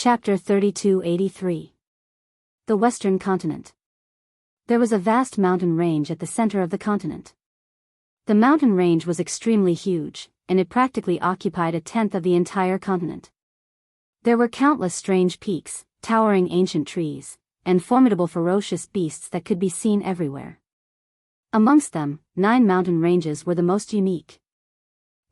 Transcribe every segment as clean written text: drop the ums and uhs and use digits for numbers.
Chapter 3283. The Western Continent. There was a vast mountain range at the center of the continent. The mountain range was extremely huge, and it practically occupied a tenth of the entire continent. There were countless strange peaks, towering ancient trees, and formidable ferocious beasts that could be seen everywhere. Amongst them, 9 mountain ranges were the most unique.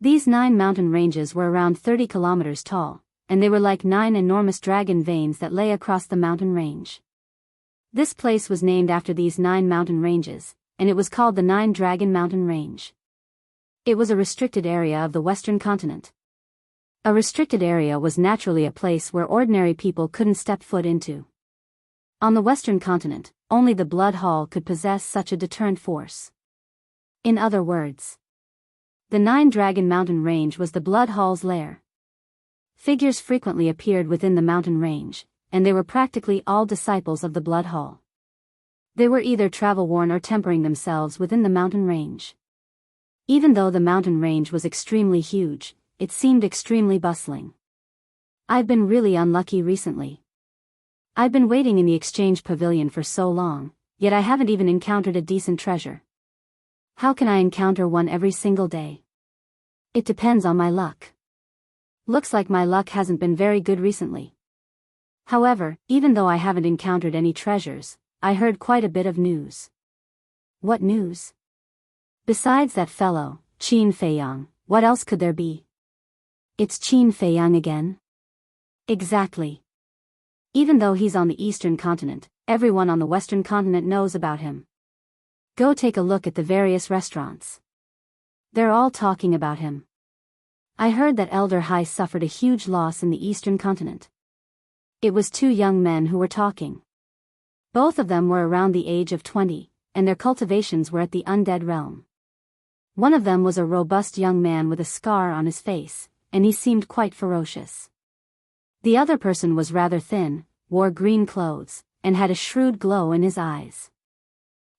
These 9 mountain ranges were around 30 kilometers tall, and they were like 9 enormous dragon veins that lay across the mountain range. This place was named after these 9 mountain ranges, and it was called the 9 Dragon Mountain Range. It was a restricted area of the Western continent. A restricted area was naturally a place where ordinary people couldn't step foot into. On the Western continent, only the Blood Hall could possess such a deterrent force. In other words, the 9 Dragon Mountain Range was the Blood Hall's lair. Figures frequently appeared within the mountain range, and they were practically all disciples of the Blood Hall. They were either travel-worn or tempering themselves within the mountain range. Even though the mountain range was extremely huge, it seemed extremely bustling. I've been really unlucky recently. I've been waiting in the exchange pavilion for so long, yet I haven't even encountered a decent treasure. How can I encounter one every single day? It depends on my luck. Looks like my luck hasn't been very good recently. However, even though I haven't encountered any treasures, I heard quite a bit of news. What news? Besides that fellow, Qin Feiyang, what else could there be? It's Qin Feiyang again? Exactly. Even though he's on the Eastern continent, everyone on the Western continent knows about him. Go take a look at the various restaurants. They're all talking about him. I heard that Elder Hai suffered a huge loss in the Eastern continent. It was 2 young men who were talking. Both of them were around the age of 20, and their cultivations were at the undead realm. One of them was a robust young man with a scar on his face, and he seemed quite ferocious. The other person was rather thin, wore green clothes, and had a shrewd glow in his eyes.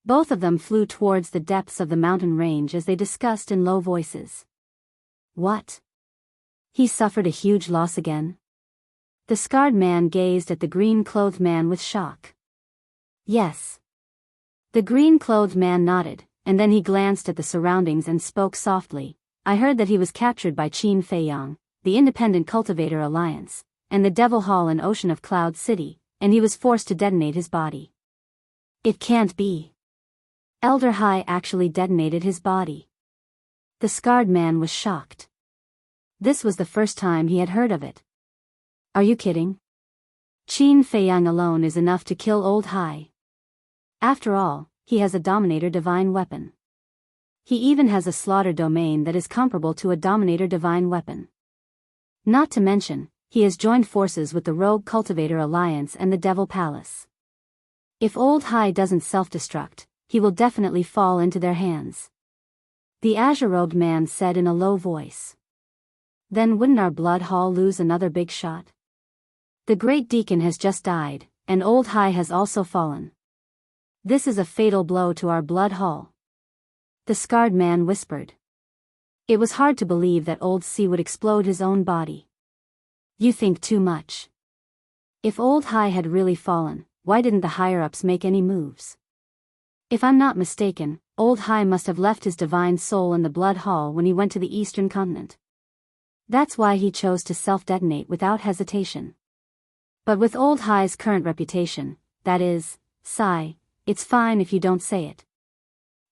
Both of them flew towards the depths of the mountain range as they discussed in low voices. What? He suffered a huge loss again? The scarred man gazed at the green-clothed man with shock. Yes. The green-clothed man nodded, and then he glanced at the surroundings and spoke softly. I heard that he was captured by Qin Feiyang, the Independent Cultivator Alliance, and the Devil Hall in Ocean of Cloud City, and he was forced to detonate his body. It can't be. Elder Hai actually detonated his body. The scarred man was shocked. This was the first time he had heard of it. Are you kidding? Qin Feiyang alone is enough to kill Old Hai. After all, he has a Dominator Divine weapon. He even has a slaughter domain that is comparable to a Dominator Divine weapon. Not to mention, he has joined forces with the Rogue Cultivator Alliance and the Devil Palace. If Old Hai doesn't self-destruct, he will definitely fall into their hands. The azure-robed man said in a low voice. Then wouldn't our Blood Hall lose another big shot? The Great Deacon has just died, and Old Hai has also fallen. This is a fatal blow to our Blood Hall. The scarred man whispered. It was hard to believe that Old C would explode his own body. You think too much. If Old Hai had really fallen, why didn't the higher-ups make any moves? If I'm not mistaken, Old Hai must have left his divine soul in the Blood Hall when he went to the Eastern continent. That's why he chose to self-detonate without hesitation. But with Old Hai's current reputation, that is, Sai, it's fine if you don't say it.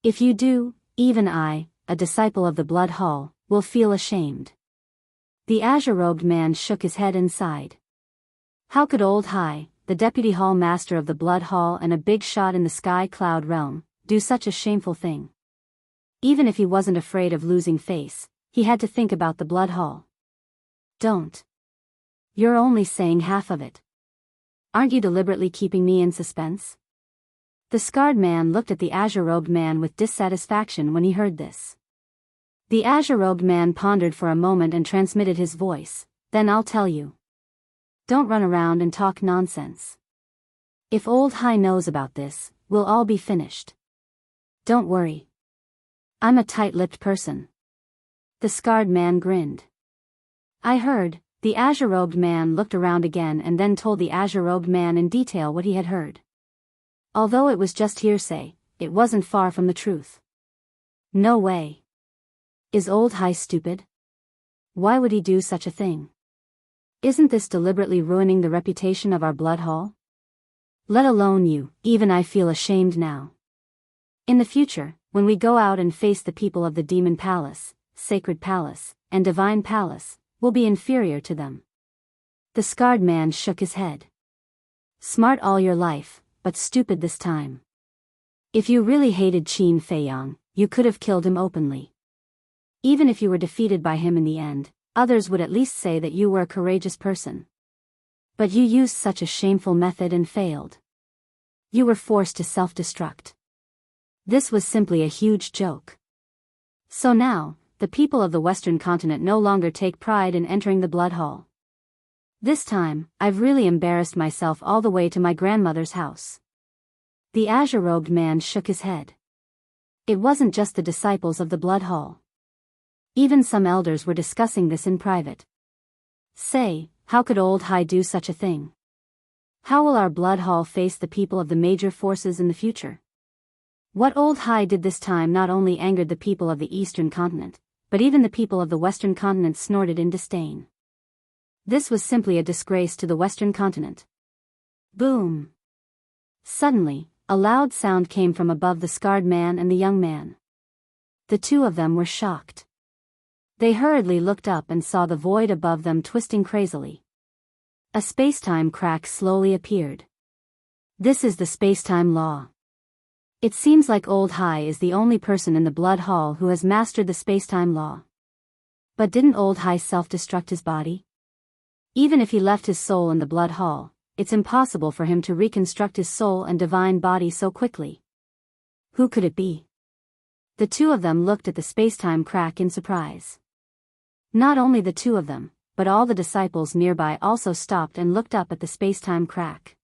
If you do, even I, a disciple of the Blood Hall, will feel ashamed. The azure-robed man shook his head and sighed. How could Old Hai, the Deputy Hall Master of the Blood Hall and a big shot in the Sky Cloud realm, do such a shameful thing? Even if he wasn't afraid of losing face, he had to think about the Blood Hall. Don't. You're only saying half of it. Aren't you deliberately keeping me in suspense? The scarred man looked at the azure-robed man with dissatisfaction when he heard this. The azure-robed man pondered for a moment and transmitted his voice. Then I'll tell you. Don't run around and talk nonsense. If Old Hai knows about this, we'll all be finished. Don't worry. I'm a tight-lipped person. The scarred man grinned. I heard, The azure-robed man looked around again and then told the azure-robed man in detail what he had heard. Although it was just hearsay, it wasn't far from the truth. No way. Is Old High stupid? Why would he do such a thing? Isn't this deliberately ruining the reputation of our blood hall? Let alone you, even I feel ashamed now. In the future, when we go out and face the people of the Demon Palace, Sacred Palace, and Divine Palace, we'll be inferior to them. The scarred man shook his head. Smart all your life, but stupid this time. If you really hated Qin Feiyang, you could have killed him openly. Even if you were defeated by him in the end, others would at least say that you were a courageous person. But you used such a shameful method and failed. You were forced to self-destruct. This was simply a huge joke. So now, the people of the Western continent no longer take pride in entering the blood hall. This time, I've really embarrassed myself all the way to my grandmother's house. The azure-robed man shook his head. It wasn't just the disciples of the blood hall. Even some elders were discussing this in private. Say, how could Old High do such a thing? How will our blood hall face the people of the major forces in the future? What Old High did this time not only angered the people of the Eastern continent, but even the people of the Western continent snorted in disdain. This was simply a disgrace to the Western continent. Boom! Suddenly, a loud sound came from above the scarred man and the young man. The two of them were shocked. They hurriedly looked up and saw the void above them twisting crazily. A space-time crack slowly appeared. This is the space-time law. It seems like Old High is the only person in the blood hall who has mastered the space-time law. But didn't Old High self-destruct his body? Even if he left his soul in the blood hall, it's impossible for him to reconstruct his soul and divine body so quickly. Who could it be? The two of them looked at the space-time crack in surprise. Not only the two of them, but all the disciples nearby also stopped and looked up at the space-time crack.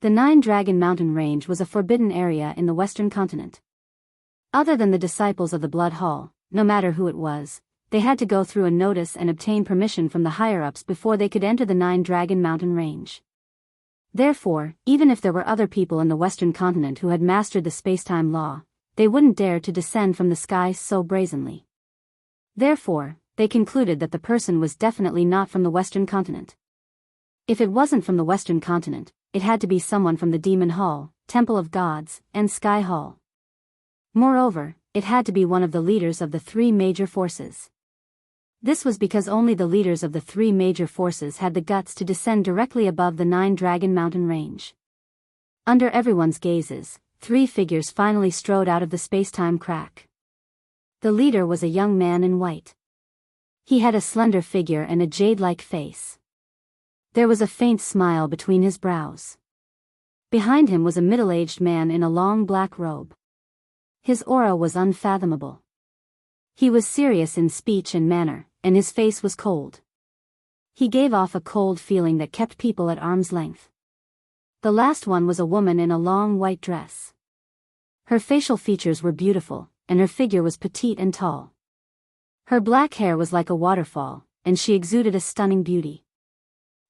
The Nine-Dragon Mountain Range was a forbidden area in the Western continent. Other than the disciples of the Blood Hall, no matter who it was, they had to go through a notice and obtain permission from the higher-ups before they could enter the Nine-Dragon Mountain Range. Therefore, even if there were other people in the Western continent who had mastered the space-time law, they wouldn't dare to descend from the sky so brazenly. Therefore, they concluded that the person was definitely not from the Western continent. If it wasn't from the Western continent, it had to be someone from the Demon Hall, Temple of Gods, and Sky Hall. Moreover, it had to be one of the leaders of the three major forces. This was because only the leaders of the three major forces had the guts to descend directly above the Nine-Dragon Mountain Range. Under everyone's gazes, three figures finally strode out of the space-time crack. The leader was a young man in white. He had a slender figure and a jade-like face. There was a faint smile between his brows. Behind him was a middle-aged man in a long black robe. His aura was unfathomable. He was serious in speech and manner, and his face was cold. He gave off a cold feeling that kept people at arm's length. The last one was a woman in a long white dress. Her facial features were beautiful, and her figure was petite and tall. Her black hair was like a waterfall, and she exuded a stunning beauty.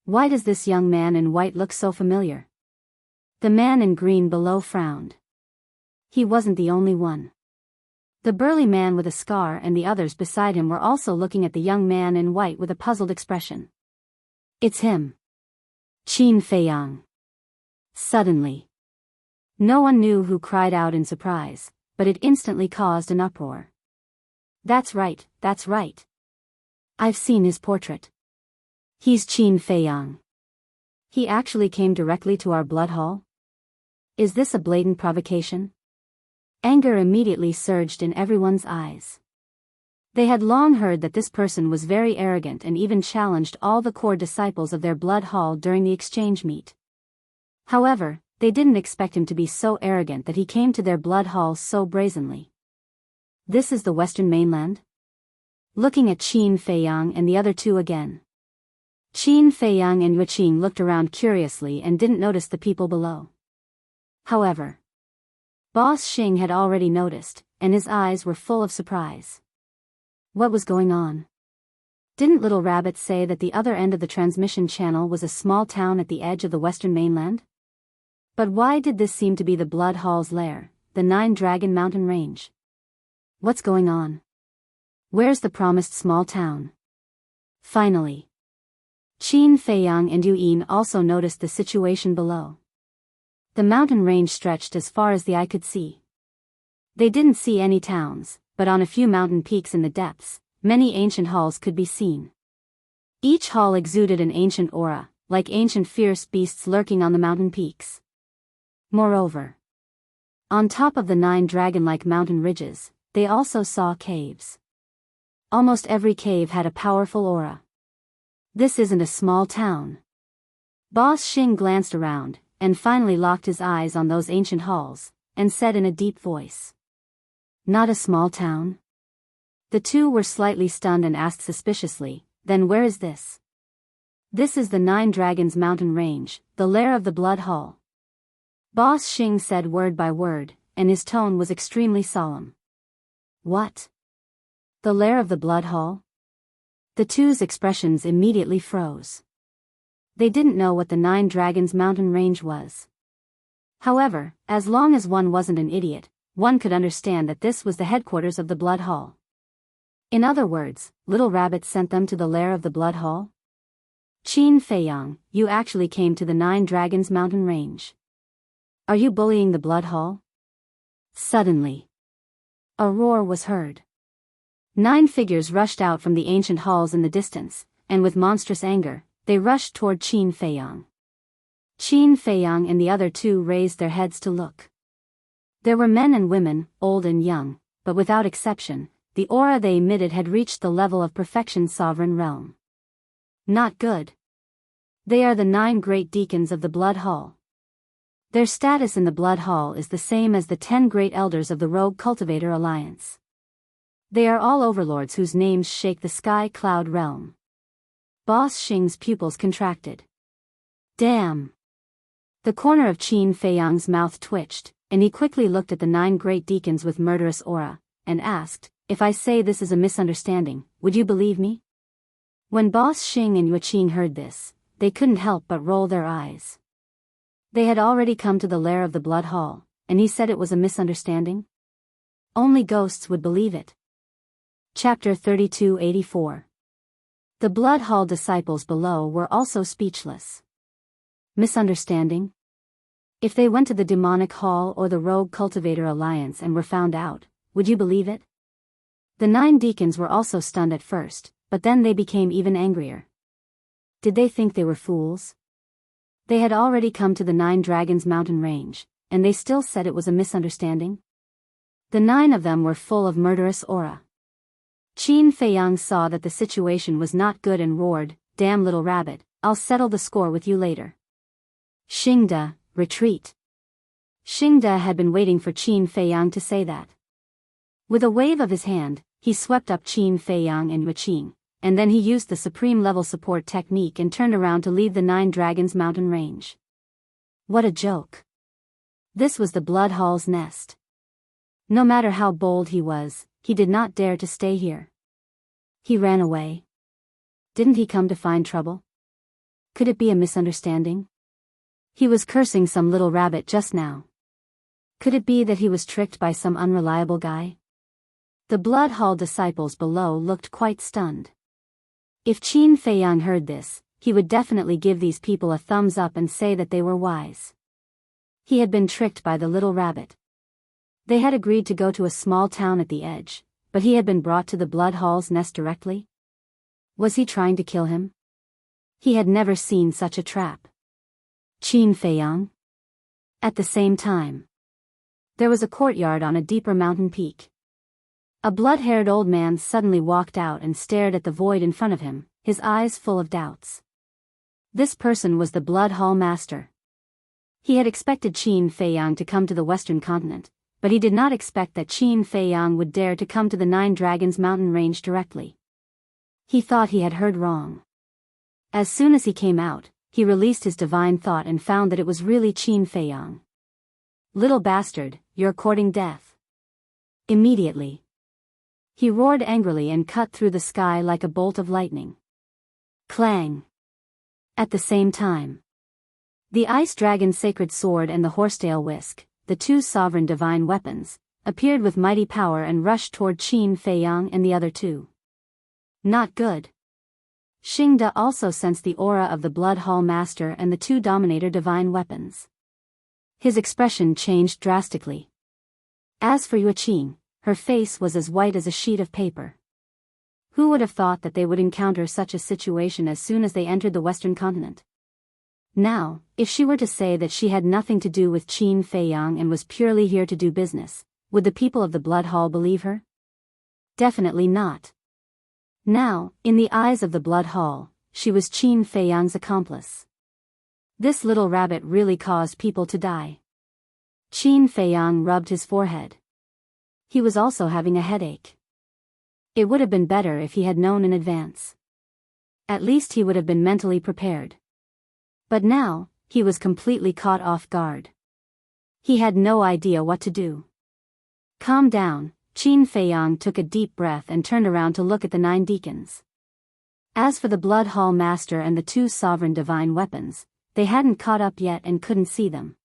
Why does this young man in white look so familiar? The man in green below frowned. He wasn't the only one. The burly man with a scar and the others beside him were also looking at the young man in white with a puzzled expression. It's him. Qin Feiyang. Suddenly. No one knew who cried out in surprise, but it instantly caused an uproar. That's right, that's right. I've seen his portrait. He's Qin Feiyang. He actually came directly to our blood hall? Is this a blatant provocation? Anger immediately surged in everyone's eyes. They had long heard that this person was very arrogant and even challenged all the core disciples of their blood hall during the exchange meet. However, they didn't expect him to be so arrogant that he came to their blood hall so brazenly. This is the Western mainland? Looking at Qin Feiyang and the other two again. Qin Feiyang and Yuqing looked around curiously and didn't notice the people below. However, Boss Xing had already noticed, and his eyes were full of surprise. What was going on? Didn't Little Rabbit say that the other end of the transmission channel was a small town at the edge of the western mainland? But why did this seem to be the Blood Hall's lair, the Nine-Dragon Mountain Range? What's going on? Where's the promised small town? Finally, Qin Feiyang and Yuyin also noticed the situation below. The mountain range stretched as far as the eye could see. They didn't see any towns, but on a few mountain peaks in the depths, many ancient halls could be seen. Each hall exuded an ancient aura, like ancient fierce beasts lurking on the mountain peaks. Moreover, on top of the 9 dragon-like mountain ridges, they also saw caves. Almost every cave had a powerful aura. This isn't a small town. Boss Xing glanced around, and finally locked his eyes on those ancient halls, and said in a deep voice, "Not a small town?" The two were slightly stunned and asked suspiciously, "Then where is this?" "This is the 9 Dragons Mountain Range, the lair of the Blood Hall." Boss Xing said word by word, and his tone was extremely solemn. "What? The lair of the Blood Hall?" The two's expressions immediately froze. They didn't know what the 9 Dragons Mountain Range was. However, as long as one wasn't an idiot, one could understand that this was the headquarters of the Blood Hall. In other words, Little Rabbit sent them to the lair of the Blood Hall? Qin Feiyang, you actually came to the 9 Dragons Mountain Range. Are you bullying the Blood Hall? Suddenly, a roar was heard. 9 figures rushed out from the ancient halls in the distance, and with monstrous anger, they rushed toward Qin Feiyang. Qin Feiyang and the other two raised their heads to look. There were men and women, old and young, but without exception, the aura they emitted had reached the level of perfection's sovereign realm. Not good. They are the 9 great deacons of the Blood Hall. Their status in the Blood Hall is the same as the 10 great elders of the Rogue Cultivator Alliance. They are all overlords whose names shake the sky cloud realm. Boss Xing's pupils contracted. Damn! The corner of Qin Feiyang's mouth twitched, and he quickly looked at the 9 great deacons with murderous aura, and asked, "If I say this is a misunderstanding, would you believe me?" When Boss Xing and Yuqing heard this, they couldn't help but roll their eyes. They had already come to the lair of the Blood Hall, and he said it was a misunderstanding? Only ghosts would believe it. Chapter 3284. The Blood Hall disciples below were also speechless. Misunderstanding? If they went to the Demonic Hall or the Rogue Cultivator Alliance and were found out, would you believe it? The 9 deacons were also stunned at first, but then they became even angrier. Did they think they were fools? They had already come to the 9 Dragons Mountain Range, and they still said it was a misunderstanding? The 9 of them were full of murderous aura. Qin Feiyang saw that the situation was not good and roared, "Damn Little Rabbit, I'll settle the score with you later." Xingda, retreat. Xingda had been waiting for Qin Feiyang to say that. With a wave of his hand, he swept up Qin Feiyang and Yuqing, and then he used the supreme level support technique and turned around to leave the 9 Dragons Mountain Range. What a joke. This was the Blood Hall's nest. No matter how bold he was, he did not dare to stay here. He ran away. Didn't he come to find trouble? Could it be a misunderstanding? He was cursing some little rabbit just now. Could it be that he was tricked by some unreliable guy? The Blood Hall disciples below looked quite stunned. If Qin Feiyang heard this, he would definitely give these people a thumbs up and say that they were wise. He had been tricked by the little rabbit. They had agreed to go to a small town at the edge, but he had been brought to the Blood Hall's nest directly? Was he trying to kill him? He had never seen such a trap. Qin Feiyang? At the same time, there was a courtyard on a deeper mountain peak. A blood-haired old man suddenly walked out and stared at the void in front of him, his eyes full of doubts. This person was the Blood Hall master. He had expected Qin Feiyang to come to the western continent, but he did not expect that Qin Feiyang would dare to come to the 9 Dragons Mountain Range directly. He thought he had heard wrong. As soon as he came out, he released his divine thought and found that it was really Qin Feiyang. "Little bastard, you're courting death." Immediately, He roared angrily and cut through the sky like a bolt of lightning. Clang! At the same time, the Ice Dragon's sacred sword and the horsetail whisk, the two sovereign divine weapons, appeared with mighty power and rushed toward Qin Feiyang and the other two. Not good. Xingde also sensed the aura of the Blood Hall Master and the two Dominator divine weapons. His expression changed drastically. As for Yuqing, her face was as white as a sheet of paper. Who would have thought that they would encounter such a situation as soon as they entered the Western continent? Now, if she were to say that she had nothing to do with Qin Feiyang and was purely here to do business, would the people of the Blood Hall believe her? Definitely not. Now, in the eyes of the Blood Hall, she was Qin Feiyang's accomplice. This little rabbit really caused people to die. Qin Feiyang rubbed his forehead. He was also having a headache. It would have been better if he had known in advance. At least he would have been mentally prepared. But now, he was completely caught off guard. He had no idea what to do. Calm down, Qin Feiyang took a deep breath and turned around to look at the 9 deacons. As for the Blood Hall Master and the two sovereign divine weapons, they hadn't caught up yet and couldn't see them.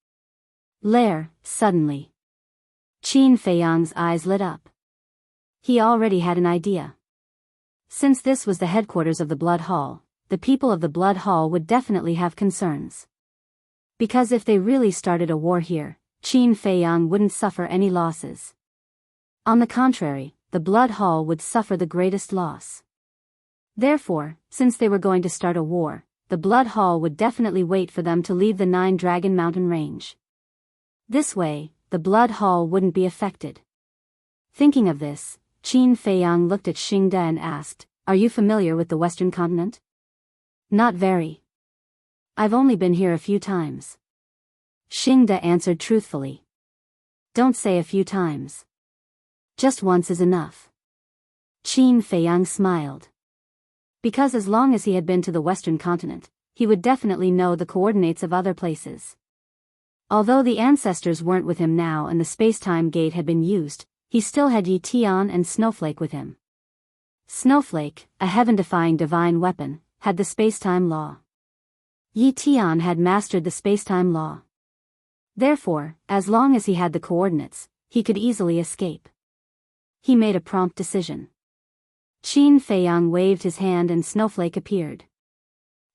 Suddenly, Qin Feiyang's eyes lit up. He already had an idea. Since this was the headquarters of the Blood Hall, the people of the Blood Hall would definitely have concerns. Because if they really started a war here, Qin Feiyang wouldn't suffer any losses. On the contrary, the Blood Hall would suffer the greatest loss. Therefore, since they were going to start a war, the Blood Hall would definitely wait for them to leave the 9 Dragon Mountain range. This way, the Blood Hall wouldn't be affected. Thinking of this, Qin Feiyang looked at Xingde and asked, "Are you familiar with the Western continent?" "Not very. I've only been here a few times." Xingde answered truthfully. "Don't say a few times. Just once is enough." Qin Feiyang smiled. Because as long as he had been to the Western continent, he would definitely know the coordinates of other places. Although the ancestors weren't with him now and the space-time gate had been used, he still had Yi Tian and Snowflake with him. Snowflake, a heaven-defying divine weapon, had the space-time law. Yi Tian had mastered the space-time law. Therefore, as long as he had the coordinates, he could easily escape. He made a prompt decision. Qin Feiyang waved his hand and Snowflake appeared.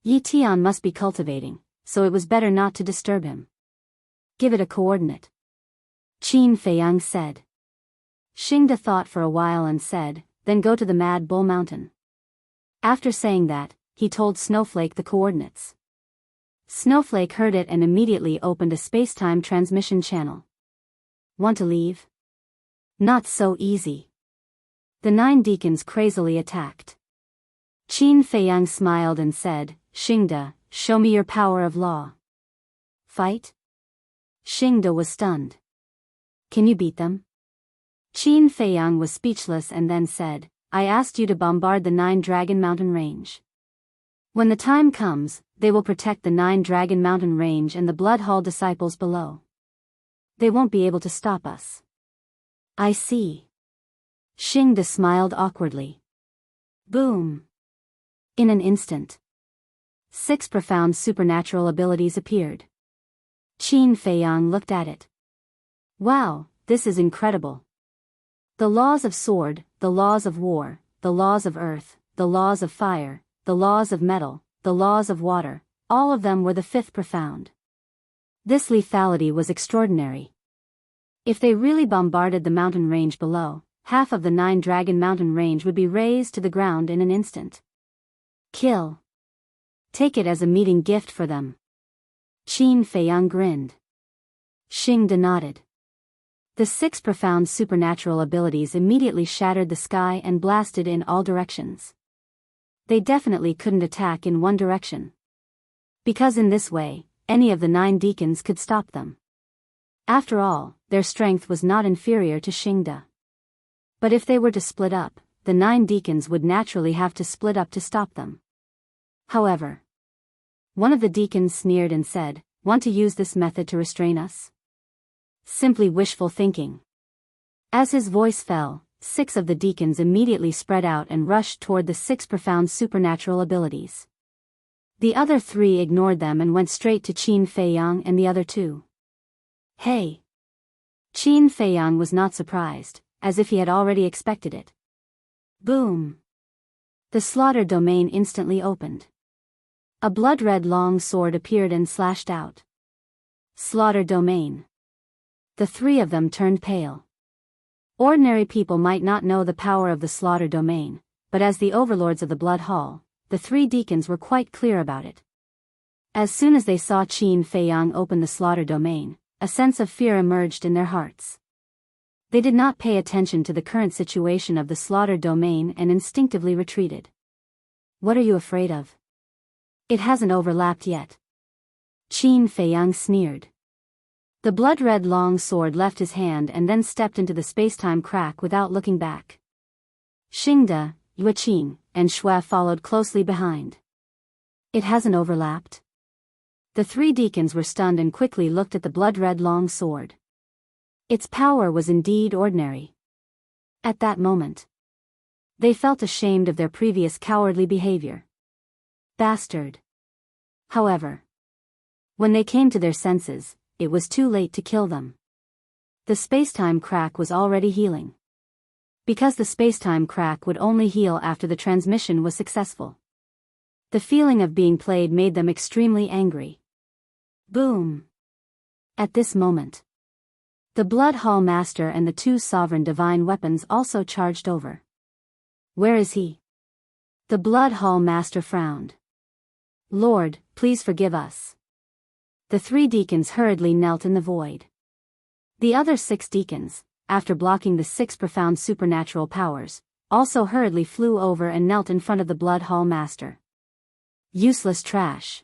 Yi Tian must be cultivating, so it was better not to disturb him. "Give it a coordinate," Qin Feiyang said. Xingde thought for a while and said, "Then go to the Mad Bull Mountain." After saying that, he told Snowflake the coordinates. Snowflake heard it and immediately opened a space-time transmission channel. "Want to leave?" "Not so easy." The 9 deacons crazily attacked. Qin Feiyang smiled and said, "Xingde, show me your power of law." "Fight?" Xingde was stunned. "Can you beat them?" Qin Feiyang was speechless and then said, "I asked you to bombard the 9 Dragon Mountain range. When the time comes, they will protect the 9 Dragon Mountain range and the Blood Hall disciples below. They won't be able to stop us." "I see." Xingde smiled awkwardly. Boom! In an instant, 6 profound supernatural abilities appeared. Qin Feiyang looked at it. "Wow, this is incredible. The laws of sword, the laws of war, the laws of earth, the laws of fire, the laws of metal, the laws of water, all of them were the 5th profound. This lethality was extraordinary. If they really bombarded the mountain range below, half of the 9 Dragon Mountain range would be razed to the ground in an instant. Kill. Take it as a meeting gift for them." Qin Feiyang grinned. Xingde nodded. The 6 profound supernatural abilities immediately shattered the sky and blasted in all directions. They definitely couldn't attack in one direction. Because in this way, any of the 9 deacons could stop them. After all, their strength was not inferior to Xingde. But if they were to split up, the 9 deacons would naturally have to split up to stop them. However, one of the deacons sneered and said, "Want to use this method to restrain us?" Simply wishful thinking. As his voice fell, 6 of the deacons immediately spread out and rushed toward the 6 profound supernatural abilities. The other 3 ignored them and went straight to Qin Feiyang and the other 2. Hey! Qin Feiyang was not surprised, as if he had already expected it. Boom! The slaughter domain instantly opened. A blood-red long sword appeared and slashed out. Slaughter domain. The 3 of them turned pale. Ordinary people might not know the power of the slaughter domain, but as the overlords of the Blood Hall, the 3 deacons were quite clear about it. As soon as they saw Qin Feiyang open the slaughter domain, a sense of fear emerged in their hearts. They did not pay attention to the current situation of the slaughter domain and instinctively retreated. What are you afraid of? It hasn't overlapped yet. Qin Feiyang sneered. The blood-red long sword left his hand and then stepped into the space-time crack without looking back. Xingde, Yueqing, and Shui followed closely behind. It hasn't overlapped. The 3 deacons were stunned and quickly looked at the blood-red long sword. Its power was indeed ordinary. At that moment, they felt ashamed of their previous cowardly behavior. Bastard. However, when they came to their senses, it was too late to kill them. The space-time crack was already healing. Because the space-time crack would only heal after the transmission was successful. The feeling of being played made them extremely angry. Boom! At this moment, the Blood Hall Master and the 2 sovereign divine weapons also charged over. Where is he? The Blood Hall Master frowned. Lord, please forgive us. The 3 deacons hurriedly knelt in the void. The other 6 deacons, after blocking the 6 profound supernatural powers, also hurriedly flew over and knelt in front of the Blood Hall Master. Useless trash.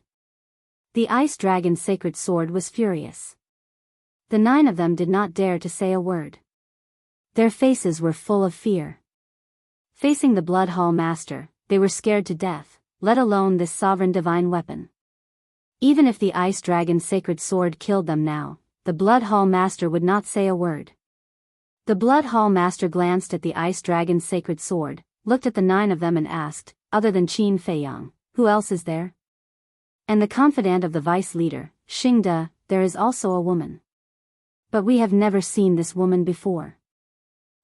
The Ice Dragon's sacred sword was furious. The 9 of them did not dare to say a word. Their faces were full of fear. Facing the Blood Hall Master, they were scared to death, let alone this sovereign divine weapon. Even if the Ice Dragon's sacred sword killed them now, the Blood Hall Master would not say a word. The Blood Hall Master glanced at the Ice Dragon's sacred sword, looked at the 9 of them and asked, other than Qin Feiyang, who else is there? And the confidant of the vice leader, Xingde, there is also a woman. But we have never seen this woman before.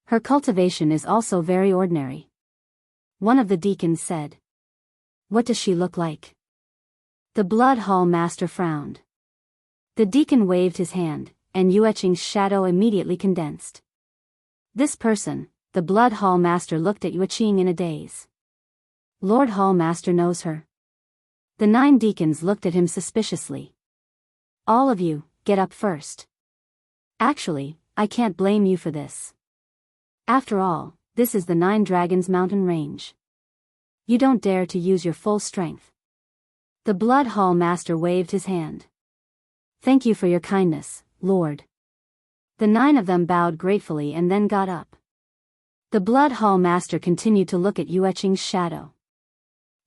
Her cultivation is also very ordinary. One of the deacons said. What does she look like? The Blood Hall Master frowned. The deacon waved his hand, and Yueqing's shadow immediately condensed. This person, the Blood Hall Master looked at Yueqing in a daze. Lord Hall Master knows her. The 9 deacons looked at him suspiciously. All of you, get up first. Actually, I can't blame you for this. After all, this is the 9 Dragons mountain range. You don't dare to use your full strength. The Blood Hall Master waved his hand. Thank you for your kindness, Lord. The 9 of them bowed gratefully and then got up. The Blood Hall Master continued to look at Yueqing's shadow.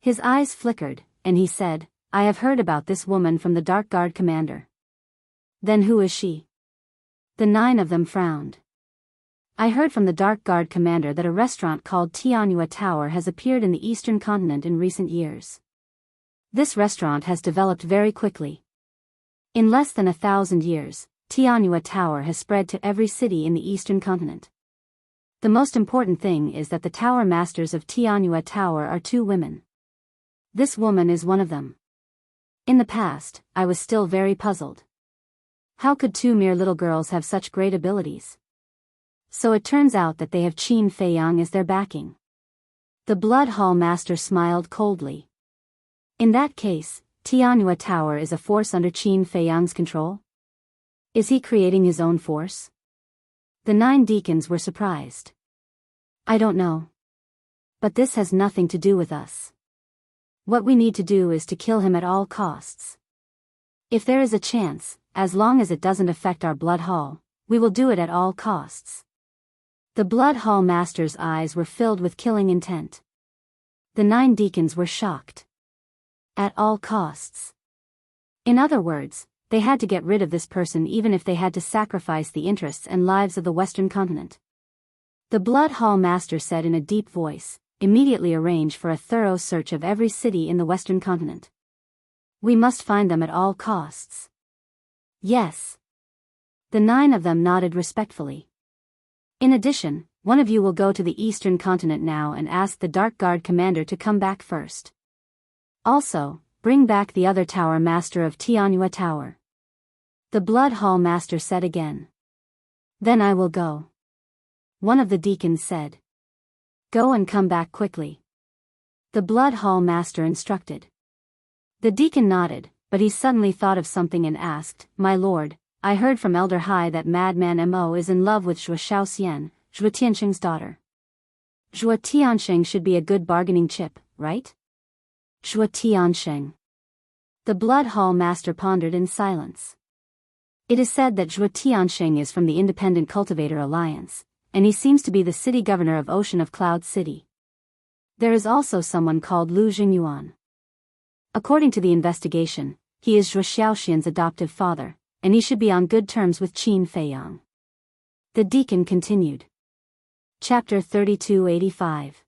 His eyes flickered, and he said, I have heard about this woman from the Dark Guard commander. Then who is she? The 9 of them frowned. I heard from the Dark Guard commander that a restaurant called Tianyue Tower has appeared in the eastern continent in recent years. This restaurant has developed very quickly. In less than 1,000 years, Tianyue Tower has spread to every city in the eastern continent. The most important thing is that the tower masters of Tianyue Tower are 2 women. This woman is one of them. In the past, I was still very puzzled. How could 2 mere little girls have such great abilities? So it turns out that they have Qin Feiyang as their backing. The Blood Hall Master smiled coldly. In that case, Tianyue Tower is a force under Qin Feiyang's control? Is he creating his own force? The 9 deacons were surprised. I don't know. But this has nothing to do with us. What we need to do is to kill him at all costs. If there is a chance, as long as it doesn't affect our Blood Hall, we will do it at all costs. The Blood Hall Master's eyes were filled with killing intent. The 9 deacons were shocked. At all costs. In other words, they had to get rid of this person even if they had to sacrifice the interests and lives of the Western continent. The Blood Hall Master said in a deep voice, immediately arrange for a thorough search of every city in the Western continent. We must find them at all costs. Yes. The 9 of them nodded respectfully. In addition, one of you will go to the Eastern continent now and ask the Dark Guard commander to come back first. Also, bring back the other Tower Master of Tianyua Tower. The Blood Hall Master said again. Then I will go. One of the deacons said. Go and come back quickly. The Blood Hall Master instructed. The deacon nodded, but he suddenly thought of something and asked, My lord, I heard from Elder Hai that Madman Mo is in love with Zhua Shaoxian, Zhua Tianxing's daughter. Zhua Tianxing should be a good bargaining chip, right? Zhua Tianxing. The Blood Hall Master pondered in silence. It is said that Zhua Tianxing is from the Independent Cultivator Alliance, and he seems to be the city governor of Ocean of Cloud City. There is also someone called Lu Jingyuan. According to the investigation, he is Zhua Xiaoxian's adoptive father, and he should be on good terms with Qin Feiyang. The deacon continued. Chapter 3285.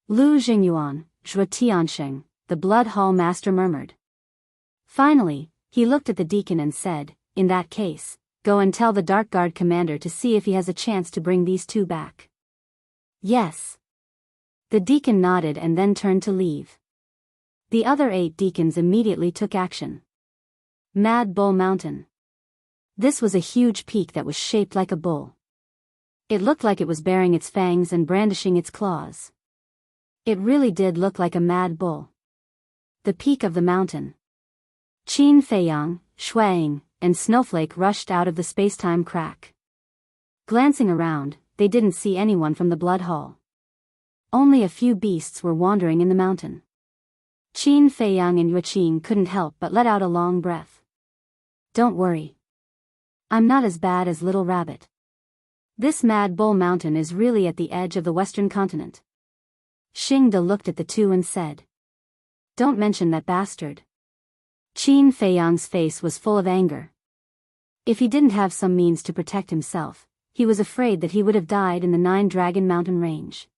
Lu Jingyuan, Zhua Tianxing, the Blood Hall Master murmured. Finally, he looked at the deacon and said, In that case, go and tell the Dark Guard commander to see if he has a chance to bring these 2 back. Yes. The deacon nodded and then turned to leave. The other 8 deacons immediately took action. Mad Bull Mountain. This was a huge peak that was shaped like a bull. It looked like it was baring its fangs and brandishing its claws. It really did look like a mad bull. The peak of the mountain. Qin Feiyang, Shuang, and Snowflake rushed out of the space-time crack. Glancing around, they didn't see anyone from the Blood Hall. Only a few beasts were wandering in the mountain. Qin Feiyang and Yuqing couldn't help but let out a long breath. Don't worry. I'm not as bad as Little Rabbit. This Mad Bull Mountain is really at the edge of the Western continent. Xingde looked at the 2 and said. Don't mention that bastard. Qin Feiyang's face was full of anger. If he didn't have some means to protect himself, he was afraid that he would have died in the 9-Dragon Mountain range.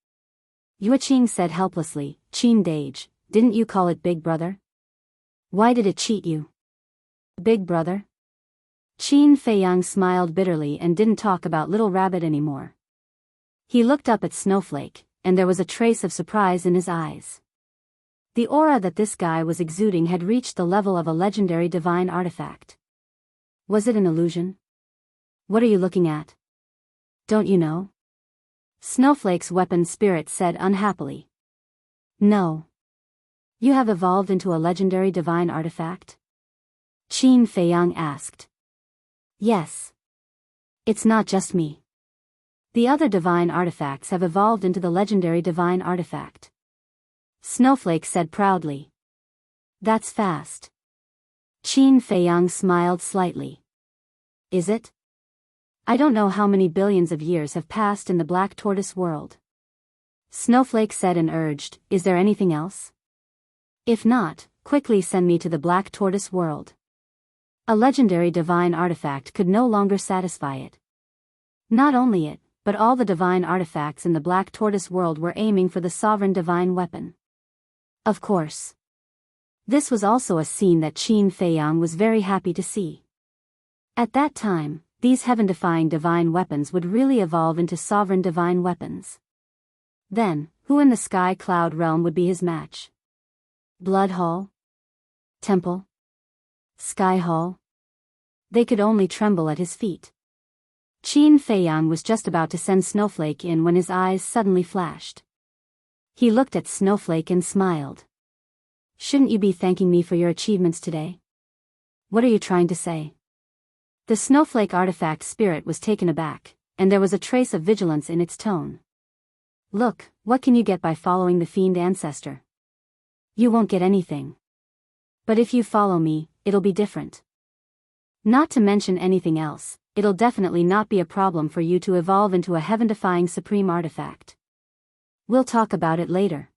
Yuqing said helplessly, Qin Dage, didn't you call it Big Brother? Why did it cheat you? Big Brother? Qin Feiyang smiled bitterly and didn't talk about Little Rabbit anymore. He looked up at Snowflake, and there was a trace of surprise in his eyes. The aura that this guy was exuding had reached the level of a legendary divine artifact. Was it an illusion? What are you looking at? Don't you know? Snowflake's weapon spirit said unhappily. No. You have evolved into a legendary divine artifact? Qin Feiyang asked. Yes. It's not just me. The other divine artifacts have evolved into the legendary divine artifact. Snowflake said proudly. That's fast. Qin Feiyang smiled slightly. Is it? I don't know how many billions of years have passed in the Black Tortoise world. Snowflake said and urged, Is there anything else? If not, quickly send me to the Black Tortoise world. A legendary divine artifact could no longer satisfy it. Not only it, but all the divine artifacts in the Black Tortoise world were aiming for the sovereign divine weapon. Of course. This was also a scene that Qin Feiyang was very happy to see. At that time, these heaven-defying divine weapons would really evolve into sovereign divine weapons. Then, who in the Sky Cloud realm would be his match? Blood Hall? Temple? Sky Hall? They could only tremble at his feet. Qin Feiyang was just about to send Snowflake in when his eyes suddenly flashed. He looked at Snowflake and smiled. Shouldn't you be thanking me for your achievements today? What are you trying to say? The Snowflake artifact spirit was taken aback, and there was a trace of vigilance in its tone. Look, what can you get by following the fiend ancestor? You won't get anything. But if you follow me, it'll be different. Not to mention anything else, it'll definitely not be a problem for you to evolve into a heaven-defying supreme artifact. We'll talk about it later.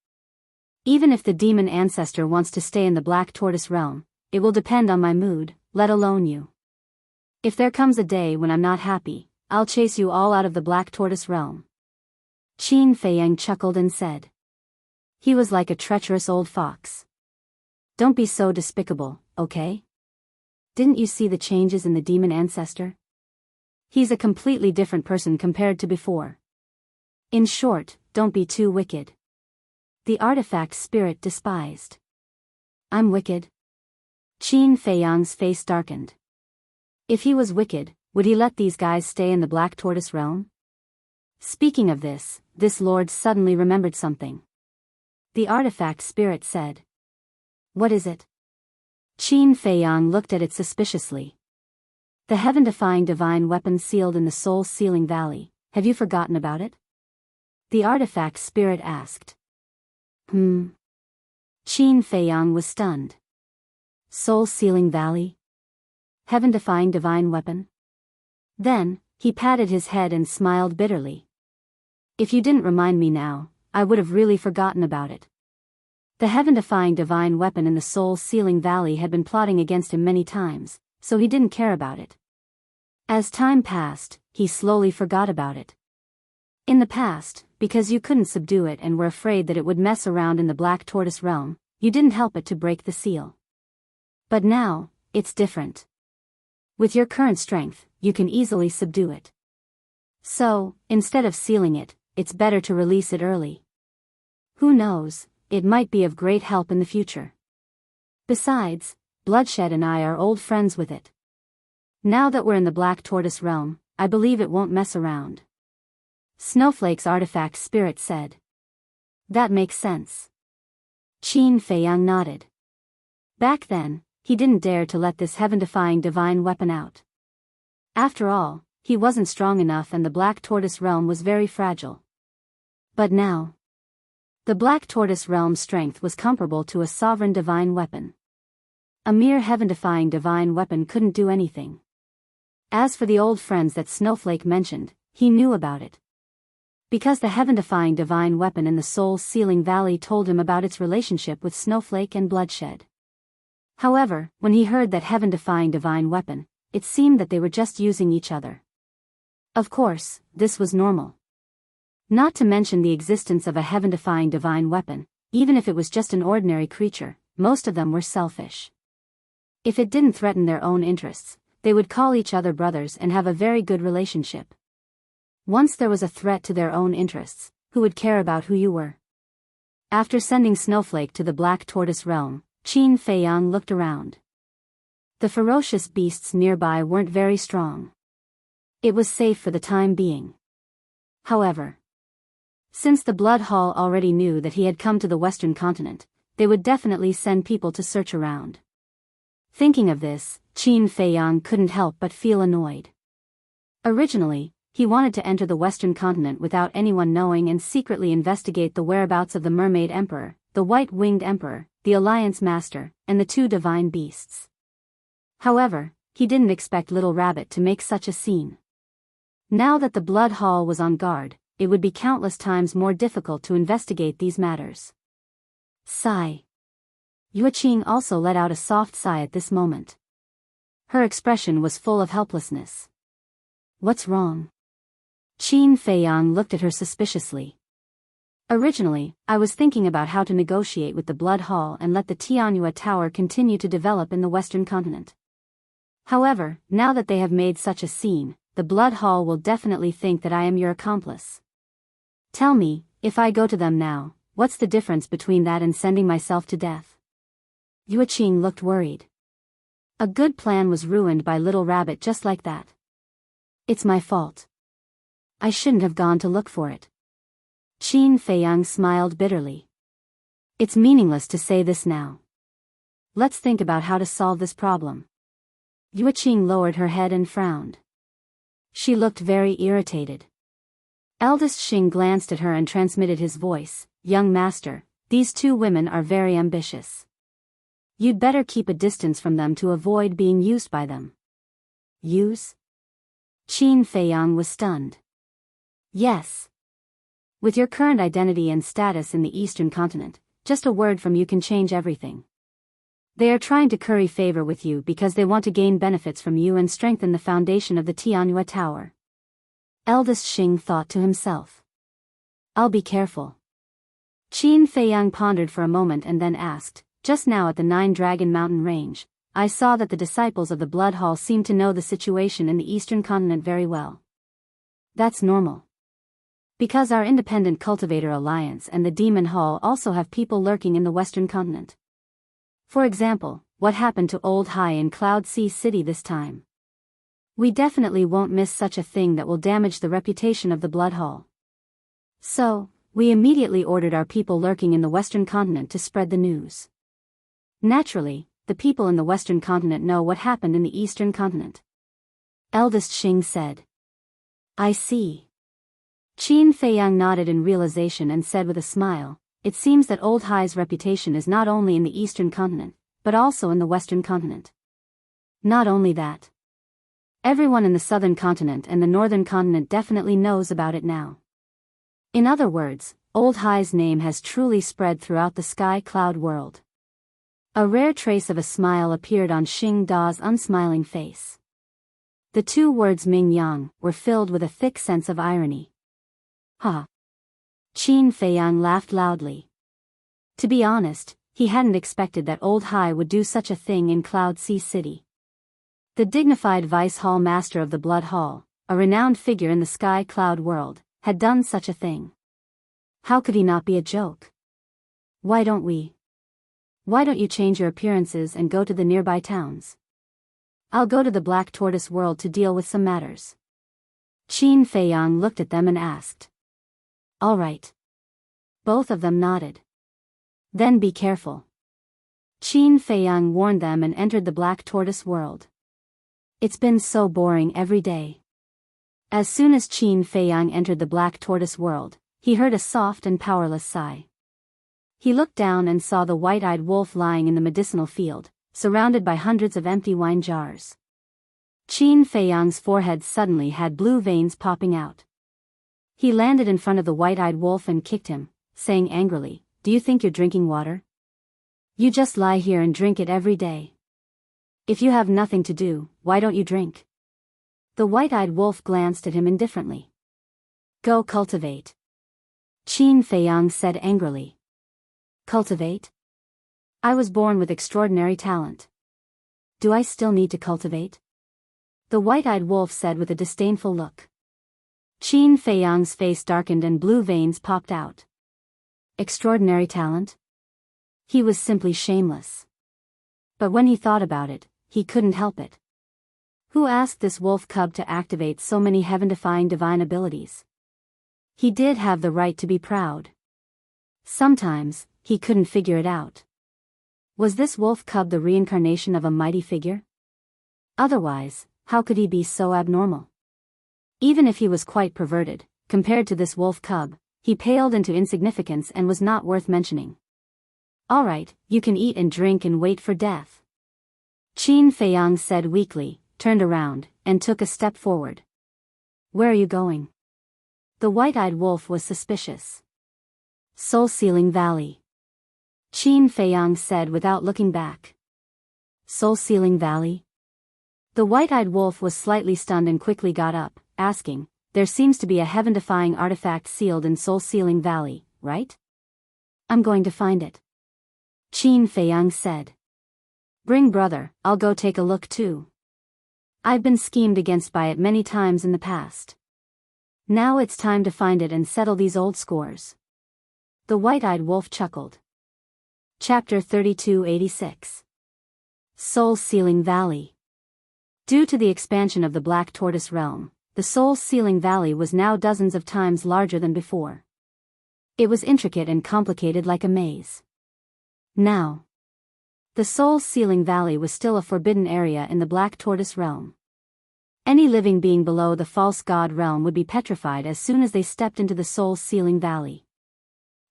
Even if the demon ancestor wants to stay in the Black Tortoise realm, it will depend on my mood, let alone you. If there comes a day when I'm not happy, I'll chase you all out of the Black Tortoise realm. Qin Feiyang chuckled and said. He was like a treacherous old fox. Don't be so despicable, okay? Didn't you see the changes in the demon ancestor? He's a completely different person compared to before. In short, don't be too wicked. The artifact spirit despised. I'm wicked? Qin Feiyang's face darkened. If he was wicked, would he let these guys stay in the Black Tortoise realm? Speaking of this lord suddenly remembered something. The artifact spirit said. What is it? Qin Feiyang looked at it suspiciously. The heaven-defying divine weapon sealed in the soul-sealing valley. Have you forgotten about it? The artifact spirit asked. Qin Feiyang was stunned. Soul-sealing valley? Heaven-defying divine weapon? Then, he patted his head and smiled bitterly. If you didn't remind me now, I would have really forgotten about it. The heaven-defying divine weapon in the soul-sealing valley had been plotting against him many times, so he didn't care about it. As time passed, he slowly forgot about it. In the past, because you couldn't subdue it and were afraid that it would mess around in the Black Tortoise realm, you didn't help it to break the seal. But now, it's different. With your current strength, you can easily subdue it. So, instead of sealing it, it's better to release it early. Who knows, it might be of great help in the future. Besides, Bloodshed and I are old friends with it. Now that we're in the Black Tortoise realm, I believe it won't mess around. Snowflake's artifact spirit said. That makes sense. Qin Feiyang nodded. Back then, he didn't dare to let this heaven-defying divine weapon out. After all, he wasn't strong enough and the Black Tortoise realm was very fragile. But now, the Black Tortoise realm's strength was comparable to a sovereign divine weapon. A mere heaven-defying divine weapon couldn't do anything. As for the old friends that Snowflake mentioned, he knew about it. Because the heaven-defying divine weapon in the soul-sealing valley told him about its relationship with Snowflake and Bloodshed. However, when he heard that heaven-defying divine weapon, it seemed that they were just using each other. Of course, this was normal. Not to mention the existence of a heaven-defying divine weapon, even if it was just an ordinary creature, most of them were selfish. If it didn't threaten their own interests, they would call each other brothers and have a very good relationship. Once there was a threat to their own interests, who would care about who you were? After sending Snowflake to the Black Tortoise realm, Qin Feiyang looked around. The ferocious beasts nearby weren't very strong. It was safe for the time being. However, since the Blood Hall already knew that he had come to the Western continent, they would definitely send people to search around. Thinking of this, Qin Feiyang couldn't help but feel annoyed. Originally, he wanted to enter the Western continent without anyone knowing and secretly investigate the whereabouts of the Mermaid Emperor, the White-Winged Emperor, the Alliance Master, and the two divine beasts. However, he didn't expect Little Rabbit to make such a scene. Now that the Blood Hall was on guard, it would be countless times more difficult to investigate these matters. Sigh. Yueqing also let out a soft sigh at this moment. Her expression was full of helplessness. What's wrong? Qin Feiyang looked at her suspiciously. Originally, I was thinking about how to negotiate with the Blood Hall and let the Tianyue Tower continue to develop in the Western continent. However, now that they have made such a scene, the Blood Hall will definitely think that I am your accomplice. Tell me, if I go to them now, what's the difference between that and sending myself to death? Yueqing looked worried. A good plan was ruined by Little Rabbit just like that. It's my fault. I shouldn't have gone to look for it. Qin Feiyang smiled bitterly. It's meaningless to say this now. Let's think about how to solve this problem. Yueqing lowered her head and frowned. She looked very irritated. Eldest Xing glanced at her and transmitted his voice. Young master, these two women are very ambitious. You'd better keep a distance from them to avoid being used by them. Use? Qin Feiyang was stunned. Yes. With your current identity and status in the Eastern continent, just a word from you can change everything. They are trying to curry favor with you because they want to gain benefits from you and strengthen the foundation of the Tianyue Tower. Eldest Xing thought to himself. I'll be careful. Qin Feiyang pondered for a moment and then asked, just now at the Nine Dragon Mountain Range, I saw that the disciples of the Blood Hall seemed to know the situation in the Eastern Continent very well. That's normal. Because our Independent Cultivator Alliance and the Demon Hall also have people lurking in the Western Continent. For example, what happened to Old High in Cloud Sea City this time? We definitely won't miss such a thing that will damage the reputation of the Blood Hall. So, we immediately ordered our people lurking in the Western Continent to spread the news. Naturally, the people in the Western Continent know what happened in the Eastern Continent. Eldest Xing said. I see. Qin Feiyang nodded in realization and said with a smile, it seems that Old High's reputation is not only in the Eastern Continent, but also in the Western Continent. Not only that. Everyone in the Southern Continent and the Northern Continent definitely knows about it now. In other words, Old High's name has truly spread throughout the sky cloud world. A rare trace of a smile appeared on Xing Da's unsmiling face. The two words Ming Yang were filled with a thick sense of irony. Ha! Qin Feiyang laughed loudly. To be honest, he hadn't expected that Old High would do such a thing in Cloud Sea City. The dignified Vice Hall Master of the Blood Hall, a renowned figure in the sky cloud world, had done such a thing. How could he not be a joke? Why don't you change your appearances and go to the nearby towns? I'll go to the Black Tortoise world to deal with some matters. Qin Feiyang looked at them and asked. All right. Both of them nodded. Then be careful. Qin Feiyang warned them and entered the Black Tortoise world. It's been so boring every day. As soon as Qin Feiyang entered the Black Tortoise world, he heard a soft and powerless sigh. He looked down and saw the white-eyed wolf lying in the medicinal field, surrounded by hundreds of empty wine jars. Qin Feiyang's forehead suddenly had blue veins popping out. He landed in front of the white-eyed wolf and kicked him, saying angrily, Do you think you're drinking water? You just lie here and drink it every day. If you have nothing to do, why don't you drink? The white-eyed wolf glanced at him indifferently. Go cultivate. Qin Feiyang said angrily. Cultivate? I was born with extraordinary talent. Do I still need to cultivate? The white-eyed wolf said with a disdainful look. Qin Feiyang's face darkened and blue veins popped out. Extraordinary talent? He was simply shameless. But when he thought about it, he couldn't help it. Who asked this wolf cub to activate so many heaven-defying divine abilities? He did have the right to be proud. Sometimes, he couldn't figure it out. Was this wolf cub the reincarnation of a mighty figure? Otherwise, how could he be so abnormal? Even if he was quite perverted, compared to this wolf cub, he paled into insignificance and was not worth mentioning. All right, you can eat and drink and wait for death. Qin Feiyang said weakly, turned around, and took a step forward. Where are you going? The white-eyed wolf was suspicious. Soul-Sealing Valley. Qin Feiyang said without looking back. Soul-Sealing Valley? The white-eyed wolf was slightly stunned and quickly got up, asking, There seems to be a heaven-defying artifact sealed in Soul-Sealing Valley, right? I'm going to find it. Qin Feiyang said. Bring brother, I'll go take a look too. I've been schemed against by it many times in the past. Now it's time to find it and settle these old scores. The white-eyed wolf chuckled. Chapter 3286. Soul-Sealing Valley. Due to the expansion of the Black Tortoise realm, the Soul-Sealing Valley was now dozens of times larger than before. It was intricate and complicated like a maze. Now, the Soul-Sealing Valley was still a forbidden area in the Black Tortoise realm. Any living being below the false god realm would be petrified as soon as they stepped into the Soul-Sealing Valley.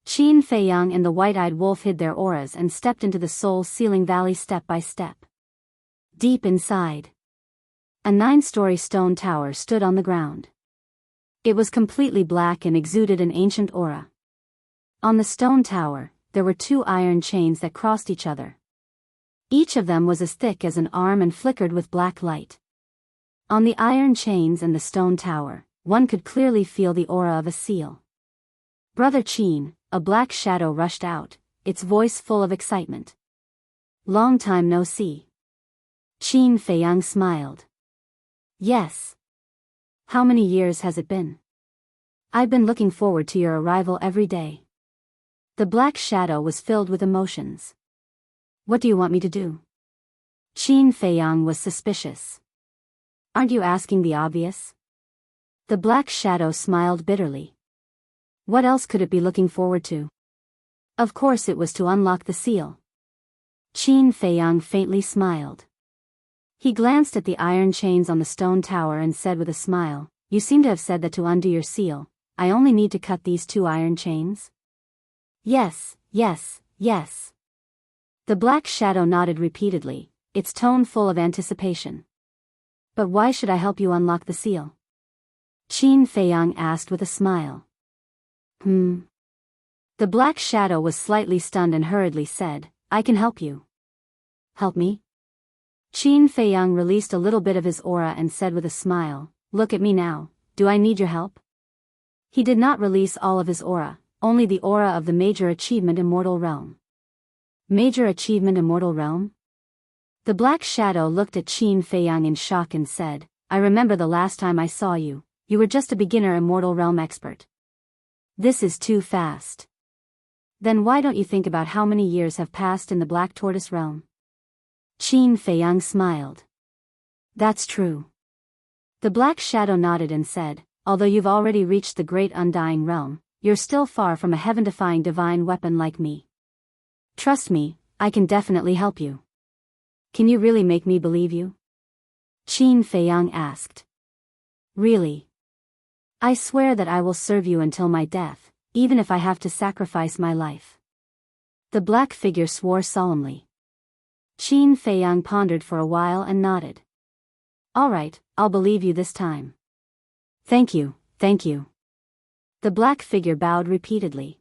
Qin Feiyang and the white-eyed wolf hid their auras and stepped into the Soul-Sealing Valley step by step. Deep inside, a 9-story stone tower stood on the ground. It was completely black and exuded an ancient aura. On the stone tower, there were 2 iron chains that crossed each other. Each of them was as thick as an arm and flickered with black light. On the iron chains and the stone tower, one could clearly feel the aura of a seal. Brother Qin, a black shadow rushed out, its voice full of excitement. Long time no see. Qin Feiyang smiled. Yes. How many years has it been? I've been looking forward to your arrival every day. The black shadow was filled with emotions. What do you want me to do? Qin Feiyang was suspicious. Aren't you asking the obvious? The black shadow smiled bitterly. What else could it be looking forward to? Of course it was to unlock the seal. Qin Feiyang faintly smiled. He glanced at the iron chains on the stone tower and said with a smile, "You seem to have said that to undo your seal, I only need to cut these 2 iron chains?" Yes, yes, yes. The black shadow nodded repeatedly, its tone full of anticipation. But why should I help you unlock the seal? Qin Feiyang asked with a smile. The black shadow was slightly stunned and hurriedly said, "I can help you." Help me? Qin Feiyang released a little bit of his aura and said with a smile, "Look at me now, do I need your help?" He did not release all of his aura, only the aura of the Major Achievement Immortal Realm. Major Achievement Immortal Realm? The black shadow looked at Qin Feiyang in shock and said, "I remember the last time I saw you, you were just a beginner Immortal Realm expert. This is too fast. Then why don't you think about how many years have passed in the Black Tortoise Realm?" Qin Feiyang smiled. That's true. The black shadow nodded and said, "Although you've already reached the great undying realm, you're still far from a heaven-defying divine weapon like me. Trust me, I can definitely help you." Can you really make me believe you? Qin Feiyang asked. Really? I swear that I will serve you until my death, even if I have to sacrifice my life. The black figure swore solemnly. Qin Feiyang pondered for a while and nodded. All right, I'll believe you this time. Thank you, thank you. The black figure bowed repeatedly.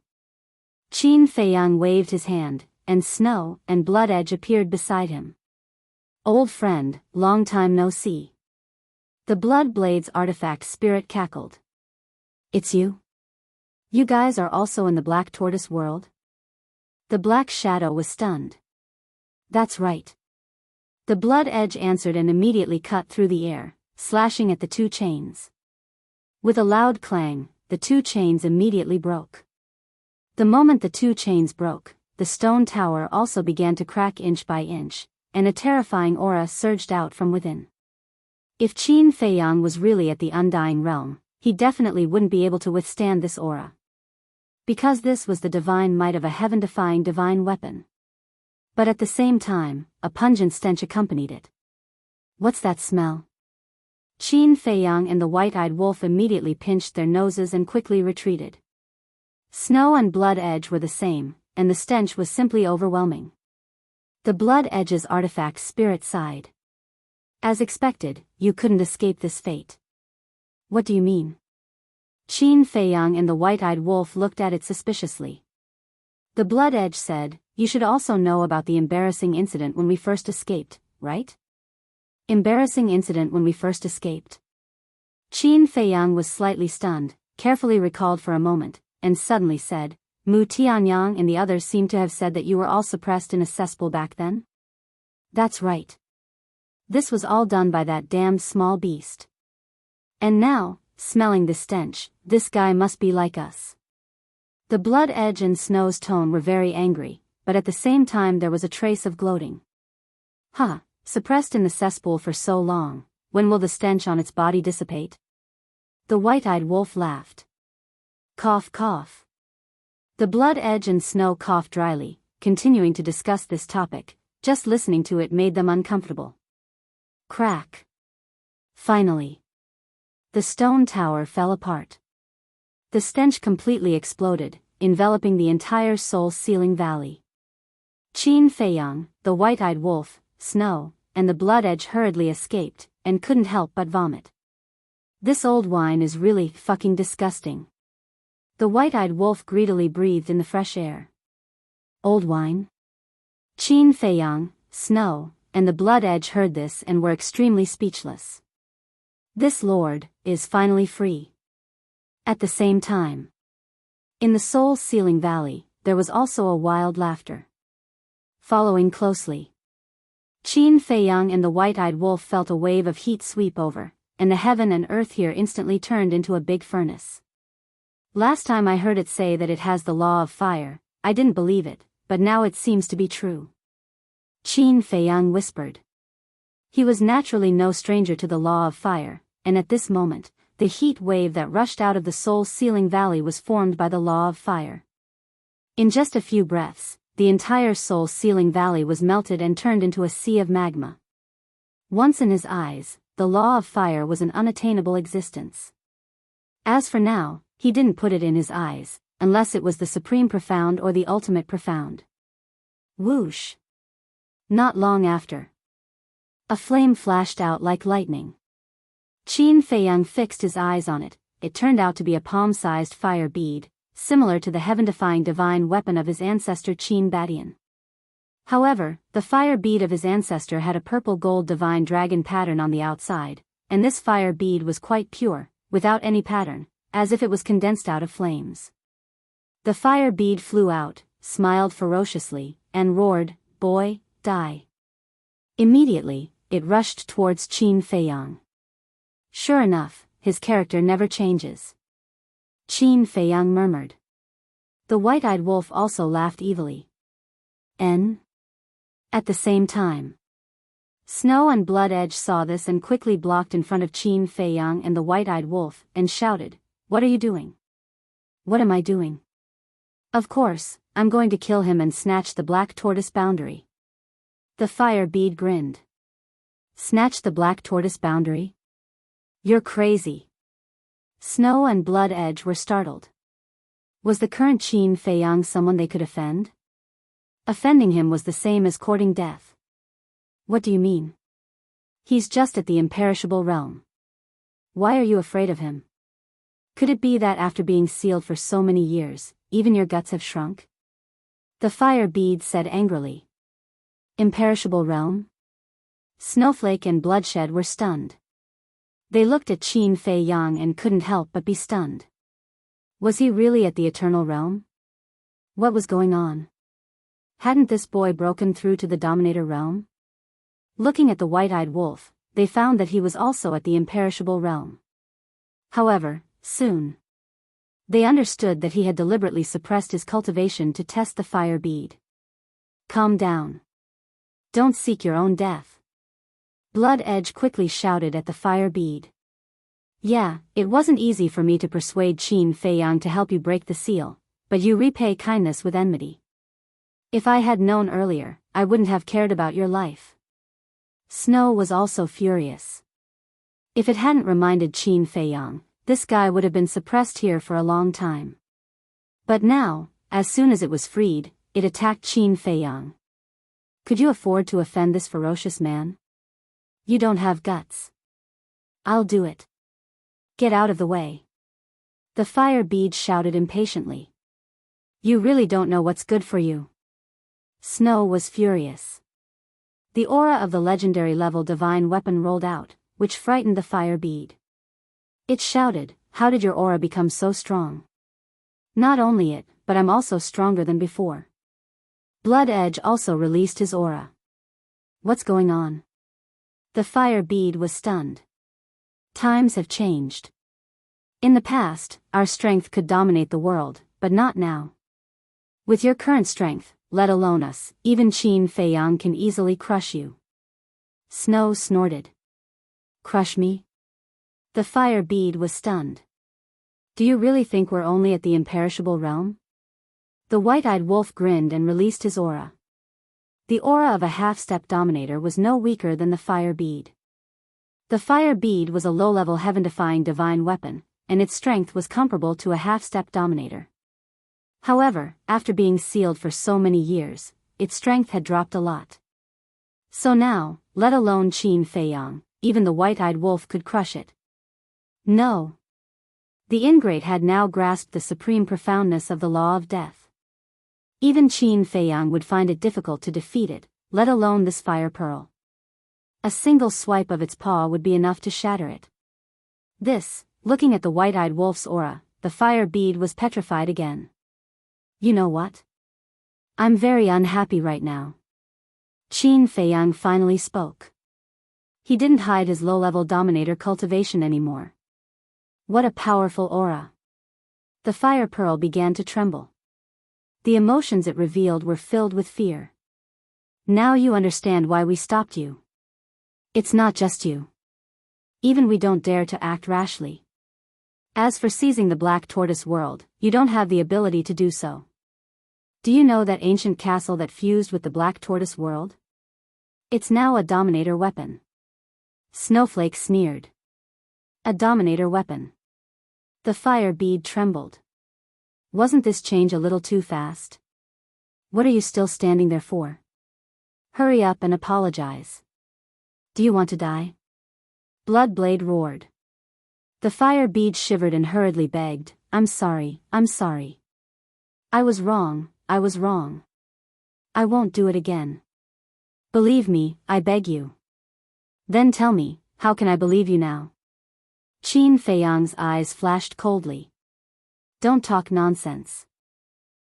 Qin Feiyang waved his hand, and Snow and Blood Edge appeared beside him. Old friend, long time no see. The Blood Blade's artifact spirit cackled. It's you? You guys are also in the Black Tortoise world? The black shadow was stunned. That's right. The Blood Edge answered and immediately cut through the air, slashing at the 2 chains. With a loud clang, the 2 chains immediately broke. The moment the 2 chains broke, the stone tower also began to crack inch by inch, and a terrifying aura surged out from within. If Qin Feiyang was really at the Undying Realm, he definitely wouldn't be able to withstand this aura. Because this was the divine might of a heaven-defying divine weapon. But at the same time, a pungent stench accompanied it. What's that smell? Qin Feiyang and the white-eyed wolf immediately pinched their noses and quickly retreated. Snow and Blood Edge were the same, and the stench was simply overwhelming. The Blood Edge's artifact spirit sighed. As expected, you couldn't escape this fate. What do you mean? Qin Feiyang and the white-eyed wolf looked at it suspiciously. The Blood Edge said, "You should also know about the embarrassing incident when we first escaped, right?" Embarrassing incident when we first escaped. Qin Feiyang was slightly stunned, carefully recalled for a moment, and suddenly said, "Mu Tianyang and the others seem to have said that you were all suppressed in a cesspool back then?" That's right. This was all done by that damned small beast. And now, smelling the stench, this guy must be like us. The Blood Edge and Snow's tone were very angry, but at the same time there was a trace of gloating. Huh, suppressed in the cesspool for so long, when will the stench on its body dissipate? The white-eyed wolf laughed. Cough cough. The Blood Edge and Snow coughed dryly, continuing to discuss this topic. Just listening to it made them uncomfortable. Crack. Finally. The stone tower fell apart. The stench completely exploded, enveloping the entire soul-sealing valley. Qin Feiyang, the white-eyed wolf, Snow, and the Blood Edge hurriedly escaped, and couldn't help but vomit. This old wine is really fucking disgusting. The white-eyed wolf greedily breathed in the fresh air. Old wine? Qin Feiyang, Snow, and the Blood Edge heard this and were extremely speechless. This lord is finally free. At the same time, In the soul-sealing valley, there was also a wild laughter. Following closely, Qin Feiyang and the white-eyed wolf felt a wave of heat sweep over, and the heaven and earth here instantly turned into a big furnace. Last time I heard it say that it has the law of fire, I didn't believe it, but now it seems to be true. Qin Feiyang whispered. He was naturally no stranger to the law of fire, and at this moment, the heat wave that rushed out of the soul-sealing valley was formed by the law of fire. In just a few breaths, the entire soul-sealing valley was melted and turned into a sea of magma. Once in his eyes, the law of fire was an unattainable existence. As for now, he didn't put it in his eyes, unless it was the supreme profound or the ultimate profound. Whoosh! Not long after, a flame flashed out like lightning. Qin Feiyang fixed his eyes on it. It turned out to be a palm-sized fire bead, similar to the heaven-defying divine weapon of his ancestor Qin Badian. However, the fire bead of his ancestor had a purple-gold divine dragon pattern on the outside, and this fire bead was quite pure, without any pattern, as if it was condensed out of flames. The fire bead flew out, smiled ferociously, and roared, "Boy, die." Immediately, it rushed towards Qin Feiyang. Sure enough, his character never changes. Qin Feiyang murmured. The white-eyed wolf also laughed evilly. At the same time, Snow and Blood Edge saw this and quickly blocked in front of Qin Feiyang and the white-eyed wolf, and shouted, "What are you doing?" "What am I doing? Of course, I'm going to kill him and snatch the black tortoise boundary." The fire bead grinned. "Snatch the black tortoise boundary? You're crazy." Snow and Blood Edge were startled. Was the current Qin Feiyang someone they could offend? Offending him was the same as courting death. "What do you mean? He's just at the imperishable realm. Why are you afraid of him? Could it be that after being sealed for so many years, even your guts have shrunk?" The fire bead said angrily. Imperishable realm? Snowflake and Bloodshed were stunned. They looked at Qin Feiyang and couldn't help but be stunned. Was he really at the eternal realm? What was going on? Hadn't this boy broken through to the Dominator realm? Looking at the white-eyed wolf, they found that he was also at the imperishable realm. However, soon, they understood that he had deliberately suppressed his cultivation to test the fire bead. "Calm down. Don't seek your own death." Blood Edge quickly shouted at the fire bead. "Yeah, it wasn't easy for me to persuade Qin Feiyang to help you break the seal, but you repay kindness with enmity. If I had known earlier, I wouldn't have cared about your life." Snow was also furious. If it hadn't reminded Qin Feiyang, this guy would have been suppressed here for a long time. But now, as soon as it was freed, it attacked Qin Feiyang. Could you afford to offend this ferocious man? You don't have guts. I'll do it. Get out of the way. The fire bead shouted impatiently. You really don't know what's good for you. Snow was furious. The aura of the legendary level divine weapon rolled out, which frightened the fire bead. It shouted, "How did your aura become so strong?" "Not only it, but I'm also stronger than before." Blood Edge also released his aura. What's going on? The fire bead was stunned. Times have changed. In the past, our strength could dominate the world, but not now. With your current strength, let alone us, even Qin Feiyang can easily crush you. Snow snorted. Crush me? The fire bead was stunned. Do you really think we're only at the imperishable realm? The white-eyed wolf grinned and released his aura. The aura of a half-step dominator was no weaker than the fire bead. The fire bead was a low-level heaven-defying divine weapon, and its strength was comparable to a half-step dominator. However, after being sealed for so many years, its strength had dropped a lot. So now, let alone Qin Feiyang, even the white-eyed wolf could crush it. No. The ingrate had now grasped the supreme profoundness of the law of death. Even Qin Feiyang would find it difficult to defeat it, let alone this fire pearl. A single swipe of its paw would be enough to shatter it. Looking at the white-eyed wolf's aura, the fire bead was petrified again. You know what? I'm very unhappy right now. Qin Feiyang finally spoke. He didn't hide his low-level dominator cultivation anymore. What a powerful aura. The fire pearl began to tremble. The emotions it revealed were filled with fear. Now you understand why we stopped you. It's not just you. Even we don't dare to act rashly. As for seizing the Black Tortoise world, you don't have the ability to do so. Do you know that ancient castle that fused with the Black Tortoise world? It's now a dominator weapon. Snowflake sneered. A dominator weapon. The fire bead trembled. Wasn't this change a little too fast? What are you still standing there for? Hurry up and apologize. Do you want to die? Bloodblade roared. The fire bead shivered and hurriedly begged, I'm sorry, I'm sorry. I was wrong, I was wrong. I won't do it again. Believe me, I beg you. Then tell me, how can I believe you now? Qin Feiyang's eyes flashed coldly. Don't talk nonsense.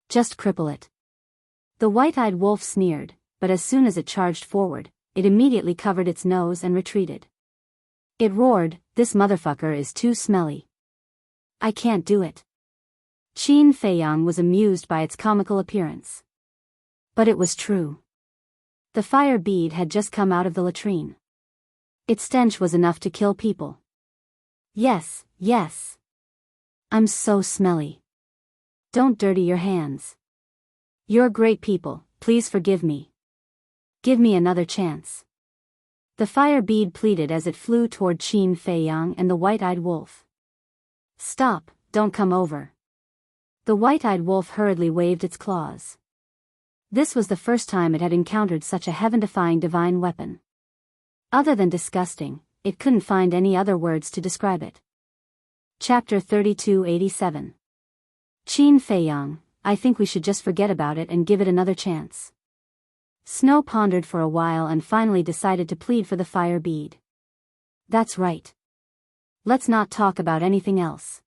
Just cripple it. The white-eyed wolf sneered, but as soon as it charged forward, it immediately covered its nose and retreated. It roared, this motherfucker is too smelly. I can't do it. Qin Feiyang was amused by its comical appearance. But it was true. The fire bead had just come out of the latrine. Its stench was enough to kill people. Yes, yes. I'm so smelly. Don't dirty your hands. You're great people, please forgive me. Give me another chance. The fire bead pleaded as it flew toward Qin Feiyang and the white-eyed wolf. Stop, don't come over. The white-eyed wolf hurriedly waved its claws. This was the first time it had encountered such a heaven-defying divine weapon. Other than disgusting, it couldn't find any other words to describe it. Chapter 3287. Qin Feiyang, I think we should just forget about it and give it another chance. Snow pondered for a while and finally decided to plead for the fire bead. That's right. Let's not talk about anything else.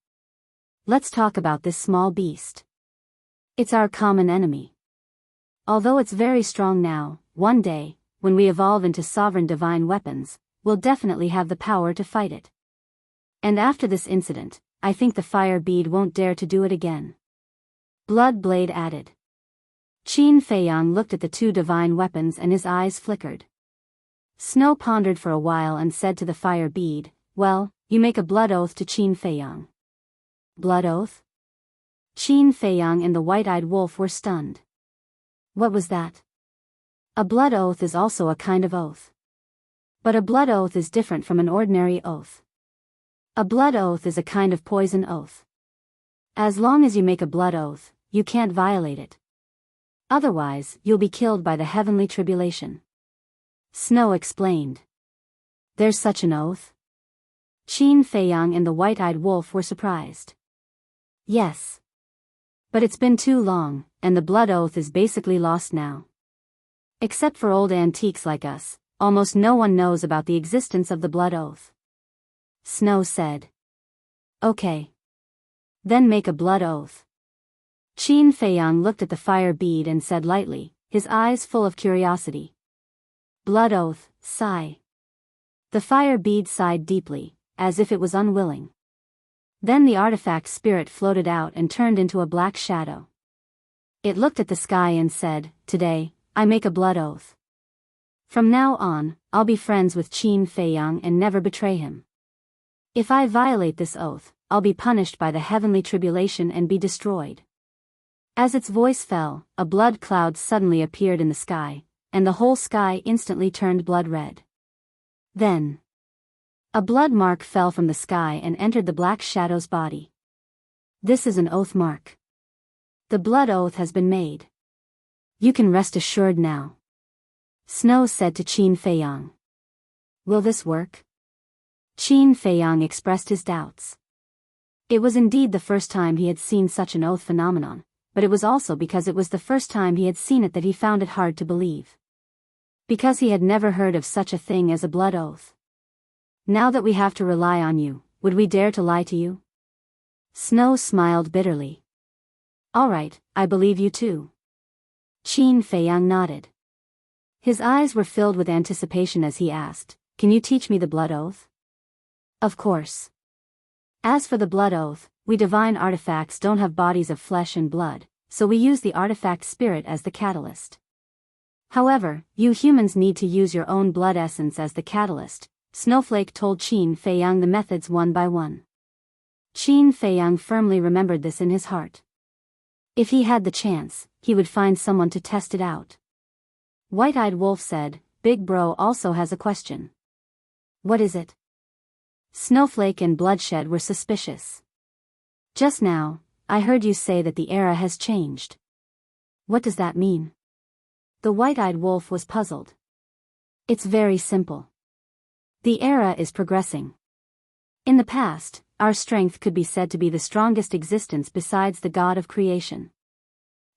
Let's talk about this small beast. It's our common enemy. Although it's very strong now, one day, when we evolve into sovereign divine weapons, we'll definitely have the power to fight it. And after this incident, I think the fire bead won't dare to do it again. Bloodblade added. Qin Feiyang looked at the two divine weapons and his eyes flickered. Snow pondered for a while and said to the fire bead, well, you make a blood oath to Qin Feiyang. Blood oath? Qin Feiyang and the white-eyed wolf were stunned. What was that? A blood oath is also a kind of oath. But a blood oath is different from an ordinary oath. A blood oath is a kind of poison oath. As long as you make a blood oath, you can't violate it. Otherwise, you'll be killed by the heavenly tribulation. Snow explained. There's such an oath? Qin Feiyang and the white-eyed wolf were surprised. Yes. But it's been too long, and the blood oath is basically lost now. Except for old antiques like us, almost no one knows about the existence of the blood oath. Snow said. Okay. Then make a blood oath. Qin Feiyang looked at the fire bead and said lightly, his eyes full of curiosity. Blood oath, sigh. The fire bead sighed deeply, as if it was unwilling. Then the artifact spirit floated out and turned into a black shadow. It looked at the sky and said, today, I make a blood oath. From now on, I'll be friends with Qin Feiyang and never betray him. If I violate this oath, I'll be punished by the heavenly tribulation and be destroyed. As its voice fell, a blood cloud suddenly appeared in the sky, and the whole sky instantly turned blood red. Then, a blood mark fell from the sky and entered the black shadow's body. This is an oath mark. The blood oath has been made. You can rest assured now. Snow said to Qin Feiyang. Will this work? Qin Feiyang expressed his doubts. It was indeed the first time he had seen such an oath phenomenon, but it was also because it was the first time he had seen it that he found it hard to believe. Because he had never heard of such a thing as a blood oath. Now that we have to rely on you, would we dare to lie to you? Snow smiled bitterly. All right, I believe you too. Qin Feiyang nodded. His eyes were filled with anticipation as he asked, "Can you teach me the blood oath?" Of course. As for the blood oath, we divine artifacts don't have bodies of flesh and blood, so we use the artifact spirit as the catalyst. However, you humans need to use your own blood essence as the catalyst, Snowflake told Qin Feiyang the methods one by one. Qin Feiyang firmly remembered this in his heart. If he had the chance, he would find someone to test it out. White-Eyed Wolf said, "Big Bro also has a question." "What is it?" Snowflake and Bloodshed were suspicious. "Just now, I heard you say that the era has changed. What does that mean?" The White-Eyed Wolf was puzzled. "It's very simple. The era is progressing. In the past, our strength could be said to be the strongest existence besides the god of creation.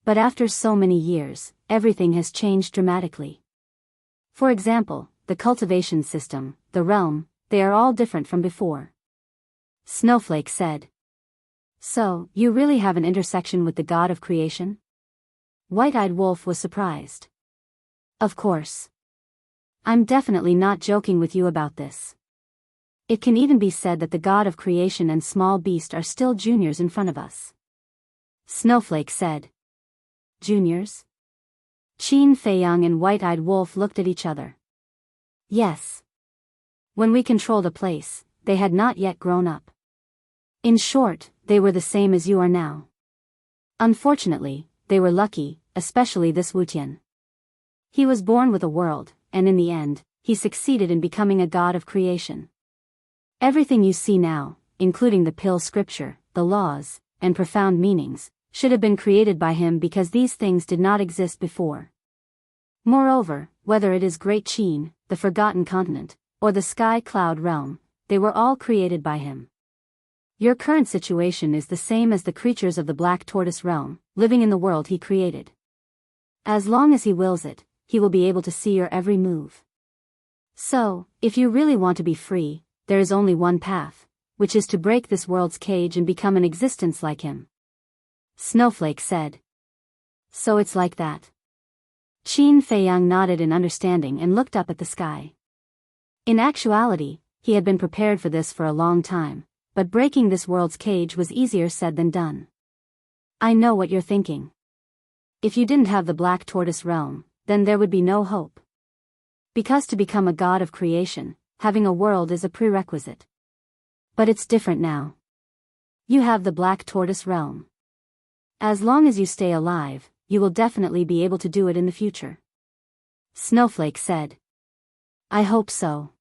But after so many years, everything has changed dramatically. For example, the cultivation system, the realm, they are all different from before." Snowflake said. "So, you really have an intersection with the god of creation?" White-Eyed Wolf was surprised. "Of course. I'm definitely not joking with you about this. It can even be said that the god of creation and small beast are still juniors in front of us." Snowflake said. "Juniors?" Qin Feiyang and White-Eyed Wolf looked at each other. "Yes. When we controlled a place, they had not yet grown up. In short, they were the same as you are now. Unfortunately, they were lucky, especially this Wutian. He was born with a world, and in the end, he succeeded in becoming a god of creation. Everything you see now, including the pill scripture, the laws, and profound meanings, should have been created by him because these things did not exist before. Moreover, whether it is Great Qin, the Forgotten Continent, or the Sky Cloud Realm, they were all created by him. Your current situation is the same as the creatures of the Black Tortoise Realm, living in the world he created. As long as he wills it, he will be able to see your every move. So, if you really want to be free, there is only one path, which is to break this world's cage and become an existence like him." Snowflake said. "So it's like that." Qin Feiyang nodded in understanding and looked up at the sky. In actuality, he had been prepared for this for a long time, but breaking this world's cage was easier said than done. "I know what you're thinking. If you didn't have the Black Tortoise Realm, then there would be no hope. Because to become a god of creation, having a world is a prerequisite. But it's different now. You have the Black Tortoise Realm. As long as you stay alive, you will definitely be able to do it in the future." Snowflake said. "I hope so."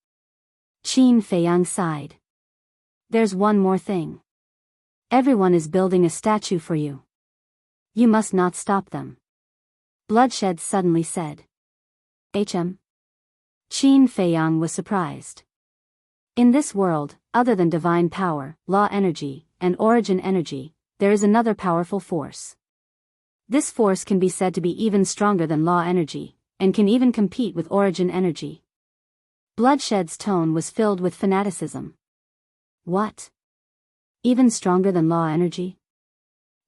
Qin Feiyang sighed. "There's one more thing. Everyone is building a statue for you. You must not stop them." Bloodshed suddenly said. "HM?" Qin Feiyang was surprised. In this world, other than divine power, law energy, and origin energy, there is another powerful force. This force can be said to be even stronger than law energy, and can even compete with origin energy. Bloodshed's tone was filled with fanaticism. "What? Even stronger than law energy?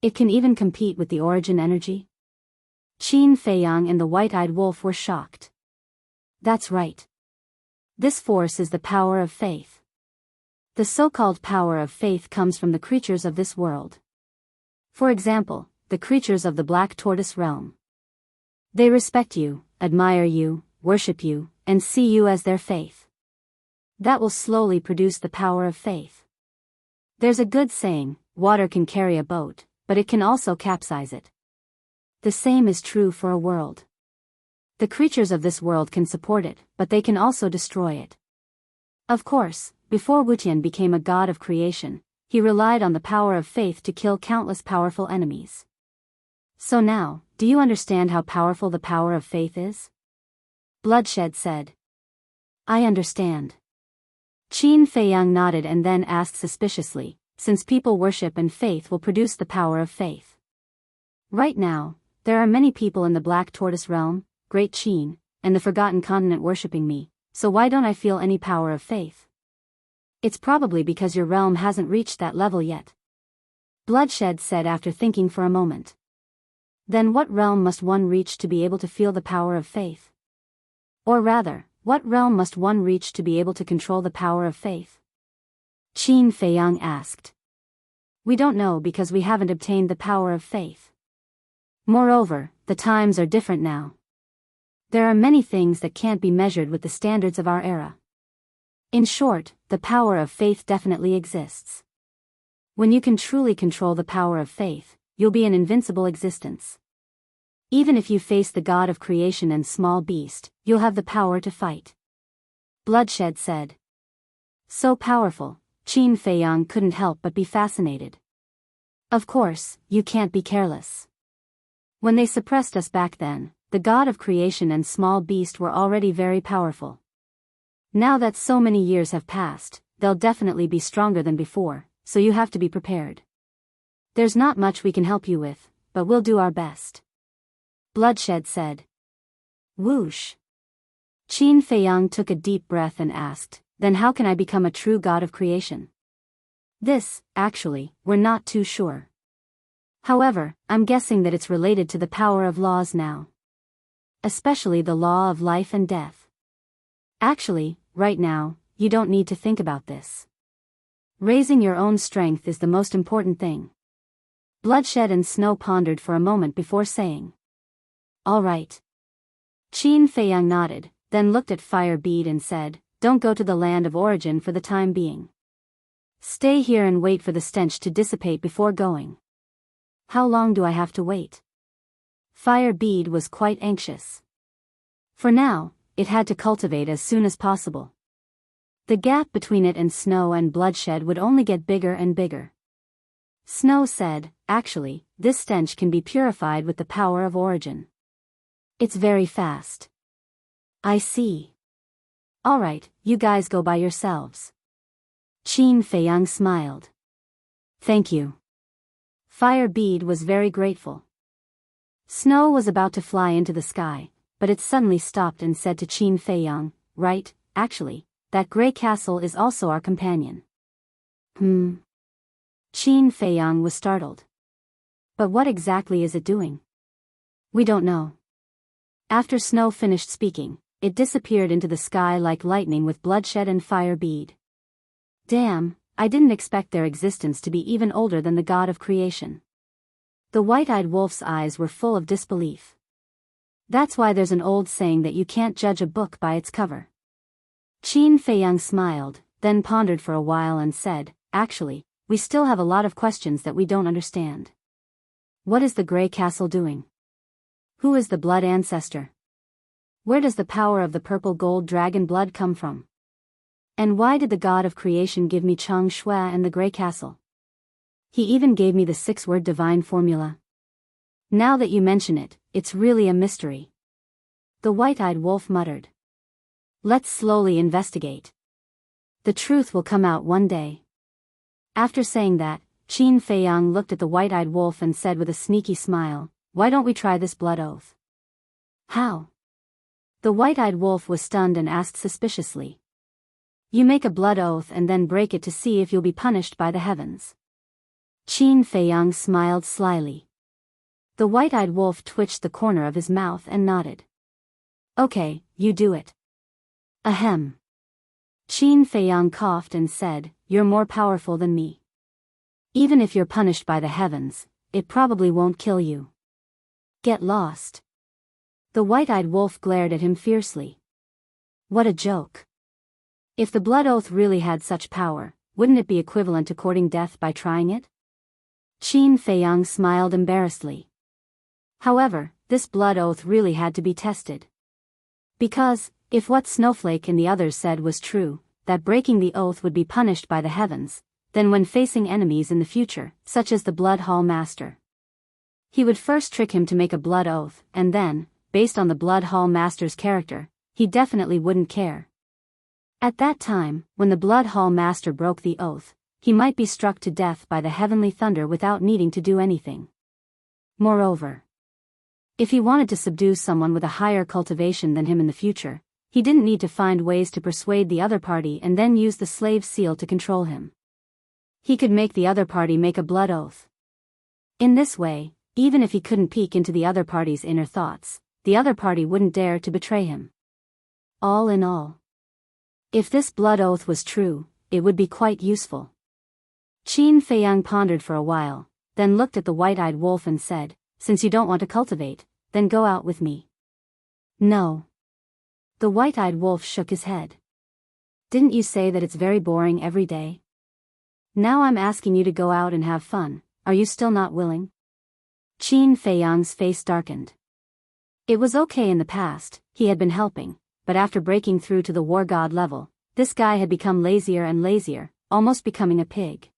It can even compete with the origin energy?" Qin Feiyang and the White-Eyed Wolf were shocked. "That's right. This force is the power of faith. The so-called power of faith comes from the creatures of this world. For example, the creatures of the Black Tortoise Realm. They respect you, admire you, worship you, and see you as their faith. That will slowly produce the power of faith. There's a good saying, water can carry a boat, but it can also capsize it. The same is true for a world. The creatures of this world can support it, but they can also destroy it. Of course, before Wutian became a god of creation, he relied on the power of faith to kill countless powerful enemies. So now, do you understand how powerful the power of faith is?" Bloodshed said. "I understand." Qin Feiyang nodded and then asked suspiciously, "Since people worship and faith will produce the power of faith. Right now, there are many people in the Black Tortoise Realm, Great Qin, and the Forgotten Continent worshipping me, so why don't I feel any power of faith?" "It's probably because your realm hasn't reached that level yet," Bloodshed said after thinking for a moment. Then what realm must one reach to be able to feel the power of faith? Or rather, what realm must one reach to be able to control the power of faith? Qin Feiyang asked. We don't know because we haven't obtained the power of faith. Moreover, the times are different now. There are many things that can't be measured with the standards of our era. In short, the power of faith definitely exists. When you can truly control the power of faith, you'll be an invincible existence. Even if you face the god of creation and small beast, you'll have the power to fight. Bloodshed said. So powerful, Qin Feiyang couldn't help but be fascinated. Of course, you can't be careless. When they suppressed us back then, the god of creation and small beast were already very powerful. Now that so many years have passed, they'll definitely be stronger than before, so you have to be prepared. There's not much we can help you with, but we'll do our best. Bloodshed said. Whoosh. Qin Feiyang took a deep breath and asked, then how can I become a true god of creation? This, actually, we're not too sure. However, I'm guessing that it's related to the power of laws now. Especially the law of life and death. Actually, right now, you don't need to think about this. Raising your own strength is the most important thing. Bloodshed and Snow pondered for a moment before saying. All right. Qin Feiyang nodded, then looked at Fire Bead and said, don't go to the land of origin for the time being. Stay here and wait for the stench to dissipate before going. How long do I have to wait? Fire Bead was quite anxious. For now, it had to cultivate as soon as possible. The gap between it and Snow and Bloodshed would only get bigger and bigger. Snow said, actually, this stench can be purified with the power of origin. It's very fast. I see. Alright, you guys go by yourselves. Qin Feiyang smiled. Thank you. Fire Bead was very grateful. Snow was about to fly into the sky, but it suddenly stopped and said to Qin Feiyang, right, actually, that gray castle is also our companion. Qin Feiyang was startled. But what exactly is it doing? We don't know. After Snow finished speaking, it disappeared into the sky like lightning with Bloodshed and Fire Bead. Damn, I didn't expect their existence to be even older than the god of creation. The white-eyed wolf's eyes were full of disbelief. That's why there's an old saying that you can't judge a book by its cover. Qin Feiyang smiled, then pondered for a while and said, actually, we still have a lot of questions that we don't understand. What is the Grey Castle doing? Who is the Blood Ancestor? Where does the power of the purple gold dragon blood come from? And why did the god of creation give me Chang Shui and the Grey Castle? He even gave me the 6-word divine formula. Now that you mention it, it's really a mystery. The white-eyed wolf muttered. Let's slowly investigate. The truth will come out one day. After saying that, Qin Feiyang looked at the white-eyed wolf and said with a sneaky smile, why don't we try this blood oath? How? The white-eyed wolf was stunned and asked suspiciously. You make a blood oath and then break it to see if you'll be punished by the heavens. Qin Feiyang smiled slyly. The white-eyed wolf twitched the corner of his mouth and nodded. Okay, you do it. Ahem. Qin Feiyang coughed and said, you're more powerful than me. Even if you're punished by the heavens, it probably won't kill you. Get lost. The white-eyed wolf glared at him fiercely. What a joke. If the blood oath really had such power, wouldn't it be equivalent to courting death by trying it? Qin Feiyang smiled embarrassedly. However, this blood oath really had to be tested. Because, if what Snowflake and the others said was true, that breaking the oath would be punished by the heavens, then when facing enemies in the future, such as the Blood Hall Master, he would first trick him to make a blood oath, and then, based on the Blood Hall Master's character, he definitely wouldn't care. At that time, when the Blood Hall Master broke the oath, he might be struck to death by the heavenly thunder without needing to do anything. Moreover, if he wanted to subdue someone with a higher cultivation than him in the future, he didn't need to find ways to persuade the other party and then use the slave seal to control him. He could make the other party make a blood oath. In this way, Even if he couldn't peek into the other party's inner thoughts, the other party wouldn't dare to betray him. All in all, if this blood oath was true, it would be quite useful. Qin Feiyang pondered for a while, then looked at the white-eyed wolf and said, "Since you don't want to cultivate, then go out with me." "No." The white-eyed wolf shook his head. "Didn't you say that it's very boring every day? Now I'm asking you to go out and have fun, are you still not willing?" Qin Feiyang's face darkened. It was okay in the past, he had been helping, but after breaking through to the war god level, this guy had become lazier and lazier, almost becoming a pig.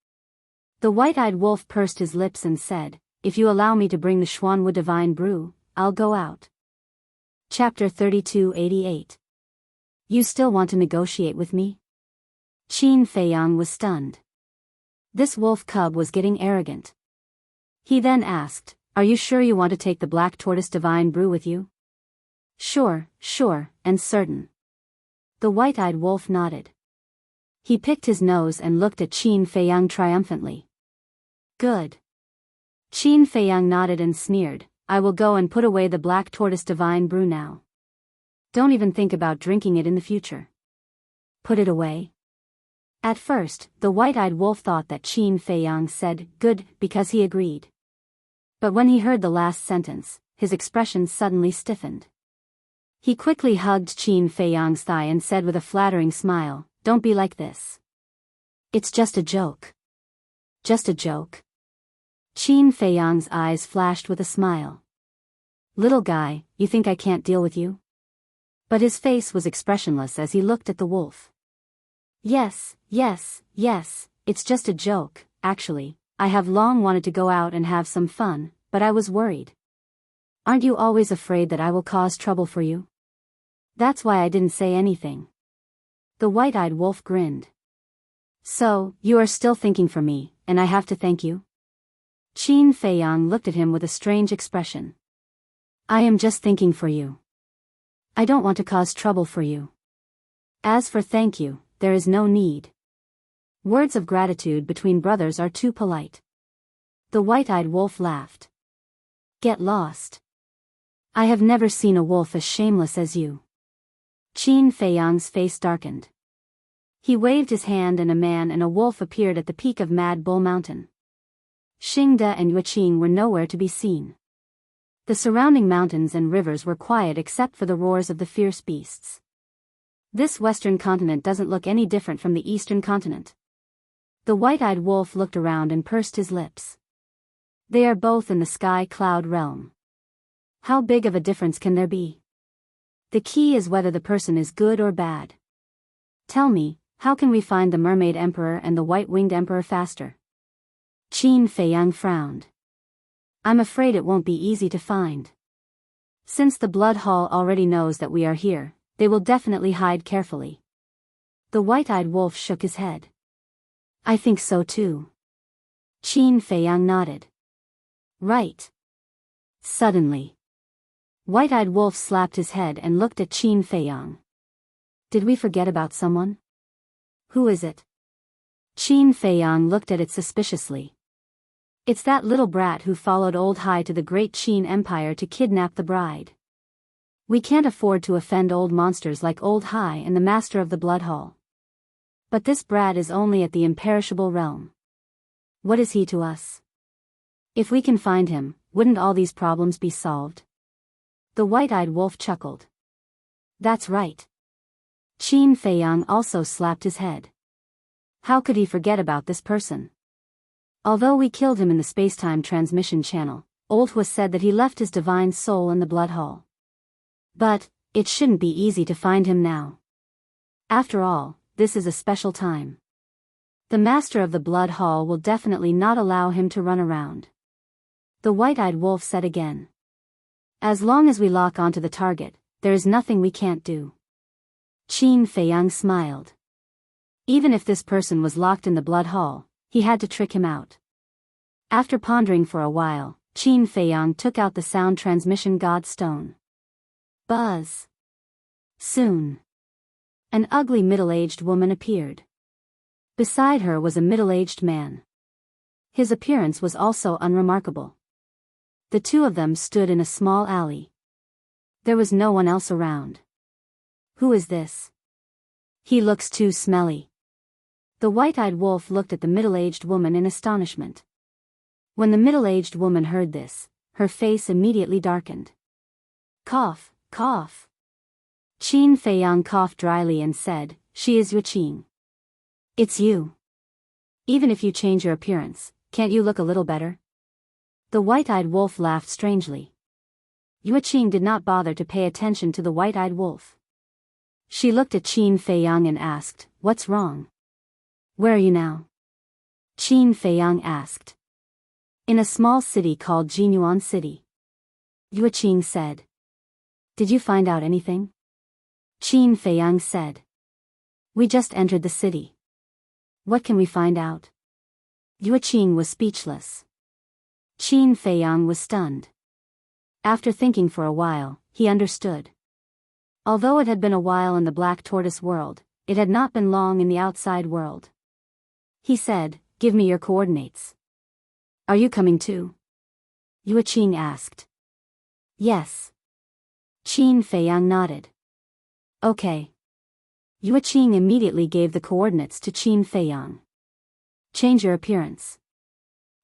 The white-eyed wolf pursed his lips and said, "If you allow me to bring the Xuanwu divine brew, I'll go out." Chapter 3288. You still want to negotiate with me? Qin Feiyang was stunned. This wolf cub was getting arrogant. He then asked, "Are you sure you want to take the black tortoise divine brew with you?" Sure, and certain." The white-eyed wolf nodded. He picked his nose and looked at Qin Feiyang triumphantly. "Good." Qin Feiyang nodded and sneered, "I will go and put away the black tortoise divine brew now. Don't even think about drinking it in the future." "Put it away?" At first, the white-eyed wolf thought that Qin Feiyang said, "Good," because he agreed. But when he heard the last sentence, his expression suddenly stiffened. He quickly hugged Qin Feiyang's thigh and said with a flattering smile, "Don't be like this. It's just a joke." "Just a joke?" Qin Feiyang's eyes flashed with a smile. "Little guy, you think I can't deal with you?" But his face was expressionless as he looked at the wolf. Yes, it's just a joke, actually. I have long wanted to go out and have some fun, but I was worried. Aren't you always afraid that I will cause trouble for you? That's why I didn't say anything." The white-eyed wolf grinned. "So, you are still thinking for me, and I have to thank you?" Qin Feiyang looked at him with a strange expression. "I am just thinking for you. I don't want to cause trouble for you. As for thank you, there is no need. Words of gratitude between brothers are too polite." The white-eyed wolf laughed. "Get lost. I have never seen a wolf as shameless as you." Qin Feiyang's face darkened. He waved his hand and a man and a wolf appeared at the peak of Mad Bull Mountain. Xingde and Yuqing were nowhere to be seen. The surrounding mountains and rivers were quiet except for the roars of the fierce beasts. This western continent doesn't look any different from the eastern continent. The white-eyed wolf looked around and pursed his lips. They are both in the sky cloud realm. How big of a difference can there be? The key is whether the person is good or bad. Tell me, how can we find the Mermaid Emperor and the White-Winged Emperor faster? Qin Feiyang frowned. I'm afraid it won't be easy to find. Since the Blood Hall already knows that we are here, they will definitely hide carefully. The white-eyed wolf shook his head. I think so too. Qin Feiyang nodded. Right. Suddenly, White-eyed wolf slapped his head and looked at Qin Feiyang. Did we forget about someone? Who is it? Qin Feiyang looked at it suspiciously. It's that little brat who followed Old Hai to the great Qin Empire to kidnap the bride. We can't afford to offend old monsters like Old Hai and the master of the Blood Hall. But this brat is only at the imperishable realm. What is he to us? If we can find him, wouldn't all these problems be solved? The white-eyed wolf chuckled. That's right. Qin Feiyang also slapped his head. How could he forget about this person? Although we killed him in the space-time transmission channel, Old Hua said that he left his divine soul in the Blood Hall. But, it shouldn't be easy to find him now. After all, this is a special time. The master of the Blood Hall will definitely not allow him to run around. The white-eyed wolf said again. As long as we lock onto the target, there is nothing we can't do. Qin Feiyang smiled. Even if this person was locked in the Blood Hall, he had to trick him out. After pondering for a while, Qin Feiyang took out the sound transmission god stone. Buzz. Soon, an ugly middle-aged woman appeared. Beside her was a middle-aged man. His appearance was also unremarkable. The two of them stood in a small alley. There was no one else around. Who is this? He looks too smelly. The white-eyed wolf looked at the middle-aged woman in astonishment. When the middle-aged woman heard this, her face immediately darkened. Cough, cough. Qin Feiyang coughed dryly and said, "She is Yuqing. It's you. Even if you change your appearance, can't you look a little better?" The white-eyed wolf laughed strangely. Yuqing did not bother to pay attention to the white-eyed wolf. She looked at Qin Feiyang and asked, "What's wrong? Where are you now?" Qin Feiyang asked. "In a small city called Jinyuan City." Yuqing said. "Did you find out anything?" Qin Feiyang said. "We just entered the city. What can we find out?" Yuqing was speechless. Qin Feiyang was stunned. After thinking for a while, he understood. Although it had been a while in the Black Tortoise world, it had not been long in the outside world. He said, "Give me your coordinates." "Are you coming too?" Yuqing asked. "Yes." Qin Feiyang nodded. "Okay." Yuqing immediately gave the coordinates to Qin Feiyang. "Change your appearance."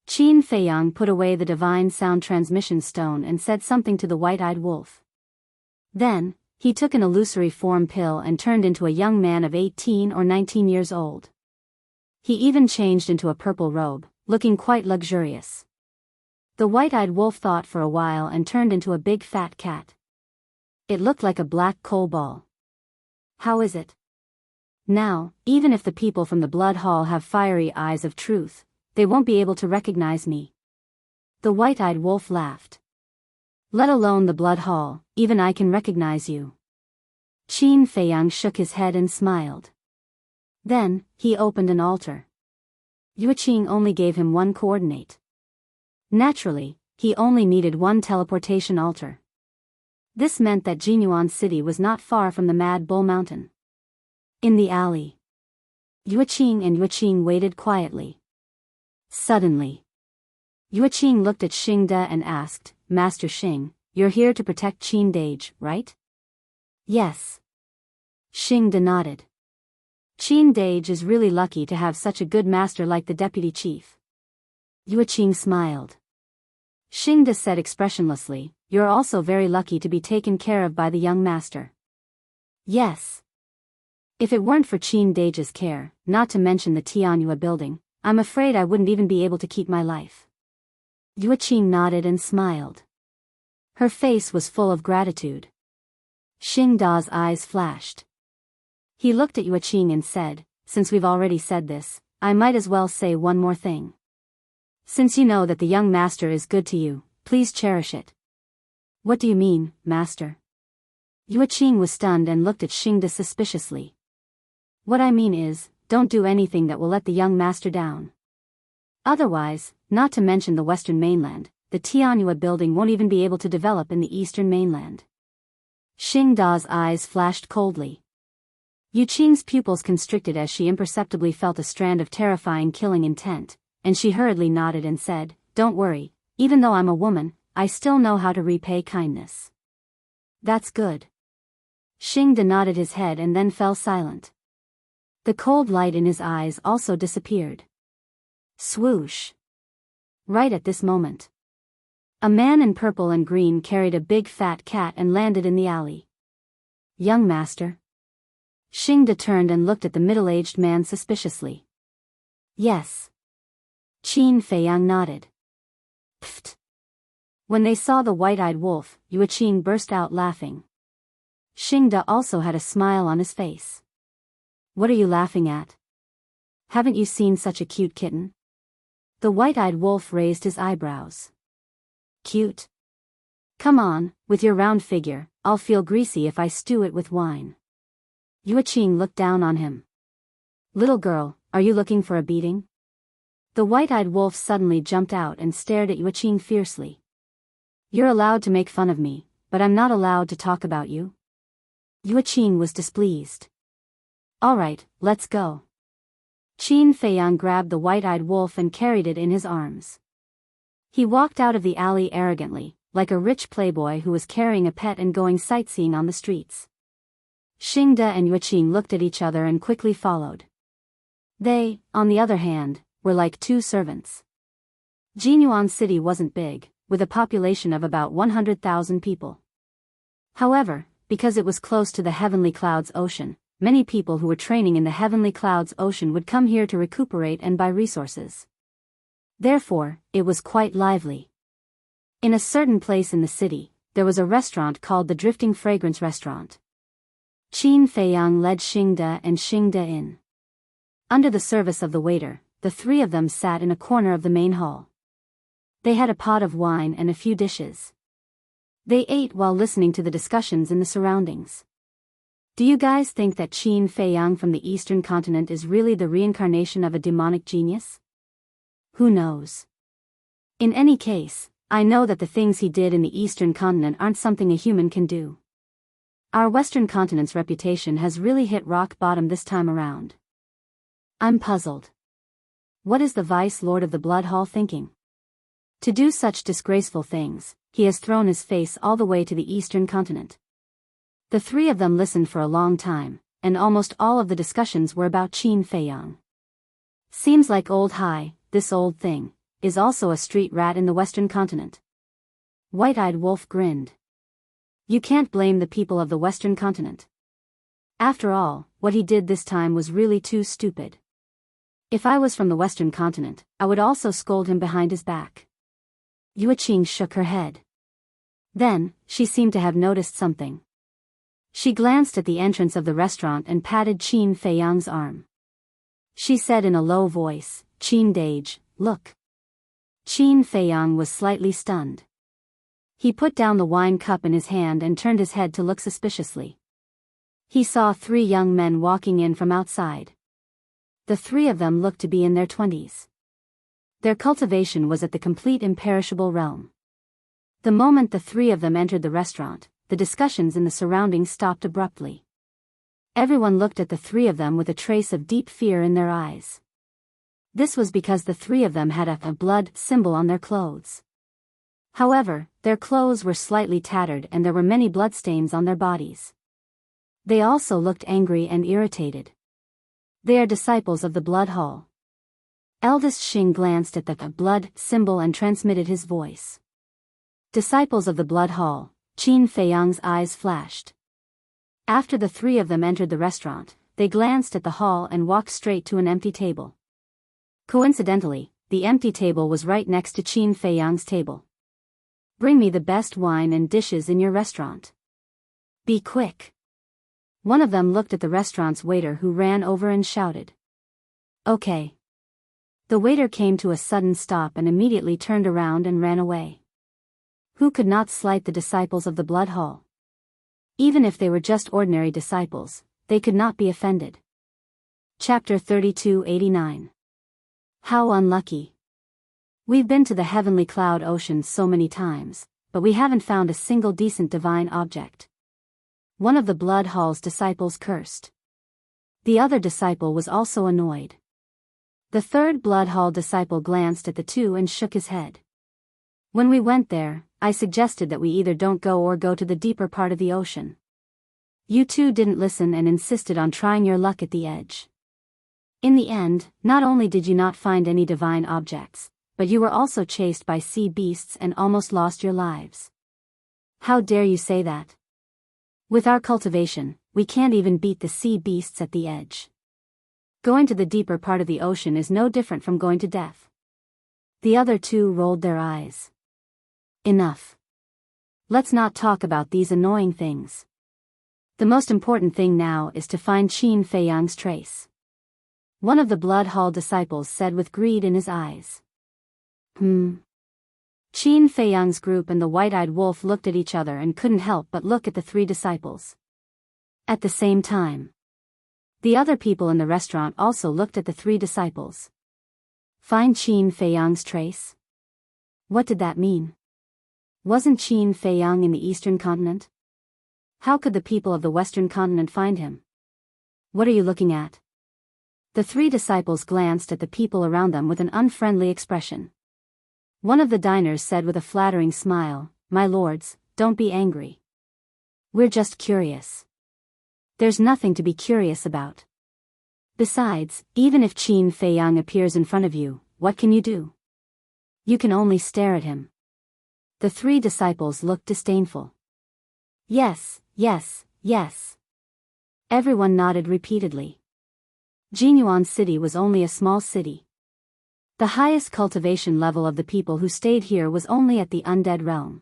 Qin Feiyang put away the divine sound transmission stone and said something to the white-eyed wolf. Then, he took an illusory form pill and turned into a young man of 18 or 19 years old. He even changed into a purple robe, looking quite luxurious. The white-eyed wolf thought for a while and turned into a big fat cat. It looked like a black coal ball. "How is it? Now, even if the people from the Blood Hall have fiery eyes of truth, they won't be able to recognize me." The white-eyed wolf laughed. "Let alone the Blood Hall, even I can recognize you." Qin Feiyang shook his head and smiled. Then, he opened an altar. Yuqing only gave him one coordinate. Naturally, he only needed one teleportation altar. This meant that Jinyuan City was not far from the Mad Bull Mountain. In the alley, Yuqing waited quietly. Suddenly, Yuqing looked at Xingde and asked, "Master Xing, you're here to protect Qin Dage, right?" "Yes." Xingde nodded. "Qin Dage is really lucky to have such a good master like the deputy chief." Yuqing smiled. Xingde said expressionlessly, "You're also very lucky to be taken care of by the young master." "Yes. If it weren't for Qin Dage's care, not to mention the Tianyua building, I'm afraid I wouldn't even be able to keep my life." Yuqing nodded and smiled. Her face was full of gratitude. Xingda's eyes flashed. He looked at Yuqing and said, "Since we've already said this, I might as well say one more thing. Since you know that the young master is good to you, please cherish it." "What do you mean, master?" Yuqing was stunned and looked at Xingde suspiciously. "What I mean is, don't do anything that will let the young master down. Otherwise, not to mention the western mainland, the Tianyua building won't even be able to develop in the eastern mainland." Xingda's eyes flashed coldly. Yuqing's pupils constricted as she imperceptibly felt a strand of terrifying killing intent, and she hurriedly nodded and said, "Don't worry, even though I'm a woman, I still know how to repay kindness." "That's good." Xingde nodded his head and then fell silent. The cold light in his eyes also disappeared. Swoosh. Right at this moment, a man in purple and green carried a big fat cat and landed in the alley. "Young master?" Xingde turned and looked at the middle-aged man suspiciously. "Yes." Qin Feiyang nodded. "Pfft." When they saw the white-eyed wolf, Yuqing burst out laughing. Xingde also had a smile on his face. "What are you laughing at? Haven't you seen such a cute kitten?" The white-eyed wolf raised his eyebrows. "Cute? Come on, with your round figure, I'll feel greasy if I stew it with wine." Yuqing looked down on him. "Little girl, are you looking for a beating?" The white-eyed wolf suddenly jumped out and stared at Yuqing fiercely. "You're allowed to make fun of me, but I'm not allowed to talk about you." Yuqing was displeased. "All right, let's go." Qin Feiyang grabbed the white-eyed wolf and carried it in his arms. He walked out of the alley arrogantly, like a rich playboy who was carrying a pet and going sightseeing on the streets. Xingde and Yuqing looked at each other and quickly followed. They, on the other hand, were like two servants. Jinyuan City wasn't big, with a population of about 100,000 people. However, because it was close to the Heavenly Clouds Ocean, many people who were training in the Heavenly Clouds Ocean would come here to recuperate and buy resources. Therefore, it was quite lively. In a certain place in the city, there was a restaurant called the Drifting Fragrance Restaurant. Qin Feiyang led Xingde and Xingde in. Under the service of the waiter, the three of them sat in a corner of the main hall. They had a pot of wine and a few dishes. They ate while listening to the discussions in the surroundings. Do you guys think that Qin Feiyang from the Eastern continent is really the reincarnation of a demonic genius? Who knows? In any case, I know that the things he did in the Eastern continent aren't something a human can do. Our Western continent's reputation has really hit rock bottom this time around. I'm puzzled. What is the Vice Lord of the Blood Hall thinking? To do such disgraceful things, he has thrown his face all the way to the Eastern continent. The three of them listened for a long time, and almost all of the discussions were about Qin Feiyang. Seems like old Hai, this old thing, is also a street rat in the Western continent. White-Eyed Wolf grinned. You can't blame the people of the Western continent. After all, what he did this time was really too stupid. If I was from the Western continent, I would also scold him behind his back. Yuqing shook her head. Then, she seemed to have noticed something. She glanced at the entrance of the restaurant and patted Qin Feiyang's arm. She said in a low voice, Qin Dage, look. Qin Feiyang was slightly stunned. He put down the wine cup in his hand and turned his head to look suspiciously. He saw three young men walking in from outside. The three of them looked to be in their 20s. Their cultivation was at the complete imperishable realm. The moment the three of them entered the restaurant, the discussions in the surroundings stopped abruptly. Everyone looked at the three of them with a trace of deep fear in their eyes. This was because the three of them had a blood symbol on their clothes. However, their clothes were slightly tattered and there were many bloodstains on their bodies. They also looked angry and irritated. They are disciples of the Blood Hall. Eldest Xing glanced at the blood symbol and transmitted his voice. Disciples of the Blood Hall, Qin Feiyang's eyes flashed. After the three of them entered the restaurant, they glanced at the hall and walked straight to an empty table. Coincidentally, the empty table was right next to Qin Feiyang's table. Bring me the best wine and dishes in your restaurant. Be quick. One of them looked at the restaurant's waiter who ran over and shouted. Okay. The waiter came to a sudden stop and immediately turned around and ran away. Who could not slight the disciples of the Blood Hall? Even if they were just ordinary disciples, they could not be offended. Chapter 3289. How unlucky. We've been to the Heavenly Cloud Ocean so many times, but we haven't found a single decent divine object. One of the Blood Hall's disciples cursed. The other disciple was also annoyed. The third Blood Hall disciple glanced at the two and shook his head. When we went there, I suggested that we either don't go or go to the deeper part of the ocean. You two didn't listen and insisted on trying your luck at the edge. In the end, not only did you not find any divine objects, but you were also chased by sea beasts and almost lost your lives. How dare you say that? With our cultivation, we can't even beat the sea beasts at the edge. Going to the deeper part of the ocean is no different from going to death. The other two rolled their eyes. Enough. Let's not talk about these annoying things. The most important thing now is to find Qin Feiyang's trace. One of the Blood Hall disciples said with greed in his eyes. Qin Feiyang's group and the White-Eyed Wolf looked at each other and couldn't help but look at the three disciples. At the same time, the other people in the restaurant also looked at the three disciples. Find Qin Feiyang's trace? What did that mean? Wasn't Qin Feiyang in the Eastern continent? How could the people of the Western continent find him? What are you looking at? The three disciples glanced at the people around them with an unfriendly expression. One of the diners said with a flattering smile, "My lords, don't be angry. We're just curious. There's nothing to be curious about. Besides, even if Qin Feiyang appears in front of you, what can you do? You can only stare at him." The three disciples looked disdainful. "Yes, yes, yes." Everyone nodded repeatedly. Jinyuan City was only a small city. The highest cultivation level of the people who stayed here was only at the undead realm.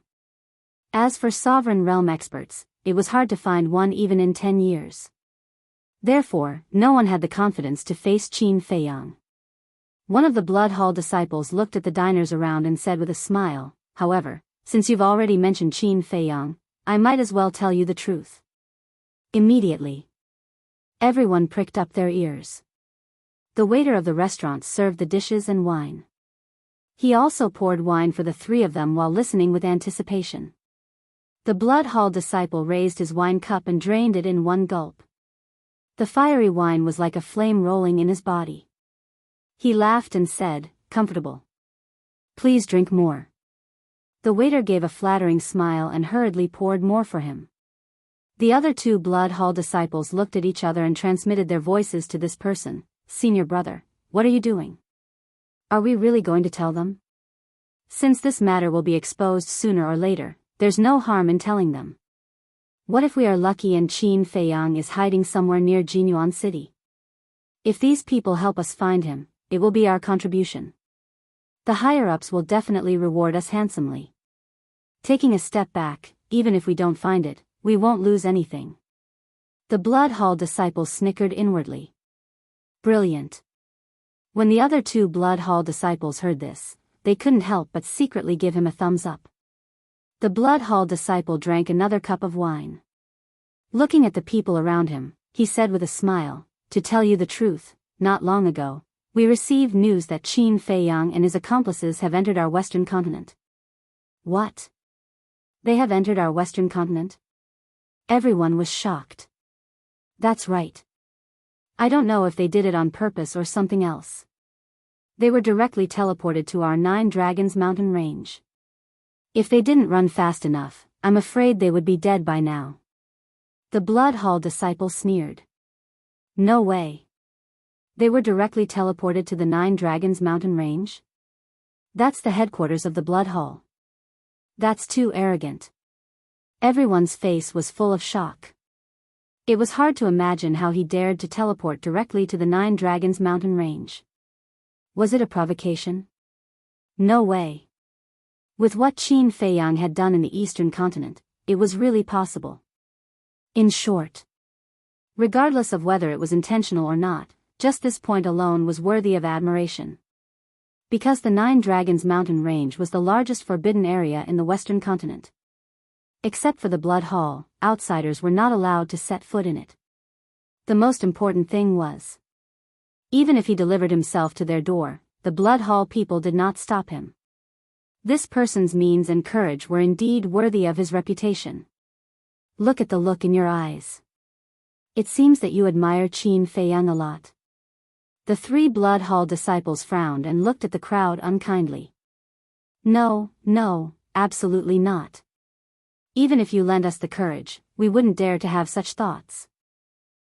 As for sovereign realm experts, it was hard to find one even in 10 years. Therefore, no one had the confidence to face Qin Feiyang. One of the Blood Hall disciples looked at the diners around and said with a smile, "However, since you've already mentioned Qin Feiyang, I might as well tell you the truth." Immediately, everyone pricked up their ears. The waiter of the restaurant served the dishes and wine. He also poured wine for the three of them while listening with anticipation. The Blood Hall disciple raised his wine cup and drained it in one gulp. The fiery wine was like a flame rolling in his body. He laughed and said, "Comfortable. Please drink more." The waiter gave a flattering smile and hurriedly poured more for him. The other two Blood Hall disciples looked at each other and transmitted their voices to this person, "Senior brother, what are you doing? Are we really going to tell them? Since this matter will be exposed sooner or later, there's no harm in telling them. What if we are lucky and Qin Feiyang is hiding somewhere near Jinyuan City? If these people help us find him, it will be our contribution. The higher-ups will definitely reward us handsomely. Taking a step back, even if we don't find it, we won't lose anything." The Blood Hall disciples snickered inwardly. Brilliant. When the other two Blood Hall disciples heard this, they couldn't help but secretly give him a thumbs up. The Blood Hall disciple drank another cup of wine. Looking at the people around him, he said with a smile, "To tell you the truth, not long ago, we received news that Qin Feiyang and his accomplices have entered our western continent." "What? They have entered our western continent?" Everyone was shocked. "That's right. I don't know if they did it on purpose or something else. They were directly teleported to our 9 Dragons mountain range. If they didn't run fast enough, I'm afraid they would be dead by now." The Blood Hall disciple sneered. "No way. They were directly teleported to the 9 Dragons mountain range? That's the headquarters of the Blood Hall. That's too arrogant." Everyone's face was full of shock. It was hard to imagine how he dared to teleport directly to the 9 Dragons mountain range. Was it a provocation? No way. With what Qin Feiyang had done in the eastern continent, it was really possible. In short, regardless of whether it was intentional or not, just this point alone was worthy of admiration. Because the 9 Dragons mountain range was the largest forbidden area in the western continent. Except for the Blood Hall, outsiders were not allowed to set foot in it. The most important thing was, even if he delivered himself to their door, the Blood Hall people did not stop him. This person's means and courage were indeed worthy of his reputation. Look at the look in your eyes. It seems that you admire Qin Feiyang a lot. The 3 Blood Hall disciples frowned and looked at the crowd unkindly. No, absolutely not. Even if you lent us the courage, we wouldn't dare to have such thoughts.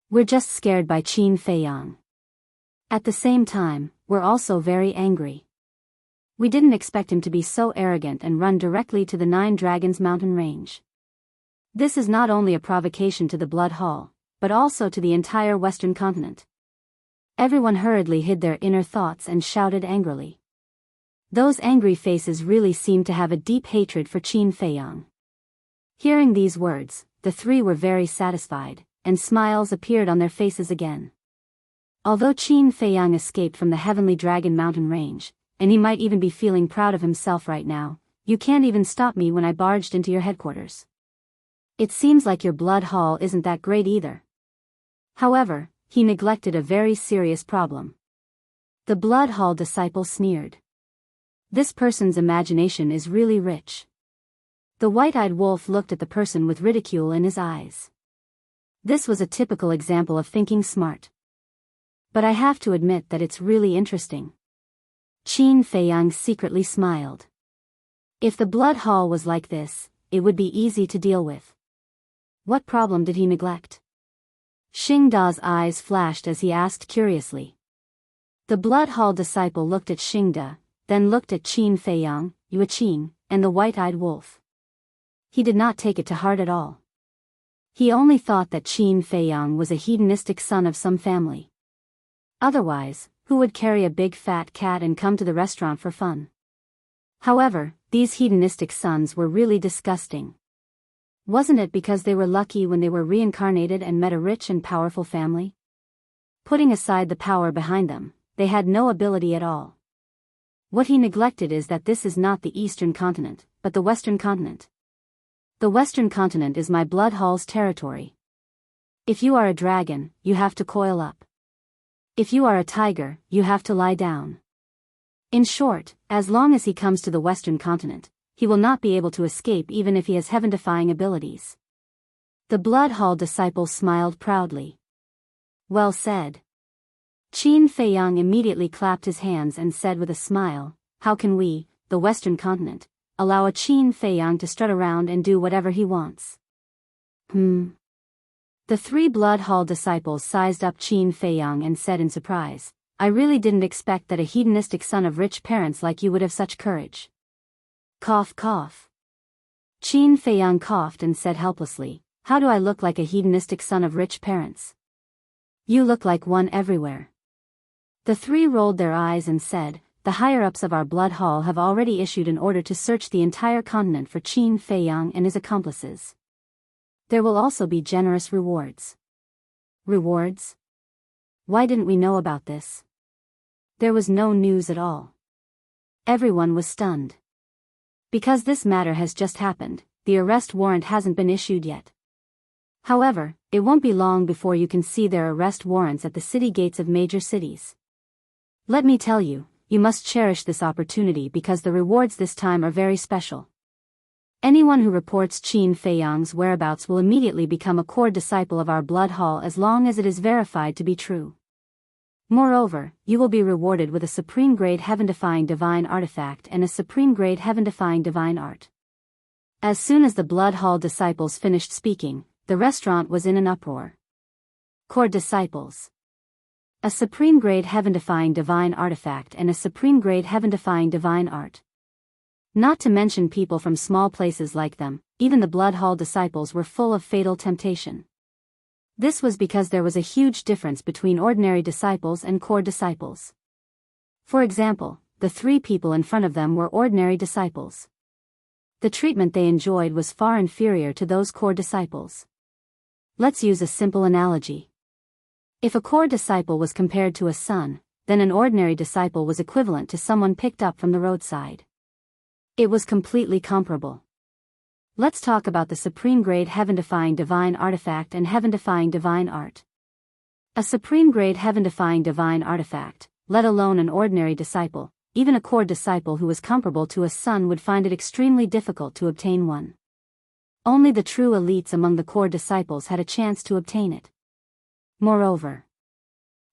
We're just scared by Qin Feiyang. At the same time, we're also very angry. We didn't expect him to be so arrogant and run directly to the 9 Dragons mountain range. This is not only a provocation to the Blood Hall, but also to the entire western continent." Everyone hurriedly hid their inner thoughts and shouted angrily. Those angry faces really seemed to have a deep hatred for Qin Feiyang. Hearing these words, the 3 were very satisfied, and smiles appeared on their faces again. Although Qin Feiyang escaped from the Heavenly Dragon mountain range, and he might even be feeling proud of himself right now, you can't even stop me when I barged into your headquarters. It seems like your Blood Hall isn't that great either. However, he neglected a very serious problem. The Blood Hall disciple sneered. This person's imagination is really rich. The white-eyed wolf looked at the person with ridicule in his eyes. This was a typical example of thinking smart. But I have to admit that it's really interesting. Qin Feiyang secretly smiled. If the blood hall was like this, it would be easy to deal with. What problem did he neglect? Xing Da's eyes flashed as he asked curiously. The blood hall disciple looked at Xing Da, then looked at Qin Feiyang, Yue Qin, and the white-eyed wolf. He did not take it to heart at all. He only thought that Qin Feiyang was a hedonistic son of some family. Otherwise, who would carry a big fat cat and come to the restaurant for fun? However, these hedonistic sons were really disgusting. Wasn't it because they were lucky when they were reincarnated and met a rich and powerful family? Putting aside the power behind them, they had no ability at all. What he neglected is that this is not the Eastern continent, but the Western continent. The Western continent is my blood hall's territory. If you are a dragon, you have to coil up. If you are a tiger, you have to lie down. In short, as long as he comes to the Western continent, he will not be able to escape even if he has heaven-defying abilities. The blood hall disciple smiled proudly. Well said. Qin Feiyang immediately clapped his hands and said with a smile, how can we, the Western continent, allow a Qin Feiyang to strut around and do whatever he wants? The three blood hall disciples sized up Qin Feiyang and said in surprise, I really didn't expect that a hedonistic son of rich parents like you would have such courage. Cough cough. Qin Feiyang coughed and said helplessly, how do I look like a hedonistic son of rich parents? You look like one everywhere. The three rolled their eyes and said, the higher-ups of our blood hall have already issued an order to search the entire continent for Qin Feiyang and his accomplices. There will also be generous rewards. Rewards? Why didn't we know about this? There was no news at all. Everyone was stunned. Because this matter has just happened, the arrest warrant hasn't been issued yet. However, it won't be long before you can see their arrest warrants at the city gates of major cities. Let me tell you, you must cherish this opportunity because the rewards this time are very special. Anyone who reports Qin Feiyang's whereabouts will immediately become a core disciple of our blood hall as long as it is verified to be true. Moreover, you will be rewarded with a supreme-grade heaven-defying divine artifact and a supreme-grade heaven-defying divine art. As soon as the blood hall disciples finished speaking, the restaurant was in an uproar. Core disciples. A supreme-grade heaven-defying divine artifact and a supreme-grade heaven-defying divine art. Not to mention people from small places like them, even the blood hall disciples were full of fatal temptation. This was because there was a huge difference between ordinary disciples and core disciples. For example, the three people in front of them were ordinary disciples. The treatment they enjoyed was far inferior to those core disciples. Let's use a simple analogy. If a core disciple was compared to a son, then an ordinary disciple was equivalent to someone picked up from the roadside. It was completely comparable. Let's talk about the supreme-grade heaven-defying divine artifact and heaven-defying divine art. A supreme-grade heaven-defying divine artifact, let alone an ordinary disciple, even a core disciple who was comparable to a son would find it extremely difficult to obtain one. Only the true elites among the core disciples had a chance to obtain it. Moreover,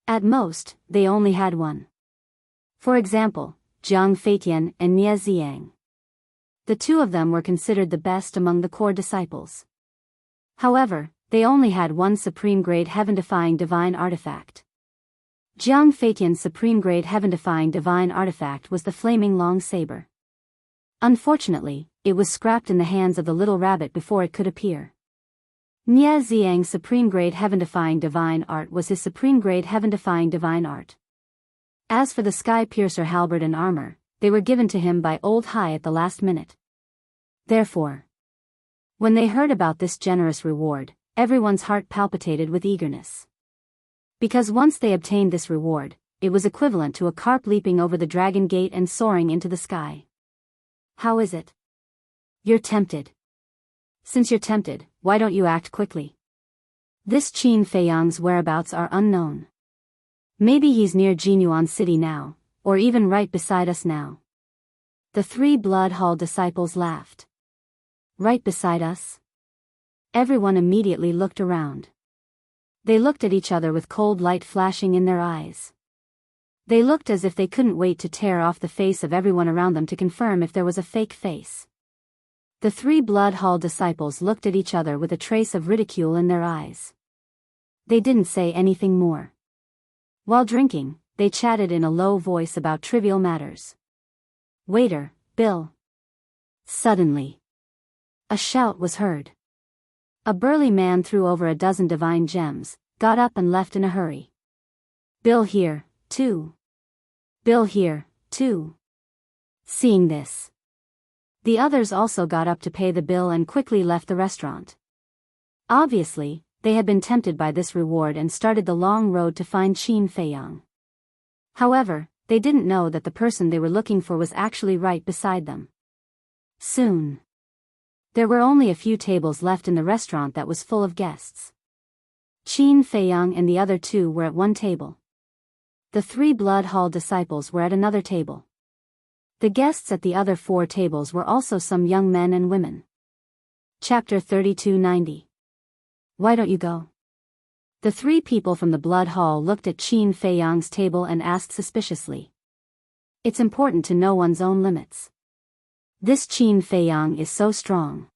at most, they only had one. For example, Jiang Feitian and Nie Ziang. The two of them were considered the best among the core disciples. However, they only had one supreme-grade heaven-defying divine artifact. Jiang Feitian's supreme-grade heaven-defying divine artifact was the flaming long saber. Unfortunately, it was scrapped in the hands of the little rabbit before it could appear. Nie Ziang's supreme-grade heaven-defying divine art was his supreme-grade heaven-defying divine art. As for the sky-piercer halberd and armor, they were given to him by Old Hai at the last minute. Therefore, when they heard about this generous reward, everyone's heart palpitated with eagerness. Because once they obtained this reward, it was equivalent to a carp leaping over the dragon gate and soaring into the sky. How is it? You're tempted. Since you're tempted, why don't you act quickly? This Qin Feiyang's whereabouts are unknown. Maybe he's near Jinyuan City now, or even right beside us now. The three blood hall disciples laughed. Right beside us? Everyone immediately looked around. They looked at each other with cold light flashing in their eyes. They looked as if they couldn't wait to tear off the face of everyone around them to confirm if there was a fake face. The three Blood Hall disciples looked at each other with a trace of ridicule in their eyes. They didn't say anything more. While drinking, they chatted in a low voice about trivial matters. "Waiter, bill." Suddenly, a shout was heard. A burly man threw over a dozen divine gems, got up and left in a hurry. "Bill here, too. Bill here, too." Seeing this, the others also got up to pay the bill and quickly left the restaurant. Obviously, they had been tempted by this reward and started the long road to find Qin Feiyang. However, they didn't know that the person they were looking for was actually right beside them. Soon, there were only a few tables left in the restaurant that was full of guests. Qin Feiyang and the other two were at one table. The three Blood Hall disciples were at another table. The guests at the other four tables were also some young men and women. Chapter 3290. Why don't you go? The three people from the Blood Hall looked at Qin Feiyang's table and asked suspiciously. It's important to know one's own limits. This Qin Feiyang is so strong.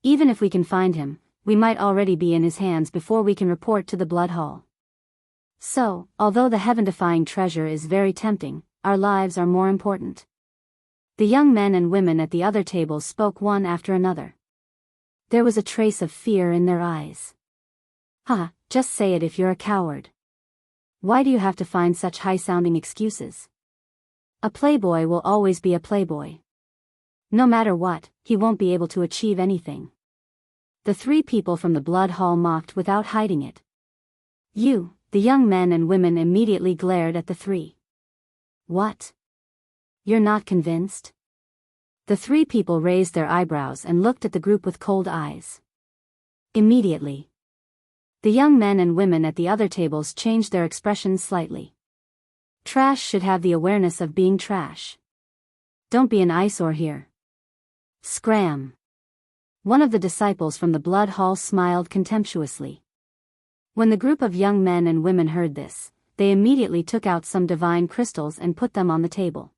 Even if we can find him, we might already be in his hands before we can report to the Blood Hall. So, although the heaven-defying treasure is very tempting, our lives are more important. The young men and women at the other tables spoke one after another. There was a trace of fear in their eyes. "Ha, just say it if you're a coward. Why do you have to find such high-sounding excuses? A playboy will always be a playboy. No matter what, he won't be able to achieve anything." The three people from the Blood Hall mocked without hiding it. "You," the young men and women immediately glared at the three. "What? You're not convinced?" The three people raised their eyebrows and looked at the group with cold eyes. Immediately, the young men and women at the other tables changed their expressions slightly. Trash should have the awareness of being trash. Don't be an eyesore here. Scram. One of the disciples from the Blood Hall smiled contemptuously. When the group of young men and women heard this, they immediately took out some divine crystals and put them on the table.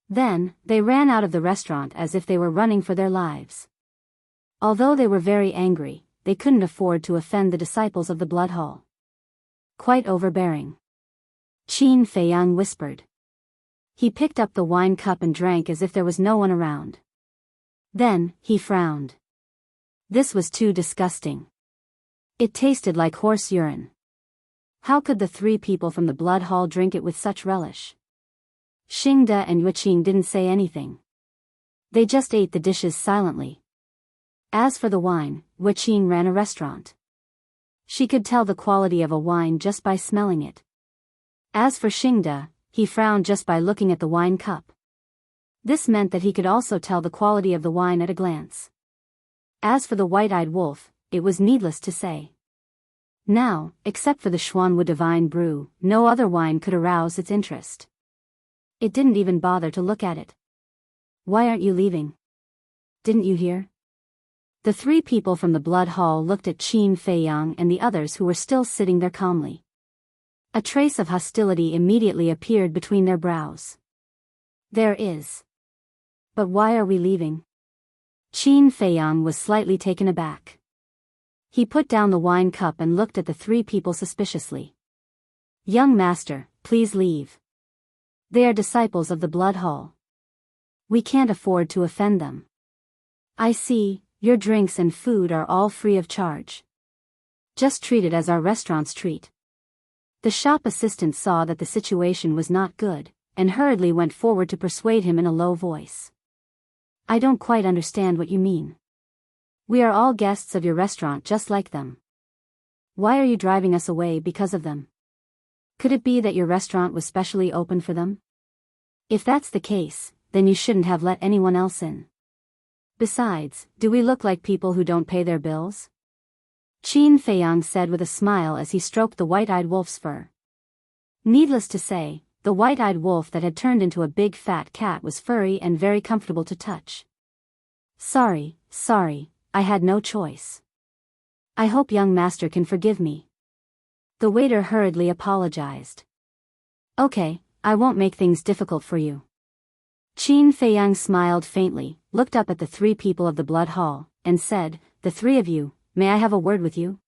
Then, they ran out of the restaurant as if they were running for their lives. Although they were very angry, they couldn't afford to offend the disciples of the Blood Hall. Quite overbearing. Qin Feiyang whispered. He picked up the wine cup and drank as if there was no one around. Then, he frowned. This was too disgusting. It tasted like horse urine. How could the three people from the Blood Hall drink it with such relish? Xingde and Yuqing didn't say anything. They just ate the dishes silently. As for the wine, Yuqing ran a restaurant. She could tell the quality of a wine just by smelling it. As for Xingde, he frowned just by looking at the wine cup. This meant that he could also tell the quality of the wine at a glance. As for the white-eyed wolf, it was needless to say. Now, except for the Xuanwu Divine Brew, no other wine could arouse its interest. It didn't even bother to look at it. "Why aren't you leaving? Didn't you hear?" The three people from the Blood Hall looked at Qin Feiyang and the others who were still sitting there calmly. A trace of hostility immediately appeared between their brows. "There is. But why are we leaving?" Qin Feiyang was slightly taken aback. He put down the wine cup and looked at the three people suspiciously. "Young master, please leave. They are disciples of the Blood Hall. We can't afford to offend them. I see, your drinks and food are all free of charge. Just treat it as our restaurant's treat." The shop assistant saw that the situation was not good, and hurriedly went forward to persuade him in a low voice. "I don't quite understand what you mean. We are all guests of your restaurant just like them. Why are you driving us away because of them? Could it be that your restaurant was specially open for them? If that's the case, then you shouldn't have let anyone else in. Besides, do we look like people who don't pay their bills?" Qin Feiyang said with a smile as he stroked the white-eyed wolf's fur. Needless to say, the white-eyed wolf that had turned into a big fat cat was furry and very comfortable to touch. Sorry, I had no choice. I hope young master can forgive me." The waiter hurriedly apologized. Okay, I won't make things difficult for you. Qin Feiyang smiled faintly, looked up at the three people of the Blood Hall, and said, "The three of you, may I have a word with you?"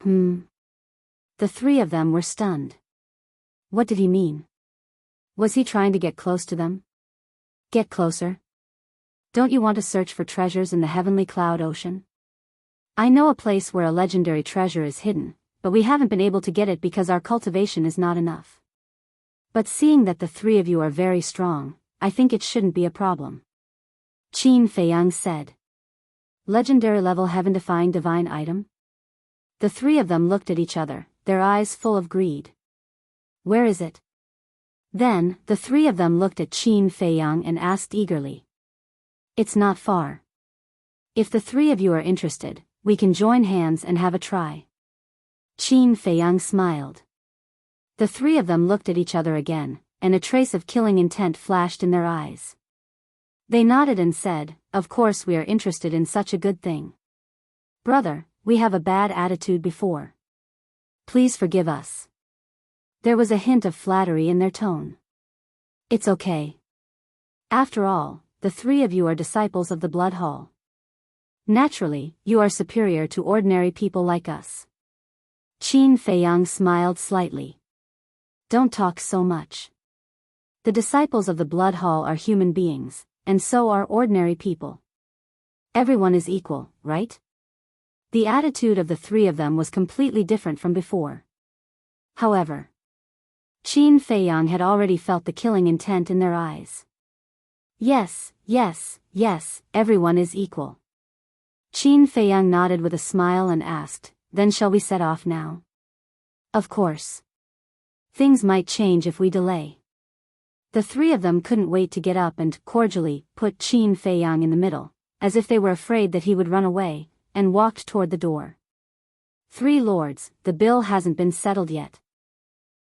The three of them were stunned. What did he mean? Was he trying to get close to them? Get closer? Don't you want to search for treasures in the heavenly cloud ocean? I know a place where a legendary treasure is hidden, but we haven't been able to get it because our cultivation is not enough. But seeing that the three of you are very strong, I think it shouldn't be a problem. Qin Feiyang said. Legendary level heaven-defying divine item? The three of them looked at each other, their eyes full of greed. Where is it? Then, the three of them looked at Qin Feiyang and asked eagerly. It's not far. If the three of you are interested, we can join hands and have a try. Qin Feiyang smiled. The three of them looked at each other again, and a trace of killing intent flashed in their eyes. They nodded and said, "Of course we are interested in such a good thing. Brother, we have a bad attitude before. Please forgive us." There was a hint of flattery in their tone. It's okay. After all, the three of you are disciples of the Blood Hall. Naturally, you are superior to ordinary people like us. Qin Feiyang smiled slightly. Don't talk so much. The disciples of the Blood Hall are human beings, and so are ordinary people. Everyone is equal, right? The attitude of the three of them was completely different from before. However, Qin Feiyang had already felt the killing intent in their eyes. Yes, everyone is equal. Qin Feiyang nodded with a smile and asked, "Then shall we set off now?" Of course. Things might change if we delay. The three of them couldn't wait to get up and cordially put Qin Feiyang in the middle, as if they were afraid that he would run away, and walked toward the door. "Three lords, the bill hasn't been settled yet."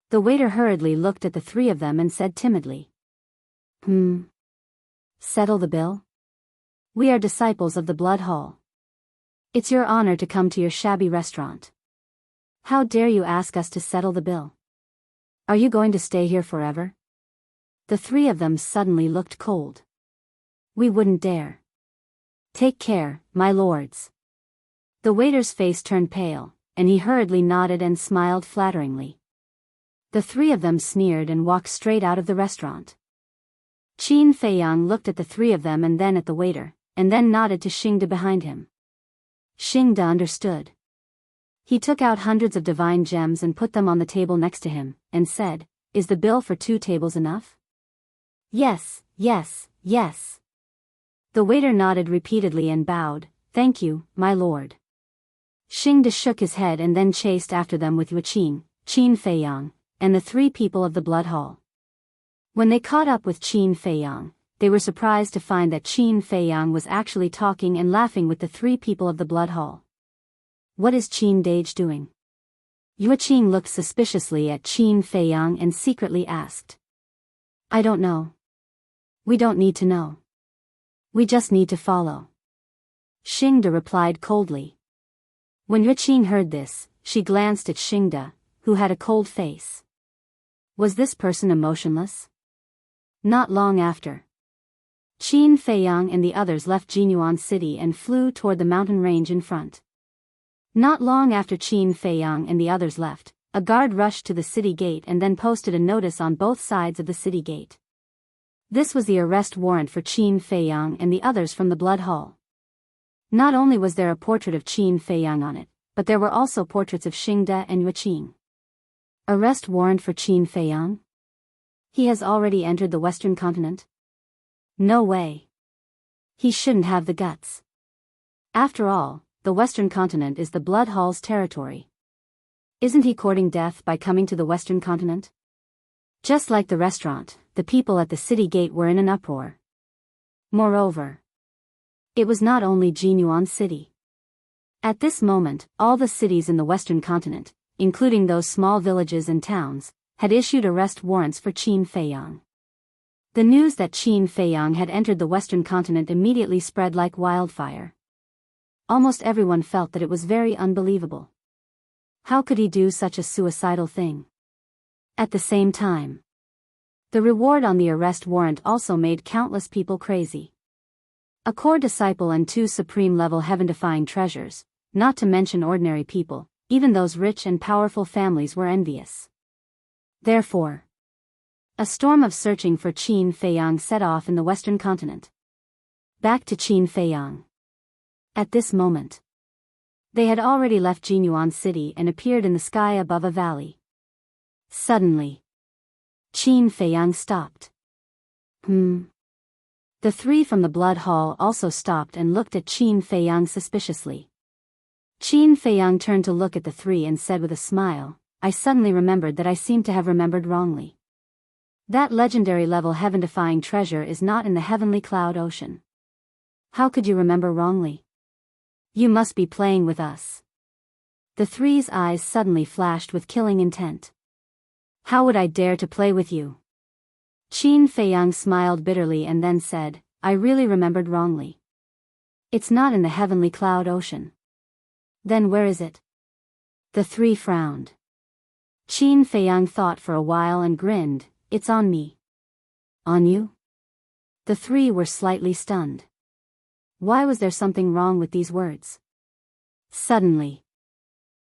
The waiter hurriedly looked at the three of them and said timidly. Settle the bill? We are disciples of the Blood Hall. It's your honor to come to your shabby restaurant. How dare you ask us to settle the bill? Are you going to stay here forever? The three of them suddenly looked cold. We wouldn't dare. Take care, my lords. The waiter's face turned pale, and he hurriedly nodded and smiled flatteringly. The three of them sneered and walked straight out of the restaurant. Qin Feiyang looked at the three of them and then at the waiter, and then nodded to Xingde behind him. Xingde understood. He took out hundreds of divine gems and put them on the table next to him, and said, "Is the bill for 2 tables enough?" Yes. The waiter nodded repeatedly and bowed, "Thank you, my lord." Xingde shook his head and then chased after them with Yuqin, Qin Feiyang, and the three people of the Blood Hall. When they caught up with Qin Feiyang, they were surprised to find that Qin Feiyang was actually talking and laughing with the three people of the Blood Hall. What is Qin Dage doing? Yuqin looked suspiciously at Qin Feiyang and secretly asked. I don't know. We don't need to know. We just need to follow. Xingde replied coldly. When Yuqin heard this, she glanced at Xingde, who had a cold face. Was this person emotionless? Not long after, Qin Feiyang and the others left Jinyuan City and flew toward the mountain range in front. Not long after Qin Feiyang and the others left, a guard rushed to the city gate and then posted a notice on both sides of the city gate. This was the arrest warrant for Qin Feiyang and the others from the Blood Hall. Not only was there a portrait of Qin Feiyang on it, but there were also portraits of Xingde and Yuqin. Arrest warrant for Qin Feiyang? He has already entered the Western continent? No way. He shouldn't have the guts. After all, the Western continent is the Blood Hall's territory. Isn't he courting death by coming to the Western continent? Just like the restaurant, the people at the city gate were in an uproar. Moreover, it was not only Jinyuan City. At this moment, all the cities in the Western continent, including those small villages and towns, had issued arrest warrants for Qin Feiyang. The news that Qin Feiyang had entered the Western continent immediately spread like wildfire. Almost everyone felt that it was very unbelievable. How could he do such a suicidal thing? At the same time, the reward on the arrest warrant also made countless people crazy. A core disciple and 2 supreme-level heaven-defying treasures, not to mention ordinary people, even those rich and powerful families were envious. Therefore, a storm of searching for Qin Feiyang set off in the western continent. Back to Qin Feiyang. At this moment, they had already left Jinyuan City and appeared in the sky above a valley. Suddenly, Qin Feiyang stopped. The 3 from the Blood Hall also stopped and looked at Qin Feiyang suspiciously. Qin Feiyang turned to look at the 3 and said with a smile, "I suddenly remembered that I seem to have remembered wrongly. That legendary level heaven-defying treasure is not in the heavenly cloud ocean. How could you remember wrongly? You must be playing with us." The 3's eyes suddenly flashed with killing intent. "How would I dare to play with you?" Qin Feiyang smiled bitterly and then said, "I really remembered wrongly. It's not in the heavenly cloud ocean." "Then where is it?" The 3 frowned. Qin Feiyang thought for a while and grinned, "It's on me." "On you?" The 3 were slightly stunned. Why was there something wrong with these words? Suddenly,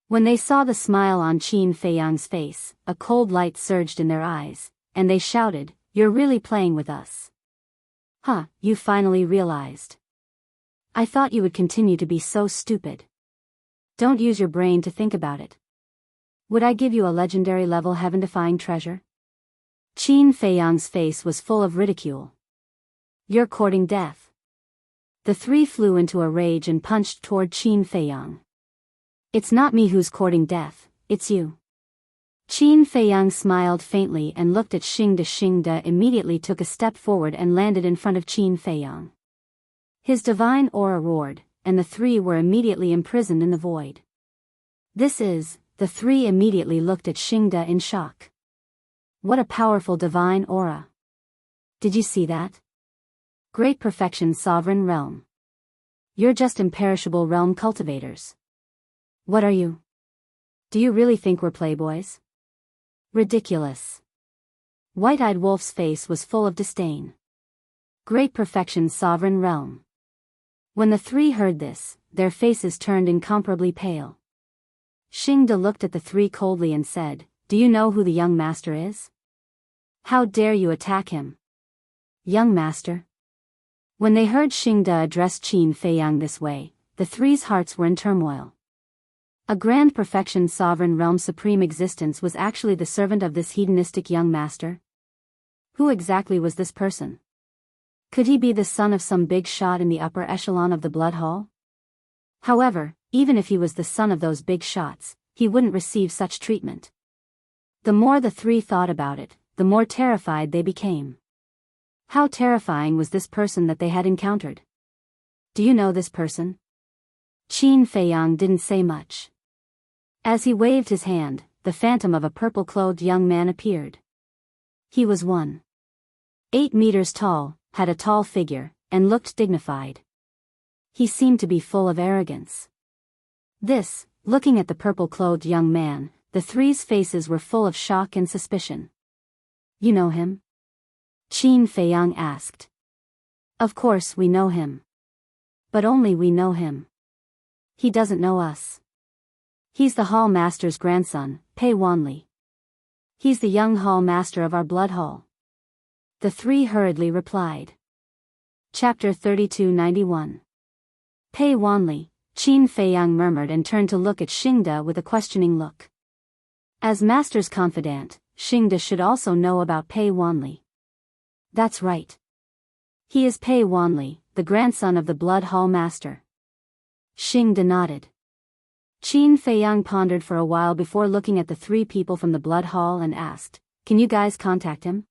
when they saw the smile on Qin Feiyang's face, a cold light surged in their eyes, and they shouted, "You're really playing with us. Huh, you finally realized. I thought you would continue to be so stupid. Don't use your brain to think about it. Would I give you a legendary level heaven-defying treasure?" Qin Feiyang's face was full of ridicule. "You're courting death." The 3 flew into a rage and punched toward Qin Feiyang. "It's not me who's courting death, it's you." Qin Feiyang smiled faintly and looked at Xingde. Xingde immediately took a step forward and landed in front of Qin Feiyang. His divine aura roared, and the 3 were immediately imprisoned in the void. The 3 immediately looked at Xingde in shock. What a powerful divine aura. Did you see that? Great perfection, sovereign realm. You're just imperishable realm cultivators. What are you? Do you really think we're playboys? Ridiculous. White-Eyed Wolf's face was full of disdain. Great perfection, sovereign realm. When the 3 heard this, their faces turned incomparably pale. Xingde looked at the 3 coldly and said, "Do you know who the young master is? How dare you attack him?" "Young master?" When they heard Xingde address Qin Feiyang this way, the 3's hearts were in turmoil. A grand perfection sovereign realm supreme existence was actually the servant of this hedonistic young master? Who exactly was this person? Could he be the son of some big shot in the upper echelon of the Blood Hall? However, even if he was the son of those big shots, he wouldn't receive such treatment. The more the 3 thought about it, the more terrified they became. How terrifying was this person that they had encountered? "Do you know this person?" Qin Feiyang didn't say much. As he waved his hand, the phantom of a purple-clothed young man appeared. He was 1.8 meters tall, had a tall figure, and looked dignified. He seemed to be full of arrogance. Looking at the purple-clothed young man, the 3's faces were full of shock and suspicion. "You know him?" Qin Feiyang asked. "Of course we know him. But only we know him. He doesn't know us. He's the Hall Master's grandson, Pei Wanli. He's the young Hall Master of our Blood Hall." The 3 hurriedly replied. Chapter 3291. Pei Wanli, Qin Feiyang murmured and turned to look at Xingde with a questioning look. As Master's confidant, Xingde should also know about Pei Wanli. That's right. He is Pei Wanli, the grandson of the Blood Hall Master. Xingde nodded. Qin Feiyang pondered for a while before looking at the 3 people from the Blood Hall and asked, "Can you guys contact him?"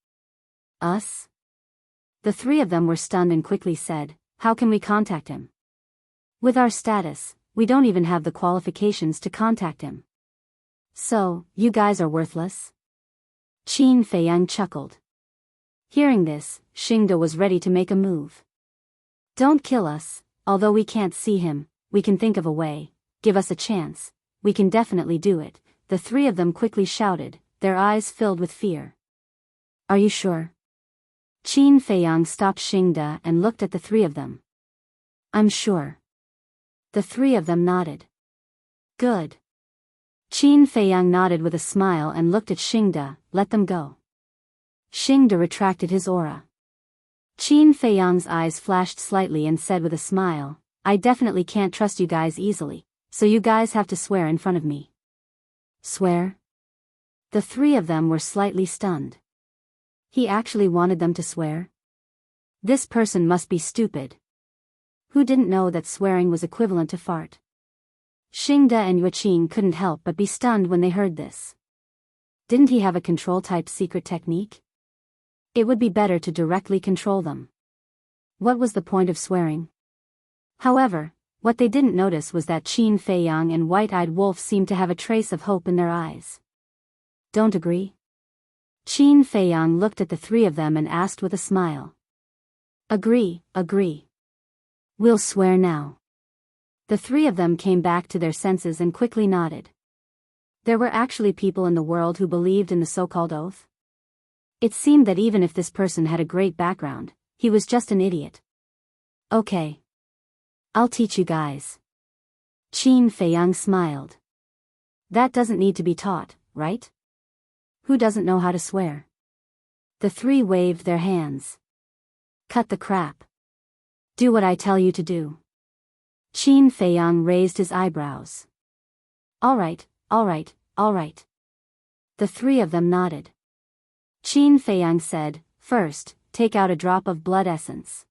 "Us?" The 3 of them were stunned and quickly said, "How can we contact him? With our status, we don't even have the qualifications to contact him." "So, you guys are worthless?" Qin Feiyang chuckled. Hearing this, Xingde was ready to make a move. "Don't kill us, although we can't see him, we can think of a way. Give us a chance, we can definitely do it," the 3 of them quickly shouted, their eyes filled with fear. Are you sure? Qin Feiyang stopped Xingde and looked at the three of them. I'm sure. The three of them nodded. Good. Qin Feiyang nodded with a smile and looked at Xingde. Let them go. Xingde retracted his aura. Qin Feiyang's eyes flashed slightly and said with a smile, I definitely can't trust you guys easily, so you guys have to swear in front of me. Swear? The three of them were slightly stunned. He actually wanted them to swear? This person must be stupid. Who didn't know that swearing was equivalent to fart? Xingde and Yueqing couldn't help but be stunned when they heard this. Didn't he have a control-type secret technique? It would be better to directly control them. What was the point of swearing? However, what they didn't notice was that Qin Feiyang and White-Eyed Wolf seemed to have a trace of hope in their eyes. Don't agree? Qin Feiyang looked at the three of them and asked with a smile. Agree. We'll swear now. The three of them came back to their senses and quickly nodded. There were actually people in the world who believed in the so-called oath. It seemed that even if this person had a great background, he was just an idiot. Okay. I'll teach you guys. Qin Feiyang smiled. That doesn't need to be taught, right? Who doesn't know how to swear? The three waved their hands. Cut the crap. Do what I tell you to do. Qin Feiyang raised his eyebrows. All right. The three of them nodded. Qin Feiyang said, First, take out a drop of blood essence.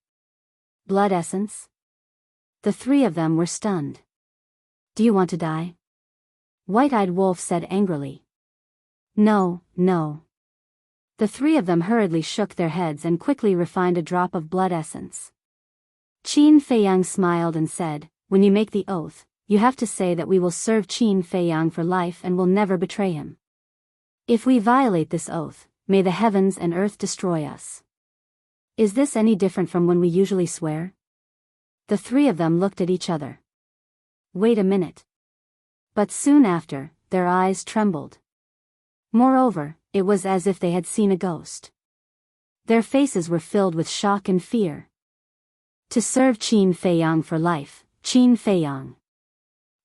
Blood essence? The three of them were stunned. Do you want to die? White-Eyed Wolf said angrily. No. The three of them hurriedly shook their heads and quickly refined a drop of blood essence. Qin Feiyang smiled and said, When you make the oath, you have to say that we will serve Qin Feiyang for life and will never betray him. If we violate this oath, may the heavens and earth destroy us. Is this any different from when we usually swear? The three of them looked at each other. Wait a minute. But soon after, their eyes trembled. Moreover, it was as if they had seen a ghost. Their faces were filled with shock and fear. To serve Qin Feiyang for life, Qin Feiyang.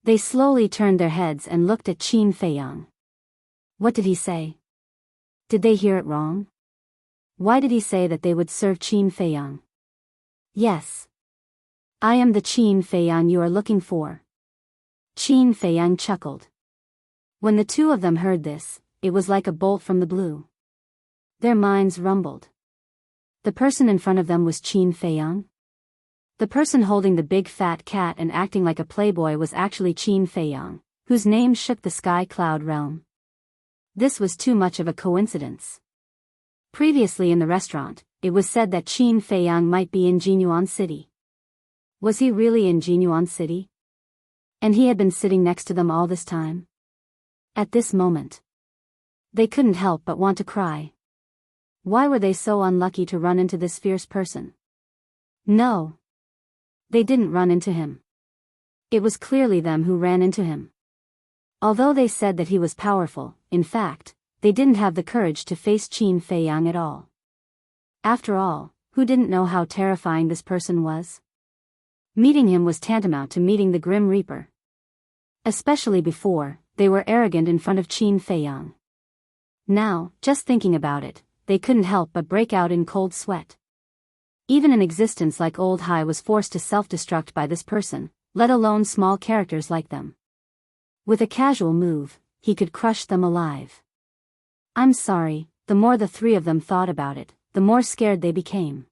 They slowly turned their heads and looked at Qin Feiyang. What did he say? Did they hear it wrong? Why did he say that they would serve Qin Feiyang? Yes. I am the Qin Feiyang you are looking for. Qin Feiyang chuckled. When the two of them heard this, it was like a bolt from the blue. Their minds rumbled. The person in front of them was Qin Feiyang? The person holding the big fat cat and acting like a playboy was actually Qin Feiyang, whose name shook the sky cloud realm. This was too much of a coincidence. Previously in the restaurant, it was said that Qin Feiyang might be in Jinyuan City. Was he really in Jinyuan City? And he had been sitting next to them all this time? At this moment, they couldn't help but want to cry. Why were they so unlucky to run into this fierce person? No. They didn't run into him. It was clearly them who ran into him. Although they said that he was powerful, in fact, they didn't have the courage to face Qin Feiyang at all. After all, who didn't know how terrifying this person was? Meeting him was tantamount to meeting the Grim Reaper. Especially before, they were arrogant in front of Qin Feiyang. Now, just thinking about it, they couldn't help but break out in cold sweat. Even an existence like Old Hai was forced to self-destruct by this person, let alone small characters like them. With a casual move, he could crush them alive. I'm sorry, the more the three of them thought about it, the more scared they became.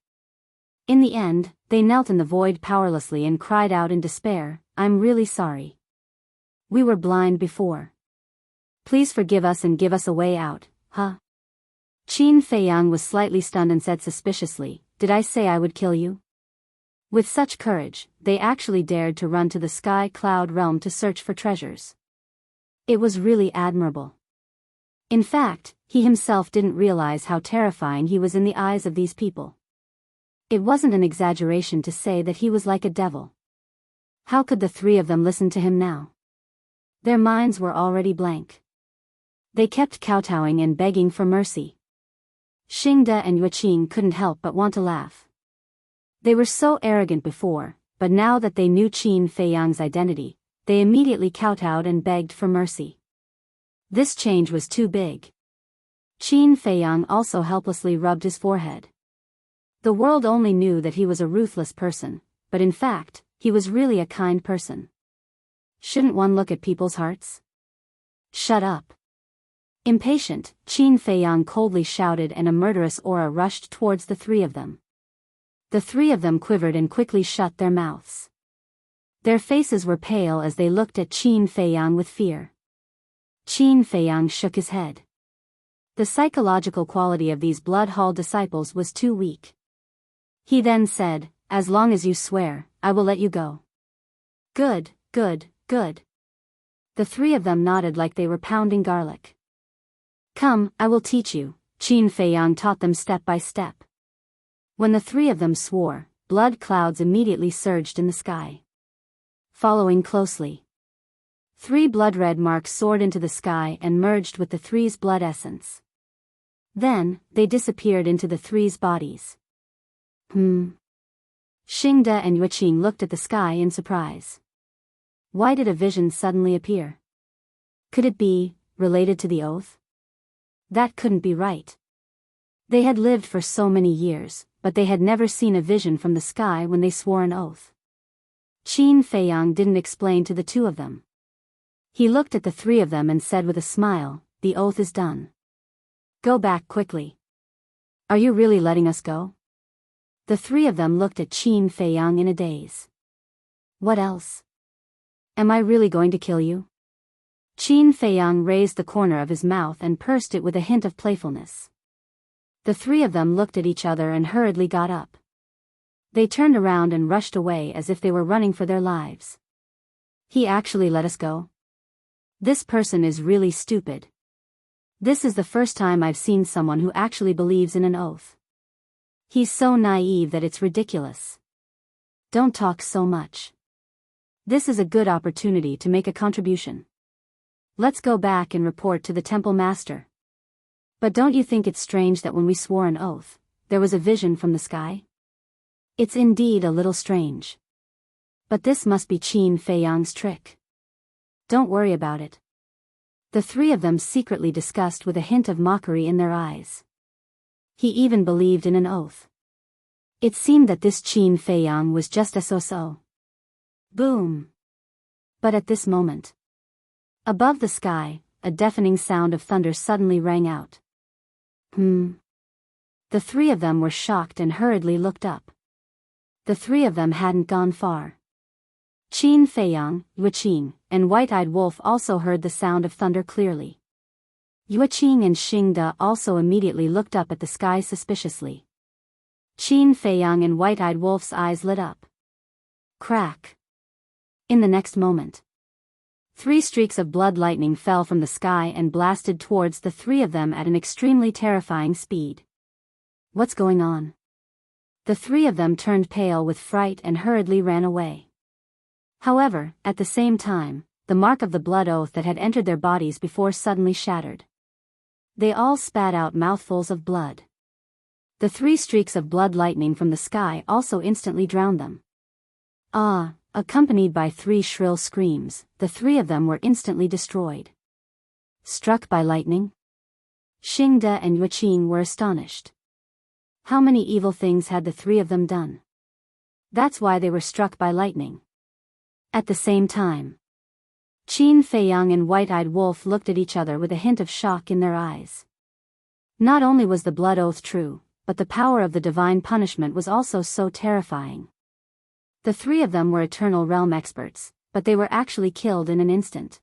In the end, they knelt in the void powerlessly and cried out in despair, I'm really sorry. We were blind before. Please forgive us and give us a way out, huh? Qin Feiyang was slightly stunned and said suspiciously, Did I say I would kill you? With such courage, they actually dared to run to the sky cloud realm to search for treasures. It was really admirable. In fact, he himself didn't realize how terrifying he was in the eyes of these people. It wasn't an exaggeration to say that he was like a devil. How could the three of them listen to him now? Their minds were already blank. They kept kowtowing and begging for mercy. Xingde and Yueqing couldn't help but want to laugh. They were so arrogant before, but now that they knew Qin Feiyang's identity, they immediately kowtowed and begged for mercy. This change was too big. Qin Feiyang also helplessly rubbed his forehead. The world only knew that he was a ruthless person, but in fact, he was really a kind person. Shouldn't one look at people's hearts? Shut up. Impatient, Qin Feiyang coldly shouted and a murderous aura rushed towards the three of them. The three of them quivered and quickly shut their mouths. Their faces were pale as they looked at Qin Feiyang with fear. Qin Feiyang shook his head. The psychological quality of these Blood Hall disciples was too weak. He then said, "As long as you swear, I will let you go." Good, good, good. The three of them nodded like they were pounding garlic. Come, I will teach you, Qin Feiyang taught them step by step. When the three of them swore, blood clouds immediately surged in the sky. Following closely, 3 blood-red marks soared into the sky and merged with the three's blood essence. Then, they disappeared into the three's bodies. Xingde and Yueqing looked at the sky in surprise. Why did a vision suddenly appear? Could it be related to the oath? That couldn't be right. They had lived for so many years, but they had never seen a vision from the sky when they swore an oath. Qin Feiyang didn't explain to the two of them. He looked at the three of them and said with a smile, "The oath is done. Go back quickly." "Are you really letting us go?" The three of them looked at Qin Feiyang in a daze. "What else? Am I really going to kill you?" Qin Feiyang raised the corner of his mouth and pursed it with a hint of playfulness. The three of them looked at each other and hurriedly got up. They turned around and rushed away as if they were running for their lives. He actually let us go? This person is really stupid. This is the first time I've seen someone who actually believes in an oath. He's so naive that it's ridiculous. Don't talk so much. This is a good opportunity to make a contribution. Let's go back and report to the temple master. But don't you think it's strange that when we swore an oath, there was a vision from the sky? It's indeed a little strange. But this must be Qin Feiyang's trick. Don't worry about it. The three of them secretly discussed with a hint of mockery in their eyes. He even believed in an oath. It seemed that this Qin Feiyang was just a so-so. Boom. But at this moment, above the sky, a deafening sound of thunder suddenly rang out. The three of them were shocked and hurriedly looked up. The three of them hadn't gone far. Qin Feiyang, Yueqing, and White-Eyed Wolf also heard the sound of thunder clearly. Yueqing and Xingde also immediately looked up at the sky suspiciously. Qin Feiyang and White-Eyed Wolf's eyes lit up. Crack. In the next moment, 3 streaks of blood lightning fell from the sky and blasted towards the three of them at an extremely terrifying speed. What's going on? The three of them turned pale with fright and hurriedly ran away. However, at the same time, the mark of the blood oath that had entered their bodies before suddenly shattered. They all spat out mouthfuls of blood. The 3 streaks of blood lightning from the sky also instantly drowned them. Accompanied by 3 shrill screams, the 3 of them were instantly destroyed. Struck by lightning? Xingde and Yueqing were astonished. How many evil things had the 3 of them done? That's why they were struck by lightning. At the same time, Qin Feiyang and White-Eyed Wolf looked at each other with a hint of shock in their eyes. Not only was the blood oath true, but the power of the divine punishment was also so terrifying. The 3 of them were Eternal Realm experts, but they were actually killed in an instant.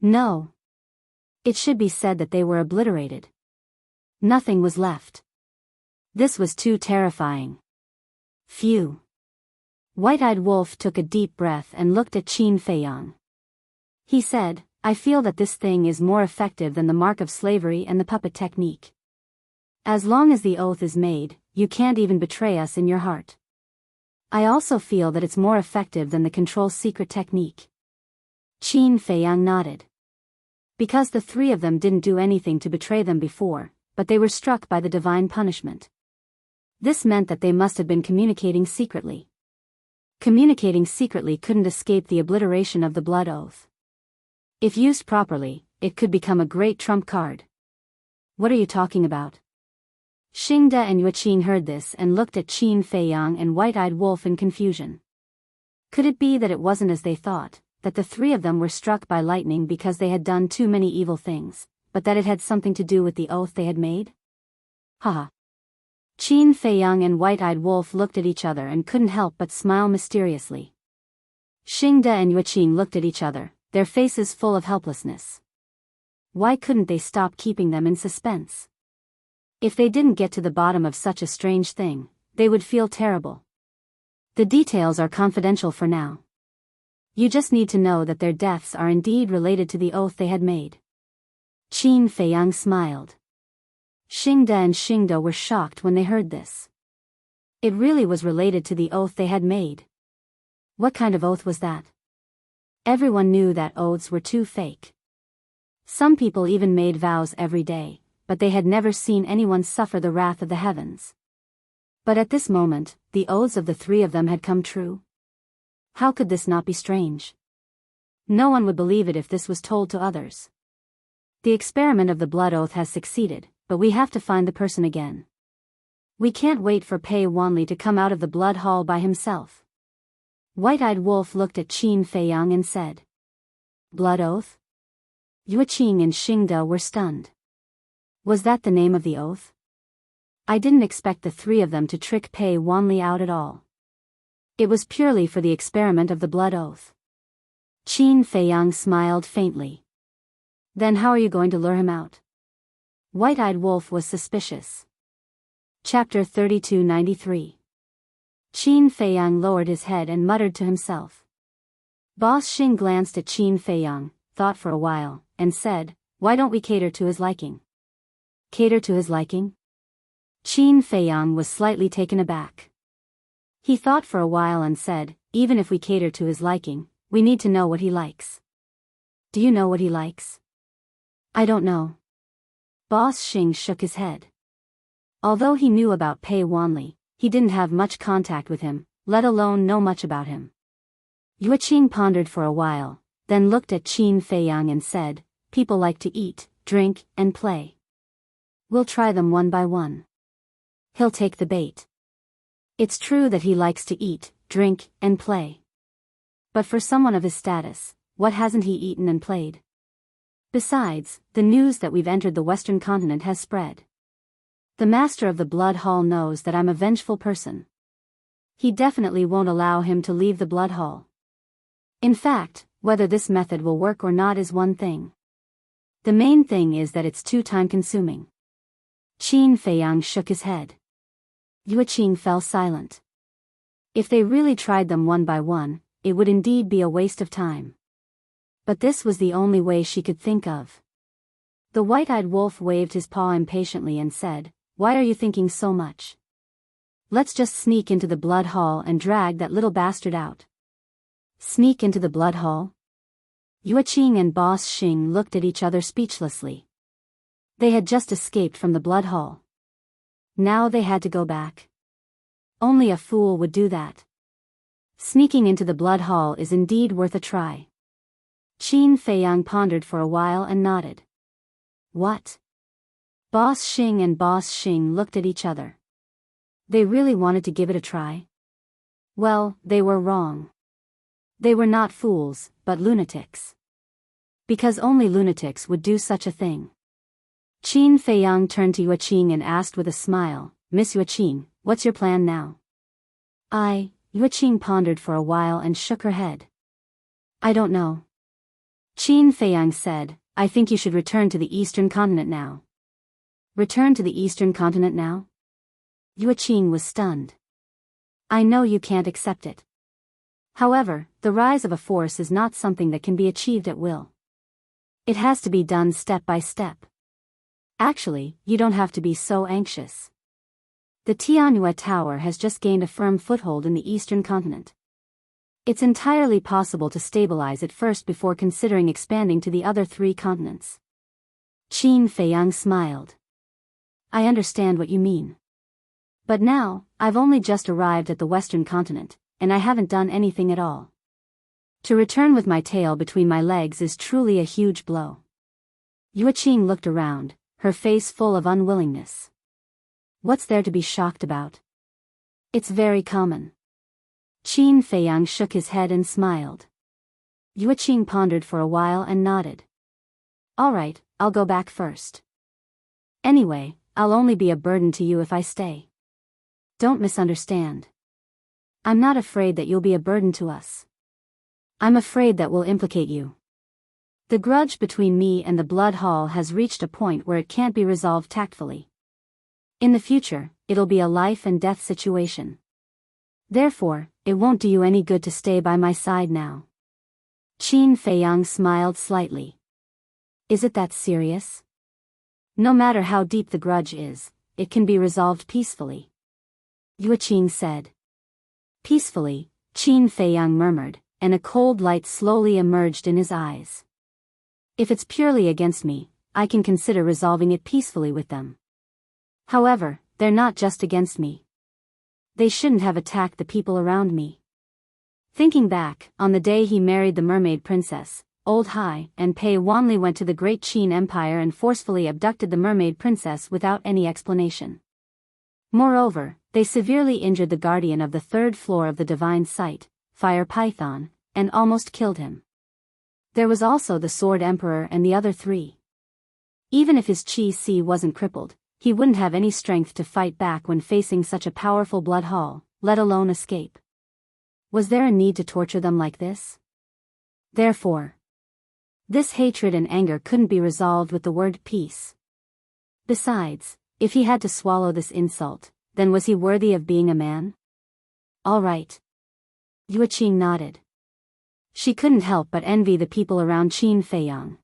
No. It should be said that they were obliterated. Nothing was left. This was too terrifying. Phew. White-Eyed Wolf took a deep breath and looked at Qin Feiyang. He said, "I feel that this thing is more effective than the mark of slavery and the puppet technique. As long as the oath is made, you can't even betray us in your heart. I also feel that it's more effective than the control secret technique." Qin Feiyang nodded. Because the three of them didn't do anything to betray them before, but they were struck by the divine punishment. This meant that they must have been communicating secretly. Communicating secretly couldn't escape the obliteration of the blood oath. If used properly, it could become a great trump card. What are you talking about? Xingde and Yueqing heard this and looked at Qin Feiyang and White-Eyed Wolf in confusion. Could it be that it wasn't as they thought, that the three of them were struck by lightning because they had done too many evil things, but that it had something to do with the oath they had made? Haha. Qin Feiyang and White-Eyed Wolf looked at each other and couldn't help but smile mysteriously. Xingde and Yueqing looked at each other, their faces full of helplessness. Why couldn't they stop keeping them in suspense? If they didn't get to the bottom of such a strange thing, they would feel terrible. The details are confidential for now. You just need to know that their deaths are indeed related to the oath they had made. Qin Feiyang smiled. Xingde and Xingde were shocked when they heard this. It really was related to the oath they had made. What kind of oath was that? Everyone knew that oaths were too fake. Some people even made vows every day, but they had never seen anyone suffer the wrath of the heavens. But at this moment, the oaths of the three of them had come true. How could this not be strange? No one would believe it if this was told to others. The experiment of the blood oath has succeeded, but we have to find the person again. We can't wait for Pei Wanli to come out of the blood hall by himself. White-Eyed Wolf looked at Qin Feiyang and said, "Blood oath?" Yueqing and Xingde were stunned. Was that the name of the oath? I didn't expect the three of them to trick Pei Wanli out at all. It was purely for the experiment of the blood oath. Qin Feiyang smiled faintly. Then how are you going to lure him out? White-Eyed Wolf was suspicious. Chapter 3293. Qin Feiyang lowered his head and muttered to himself. Boss Xing glanced at Qin Feiyang, thought for a while, and said, "Why don't we cater to his liking?" Cater to his liking? Qin Feiyang was slightly taken aback. He thought for a while and said, "Even if we cater to his liking, we need to know what he likes." Do you know what he likes? I don't know. Boss Xing shook his head. Although he knew about Pei Wanli, he didn't have much contact with him, let alone know much about him. Yueqing pondered for a while, then looked at Qin Feiyang and said, "People like to eat, drink, and play. We'll try them one by one. He'll take the bait." It's true that he likes to eat, drink, and play. But for someone of his status, what hasn't he eaten and played? Besides, the news that we've entered the Western continent has spread. The master of the blood hall knows that I'm a vengeful person. He definitely won't allow him to leave the blood hall. In fact, whether this method will work or not is one thing. The main thing is that it's too time-consuming. Qin Feiyang shook his head. Yueqing fell silent. If they really tried them one by one, it would indeed be a waste of time. But this was the only way she could think of. The White-Eyed Wolf waved his paw impatiently and said, "Why are you thinking so much? Let's just sneak into the blood hall and drag that little bastard out." Sneak into the blood hall? Yueqing and Boss Xing looked at each other speechlessly. They had just escaped from the blood hall. Now they had to go back. Only a fool would do that. Sneaking into the blood hall is indeed worth a try. Qin Feiyang pondered for a while and nodded. What? Boss Xing and Boss Xing looked at each other. They really wanted to give it a try? Well, they were wrong. They were not fools, but lunatics. Because only lunatics would do such a thing. Qin Feiyang turned to Yueqing and asked with a smile, "Miss Yueqing, what's your plan now?" Yueqing pondered for a while and shook her head. "I don't know." Qin Feiyang said, "I think you should return to the Eastern continent now." Return to the Eastern continent now? Yueqing was stunned. "I know you can't accept it. However, the rise of a force is not something that can be achieved at will. It has to be done step by step. Actually, you don't have to be so anxious. The Tianyue Tower has just gained a firm foothold in the Eastern continent. It's entirely possible to stabilize it first before considering expanding to the other 3 continents. Qin Feiyang smiled. I understand what you mean. But now, I've only just arrived at the Western continent, and I haven't done anything at all. To return with my tail between my legs is truly a huge blow. Yueqing looked around, her face full of unwillingness. What's there to be shocked about? It's very common. Qin Feiyang shook his head and smiled. Yueqing pondered for a while and nodded. All right, I'll go back first. Anyway, I'll only be a burden to you if I stay. Don't misunderstand. I'm not afraid that you'll be a burden to us. I'm afraid that we'll implicate you. The grudge between me and the Blood Hall has reached a point where it can't be resolved tactfully. In the future, it'll be a life and death situation. Therefore, it won't do you any good to stay by my side now. Qin Feiyang smiled slightly. Is it that serious? No matter how deep the grudge is, it can be resolved peacefully. Yueqing said. Peacefully, Qin Feiyang murmured, and a cold light slowly emerged in his eyes. If it's purely against me, I can consider resolving it peacefully with them. However, they're not just against me. They shouldn't have attacked the people around me. Thinking back, on the day he married the mermaid princess, Old Hai and Pei Wanli went to the Great Qin Empire and forcefully abducted the mermaid princess without any explanation. Moreover, they severely injured the guardian of the 3rd floor of the divine site, Fire Python, and almost killed him. There was also the Sword Emperor and the other 3. Even if his Qi wasn't crippled, he wouldn't have any strength to fight back when facing such a powerful Blood Hall, let alone escape. Was there a need to torture them like this? Therefore, this hatred and anger couldn't be resolved with the word peace. Besides, if he had to swallow this insult, then was he worthy of being a man? All right. Yueqing nodded. She couldn't help but envy the people around Qin Feiyang.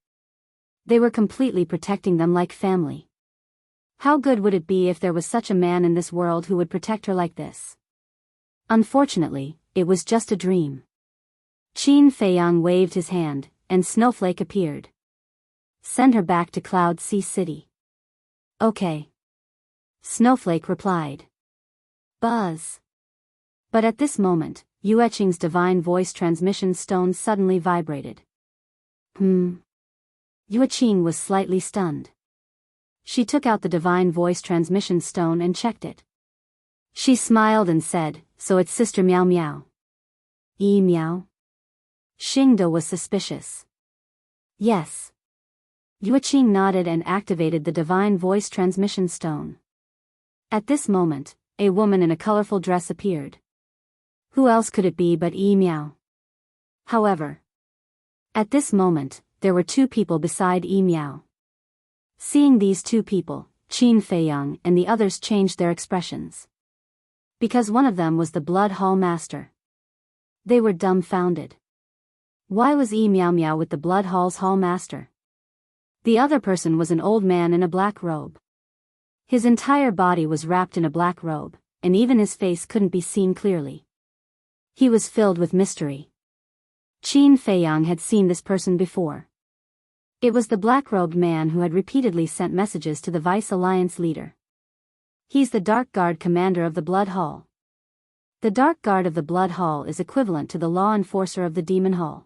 They were completely protecting them like family. How good would it be if there was such a man in this world who would protect her like this? Unfortunately, it was just a dream. Qin Feiyang waved his hand, and Snowflake appeared. Send her back to Cloud Sea City. Okay. Snowflake replied. Buzz. But at this moment, Yueqing's divine voice transmission stone suddenly vibrated. Yueqing was slightly stunned. She took out the divine voice transmission stone and checked it. She smiled and said, so it's Sister Meow Meow. Meow? Xingde was suspicious. Yes. Yueqing nodded and activated the divine voice transmission stone. At this moment, a woman in a colorful dress appeared. Who else could it be but Meow? However, at this moment, there were 2 people beside Meow. Seeing these 2 people, Qin Feiyang and the others changed their expressions. Because one of them was the Blood Hall Master. They were dumbfounded. Why was Meow with the Blood Hall's Hall Master? The other person was an old man in a black robe. His entire body was wrapped in a black robe, and even his face couldn't be seen clearly. He was filled with mystery. Qin Feiyang had seen this person before. It was the black-robed man who had repeatedly sent messages to the Vice Alliance leader. He's the Dark Guard commander of the Blood Hall. The Dark Guard of the Blood Hall is equivalent to the law enforcer of the Demon Hall.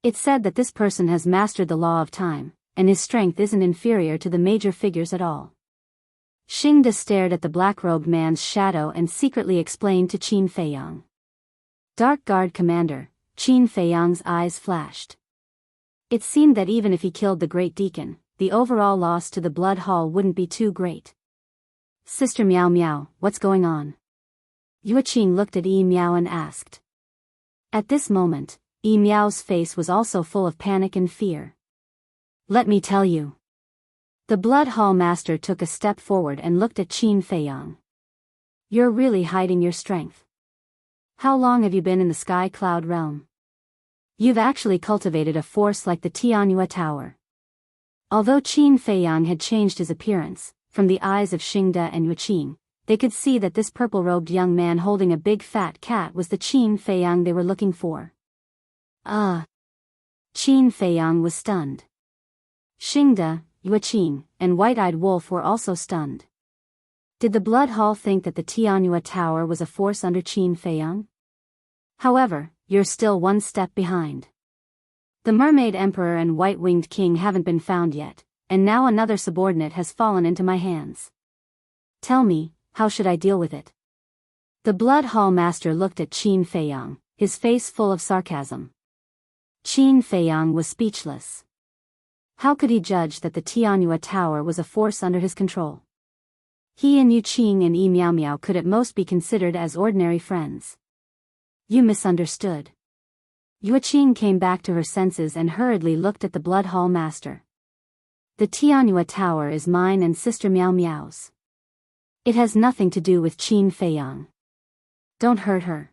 It's said that this person has mastered the law of time, and his strength isn't inferior to the major figures at all. Xingde stared at the black-robed man's shadow and secretly explained to Qin Feiyang. Dark Guard Commander, Qin Feiyang's eyes flashed. It seemed that even if he killed the Great Deacon, the overall loss to the Blood Hall wouldn't be too great. Sister Meow, what's going on? Yueqing looked at Meow and asked. At this moment, Meow's face was also full of panic and fear. Let me tell you. The Blood Hall Master took a step forward and looked at Qin Feiyang. You're really hiding your strength. How long have you been in the Sky Cloud realm? You've actually cultivated a force like the Tianyue Tower. Although Qin Feiyang had changed his appearance, from the eyes of Xingde and Yueqing, they could see that this purple-robed young man holding a big fat cat was the Qin Feiyang they were looking for. Qin Feiyang was stunned. Xingde, Yueqing, and White-Eyed Wolf were also stunned. Did the Blood Hall think that the Tianyue Tower was a force under Qin Feiyang? However, you're still one step behind. The Mermaid Emperor and White-Winged King haven't been found yet, and now another subordinate has fallen into my hands. Tell me, how should I deal with it? The Blood Hall Master looked at Qin Feiyang, his face full of sarcasm. Qin Feiyang was speechless. How could he judge that the Tianyue Tower was a force under his control? He and Yueqing and Yi Miao Miao could at most be considered as ordinary friends. You misunderstood. Yueqing came back to her senses and hurriedly looked at the Blood Hall Master. The Tianyue Tower is mine and Sister Miao Miao's. It has nothing to do with Qin Feiyang. Don't hurt her.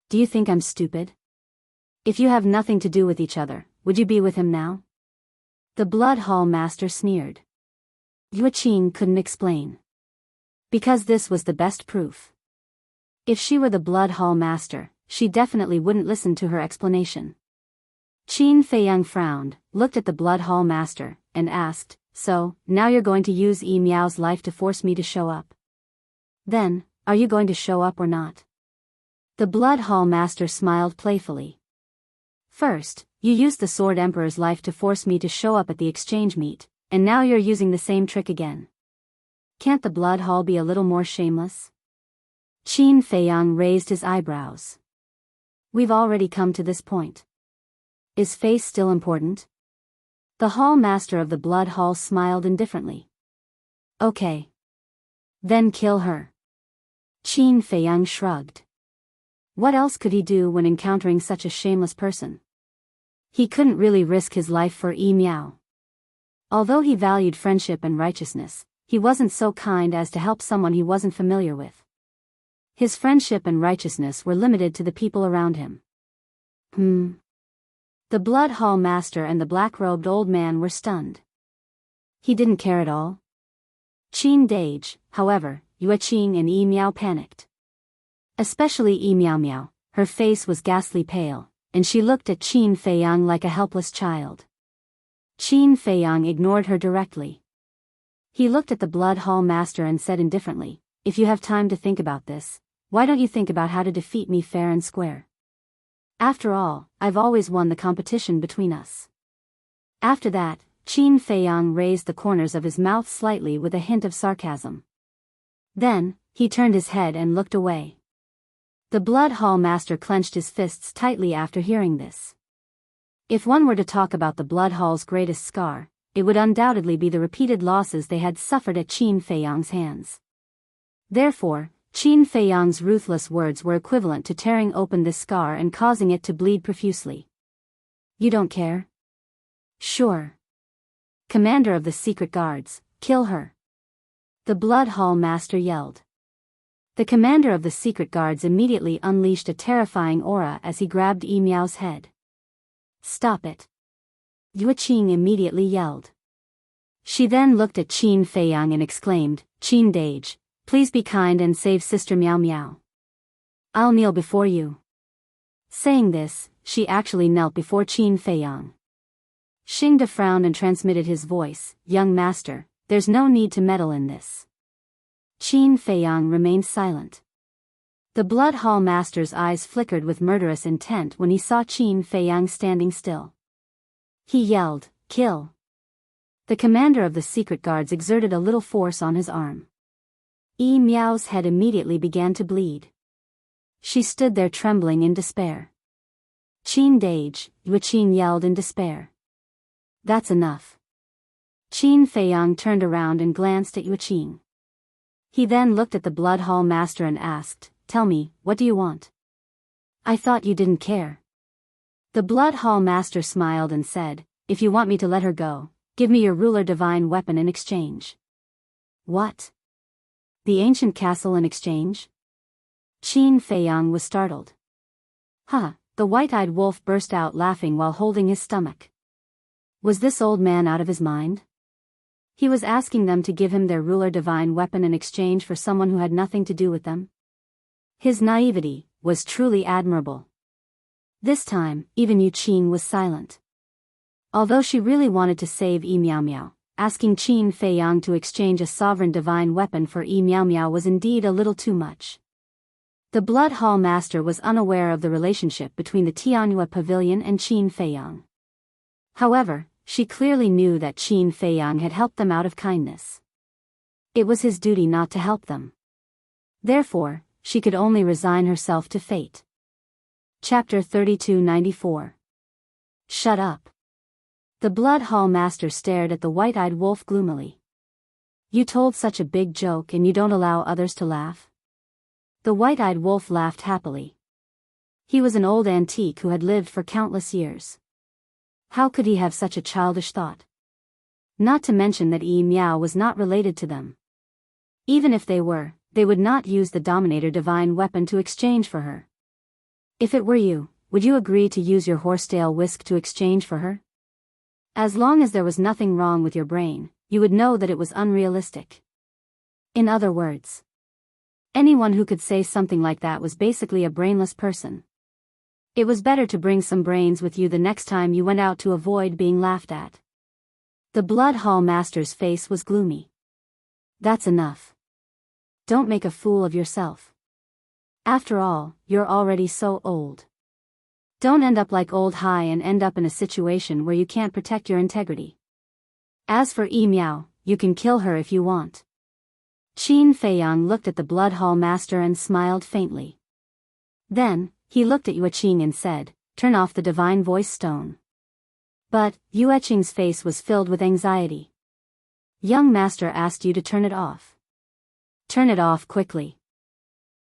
Do you think I'm stupid? If you have nothing to do with each other, would you be with him now? The Blood Hall Master sneered. Yueqing couldn't explain. Because this was the best proof. If she were the Blood Hall Master, she definitely wouldn't listen to her explanation. Qin Feiyang frowned, looked at the Blood Hall Master, and asked, So, now you're going to use Yi Miao's life to force me to show up? Then, are you going to show up or not? The Blood Hall Master smiled playfully. First, you used the Sword Emperor's life to force me to show up at the exchange meet, and now you're using the same trick again. Can't the Blood Hall be a little more shameless? Qin Feiyang raised his eyebrows. We've already come to this point. Is face still important? The Hall Master of the Blood Hall smiled indifferently. Okay. Then kill her. Qin Feiyang shrugged. What else could he do when encountering such a shameless person? He couldn't really risk his life for Yi Miao. Although he valued friendship and righteousness, he wasn't so kind as to help someone he wasn't familiar with. His friendship and righteousness were limited to the people around him. The Blood Hall Master and the black-robed old man were stunned. He didn't care at all. Qin Dage, however, Yueqing and Yi Miao panicked. Especially Yi Miao Miao, her face was ghastly pale, and she looked at Qin Feiyang like a helpless child. Qin Feiyang ignored her directly. He looked at the Blood Hall Master and said indifferently, If you have time to think about this, why don't you think about how to defeat me fair and square? After all, I've always won the competition between us. After that, Qin Feiyang raised the corners of his mouth slightly with a hint of sarcasm. Then, he turned his head and looked away. The Blood Hall Master clenched his fists tightly after hearing this. If one were to talk about the Blood Hall's greatest scar, it would undoubtedly be the repeated losses they had suffered at Qin Feiyang's hands. Therefore, Qin Feiyang's ruthless words were equivalent to tearing open this scar and causing it to bleed profusely. You don't care? Sure. Commander of the Secret Guards, kill her. The Blood Hall Master yelled. The commander of the Secret Guards immediately unleashed a terrifying aura as he grabbed Yi Miao's head. Stop it. Yueqing immediately yelled. She then looked at Qin Feiyang and exclaimed, Qin Dage, please be kind and save Sister Miao Miao. I'll kneel before you. Saying this, she actually knelt before Qin Feiyang. Xingde frowned and transmitted his voice, Young Master, there's no need to meddle in this. Qin Feiyang remained silent. The Blood Hall Master's eyes flickered with murderous intent when he saw Qin Feiyang standing still. He yelled, Kill. The commander of the Secret Guards exerted a little force on his arm. Yi Miao's head immediately began to bleed. She stood there trembling in despair. Qin Dage, Yueqing yelled in despair. That's enough. Qin Feiyang turned around and glanced at Yueqing. He then looked at the Blood Hall Master and asked, Tell me, what do you want? I thought you didn't care. The Blood Hall Master smiled and said, If you want me to let her go, give me your ruler divine weapon in exchange. What? The ancient castle in exchange? Qin Feiyang was startled. The white-eyed wolf burst out laughing while holding his stomach. Was this old man out of his mind? He was asking them to give him their ruler divine weapon in exchange for someone who had nothing to do with them. His naivety was truly admirable. This time, even Yu Qing was silent. Although she really wanted to save Yi Miao Miao, asking Qin Fei Yang to exchange a sovereign divine weapon for Yi Miao Miao was indeed a little too much. The Blood Hall Master was unaware of the relationship between the Tianhua Pavilion and Qin Fei Yang. However, she clearly knew that Qin Fei Yang had helped them out of kindness. It was his duty not to help them. Therefore, she could only resign herself to fate. Chapter 3294. Shut up. The Blood Hall Master stared at the white-eyed wolf gloomily. You told such a big joke and you don't allow others to laugh? The white-eyed wolf laughed happily. He was an old antique who had lived for countless years. How could he have such a childish thought? Not to mention that Yi Miao was not related to them. Even if they were, they would not use the Dominator divine weapon to exchange for her. If it were you, would you agree to use your horsetail whisk to exchange for her? As long as there was nothing wrong with your brain, you would know that it was unrealistic. In other words, anyone who could say something like that was basically a brainless person. It was better to bring some brains with you the next time you went out to avoid being laughed at. The Blood Hall Master's face was gloomy. That's enough. Don't make a fool of yourself. After all, you're already so old. Don't end up like old Hai and end up in a situation where you can't protect your integrity. As for Yi Miao, you can kill her if you want. Qin Fei Yang looked at the Blood Hall Master and smiled faintly. Then, he looked at Yue Qing and said, turn off the divine voice stone. But, Yue Qing's face was filled with anxiety. Young Master asked you to turn it off. Turn it off quickly.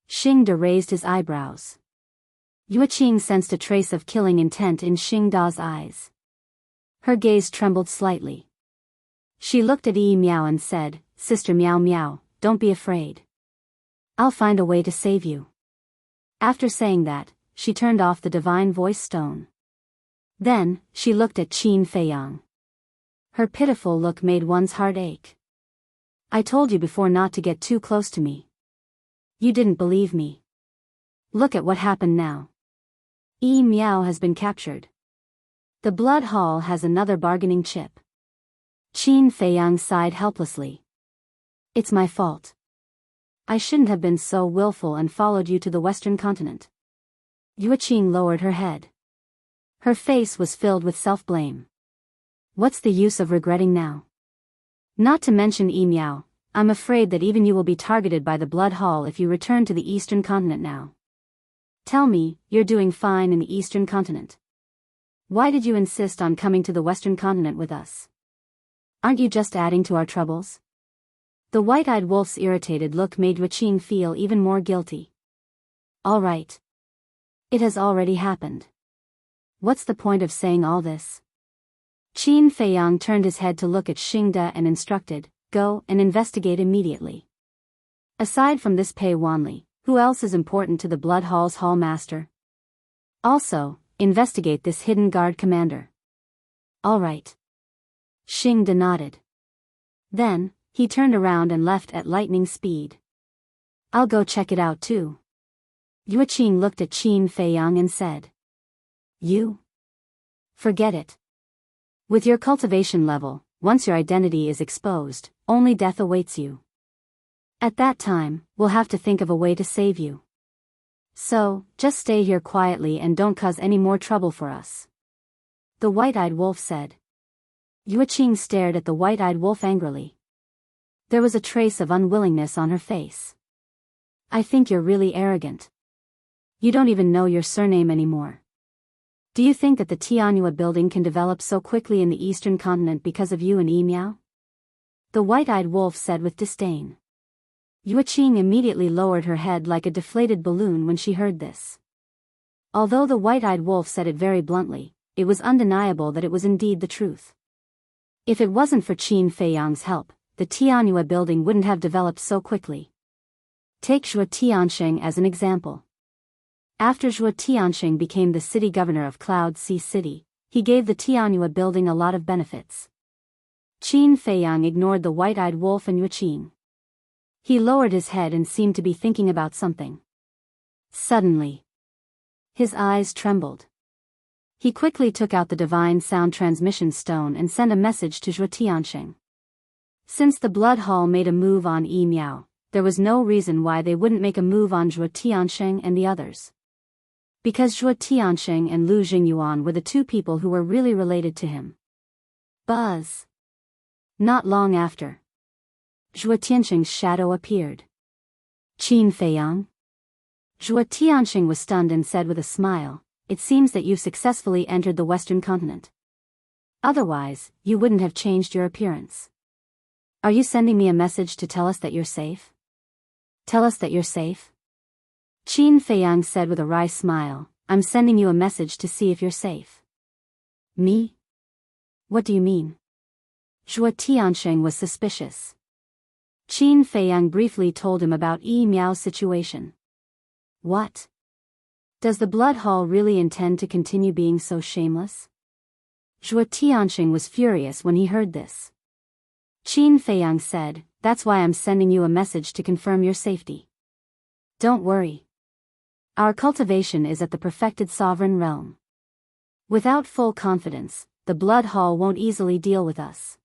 Xing Da raised his eyebrows. Yue Qing sensed a trace of killing intent in Xing Da's eyes. Her gaze trembled slightly. She looked at Yi Miao and said, Sister Miao Miao, don't be afraid. I'll find a way to save you. After saying that, she turned off the divine voice stone. Then, she looked at Qin Fei Yang. Her pitiful look made one's heart ache. I told you before not to get too close to me. You didn't believe me. Look at what happened now. Yi Miao has been captured. The Blood Hall has another bargaining chip. Qin Fei Yang sighed helplessly. It's my fault. I shouldn't have been so willful and followed you to the Western continent. Yue Qing lowered her head. Her face was filled with self-blame. What's the use of regretting now? Not to mention Yi Miao, I'm afraid that even you will be targeted by the Blood Hall if you return to the Eastern continent now. Tell me, you're doing fine in the Eastern continent. Why did you insist on coming to the Western continent with us? Aren't you just adding to our troubles? The white-eyed wolf's irritated look made Yue Qing feel even more guilty. All right. It has already happened. What's the point of saying all this? Qin Fei Yang turned his head to look at Xing Da and instructed, go and investigate immediately. Aside from this Pei Wanli, who else is important to the Blood Hall's Hall Master? Also, investigate this hidden guard commander. All right. Xing Da nodded. Then, he turned around and left at lightning speed. I'll go check it out too. Yue Qing looked at Qin Fei Yang and said. You? Forget it. With your cultivation level, once your identity is exposed, only death awaits you. At that time, we'll have to think of a way to save you. So, just stay here quietly and don't cause any more trouble for us. The white-eyed wolf said. Yue Qing stared at the white-eyed wolf angrily. There was a trace of unwillingness on her face. I think you're really arrogant. You don't even know your surname anymore. Do you think that the Tianhua building can develop so quickly in the Eastern continent because of you and Yi Miao? The white-eyed wolf said with disdain. Yue Qing immediately lowered her head like a deflated balloon when she heard this. Although the white-eyed wolf said it very bluntly, it was undeniable that it was indeed the truth. If it wasn't for Qin Fei Yang's help, the Tianhua building wouldn't have developed so quickly. Take Zhuo Tianxing as an example. After Zhuo Tianxing became the city governor of Cloud Sea City, he gave the Tianhua building a lot of benefits. Qin Feiyang ignored the white-eyed wolf and Yuqing. He lowered his head and seemed to be thinking about something. Suddenly, his eyes trembled. He quickly took out the divine sound transmission stone and sent a message to Zhuo Tianxing. Since the Blood Hall made a move on Yi Miao, there was no reason why they wouldn't make a move on Zhuo Tianxing and the others. Because Zhuo Tianxing and Lu Jingyuan were the two people who were really related to him. Buzz. Not long after, Zhuo Tianxing's shadow appeared. Qin Feiyang? Zhuo Tianxing was stunned and said with a smile, "It seems that you've successfully entered the Western continent. Otherwise, you wouldn't have changed your appearance. Are you sending me a message to tell us that you're safe? Tell us that you're safe?" Qin Feiyang said with a wry smile, "I'm sending you a message to see if you're safe." Me? What do you mean? Zhuo Tianxing was suspicious. Qin Feiyang briefly told him about Yi Miao's situation. What? Does the Blood Hall really intend to continue being so shameless? Zhuo Tianxing was furious when he heard this. Qin Feiyang said, "That's why I'm sending you a message to confirm your safety. Don't worry. Our cultivation is at the perfected sovereign realm. Without full confidence, the Blood Hall won't easily deal with us."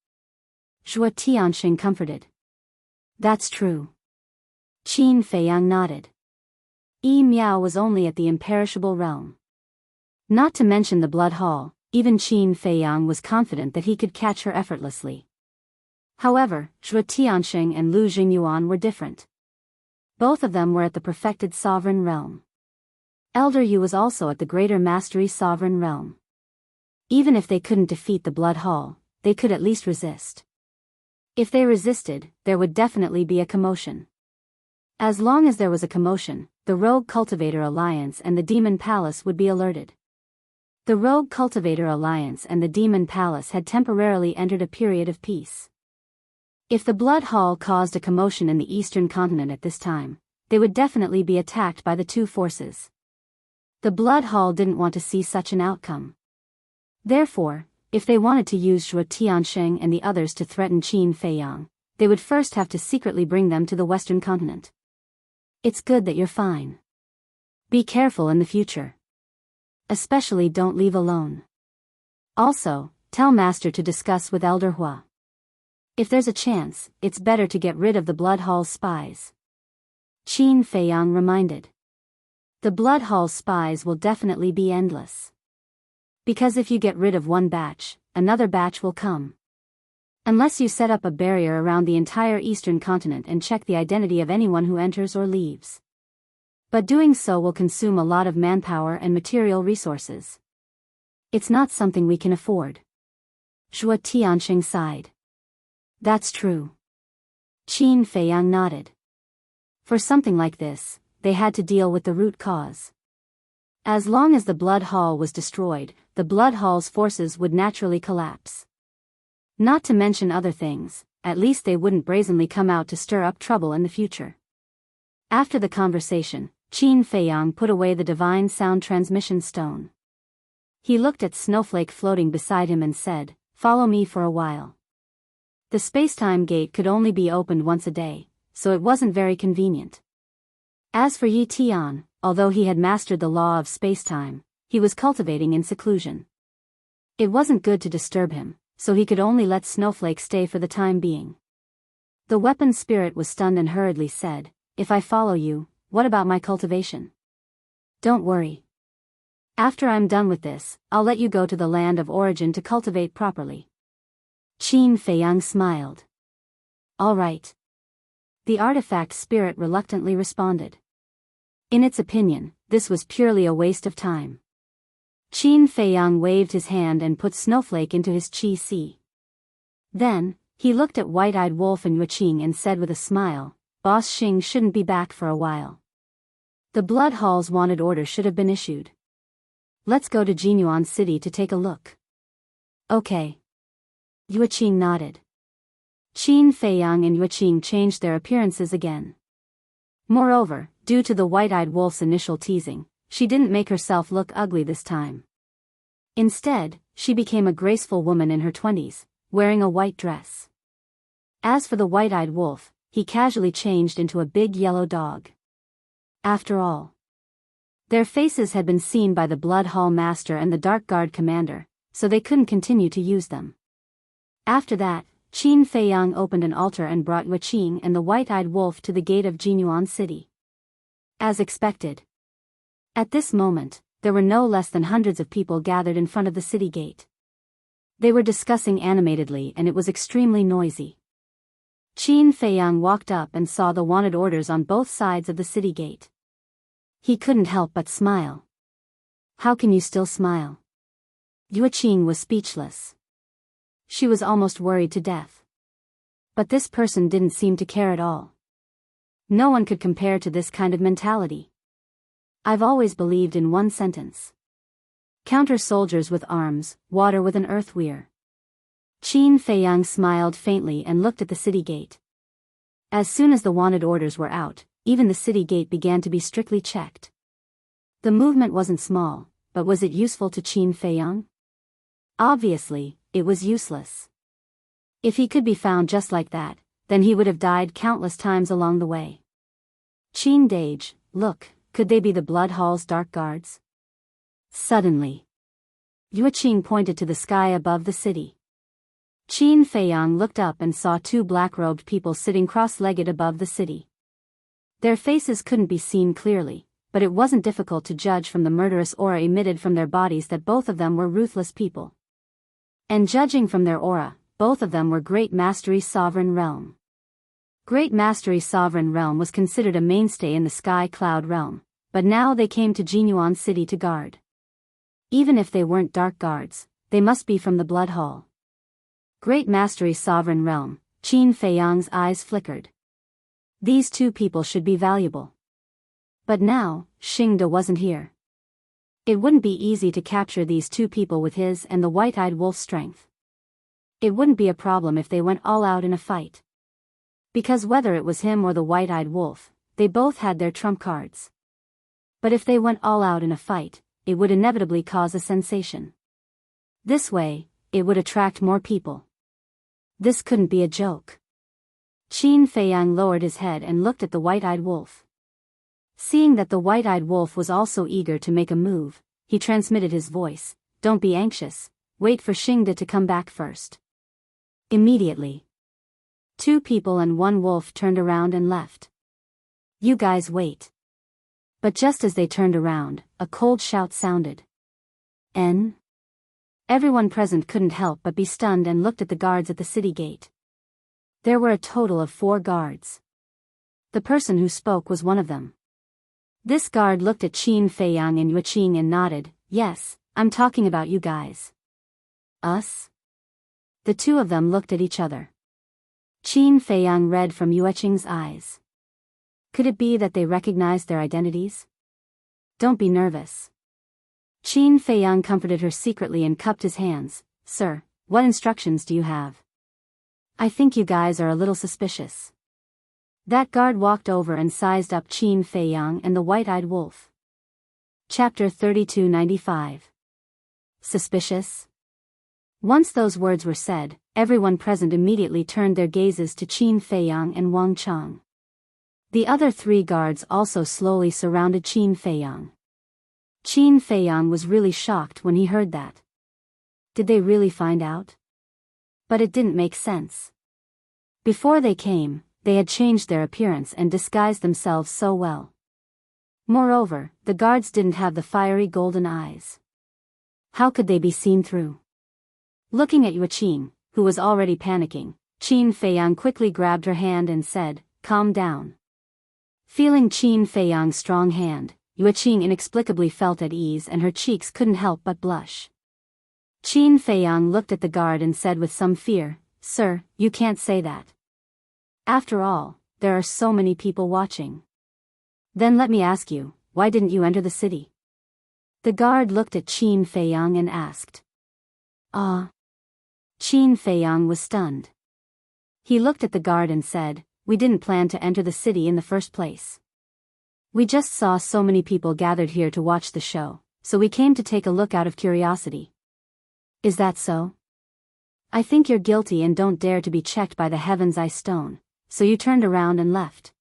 Zhuo Tianxing comforted. That's true. Qin Feiyang nodded. Yi Miao was only at the imperishable realm. Not to mention the Blood Hall, even Qin Feiyang was confident that he could catch her effortlessly. However, Zhuo Tianxing and Lu Jingyuan were different. Both of them were at the perfected sovereign realm. Elder Yu was also at the greater mastery sovereign realm. Even if they couldn't defeat the Blood Hall, they could at least resist. If they resisted, there would definitely be a commotion. As long as there was a commotion, the Rogue Cultivator Alliance and the Demon Palace would be alerted. The Rogue Cultivator Alliance and the Demon Palace had temporarily entered a period of peace. If the Blood Hall caused a commotion in the Eastern continent at this time, they would definitely be attacked by the two forces. The Blood Hall didn't want to see such an outcome. Therefore, if they wanted to use Zhuo Tianxing and the others to threaten Qin Feiyang, they would first have to secretly bring them to the Western continent. It's good that you're fine. Be careful in the future. Especially don't leave alone. Also, tell Master to discuss with Elder Hua. If there's a chance, it's better to get rid of the Blood Hall's spies. Qin Feiyang reminded. The Blood Hall's spies will definitely be endless. Because if you get rid of one batch, another batch will come. Unless you set up a barrier around the entire Eastern continent and check the identity of anyone who enters or leaves. But doing so will consume a lot of manpower and material resources. It's not something we can afford. Zhuo Tianxing sighed. That's true. Qin Feiyang nodded. For something like this, they had to deal with the root cause. As long as the Blood Hall was destroyed, the Blood Hall's forces would naturally collapse. Not to mention other things, at least they wouldn't brazenly come out to stir up trouble in the future. After the conversation, Qin Feiyang put away the divine sound transmission stone. He looked at Snowflake floating beside him and said, "Follow me for a while." The spacetime gate could only be opened once a day, so it wasn't very convenient. As for Yi Tian, although he had mastered the law of spacetime, he was cultivating in seclusion. It wasn't good to disturb him, so he could only let Snowflake stay for the time being. The weapon spirit was stunned and hurriedly said, "If I follow you, what about my cultivation? Don't worry. After I'm done with this, I'll let you go to the land of origin to cultivate properly." Qin Feiyang smiled. All right. The artifact spirit reluctantly responded. In its opinion, this was purely a waste of time. Qin Feiyang waved his hand and put Snowflake into his Qi Si. Then, he looked at White-Eyed Wolf and Yuqing and said with a smile, "Boss Xing shouldn't be back for a while. The Blood Hall's wanted order should have been issued. Let's go to Jinyuan City to take a look." Okay. Yuqing nodded. Qin Feiyang and Yuqing changed their appearances again. Moreover, due to the White-Eyed Wolf's initial teasing, she didn't make herself look ugly this time. Instead, she became a graceful woman in her 20s, wearing a white dress. As for the white-eyed wolf, he casually changed into a big yellow dog. After all, their faces had been seen by the Blood Hall Master and the Dark Guard Commander, so they couldn't continue to use them. After that, Qin Feiyang opened an altar and brought Yueqing and the white-eyed wolf to the gate of Jinyuan City. As expected. At this moment, there were no less than hundreds of people gathered in front of the city gate. They were discussing animatedly and it was extremely noisy. Qin Feiyang walked up and saw the wanted orders on both sides of the city gate. He couldn't help but smile. How can you still smile? Yueqing was speechless. She was almost worried to death. But this person didn't seem to care at all. No one could compare to this kind of mentality. I've always believed in one sentence. Counter soldiers with arms, water with an earth weir. Qin Feiyang smiled faintly and looked at the city gate. As soon as the wanted orders were out, even the city gate began to be strictly checked. The movement wasn't small, but was it useful to Qin Feiyang? Obviously, it was useless. If he could be found just like that, then he would have died countless times along the way. Qin Dage, look, could they be the Blood Hall's dark guards? Suddenly, Yueqing pointed to the sky above the city. Qin Feiyang looked up and saw two black-robed people sitting cross-legged above the city. Their faces couldn't be seen clearly, but it wasn't difficult to judge from the murderous aura emitted from their bodies that both of them were ruthless people. And judging from their aura, both of them were Great Mastery Sovereign Realm. Great Mastery Sovereign Realm was considered a mainstay in the Sky Cloud Realm, but now they came to Jinyuan City to guard. Even if they weren't dark guards, they must be from the Blood Hall. Great Mastery Sovereign Realm, Qin Feiyang's eyes flickered. These two people should be valuable. But now, Xingde wasn't here. It wouldn't be easy to capture these two people with his and the white-eyed wolf's strength. It wouldn't be a problem if they went all out in a fight. Because whether it was him or the white-eyed wolf, they both had their trump cards. But if they went all out in a fight, it would inevitably cause a sensation. This way, it would attract more people. This couldn't be a joke. Qin Feiyang lowered his head and looked at the white-eyed wolf. Seeing that the white-eyed wolf was also eager to make a move, he transmitted his voice, "Don't be anxious, wait for Xingde to come back first." Immediately, two people and one wolf turned around and left. "You guys wait." But just as they turned around, a cold shout sounded. "En?" Everyone present couldn't help but be stunned and looked at the guards at the city gate. There were a total of 4 guards. The person who spoke was one of them. This guard looked at Qin Feiyang and Yueqing and nodded, "Yes, I'm talking about you guys." "Us?" The two of them looked at each other. Qin Feiyang read from Yueqing's eyes. Could it be that they recognized their identities? "Don't be nervous." Qin Feiyang comforted her secretly and cupped his hands. "Sir, what instructions do you have? I think you guys are a little suspicious." That guard walked over and sized up Qin Feiyang and the white-eyed wolf. Chapter 3295. Suspicious? Once those words were said, everyone present immediately turned their gazes to Qin Feiyang and Wang Chang. The other 3 guards also slowly surrounded Qin Feiyang. Qin Feiyang was really shocked when he heard that. Did they really find out? But it didn't make sense. Before they came, they had changed their appearance and disguised themselves so well. Moreover, the guards didn't have the fiery golden eyes. How could they be seen through? Looking at Yueqing, who was already panicking, Qin Feiyang quickly grabbed her hand and said, "Calm down." Feeling Qin Feiyang's strong hand, Yueqing inexplicably felt at ease and her cheeks couldn't help but blush. Qin Feiyang looked at the guard and said with some fear, "Sir, you can't say that. After all, there are so many people watching." "Then let me ask you, why didn't you enter the city?" The guard looked at Qin Feiyang and asked. Qin Feiyang was stunned. He looked at the guard and said, "We didn't plan to enter the city in the first place. We just saw so many people gathered here to watch the show, so we came to take a look out of curiosity." "Is that so?" I think you're guilty and don't dare to be checked by the Heaven's Eye Stone, so you turned around and left.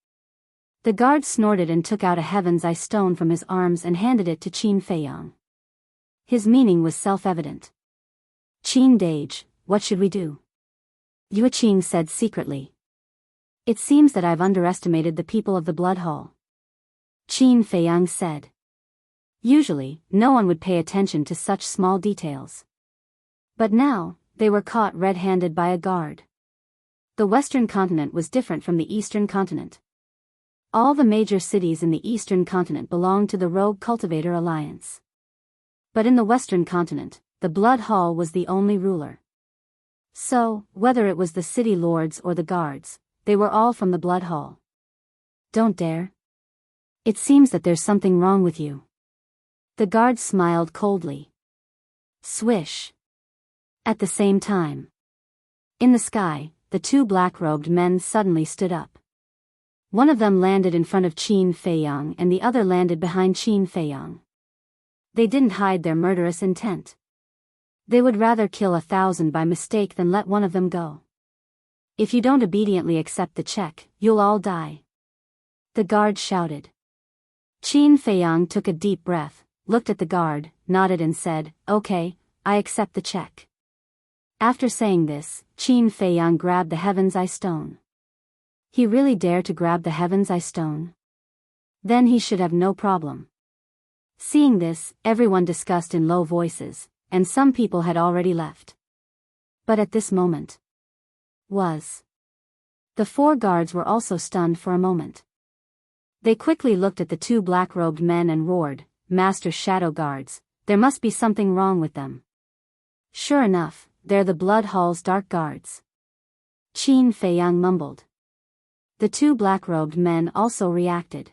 The guard snorted and took out a Heaven's Eye Stone from his arms and handed it to Qin Feiyang. His meaning was self-evident. Qin Dage, what should we do? Yue Qing said secretly. It seems that I've underestimated the people of the Blood Hall. Qin Feiyang said. Usually, no one would pay attention to such small details. But now, they were caught red-handed by a guard. The Western continent was different from the Eastern continent. All the major cities in the Eastern continent belonged to the Rogue Cultivator Alliance. But in the Western continent, the Blood Hall was the only ruler. So, whether it was the city lords or the guards, they were all from the Blood Hall. Don't dare. It seems that there's something wrong with you. The guard smiled coldly. Swish. At the same time. In the sky, the two black-robed men suddenly stood up. One of them landed in front of Qin Feiyang and the other landed behind Qin Feiyang. They didn't hide their murderous intent. They would rather kill 1,000 by mistake than let one of them go. If you don't obediently accept the check, you'll all die. The guard shouted. Qin Feiyang took a deep breath, looked at the guard, nodded and said, "Okay, I accept the check." After saying this, Qin Feiyang grabbed the Heaven's Eye Stone. He really dared to grab the Heaven's Eye Stone? Then he should have no problem. Seeing this, everyone discussed in low voices, and some people had already left. But at this moment, the four guards were also stunned for a moment. They quickly looked at the two black-robed men and roared, "Master Shadow Guards, there must be something wrong with them." Sure enough, they're the Blood Hall's dark guards. Qin Feiyang mumbled. The two black-robed men also reacted.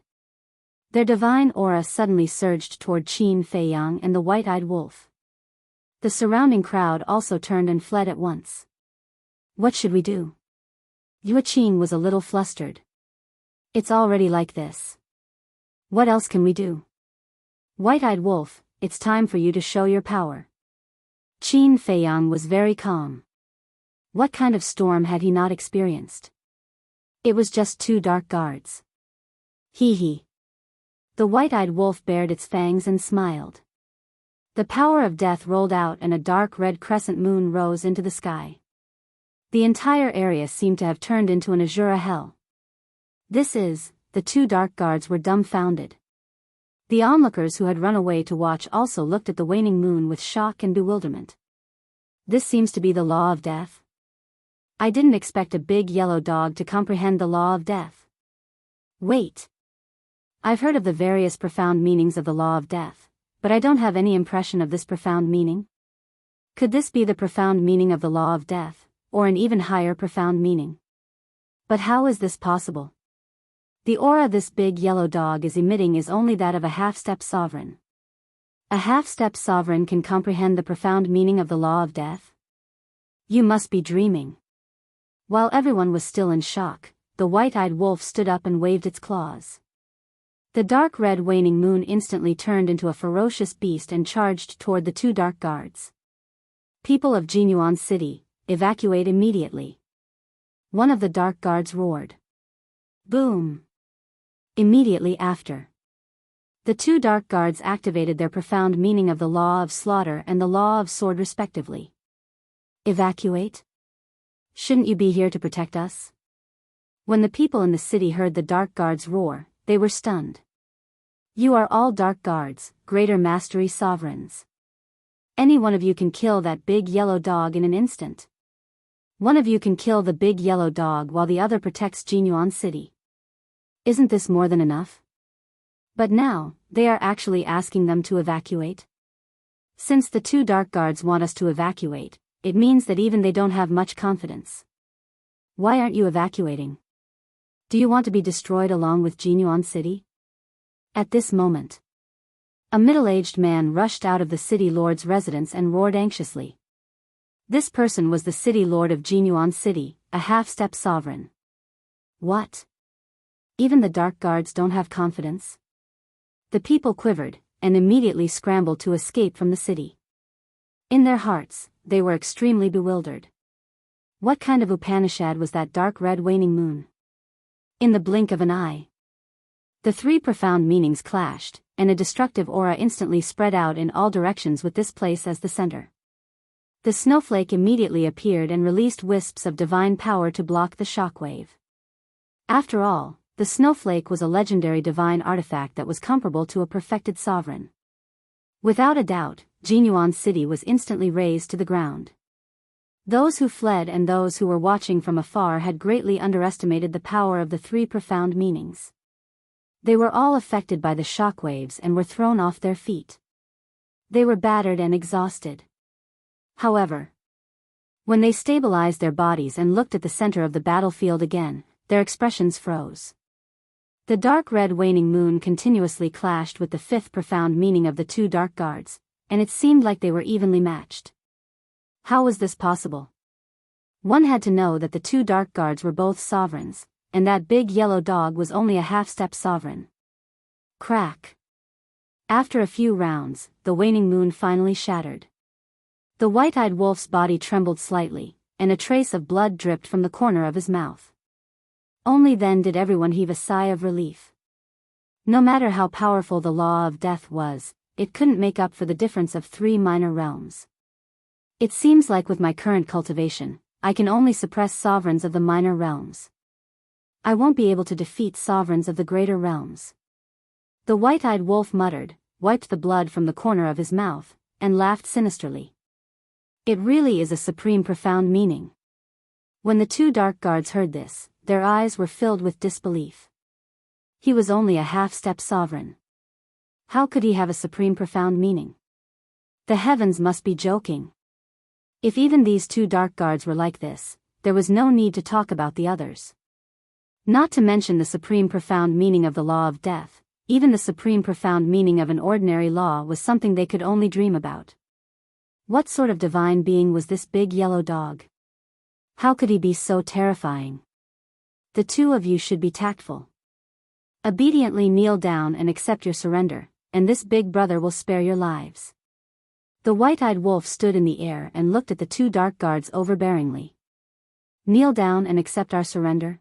Their divine aura suddenly surged toward Qin Feiyang and the white-eyed wolf. The surrounding crowd also turned and fled at once. What should we do? Yue Qing was a little flustered. It's already like this. What else can we do? White-eyed wolf, it's time for you to show your power. Qin Feiyang was very calm. What kind of storm had he not experienced? It was just two dark guards. Hee hee. The white-eyed wolf bared its fangs and smiled. The power of death rolled out and a dark red crescent moon rose into the sky. The entire area seemed to have turned into an azure hell. The two dark guards were dumbfounded. The onlookers who had run away to watch also looked at the waning moon with shock and bewilderment. This seems to be the law of death. I didn't expect a big yellow dog to comprehend the law of death. Wait. I've heard of the various profound meanings of the law of death, but I don't have any impression of this profound meaning. Could this be the profound meaning of the law of death, or an even higher profound meaning? But how is this possible? The aura this big yellow dog is emitting is only that of a half-step sovereign. A half-step sovereign can comprehend the profound meaning of the law of death? You must be dreaming. While everyone was still in shock, the white-eyed wolf stood up and waved its claws. The dark red waning moon instantly turned into a ferocious beast and charged toward the two dark guards. People of Jinyuan City, evacuate immediately. One of the dark guards roared. Boom! Immediately after, the two dark guards activated their profound meaning of the law of slaughter and the law of sword respectively. Evacuate? Shouldn't you be here to protect us? When the people in the city heard the dark guards roar, they were stunned. You are all dark guards, greater mastery sovereigns. Any one of you can kill that big yellow dog in an instant. One of you can kill the big yellow dog while the other protects Jinyuan City. Isn't this more than enough? But now, they are actually asking them to evacuate? Since the two dark guards want us to evacuate, it means that even they don't have much confidence. Why aren't you evacuating? Do you want to be destroyed along with Jinyuan City? At this moment, a middle-aged man rushed out of the city lord's residence and roared anxiously. This person was the city lord of Jinyuan City, a half-step sovereign. What? Even the dark guards don't have confidence? The people quivered, and immediately scrambled to escape from the city. In their hearts, they were extremely bewildered. What kind of Upanishad was that dark red waning moon? In the blink of an eye, the three profound meanings clashed, and a destructive aura instantly spread out in all directions with this place as the center. The snowflake immediately appeared and released wisps of divine power to block the shockwave. After all, the snowflake was a legendary divine artifact that was comparable to a perfected sovereign. Without a doubt, Jinyuan's city was instantly razed to the ground. Those who fled and those who were watching from afar had greatly underestimated the power of the three profound meanings. They were all affected by the shockwaves and were thrown off their feet. They were battered and exhausted. However, when they stabilized their bodies and looked at the center of the battlefield again, their expressions froze. The dark red waning moon continuously clashed with the fifth profound meaning of the two dark guards, and it seemed like they were evenly matched. How was this possible? One had to know that the two dark guards were both sovereigns, and that big yellow dog was only a half-step sovereign. Crack. After a few rounds, the waning moon finally shattered. The white-eyed wolf's body trembled slightly, and a trace of blood dripped from the corner of his mouth. Only then did everyone heave a sigh of relief. No matter how powerful the law of death was, it couldn't make up for the difference of three minor realms. It seems like with my current cultivation, I can only suppress sovereigns of the minor realms. I won't be able to defeat sovereigns of the greater realms. The white-eyed wolf muttered, wiped the blood from the corner of his mouth, and laughed sinisterly. It really is a supreme profound meaning. When the two dark guards heard this, their eyes were filled with disbelief. He was only a half-step sovereign. How could he have a supreme profound meaning? The heavens must be joking. If even these two dark guards were like this, there was no need to talk about the others. Not to mention the supreme profound meaning of the law of death, even the supreme profound meaning of an ordinary law was something they could only dream about. What sort of divine being was this big yellow dog? How could he be so terrifying? The two of you should be tactful. Obediently kneel down and accept your surrender, and this big brother will spare your lives. The white-eyed wolf stood in the air and looked at the two dark guards overbearingly. Kneel down and accept our surrender?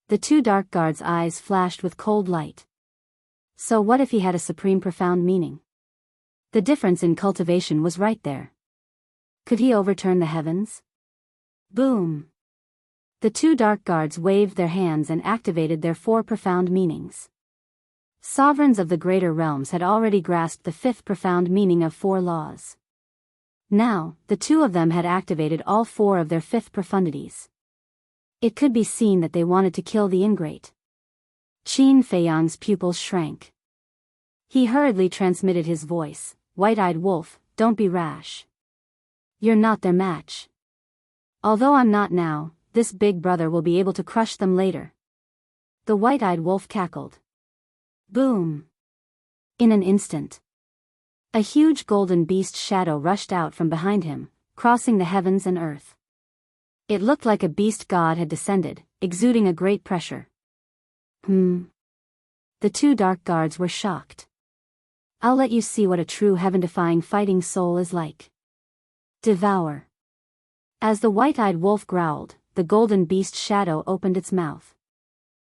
The two dark guards' eyes flashed with cold light. So what if he had a supreme profound meaning? The difference in cultivation was right there. Could he overturn the heavens? Boom! The two dark guards waved their hands and activated their four profound meanings. Sovereigns of the greater realms had already grasped the fifth profound meaning of four laws. Now, the two of them had activated all four of their fifth profundities. It could be seen that they wanted to kill the ingrate. Qin Feiyang's pupils shrank. He hurriedly transmitted his voice, "White-eyed wolf, don't be rash. You're not their match. Although I'm not now, this big brother will be able to crush them later." The white-eyed wolf cackled. Boom! In an instant, a huge golden beast shadow rushed out from behind him, crossing the heavens and earth. It looked like a beast god had descended, exuding a great pressure. The two dark guards were shocked. I'll let you see what a true heaven-defying fighting soul is like. Devour. As the white-eyed wolf growled, the golden beast shadow opened its mouth.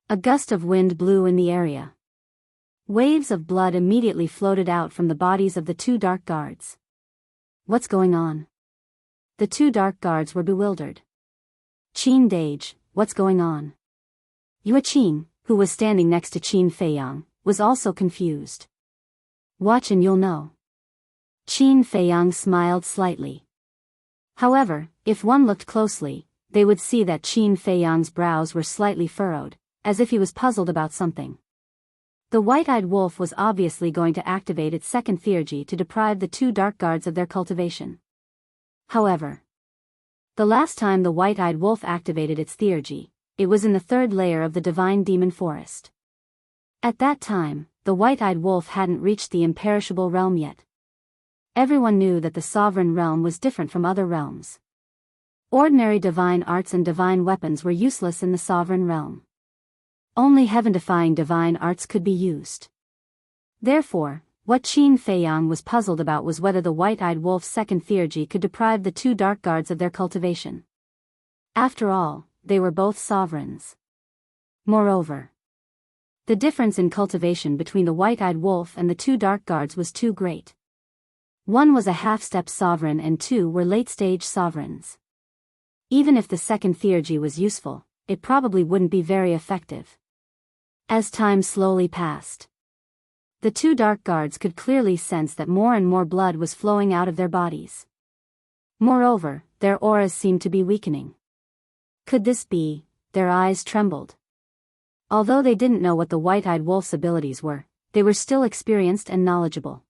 A gust of wind blew in the area. Waves of blood immediately floated out from the bodies of the two dark guards. What's going on? The two dark guards were bewildered. Qin Dage, what's going on? Yue Qin, who was standing next to Qin Feiyang, was also confused. Watch and you'll know. Qin Feiyang smiled slightly. However, if one looked closely, they would see that Qin Feiyang's brows were slightly furrowed, as if he was puzzled about something. The white-eyed wolf was obviously going to activate its second theurgy to deprive the two dark guards of their cultivation. However, the last time the white-eyed wolf activated its theurgy, it was in the third layer of the divine demon forest. At that time, the white-eyed wolf hadn't reached the imperishable realm yet. Everyone knew that the sovereign realm was different from other realms. Ordinary divine arts and divine weapons were useless in the sovereign realm. Only heaven-defying divine arts could be used. Therefore, what Qin Feiyang was puzzled about was whether the white-eyed wolf's second theurgy could deprive the two dark guards of their cultivation. After all, they were both sovereigns. Moreover, the difference in cultivation between the white-eyed wolf and the two dark guards was too great. One was a half-step sovereign and two were late-stage sovereigns. Even if the second theurgy was useful, it probably wouldn't be very effective. As time slowly passed, the two dark guards could clearly sense that more and more blood was flowing out of their bodies. Moreover, their auras seemed to be weakening. Could this be? Their eyes trembled. Although they didn't know what the white-eyed wolf's abilities were, they were still experienced and knowledgeable.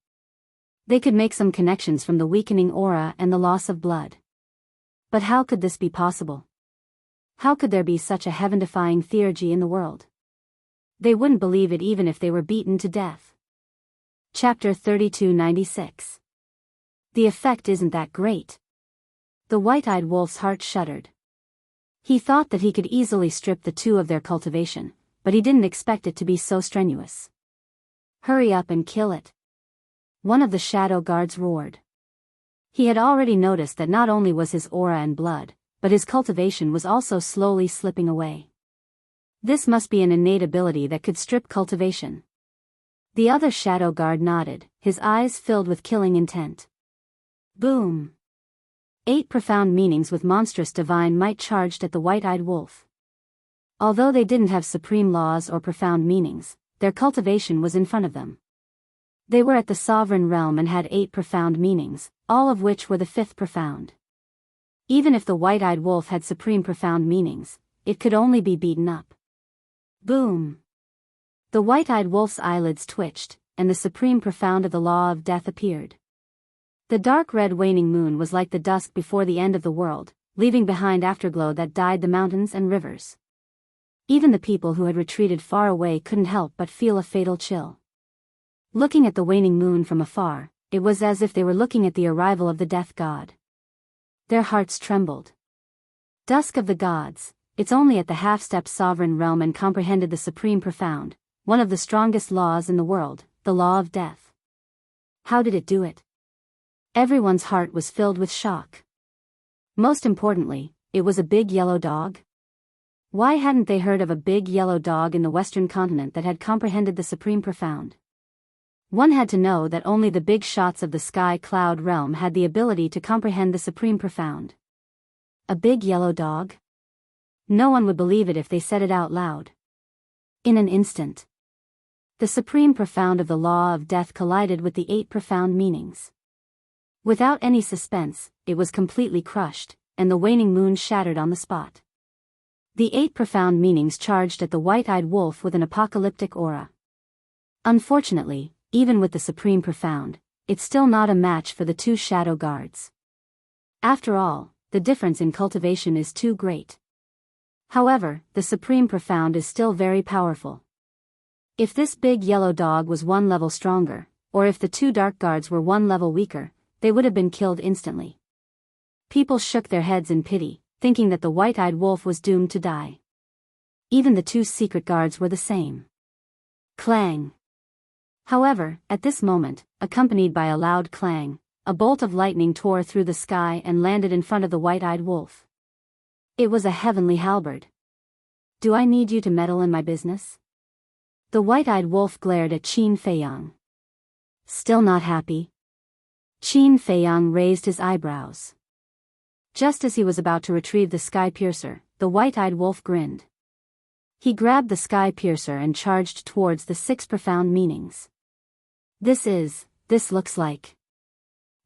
They could make some connections from the weakening aura and the loss of blood. But how could this be possible? How could there be such a heaven-defying theurgy in the world? They wouldn't believe it even if they were beaten to death. Chapter 3296. The effect isn't that great. The white-eyed wolf's heart shuddered. He thought that he could easily strip the two of their cultivation, but he didn't expect it to be so strenuous. Hurry up and kill it. One of the shadow guards roared. He had already noticed that not only was his aura and blood, but his cultivation was also slowly slipping away. This must be an innate ability that could strip cultivation. The other shadow guard nodded, his eyes filled with killing intent. Boom! 8 profound meanings with monstrous divine might charged at the white-eyed wolf. Although they didn't have supreme laws or profound meanings, their cultivation was in front of them. They were at the sovereign realm and had 8 profound meanings, all of which were the 5th profound. Even if the white-eyed wolf had supreme profound meanings, it could only be beaten up. Boom! The white-eyed wolf's eyelids twitched, and the supreme profound of the law of death appeared. The dark red waning moon was like the dusk before the end of the world, leaving behind afterglow that dyed the mountains and rivers. Even the people who had retreated far away couldn't help but feel a fatal chill. Looking at the waning moon from afar, it was as if they were looking at the arrival of the death god. Their hearts trembled. Dusk of the gods, it's only at the half-step sovereign realm and comprehended the supreme profound, one of the strongest laws in the world, the law of death. How did it do it? Everyone's heart was filled with shock. Most importantly, it was a big yellow dog. Why hadn't they heard of a big yellow dog in the Western continent that had comprehended the supreme profound? One had to know that only the big shots of the sky cloud realm had the ability to comprehend the supreme profound. A big yellow dog? No one would believe it if they said it out loud. In an instant, the supreme profound of the law of death collided with the 8 profound meanings. Without any suspense, it was completely crushed, and the waning moon shattered on the spot. The 8 profound meanings charged at the white-eyed wolf with an apocalyptic aura. Unfortunately, even with the supreme profound, it's still not a match for the 2 shadow guards. After all, the difference in cultivation is too great. However, the supreme profound is still very powerful. If this big yellow dog was 1 level stronger, or if the 2 dark guards were 1 level weaker, they would have been killed instantly. People shook their heads in pity, thinking that the white-eyed wolf was doomed to die. Even the 2 secret guards were the same. Clang! However, at this moment, accompanied by a loud clang, a bolt of lightning tore through the sky and landed in front of the white-eyed wolf. It was a heavenly halberd. Do I need you to meddle in my business? The white-eyed wolf glared at Qin Feiyang. Still not happy? Qin Feiyang raised his eyebrows. Just as he was about to retrieve the sky piercer, the white-eyed wolf grinned. He grabbed the sky piercer and charged towards the 6 profound meanings. This looks like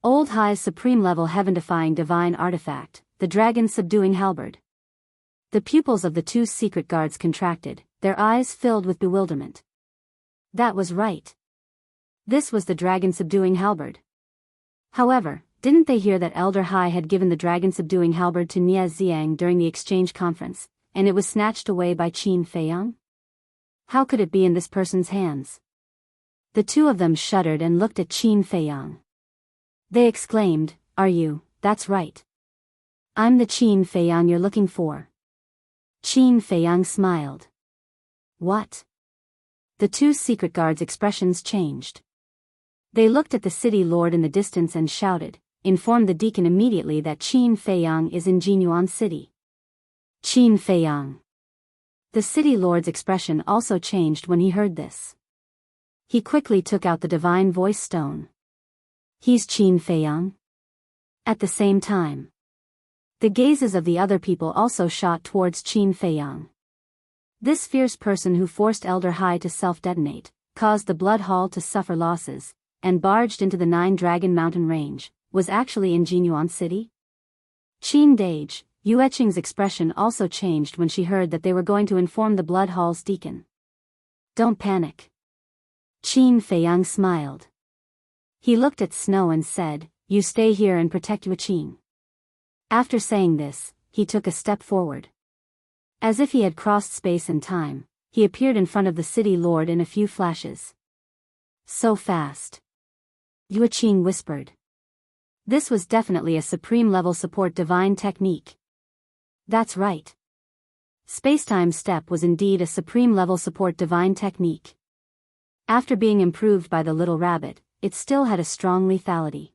Old High's supreme-level heaven-defying divine artifact, the dragon subduing halberd. The pupils of the 2 secret guards contracted, their eyes filled with bewilderment. That was right. This was the dragon subduing halberd. However, didn't they hear that Elder Hai had given the dragon subduing halberd to Nie Xiang during the exchange conference, and it was snatched away by Qin Feiyang? How could it be in this person's hands? The 2 of them shuddered and looked at Qin Feiyang. They exclaimed, That's right. I'm the Qin Feiyang you're looking for. Qin Feiyang smiled. What? The 2 secret guards' expressions changed. They looked at the city lord in the distance and shouted, inform the deacon immediately that Qin Feiyang is in Jinyuan City. Qin Feiyang. The city lord's expression also changed when he heard this. He quickly took out the divine voice stone. He's Qin Feiyang? At the same time, the gazes of the other people also shot towards Qin Feiyang. This fierce person who forced Elder Hai to self-detonate, caused the Blood Hall to suffer losses, and barged into the Nine Dragon Mountain Range, was actually in Jinyuan City? Qin Dage, Yueqing's expression also changed when she heard that they were going to inform the Blood Hall's deacon. Don't panic. Qin Feiyang smiled. He looked at Snow and said, you stay here and protect Yueqing. After saying this, he took a step forward. As if he had crossed space and time, he appeared in front of the city lord in a few flashes. So fast. Yueqing whispered. This was definitely a supreme-level support divine technique. That's right. Spacetime step was indeed a supreme-level support divine technique. After being improved by the little rabbit, it still had a strong lethality.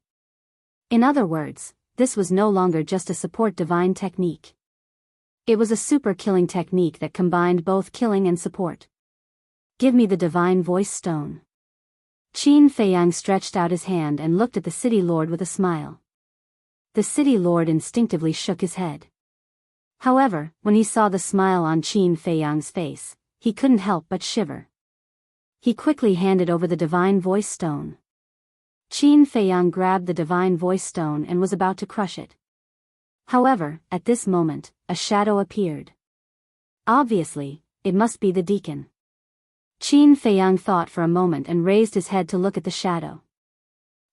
In other words, this was no longer just a support divine technique. It was a super killing technique that combined both killing and support. Give me the divine voice stone. Qin Feiyang stretched out his hand and looked at the city lord with a smile. The city lord instinctively shook his head. However, when he saw the smile on Qin Feiyang's face, he couldn't help but shiver. He quickly handed over the divine voice stone. Qin Feiyang grabbed the divine voice stone and was about to crush it. However, at this moment, a shadow appeared. Obviously, it must be the deacon. Qin Feiyang thought for a moment and raised his head to look at the shadow.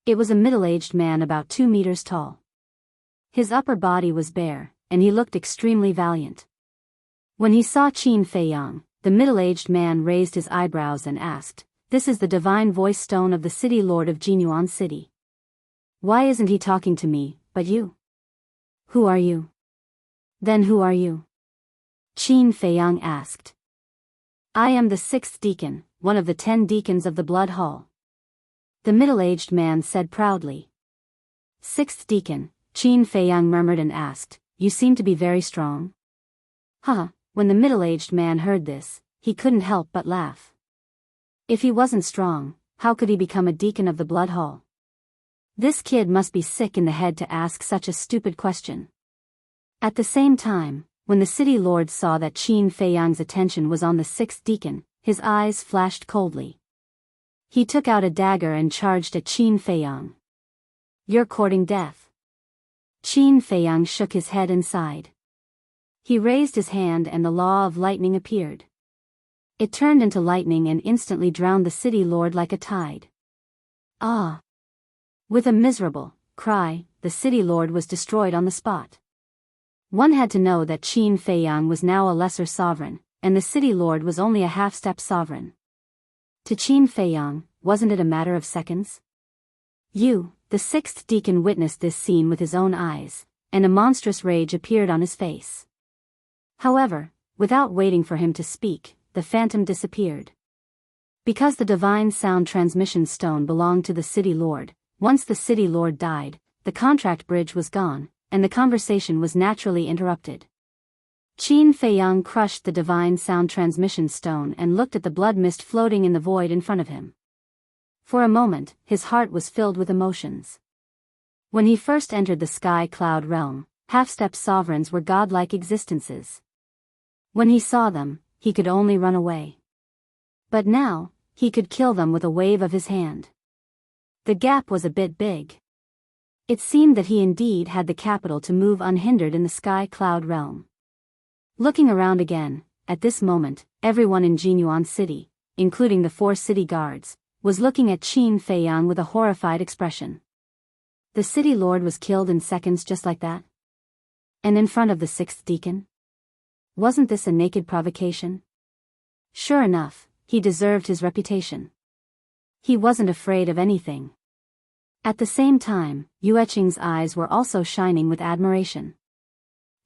It was a middle-aged man about 2 meters tall. His upper body was bare, and he looked extremely valiant. When he saw Qin Feiyang, the middle-aged man raised his eyebrows and asked, "This is the divine voice stone of the city lord of Jinyuan City. Why isn't he talking to me, but you? Who are you?" "Then who are you?" Qin Feiyang asked. "I am the 6th deacon, one of the 10 deacons of the Blood Hall," the middle-aged man said proudly. "6th deacon," Qin Feiyang murmured and asked, "You seem to be very strong?" Huh, when the middle-aged man heard this, he couldn't help but laugh. If he wasn't strong, how could he become a deacon of the Blood Hall? This kid must be sick in the head to ask such a stupid question. At the same time, when the city lord saw that Qin Feiyang's attention was on the 6th deacon, his eyes flashed coldly. He took out a dagger and charged at Qin Feiyang. "You're courting death." Qin Feiyang shook his head and sighed. He raised his hand and the law of lightning appeared. It turned into lightning and instantly drowned the city lord like a tide. Ah! With a miserable cry, the city lord was destroyed on the spot. One had to know that Qin Feiyang was now a lesser sovereign, and the city lord was only a half-step sovereign. To Qin Feiyang, wasn't it a matter of seconds? The 6th deacon witnessed this scene with his own eyes, and a monstrous rage appeared on his face. However, without waiting for him to speak, the phantom disappeared. Because the divine sound transmission stone belonged to the city lord, once the city lord died, the contract bridge was gone, and the conversation was naturally interrupted. Qin Feiyang crushed the divine sound transmission stone and looked at the blood mist floating in the void in front of him. For a moment, his heart was filled with emotions. When he first entered the sky cloud realm, half-step sovereigns were godlike existences. When he saw them, he could only run away. But now, he could kill them with a wave of his hand. The gap was a bit big. It seemed that he indeed had the capital to move unhindered in the sky cloud realm. Looking around again, at this moment, everyone in Jinyuan City, including the 4 city guards, was looking at Qin Feiyang with a horrified expression. The city lord was killed in seconds just like that? And in front of the 6th deacon? Wasn't this a naked provocation? Sure enough, he deserved his reputation. He wasn't afraid of anything. At the same time, Yueqing's eyes were also shining with admiration.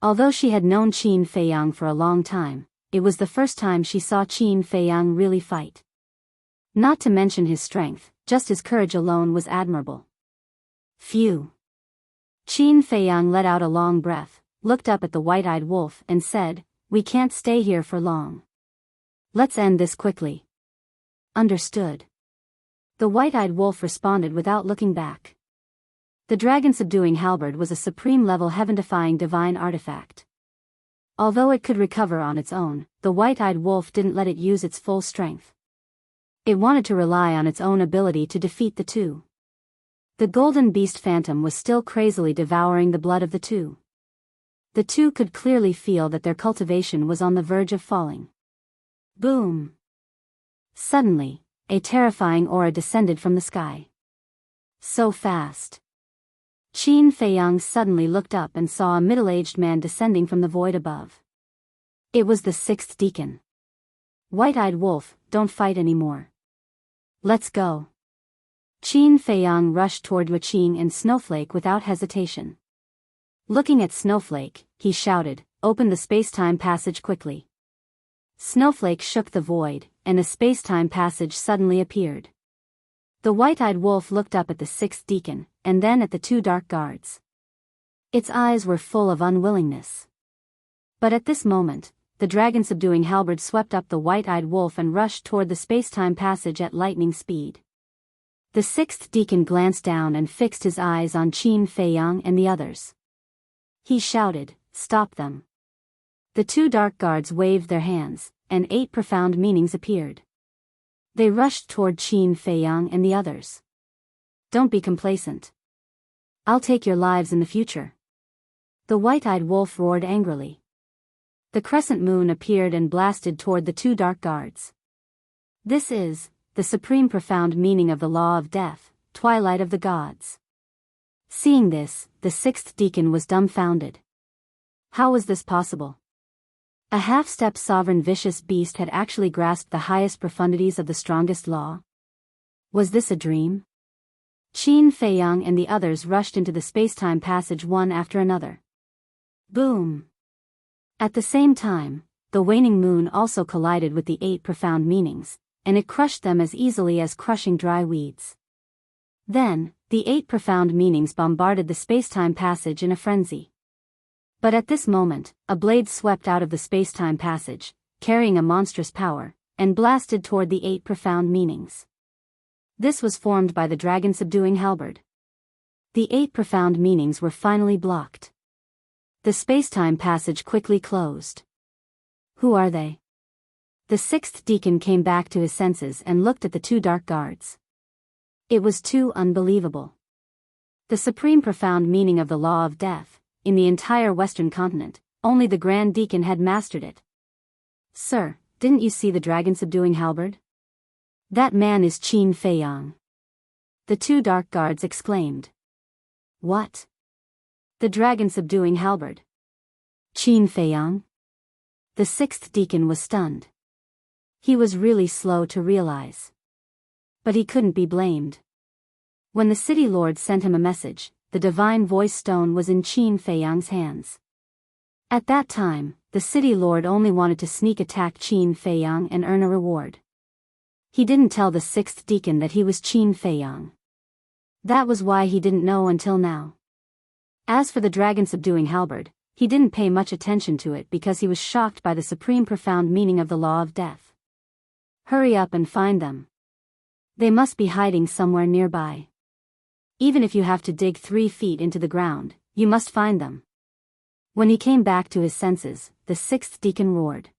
Although she had known Qin Feiyang for a long time, it was the first time she saw Qin Feiyang really fight. Not to mention his strength, just his courage alone was admirable. Phew! Qin Feiyang let out a long breath, looked up at the white-eyed wolf and said, "We can't stay here for long. Let's end this quickly." "Understood." The white-eyed wolf responded without looking back. The dragon-subduing halberd was a supreme-level heaven-defying divine artifact. Although it could recover on its own, the white-eyed wolf didn't let it use its full strength. It wanted to rely on its own ability to defeat the two. The golden beast phantom was still crazily devouring the blood of the two. The two could clearly feel that their cultivation was on the verge of falling. Boom! Suddenly, a terrifying aura descended from the sky. So fast. Qin Feiyang suddenly looked up and saw a middle-aged man descending from the void above. It was the sixth deacon. "White-eyed wolf, don't fight anymore. Let's go." Qin Feiyang rushed toward Waqing and Snowflake without hesitation. Looking at Snowflake, he shouted, "Open the space-time passage quickly." Snowflake shook the void, and a space-time passage suddenly appeared. The white-eyed wolf looked up at the sixth deacon, and then at the two dark guards. Its eyes were full of unwillingness. But at this moment, the dragon-subduing halberd swept up the white-eyed wolf and rushed toward the space-time passage at lightning speed. The sixth deacon glanced down and fixed his eyes on Qin Feiyang and the others. He shouted, "Stop them." The two dark guards waved their hands, and 8 profound meanings appeared. They rushed toward Qin Feiyang and the others. "Don't be complacent. I'll take your lives in the future." The white-eyed wolf roared angrily. The crescent moon appeared and blasted toward the two dark guards. "This is the supreme profound meaning of the law of death, twilight of the gods." Seeing this, the sixth deacon was dumbfounded. How was this possible? A half-step sovereign vicious beast had actually grasped the highest profundities of the strongest law? Was this a dream? Qin Feiyang and the others rushed into the space-time passage one after another. Boom! At the same time, the waning moon also collided with the 8 profound meanings, and it crushed them as easily as crushing dry weeds. Then, the 8 profound meanings bombarded the space-time passage in a frenzy. But at this moment, a blade swept out of the space-time passage, carrying a monstrous power, and blasted toward the 8 profound meanings. This was formed by the dragon-subduing halberd. The 8 profound meanings were finally blocked. The space-time passage quickly closed. Who are they? The sixth deacon came back to his senses and looked at the two dark guards. It was too unbelievable. The supreme profound meaning of the law of death, in the entire Western continent, only the Grand Deacon had mastered it. "Sir, didn't you see the dragon-subduing halberd? That man is Qin Feiyang." The two dark guards exclaimed. "What? The dragon-subduing halberd? Qin Feiyang?" The sixth deacon was stunned. He was really slow to realize. But he couldn't be blamed. When the city lord sent him a message, the divine voice stone was in Qin Feiyang's hands. At that time, the city lord only wanted to sneak attack Qin Feiyang and earn a reward. He didn't tell the sixth deacon that he was Qin Feiyang. That was why he didn't know until now. As for the dragon-subduing halberd, he didn't pay much attention to it because he was shocked by the supreme profound meaning of the law of death. Hurry up and find them. They must be hiding somewhere nearby. Even if you have to dig 3 feet into the ground, you must find them. When he came back to his senses, the sixth deacon roared.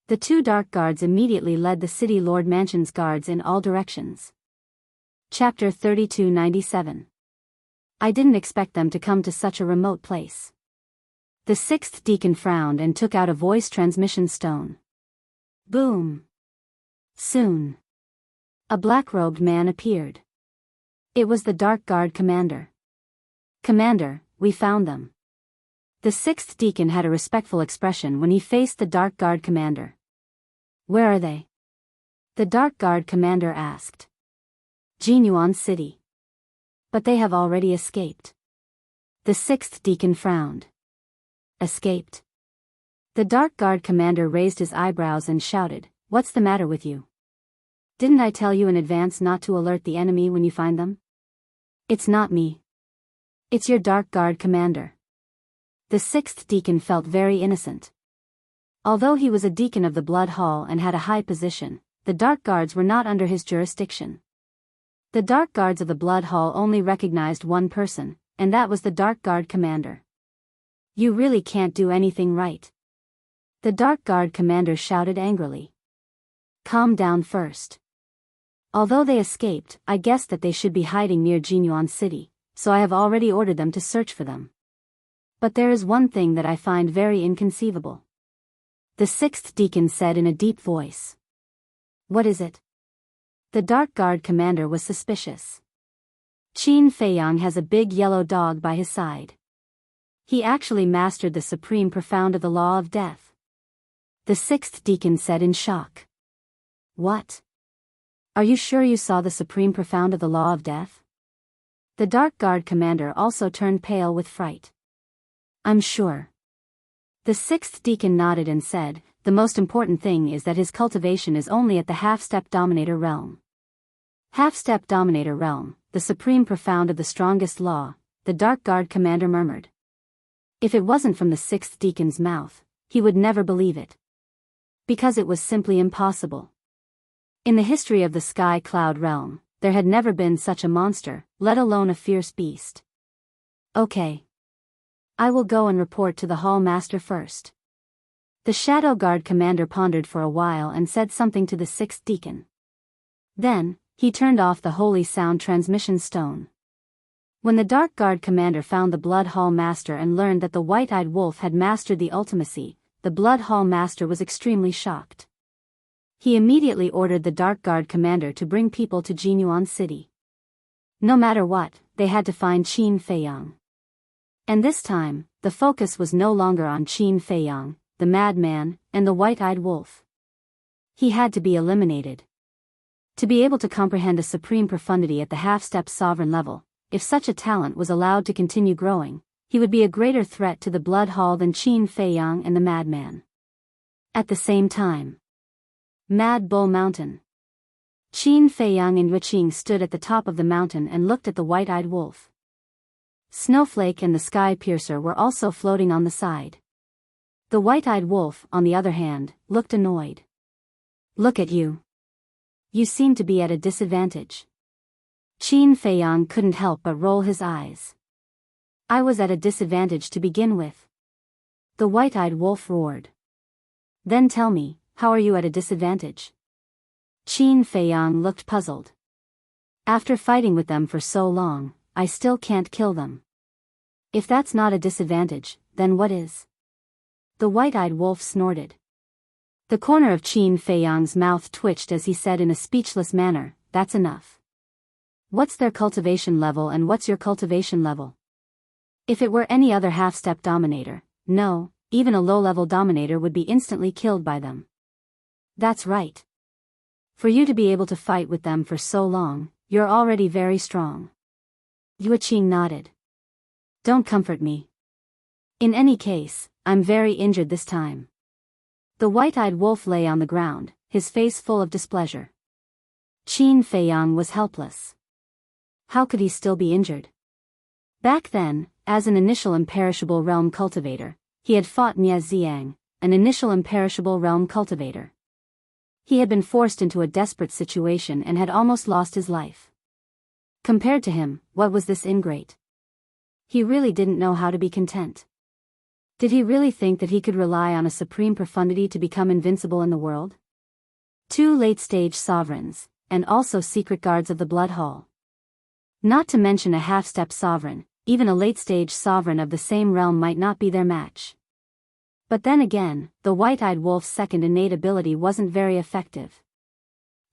The two dark guards immediately led the city lord mansion's guards in all directions. Chapter 3297. I didn't expect them to come to such a remote place. The sixth deacon frowned and took out a voice transmission stone. Boom! Soon, a black-robed man appeared. It was the Dark Guard commander. "Commander, we found them." The sixth deacon had a respectful expression when he faced the Dark Guard commander. "Where are they?" the Dark Guard commander asked. "Jinyuan City. But they have already escaped." The sixth deacon frowned. "Escaped?" The Dark Guard commander raised his eyebrows and shouted, "What's the matter with you? Didn't I tell you in advance not to alert the enemy when you find them?" "It's not me. It's your Dark Guard commander." The sixth deacon felt very innocent. Although he was a deacon of the Blood Hall and had a high position, the Dark Guards were not under his jurisdiction. The Dark Guards of the Blood Hall only recognized one person, and that was the Dark Guard commander. You really can't do anything right. The Dark Guard commander shouted angrily. Calm down first. Although they escaped, I guessed that they should be hiding near Jinyuan City, so I have already ordered them to search for them. But there is one thing that I find very inconceivable. The sixth deacon said in a deep voice. What is it? The Dark Guard commander was suspicious. Qin Feiyang has a big yellow dog by his side. He actually mastered the supreme profound of the law of death. The sixth deacon said in shock. What? Are you sure you saw the supreme profound of the law of death? The Dark Guard commander also turned pale with fright. I'm sure. The sixth deacon nodded and said, the most important thing is that his cultivation is only at the half-step dominator realm. Half-step dominator realm, the supreme profound of the strongest law, the Dark Guard commander murmured. If it wasn't from the sixth deacon's mouth, he would never believe it. Because it was simply impossible. In the history of the Sky Cloud realm, there had never been such a monster, let alone a fierce beast. Okay. I will go and report to the Hall Master first. The Shadow Guard commander pondered for a while and said something to the sixth deacon. Then, he turned off the holy sound transmission stone. When the Dark Guard commander found the Blood Hall Master and learned that the White-Eyed Wolf had mastered the ultimacy, the Blood Hall Master was extremely shocked. He immediately ordered the Dark Guard commander to bring people to Jinyuan City. No matter what, they had to find Qin Feiyang. And this time, the focus was no longer on Qin Feiyang, the madman, and the White-Eyed Wolf. He had to be eliminated. To be able to comprehend a supreme profundity at the half-step sovereign level, if such a talent was allowed to continue growing, he would be a greater threat to the Blood Hall than Qin Feiyang and the madman. At the same time. Mad Bull Mountain. Qin Feiyang and Yuqing stood at the top of the mountain and looked at the White-Eyed Wolf. Snowflake and the Sky Piercer were also floating on the side. The White-Eyed Wolf, on the other hand, looked annoyed. Look at you. You seem to be at a disadvantage. Qin Feiyang couldn't help but roll his eyes. I was at a disadvantage to begin with. The White-Eyed Wolf roared. Then tell me, how are you at a disadvantage? Qin Feiyang looked puzzled. After fighting with them for so long, I still can't kill them. If that's not a disadvantage, then what is? The White-Eyed Wolf snorted. The corner of Qin Feiyang's mouth twitched as he said in a speechless manner, that's enough. What's their cultivation level and what's your cultivation level? If it were any other half-step dominator, no, even a low-level dominator would be instantly killed by them. That's right. For you to be able to fight with them for so long, you're already very strong. Yuqing nodded. Don't comfort me. In any case, I'm very injured this time. The White-Eyed Wolf lay on the ground, his face full of displeasure. Qin Feiyang was helpless. How could he still be injured? Back then, as an initial imperishable realm cultivator, he had fought Nie Xiang, an initial imperishable realm cultivator. He had been forced into a desperate situation and had almost lost his life. Compared to him, what was this ingrate? He really didn't know how to be content. Did he really think that he could rely on a supreme profundity to become invincible in the world? 2 late-stage sovereigns, and also secret guards of the Blood Hall. Not to mention a half-step sovereign, even a late-stage sovereign of the same realm might not be their match. But then again, the White-Eyed Wolf's second innate ability wasn't very effective.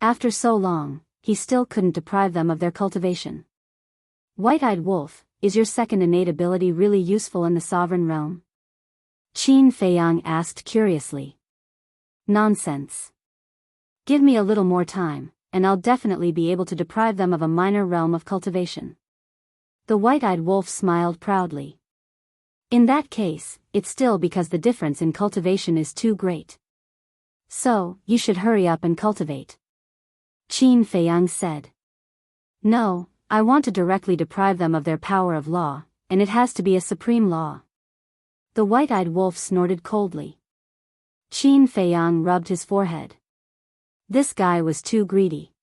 After so long, he still couldn't deprive them of their cultivation. White-Eyed Wolf, is your second innate ability really useful in the sovereign realm? Qin Feiyang asked curiously. Nonsense. Give me a little more time, and I'll definitely be able to deprive them of a minor realm of cultivation. The White-Eyed Wolf smiled proudly. In that case, it's still because the difference in cultivation is too great. So, you should hurry up and cultivate. Qin Feiyang said. No, I want to directly deprive them of their power of law, and it has to be a supreme law. The white-eyed wolf snorted coldly. Qin Feiyang rubbed his forehead. This guy was too greedy.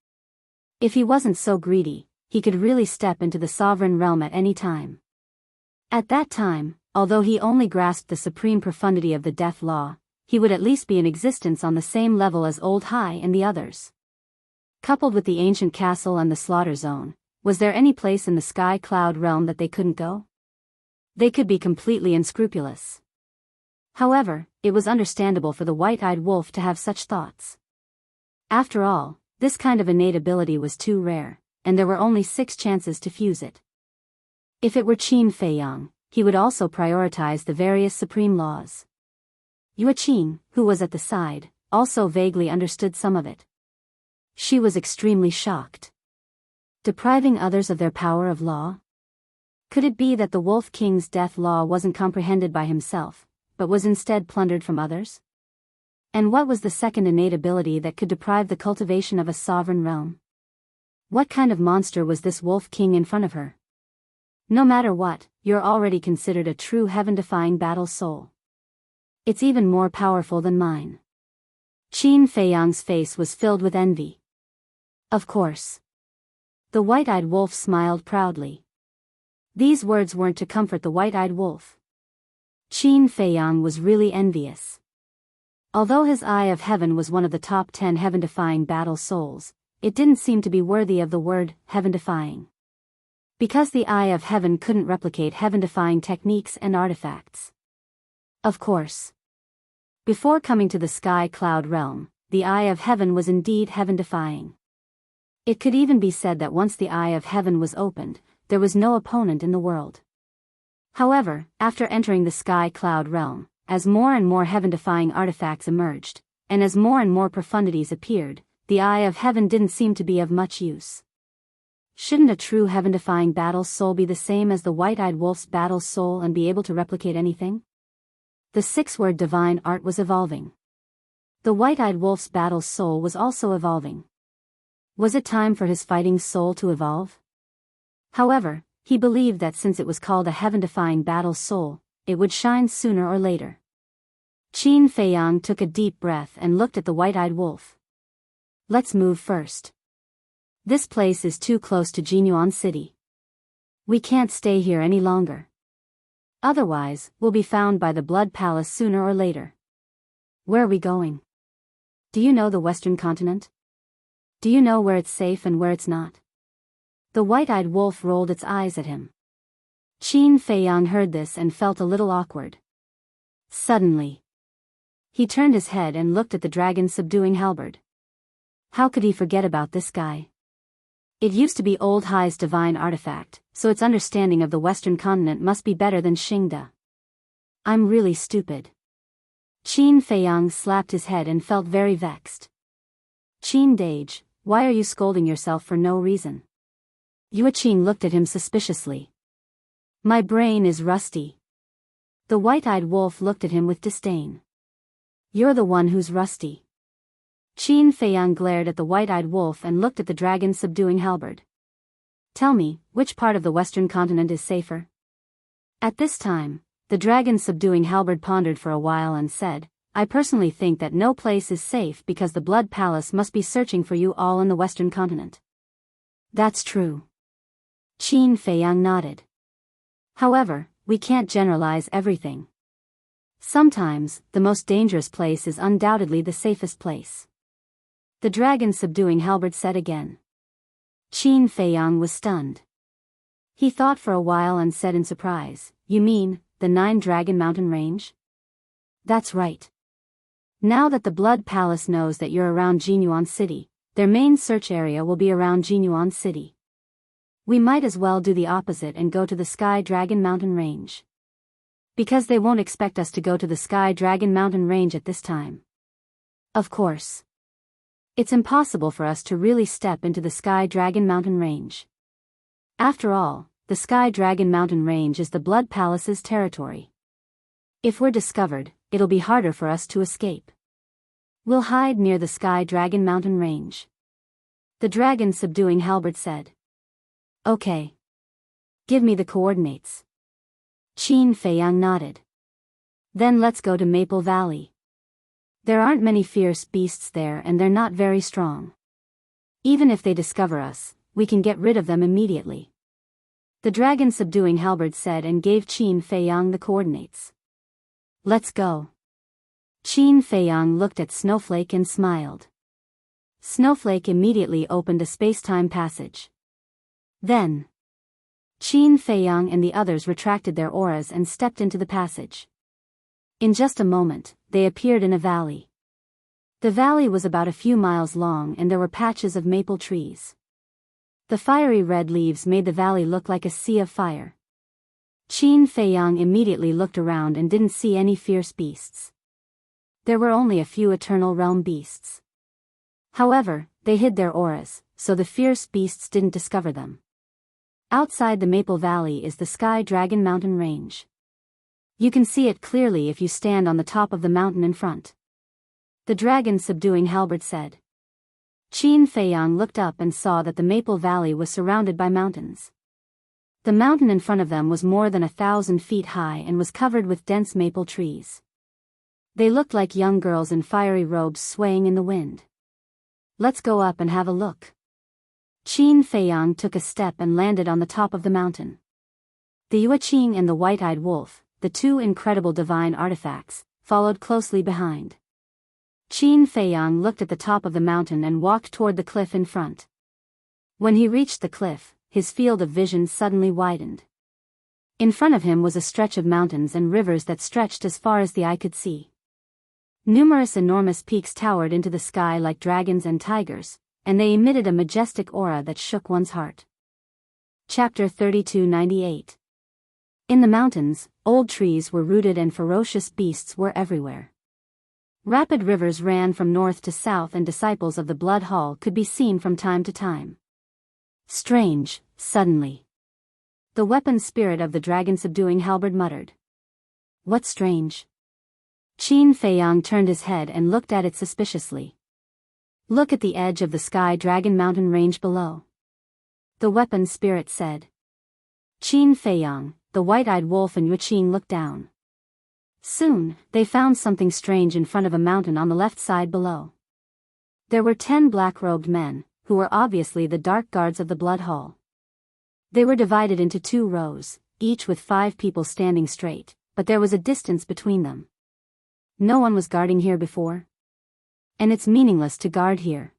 If he wasn't so greedy, he could really step into the sovereign realm at any time. At that time, although he only grasped the supreme profundity of the death law, he would at least be in existence on the same level as Old Hai and the others. Coupled with the ancient castle and the slaughter zone, was there any place in the sky cloud realm that they couldn't go? They could be completely unscrupulous. However, it was understandable for the white-eyed wolf to have such thoughts. After all, this kind of innate ability was too rare, and there were only 6 chances to fuse it. If it were Qin Feiyang, he would also prioritize the various supreme laws. Yue Qin, who was at the side, also vaguely understood some of it. She was extremely shocked. Depriving others of their power of law? Could it be that the Wolf King's death law wasn't comprehended by himself, but was instead plundered from others? And what was the second innate ability that could deprive the cultivation of a sovereign realm? What kind of monster was this Wolf King in front of her? No matter what, you're already considered a true heaven-defying battle soul. It's even more powerful than mine. Qin Feiyang's face was filled with envy. Of course. The white-eyed wolf smiled proudly. These words weren't to comfort the white-eyed wolf. Qin Feiyang was really envious. Although his Eye of Heaven was one of the top 10 heaven-defying battle souls, it didn't seem to be worthy of the word heaven-defying. Because the Eye of Heaven couldn't replicate heaven-defying techniques and artifacts. Of course. Before coming to the sky cloud realm, the Eye of Heaven was indeed heaven-defying. It could even be said that once the Eye of Heaven was opened, there was no opponent in the world. However, after entering the sky cloud realm, as more and more heaven-defying artifacts emerged, and as more and more profundities appeared, the Eye of Heaven didn't seem to be of much use. Shouldn't a true heaven-defying battle soul be the same as the white-eyed wolf's battle soul and be able to replicate anything? The 6-word divine art was evolving. The white-eyed wolf's battle soul was also evolving. Was it time for his fighting soul to evolve? However, he believed that since it was called a heaven-defying battle soul, it would shine sooner or later. Qin Feiyang took a deep breath and looked at the white-eyed wolf. Let's move first. This place is too close to Jinyuan City. We can't stay here any longer. Otherwise, we'll be found by the Blood Palace sooner or later. Where are we going? Do you know the Western continent? Do you know where it's safe and where it's not? The white-eyed wolf rolled its eyes at him. Qin Feiyang heard this and felt a little awkward. Suddenly, he turned his head and looked at the dragon subduing halberd. How could he forget about this guy? It used to be Old Hai's divine artifact, so its understanding of the Western continent must be better than Xingda. I'm really stupid. Qin Feiyang slapped his head and felt very vexed. Qin Dage, why are you scolding yourself for no reason? Yue Qing looked at him suspiciously. My brain is rusty. The white-eyed wolf looked at him with disdain. You're the one who's rusty. Qin Feiyang glared at the white-eyed wolf and looked at the dragon subduing halberd. Tell me, which part of the Western continent is safer? At this time, the dragon subduing halberd pondered for a while and said, I personally think that no place is safe because the Blood Palace must be searching for you all in the Western continent. That's true. Qin Feiyang nodded. However, we can't generalize everything. Sometimes, the most dangerous place is undoubtedly the safest place. The dragon subduing halberd said again. Qin Feiyang was stunned. He thought for a while and said in surprise, You mean, the 9 Dragon Mountain Range? That's right. Now that the Blood Palace knows that you're around Jinyuan City, their main search area will be around Jinyuan City. We might as well do the opposite and go to the Sky Dragon Mountain Range. Because they won't expect us to go to the Sky Dragon Mountain Range at this time. Of course. It's impossible for us to really step into the Sky Dragon Mountain Range. After all, the Sky Dragon Mountain Range is the Blood Palace's territory. If we're discovered, it'll be harder for us to escape. We'll hide near the Sky Dragon Mountain Range. The dragon subduing halberd said. Okay. Give me the coordinates. Qin Feiyang nodded. Then let's go to Maple Valley. There aren't many fierce beasts there and they're not very strong. Even if they discover us, we can get rid of them immediately. The dragon subduing halberd said and gave Qin Feiyang the coordinates. Let's go. Qin Feiyang looked at Snowflake and smiled. Snowflake immediately opened a space-time passage. Then, Qin Feiyang and the others retracted their auras and stepped into the passage. In just a moment, they appeared in a valley. The valley was about a few miles long and there were patches of maple trees. The fiery red leaves made the valley look like a sea of fire. Qin Feiyang immediately looked around and didn't see any fierce beasts. There were only a few Eternal Realm beasts. However, they hid their auras, so the fierce beasts didn't discover them. Outside the Maple Valley is the Sky Dragon Mountain Range. You can see it clearly if you stand on the top of the mountain in front. The dragon subduing halberd said. Qin Feiyang looked up and saw that the Maple Valley was surrounded by mountains. The mountain in front of them was more than 1,000 feet high and was covered with dense maple trees. They looked like young girls in fiery robes swaying in the wind. Let's go up and have a look. Qin Feiyang took a step and landed on the top of the mountain. The Yueqing and the white-eyed wolf, the two incredible divine artifacts, followed closely behind. Qin Feiyang looked at the top of the mountain and walked toward the cliff in front. When he reached the cliff, his field of vision suddenly widened. In front of him was a stretch of mountains and rivers that stretched as far as the eye could see. Numerous enormous peaks towered into the sky like dragons and tigers, and they emitted a majestic aura that shook one's heart. Chapter 3298. In the mountains, old trees were rooted and ferocious beasts were everywhere. Rapid rivers ran from north to south and disciples of the Blood Hall could be seen from time to time. Strange, suddenly. The weapon spirit of the dragon subduing halberd muttered. What's strange? Qin Feiyang turned his head and looked at it suspiciously. Look at the edge of the Sky Dragon Mountain range below. The weapon spirit said. Qin Feiyang, the white-eyed wolf and Yueqing looked down. Soon, they found something strange in front of a mountain on the left side below. There were 10 black-robed men, who were obviously the dark guards of the Blood Hall. They were divided into 2 rows, each with 5 people standing straight, but there was a distance between them. No one was guarding here before. And it's meaningless to guard here.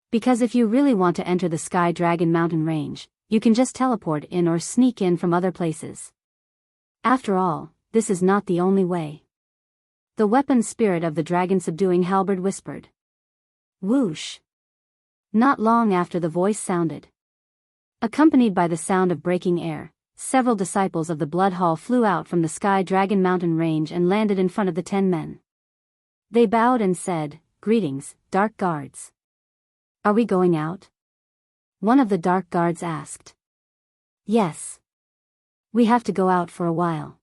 Because if you really want to enter the Sky Dragon Mountain range, you can just teleport in or sneak in from other places. After all, this is not the only way. The weapon spirit of the dragon subduing halberd whispered. Whoosh. Not long after the voice sounded. Accompanied by the sound of breaking air, several disciples of the Blood Hall flew out from the Sky Dragon Mountain range and landed in front of the 10 men. They bowed and said, Greetings, Dark Guards. Are we going out? One of the Dark Guards asked. Yes. We have to go out for a while.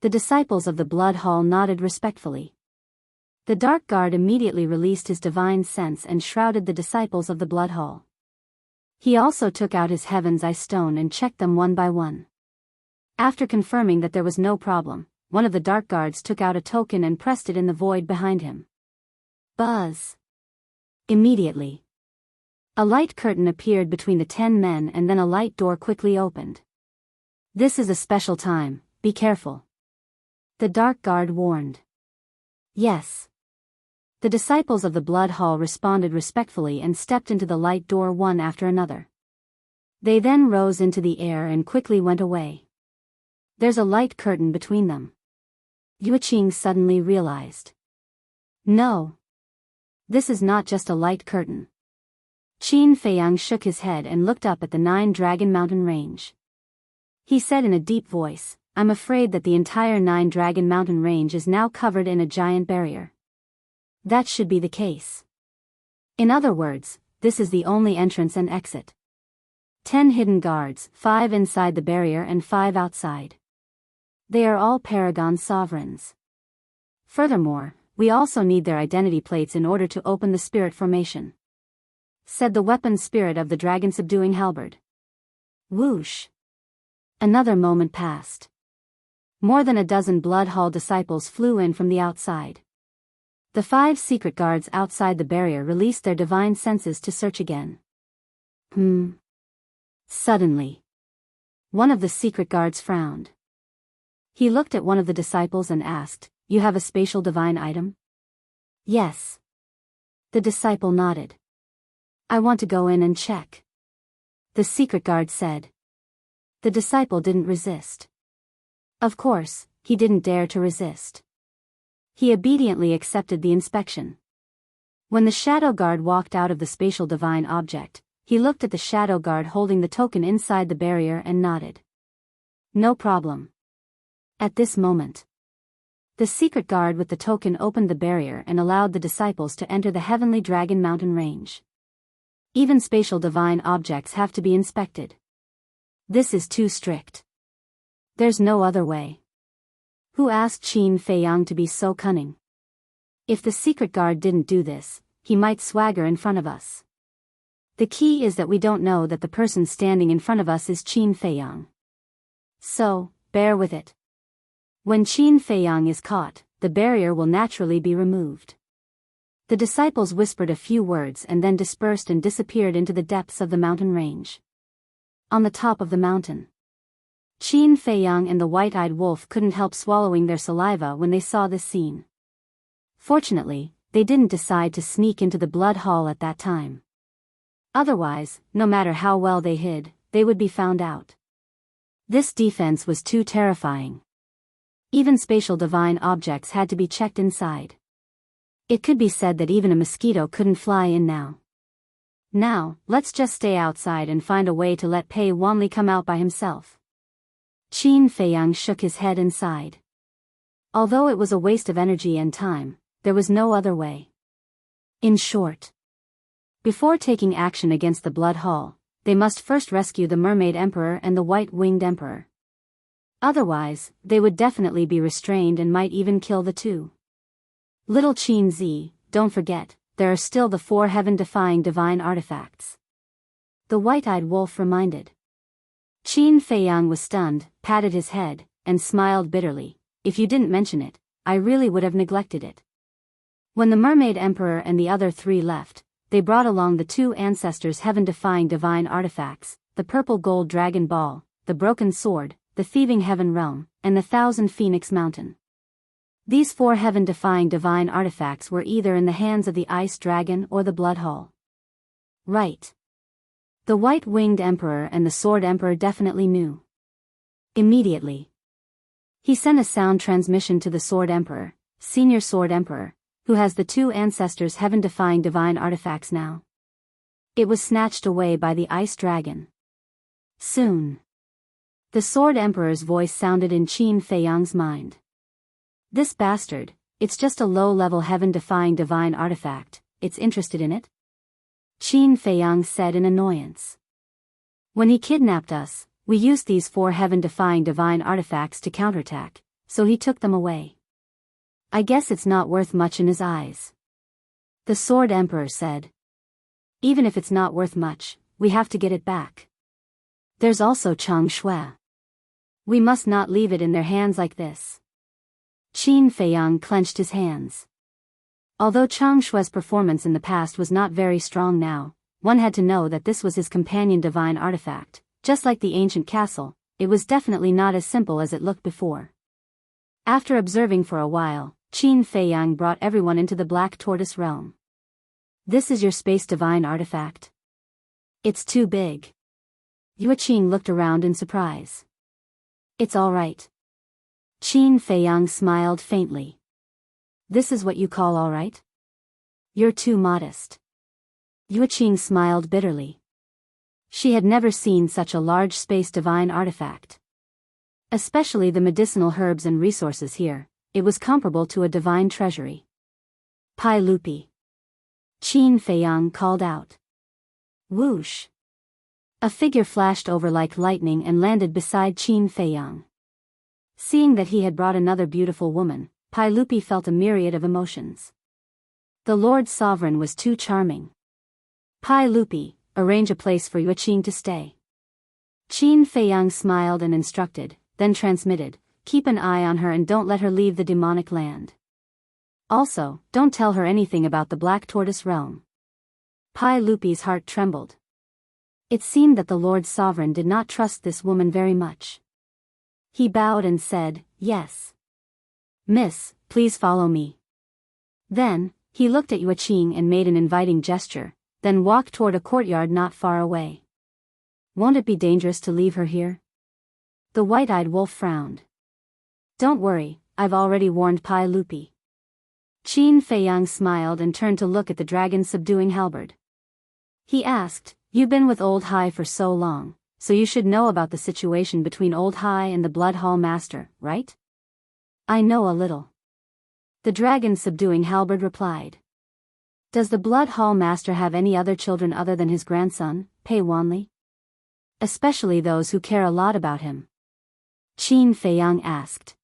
The disciples of the Blood Hall nodded respectfully. The Dark Guard immediately released his divine sense and shrouded the disciples of the Blood Hall. He also took out his Heaven's Eye stone and checked them one by one. After confirming that there was no problem, one of the Dark Guards took out a token and pressed it in the void behind him. Buzz. Immediately. A light curtain appeared between the 10 men and then a light door quickly opened. This is a special time, be careful. The Dark Guard warned. Yes. The disciples of the Blood Hall responded respectfully and stepped into the light door one after another. They then rose into the air and quickly went away. There's a light curtain between them. Yueqing suddenly realized. No. This is not just a light curtain. Qin Feiyang shook his head and looked up at the 9 Dragon Mountain range. He said in a deep voice, I'm afraid that the entire 9 Dragon Mountain range is now covered in a giant barrier. That should be the case. In other words, this is the only entrance and exit. 10 hidden guards, 5 inside the barrier and 5 outside. They are all Paragon sovereigns. Furthermore, we also need their identity plates in order to open the spirit formation. Said the weapon spirit of the dragon subduing halberd. Whoosh. Another moment passed. More than a dozen Blood Hall disciples flew in from the outside. The 5 secret guards outside the barrier released their divine senses to search again. Suddenly, one of the secret guards frowned. He looked at one of the disciples and asked, "You have a spatial divine item?" "Yes." The disciple nodded. "I want to go in and check," the secret guard said. The disciple didn't resist. Of course, he didn't dare to resist. He obediently accepted the inspection. When the shadow guard walked out of the spatial divine object, he looked at the shadow guard holding the token inside the barrier and nodded. "No problem." At this moment, the secret guard with the token opened the barrier and allowed the disciples to enter the Heavenly Dragon Mountain range. Even spatial divine objects have to be inspected. This is too strict. There's no other way. Who asked Qin Feiyang to be so cunning? If the secret guard didn't do this, he might swagger in front of us. The key is that we don't know that the person standing in front of us is Qin Feiyang. So, bear with it. When Qin Feiyang is caught, the barrier will naturally be removed. The disciples whispered a few words and then dispersed and disappeared into the depths of the mountain range. On the top of the mountain, Qin Feiyang and the white-eyed wolf couldn't help swallowing their saliva when they saw this scene. Fortunately, they didn't decide to sneak into the Blood Hall at that time. Otherwise, no matter how well they hid, they would be found out. This defense was too terrifying. Even spatial divine objects had to be checked inside. It could be said that even a mosquito couldn't fly in now. Now, let's just stay outside and find a way to let Pei Wanli come out by himself. Qin Feiyang shook his head and sighed. Although it was a waste of energy and time, there was no other way. In short, before taking action against the Blood Hall, they must first rescue the Mermaid Emperor and the White-Winged Emperor. Otherwise, they would definitely be restrained and might even kill the two. Little Qin Zi, don't forget, there are still the 4 heaven-defying divine artifacts. The white-eyed wolf reminded. Qin Feiyang was stunned, patted his head, and smiled bitterly. If you didn't mention it, I really would have neglected it. When the Mermaid Emperor and the other 3 left, they brought along the 2 ancestors' heaven-defying divine artifacts, the purple gold dragon ball, the broken sword, the thieving heaven realm, and the 1,000 Phoenix Mountain. These 4 heaven-defying divine artifacts were either in the hands of the Ice Dragon or the Blood Hall. Right. The White-Winged Emperor and the Sword Emperor definitely knew. Immediately, he sent a sound transmission to the Sword Emperor, Senior Sword Emperor, who has the 2 ancestors' heaven-defying divine artifacts now. It was snatched away by the Ice Dragon. Soon, the Sword Emperor's voice sounded in Qin Feiyang's mind. This bastard, it's just a low-level heaven-defying divine artifact, it's interested in it? Qin Feiyang said in annoyance. When he kidnapped us, we used these 4 heaven-defying divine artifacts to counterattack, so he took them away. I guess it's not worth much in his eyes. The Sword Emperor said. Even if it's not worth much, we have to get it back. There's also Chang Shui. We must not leave it in their hands like this. Qin Feiyang clenched his hands. Although Chang Shui's performance in the past was not very strong now, one had to know that this was his companion divine artifact. Just like the ancient castle, it was definitely not as simple as it looked before. After observing for a while, Qin Feiyang brought everyone into the Black Tortoise realm. This is your space divine artifact? It's too big. Yueqing looked around in surprise. It's all right. Qin Feiyang smiled faintly. This is what you call all right? You're too modest. Yueqing smiled bitterly. She had never seen such a large space divine artifact. Especially the medicinal herbs and resources here, it was comparable to a divine treasury. Pai Lupi. Qin Feiyang called out. Whoosh. A figure flashed over like lightning and landed beside Qin Feiyang. Seeing that he had brought another beautiful woman, Pai Lupi felt a myriad of emotions. The Lord Sovereign was too charming. Pai Lupi, arrange a place for Yueqing to stay. Qin Feiyang smiled and instructed, then transmitted, keep an eye on her and don't let her leave the demonic land. Also, don't tell her anything about the Black Tortoise realm. Pai Lupi's heart trembled. It seemed that the Lord Sovereign did not trust this woman very much. He bowed and said, "Yes. Miss, please follow me." Then, he looked at Yuqing and made an inviting gesture, then walked toward a courtyard not far away. "Won't it be dangerous to leave her here?" The white-eyed wolf frowned. "Don't worry, I've already warned Pai Lupi." Qin Feiyang smiled and turned to look at the dragon's subduing halberd. He asked, "You've been with Old Hai for so long, so you should know about the situation between Old Hai and the Blood Hall Master, right?" "I know a little." The dragon's subduing halberd replied. "Does the Blood Hall Master have any other children other than his grandson, Pei Wanli? Especially those who care a lot about him?" Qin Feiyang asked.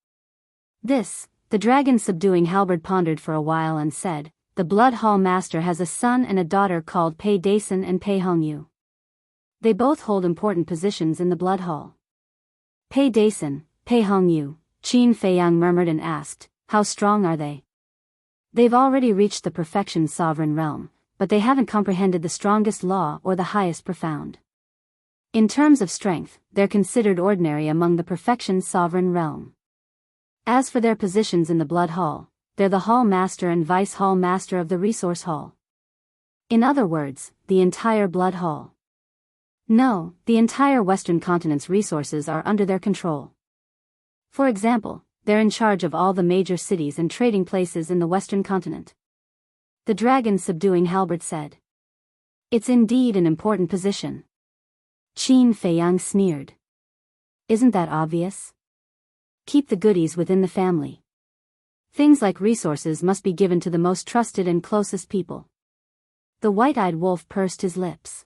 The dragon's subduing halberd pondered for a while and said, "The Blood Hall Master has a son and a daughter called Pei Dason and Pei Hongyu. They both hold important positions in the Blood Hall." "Pei Dason, Pei Hongyu," Qin Feiyang murmured and asked, "How strong are they?" "They've already reached the perfection sovereign realm, but they haven't comprehended the strongest law or the highest profound. In terms of strength, they're considered ordinary among the perfection sovereign realm. As for their positions in the Blood Hall, they're the Hall Master and Vice Hall Master of the Resource Hall. In other words, the entire Blood Hall. No, the entire Western continent's resources are under their control. For example, they're in charge of all the major cities and trading places in the Western continent." The dragon's subduing halberd said. "It's indeed an important position." Qin Feiyang sneered. "Isn't that obvious? Keep the goodies within the family. Things like resources must be given to the most trusted and closest people." The white-eyed wolf pursed his lips.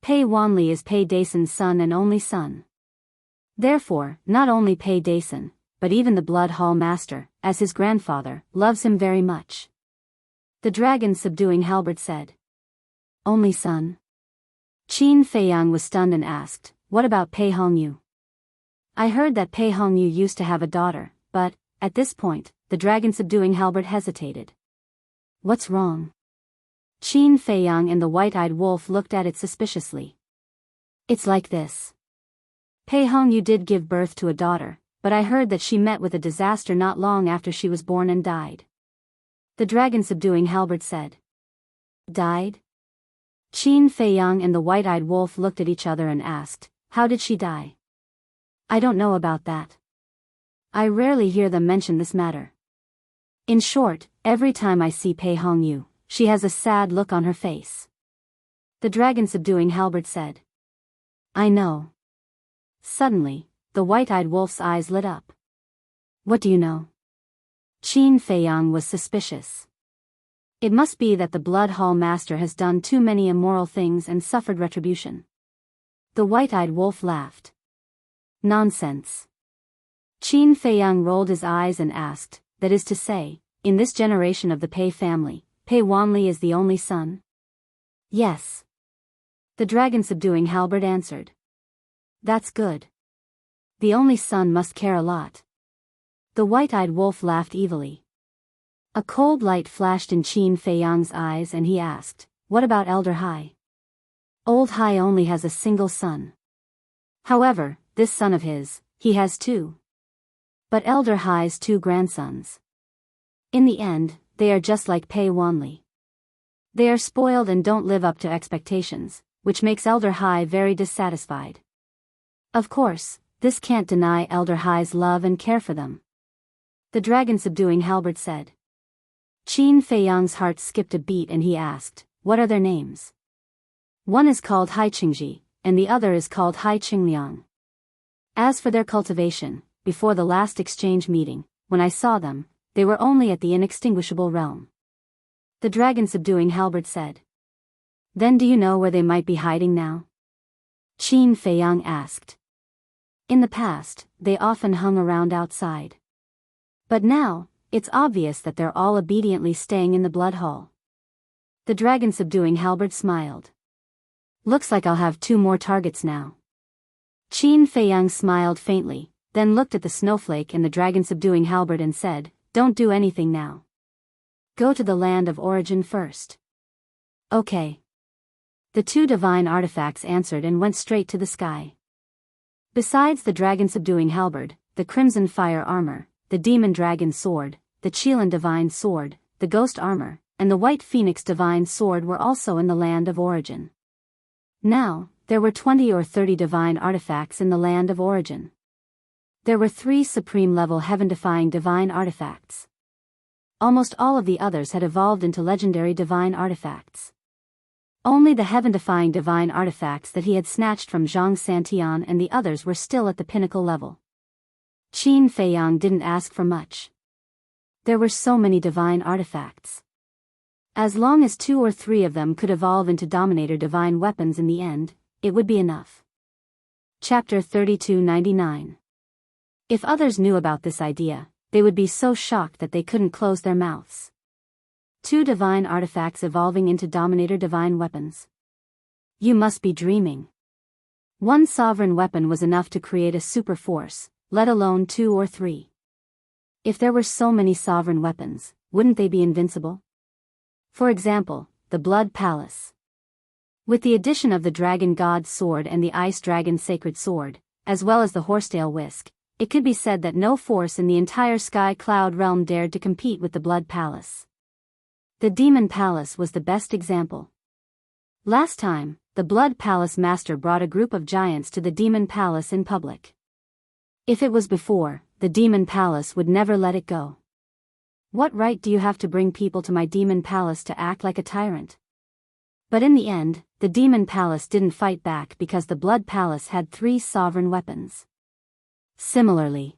"Pei Wanli is Pei Dason's son and only son. Therefore, not only Pei Dason, but even the Blood Hall Master, as his grandfather, loves him very much." The dragon's subduing halberd said. "Only son?" Qin Feiyang was stunned and asked, "What about Pei Hongyu?" "I heard that Pei Hongyu used to have a daughter, but," at this point, the dragon subduing halberd hesitated. "What's wrong?" Qin Feiyang and the white-eyed wolf looked at it suspiciously. "It's like this. Pei Hongyu did give birth to a daughter, but I heard that she met with a disaster not long after she was born and died." The dragon subduing halberd said. "Died?" Qin Feiyang and the white-eyed wolf looked at each other and asked, "How did she die?" "I don't know about that. I rarely hear them mention this matter. In short, every time I see Pei Hongyu, she has a sad look on her face." The dragon subduing halberd said. "I know." Suddenly, the white-eyed wolf's eyes lit up. "What do you know?" Qin Feiyang was suspicious. It must be that the Blood Hall Master has done too many immoral things and suffered retribution. The white-eyed wolf laughed. "Nonsense." Qin Feiyang rolled his eyes and asked, "That is to say, in this generation of the Pei family, Pei Wanli is the only son?" "Yes." The dragon subduing halberd answered. "That's good. The only son must care a lot." The white-eyed wolf laughed evilly. A cold light flashed in Qin Feiyang's eyes and he asked, "What about Elder Hai?" "Old Hai only has a single son. However, this son of his, he has two. But Elder Hai's two grandsons. In the end, they are just like Pei Wanli. They are spoiled and don't live up to expectations, which makes Elder Hai very dissatisfied. Of course, this can't deny Elder Hai's love and care for them." The dragon subduing halberd said. Qin Feiyang's heart skipped a beat and he asked, "What are their names?" "One is called Hai Qingji, and the other is called Hai Qingliang. As for their cultivation, before the last exchange meeting, when I saw them, they were only at the inextinguishable realm." The dragon subduing halberd said. "Then do you know where they might be hiding now?" Qin Feiyang asked. "In the past, they often hung around outside. But now, it's obvious that they're all obediently staying in the Blood Hall." The dragon subduing halberd smiled. "Looks like I'll have two more targets now." Qin Feiyang smiled faintly, then looked at the snowflake and the dragon-subduing halberd and said, "Don't do anything now. Go to the land of origin first." "Okay." The two divine artifacts answered and went straight to the sky. Besides the dragon-subduing halberd, the crimson fire armor, the demon dragon sword, the Chelan divine sword, the ghost armor, and the white phoenix divine sword were also in the land of origin. Now, there were 20 or 30 divine artifacts in the land of origin. There were 3 supreme-level heaven-defying divine artifacts. Almost all of the others had evolved into legendary divine artifacts. Only the heaven-defying divine artifacts that he had snatched from Zhang Santian and the others were still at the pinnacle level. Qin Feiyang didn't ask for much. There were so many divine artifacts. As long as 2 or 3 of them could evolve into Dominator divine weapons in the end, it would be enough. Chapter 3299. If others knew about this idea, they would be so shocked that they couldn't close their mouths. 2 divine artifacts evolving into Dominator divine weapons. You must be dreaming. 1 sovereign weapon was enough to create a super force, let alone 2 or 3. If there were so many sovereign weapons, wouldn't they be invincible? For example, the Blood Palace. With the addition of the Dragon God's Sword and the Ice Dragon's Sacred Sword, as well as the Horsetail Whisk, it could be said that no force in the entire Sky Cloud realm dared to compete with the Blood Palace. The Demon Palace was the best example. Last time, the Blood Palace Master brought a group of giants to the Demon Palace in public. If it was before, the Demon Palace would never let it go. What right do you have to bring people to my Demon Palace to act like a tyrant? But in the end, the Demon Palace didn't fight back because the Blood Palace had 3 sovereign weapons. Similarly,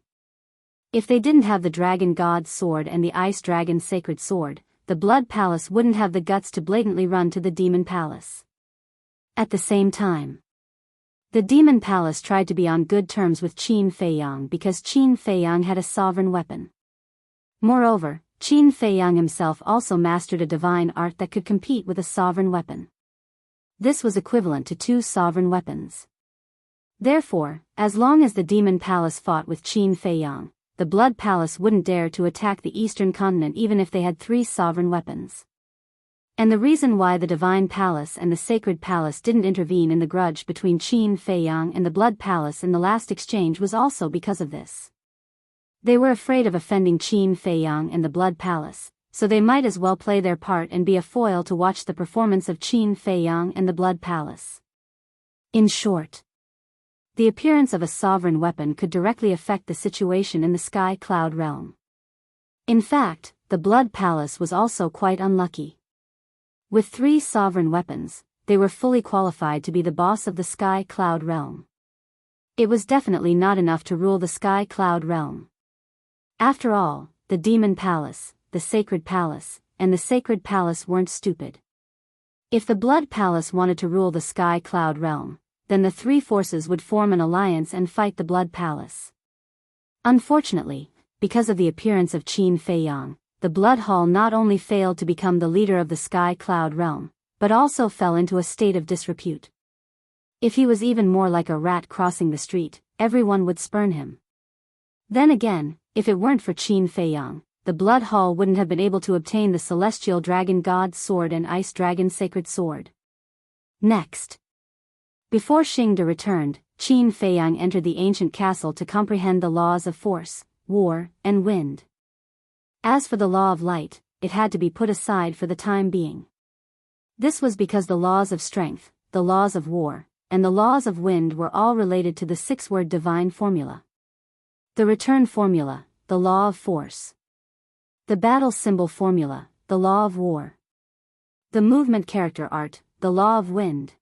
if they didn't have the Dragon God's Sword and the Ice Dragon's Sacred Sword, the Blood Palace wouldn't have the guts to blatantly run to the Demon Palace. At the same time, the Demon Palace tried to be on good terms with Qin Feiyang because Qin Feiyang had a sovereign weapon. Moreover, Qin Feiyang himself also mastered a divine art that could compete with a sovereign weapon. This was equivalent to 2 sovereign weapons. Therefore, as long as the Demon Palace fought with Qin Feiyang, the Blood Palace wouldn't dare to attack the Eastern Continent even if they had 3 sovereign weapons. And the reason why the Divine Palace and the Sacred Palace didn't intervene in the grudge between Qin Feiyang and the Blood Palace in the last exchange was also because of this. They were afraid of offending Qin Feiyang and the Blood Palace, so they might as well play their part and be a foil to watch the performance of Qin Feiyang and the Blood Palace. In short, the appearance of a sovereign weapon could directly affect the situation in the Sky Cloud realm. In fact, the Blood Palace was also quite unlucky. With 3 sovereign weapons, they were fully qualified to be the boss of the Sky Cloud realm. It was definitely not enough to rule the Sky Cloud realm. After all, the Demon Palace, the Sacred Palace, and the Sacred Palace weren't stupid. If the Blood Palace wanted to rule the Sky Cloud realm, then the 3 forces would form an alliance and fight the Blood Palace. Unfortunately, because of the appearance of Qin Feiyang, the Blood Hall not only failed to become the leader of the Sky Cloud realm, but also fell into a state of disrepute. If he was even more like a rat crossing the street, everyone would spurn him. Then again, if it weren't for Qin Feiyang, the Blood Hall wouldn't have been able to obtain the Celestial Dragon God's Sword and Ice Dragon's Sacred Sword. Next, before Xingde returned, Qin Feiyang entered the ancient castle to comprehend the laws of force, war, and wind. As for the law of light, it had to be put aside for the time being. This was because the laws of strength, the laws of war, and the laws of wind were all related to the 6-word divine formula. The return formula, the law of force. The battle symbol formula, the law of war. The movement character art, the law of wind.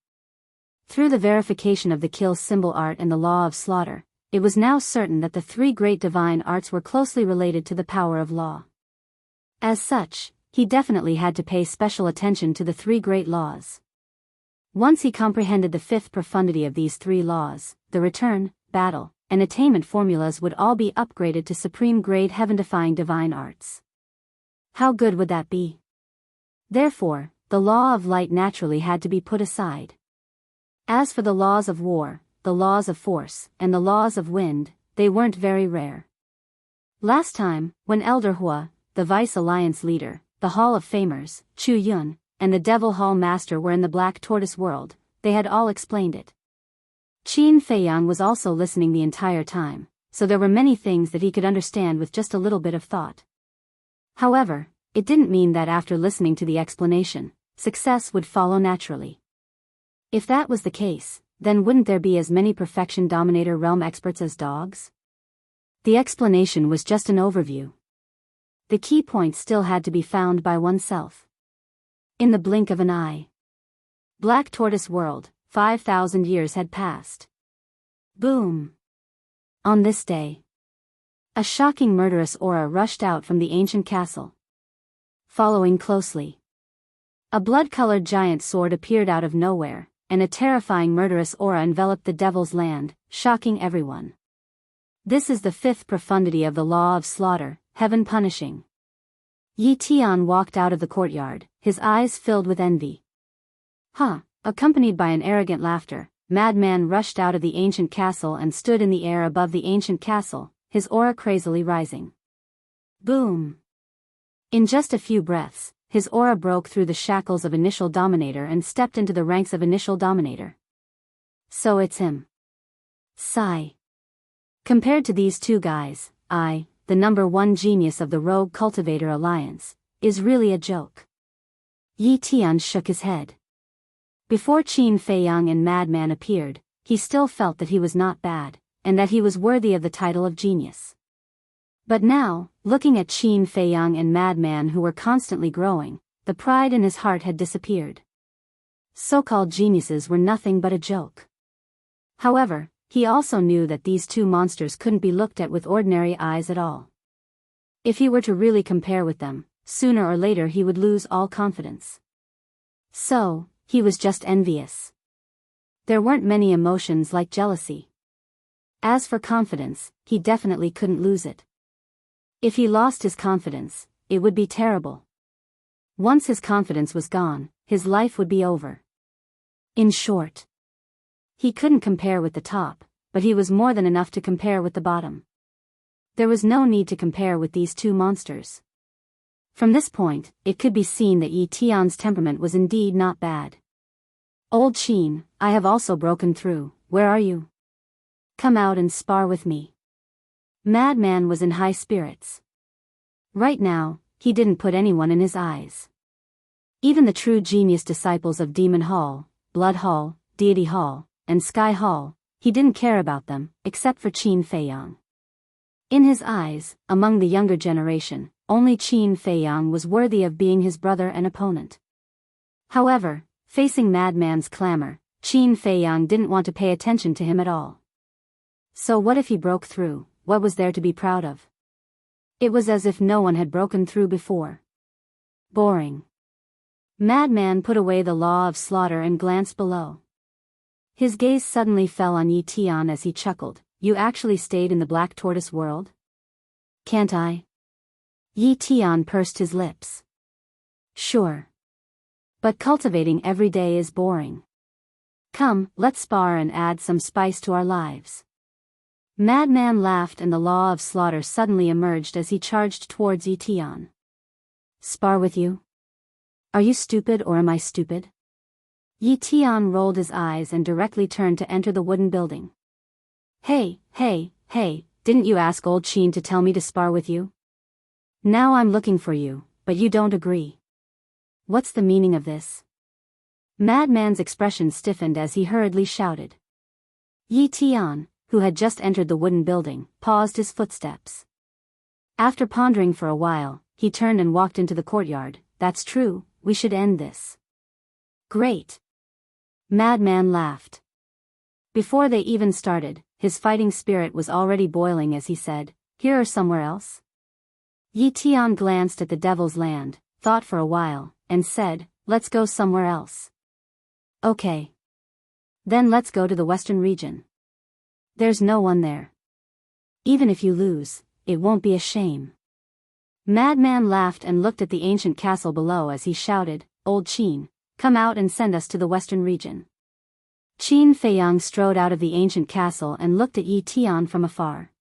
Through the verification of the kill symbol art and the law of slaughter, it was now certain that the 3 great divine arts were closely related to the power of law. As such, he definitely had to pay special attention to the 3 great laws. Once he comprehended the 5th profundity of these 3 laws, the return, battle, and attainment formulas would all be upgraded to supreme-grade heaven-defying divine arts. How good would that be? Therefore, the law of light naturally had to be put aside. As for the laws of war, the laws of force, and the laws of wind, they weren't very rare. Last time, when Elder Hua, the Vice Alliance leader, the Hall of Famers, Chu Yun, and the Devil Hall Master were in the Black Tortoise world, they had all explained it. Qin Feiyang was also listening the entire time, so there were many things that he could understand with just a little bit of thought. However, it didn't mean that after listening to the explanation, success would follow naturally. If that was the case, then wouldn't there be as many Perfection Dominator realm experts as dogs? The explanation was just an overview. The key points still had to be found by oneself. In the blink of an eye. Black Tortoise World, 5,000 years had passed. Boom! On this day, a shocking murderous aura rushed out from the ancient castle. Following closely, a blood-colored giant sword appeared out of nowhere, and a terrifying murderous aura enveloped the Devil's Land, shocking everyone. This is the fifth profundity of the law of slaughter, heaven punishing. Yi Tian walked out of the courtyard, his eyes filled with envy. Accompanied by an arrogant laughter, Madman rushed out of the ancient castle and stood in the air above the ancient castle, his aura crazily rising. Boom! In just a few breaths, his aura broke through the shackles of Initial Dominator and stepped into the ranks of Initial Dominator. So it's him. Sigh. Compared to these two guys, I, the #1 genius of the Rogue Cultivator Alliance, is really a joke. Yi Tian shook his head. Before Qin Feiyang and Madman appeared, he still felt that he was not bad, and that he was worthy of the title of genius. But now, looking at Qin Feiyang and Madman who were constantly growing, the pride in his heart had disappeared. So-called geniuses were nothing but a joke. However, he also knew that these two monsters couldn't be looked at with ordinary eyes at all. If he were to really compare with them, sooner or later he would lose all confidence. So, he was just envious. There weren't many emotions like jealousy. As for confidence, he definitely couldn't lose it. If he lost his confidence, it would be terrible. Once his confidence was gone, his life would be over. In short, he couldn't compare with the top, but he was more than enough to compare with the bottom. There was no need to compare with these two monsters. From this point, it could be seen that Yi Tian's temperament was indeed not bad. Old Qin, I have also broken through, where are you? Come out and spar with me. Madman was in high spirits. Right now, he didn't put anyone in his eyes. Even the true genius disciples of Demon Hall, Blood Hall, Deity Hall, and Sky Hall, he didn't care about them, except for Qin Feiyang. In his eyes, among the younger generation, only Qin Feiyang was worthy of being his brother and opponent. However, facing Madman's clamor, Qin Feiyang didn't want to pay attention to him at all. So what if he broke through? What was there to be proud of? It was as if no one had broken through before. Boring. Madman put away the law of slaughter and glanced below. His gaze suddenly fell on Yi Tian as he chuckled. You actually stayed in the Black Tortoise world? Can't I? Yi Tian pursed his lips. Sure. But cultivating every day is boring. Come, let's spar and add some spice to our lives. Madman laughed and the law of slaughter suddenly emerged as he charged towards Yi Tian. Spar with you? Are you stupid or am I stupid? Yi Tian rolled his eyes and directly turned to enter the wooden building. Hey, didn't you ask old Qin to tell me to spar with you? Now I'm looking for you, but you don't agree. What's the meaning of this? Madman's expression stiffened as he hurriedly shouted. Yi Tian, who had just entered the wooden building, paused his footsteps. After pondering for a while, he turned and walked into the courtyard. That's true, we should end this. Great. Madman laughed. Before they even started, his fighting spirit was already boiling as he said, here or somewhere else? Yi Tian glanced at the Devil's Land, thought for a while, and said, let's go somewhere else. Okay. Then let's go to the Western region. There's no one there. Even if you lose, it won't be a shame. Madman laughed and looked at the ancient castle below as he shouted, Old Qin, come out and send us to the Western region. Qin Feiyang strode out of the ancient castle and looked at Yi Tian from afar.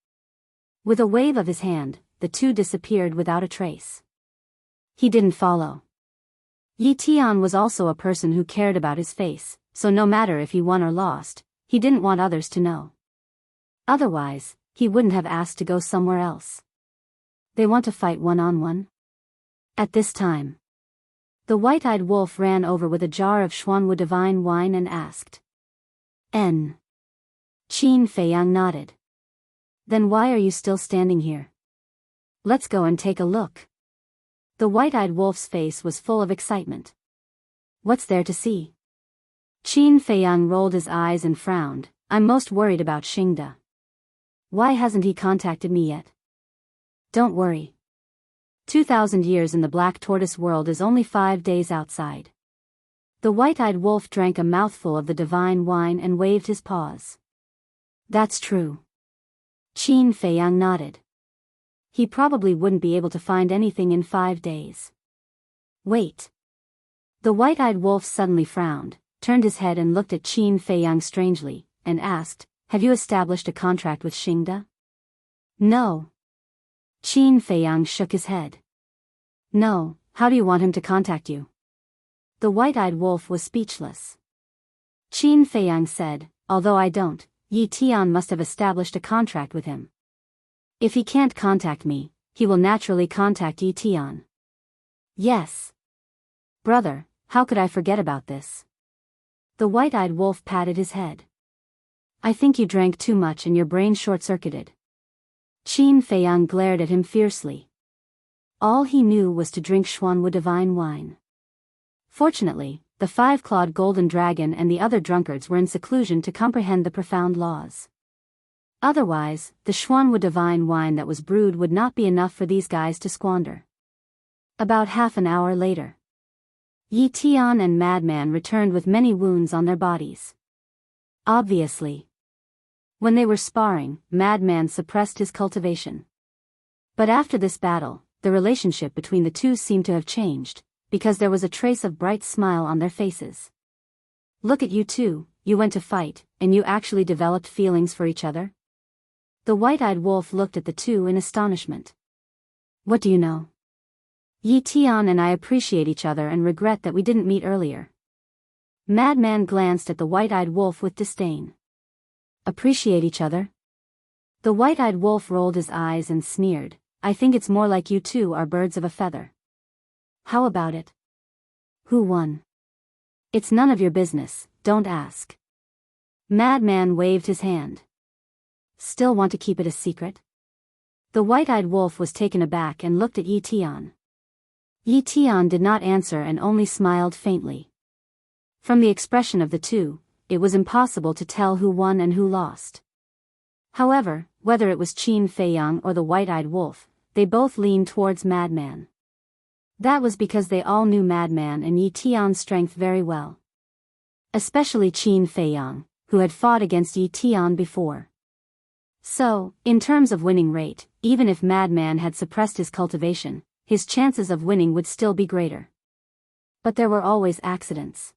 With a wave of his hand, the two disappeared without a trace. He didn't follow. Yi Tian was also a person who cared about his face, so no matter if he won or lost, he didn't want others to know. Otherwise, he wouldn't have asked to go somewhere else. They want to fight one-on-one? At this time, the white-eyed wolf ran over with a jar of Xuanwu divine wine and asked. N. Qin Feiyang nodded. Then why are you still standing here? Let's go and take a look. The white-eyed wolf's face was full of excitement. What's there to see? Qin Feiyang rolled his eyes and frowned. I'm most worried about Xingde. Why hasn't he contacted me yet? Don't worry. 2,000 years in the black tortoise world is only 5 days outside. The white-eyed wolf drank a mouthful of the divine wine and waved his paws. That's true. Qin Feiyang nodded. He probably wouldn't be able to find anything in 5 days. Wait. The white-eyed wolf suddenly frowned, turned his head and looked at Qin Feiyang strangely, and asked, Have you established a contract with Xingde? No. Qin Feiyang shook his head. No, how do you want him to contact you? The white-eyed wolf was speechless. Qin Feiyang said, Although I don't, Yi Tian must have established a contract with him. If he can't contact me, he will naturally contact Yi Tian. Yes. Brother, how could I forget about this? The white-eyed wolf patted his head. I think you drank too much and your brain short-circuited. Qin Feiyang glared at him fiercely. All he knew was to drink Xuanwu divine wine. Fortunately, the 5-clawed golden dragon and the other drunkards were in seclusion to comprehend the profound laws. Otherwise, the Xuanwu divine wine that was brewed would not be enough for these guys to squander. About half an hour later, Yi Tian and Madman returned with many wounds on their bodies. Obviously, when they were sparring, Madman suppressed his cultivation. But after this battle, the relationship between the two seemed to have changed, because there was a trace of bright smile on their faces. Look at you two, you went to fight, and you actually developed feelings for each other? The white-eyed wolf looked at the two in astonishment. What do you know? Yi Tian and I appreciate each other and regret that we didn't meet earlier. Madman glanced at the white-eyed wolf with disdain. Appreciate each other? The white-eyed wolf rolled his eyes and sneered. I think it's more like you two are birds of a feather. How about it? Who won? It's none of your business, don't ask. Madman waved his hand. Still want to keep it a secret? The white-eyed wolf was taken aback and looked at Yi Tian. Yi Tian did not answer and only smiled faintly. From the expression of the two, it was impossible to tell who won and who lost. However, whether it was Qin Feiyang or the white-eyed wolf, they both leaned towards Madman. That was because they all knew Madman and Yi Tian's strength very well. Especially Qin Feiyang, who had fought against Yi Tian before. So, in terms of winning rate, even if Madman had suppressed his cultivation, his chances of winning would still be greater. But there were always accidents.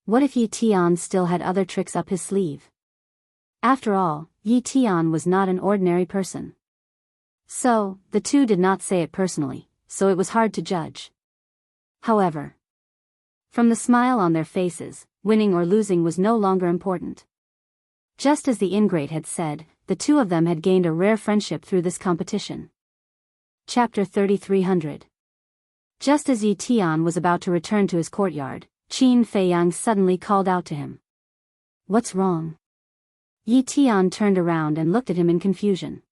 What if Yi Tian still had other tricks up his sleeve? After all, Yi Tian was not an ordinary person. So, the two did not say it personally, so it was hard to judge. However, from the smile on their faces, winning or losing was no longer important. Just as the ingrate had said, the two of them had gained a rare friendship through this competition. Chapter 3300. Just as Yi Tian was about to return to his courtyard, Qin Feiyang suddenly called out to him. What's wrong? Yi Tian turned around and looked at him in confusion.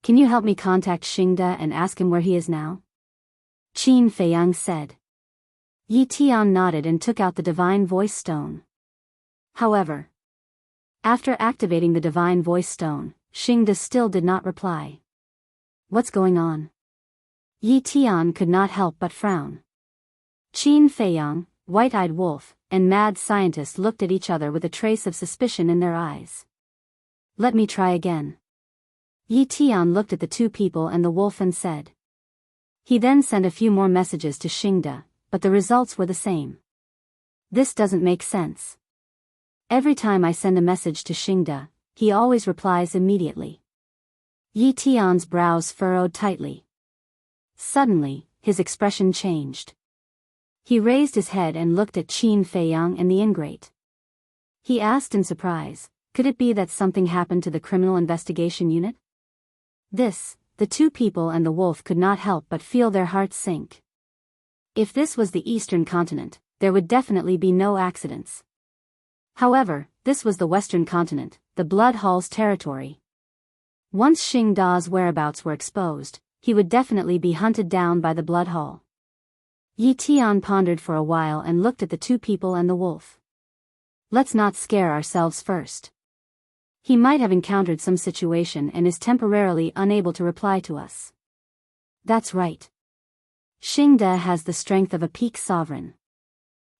Can you help me contact Xingde and ask him where he is now? Qin Feiyang said. Yi Tian nodded and took out the divine voice stone. However, after activating the divine voice stone, Xingde still did not reply. What's going on? Yi Tian could not help but frown. Qin Feiyang, white-eyed wolf, and mad scientist looked at each other with a trace of suspicion in their eyes. Let me try again. Yi Tian looked at the two people and the wolf and said. He then sent a few more messages to Xingde, but the results were the same. This doesn't make sense. Every time I send a message to Xingde, he always replies immediately. Yi Tian's brows furrowed tightly. Suddenly, his expression changed. He raised his head and looked at Qin Feiyang and the ingrate. He asked in surprise, could it be that something happened to the criminal investigation unit? The two people and the wolf could not help but feel their hearts sink. If this was the Eastern continent, there would definitely be no accidents. However, this was the Western continent, the Blood Hall's territory. Once Xing Da's whereabouts were exposed, he would definitely be hunted down by the Blood Hall. Yi Tian pondered for a while and looked at the two people and the wolf. Let's not scare ourselves first. He might have encountered some situation and is temporarily unable to reply to us. That's right. Xing Da has the strength of a peak sovereign.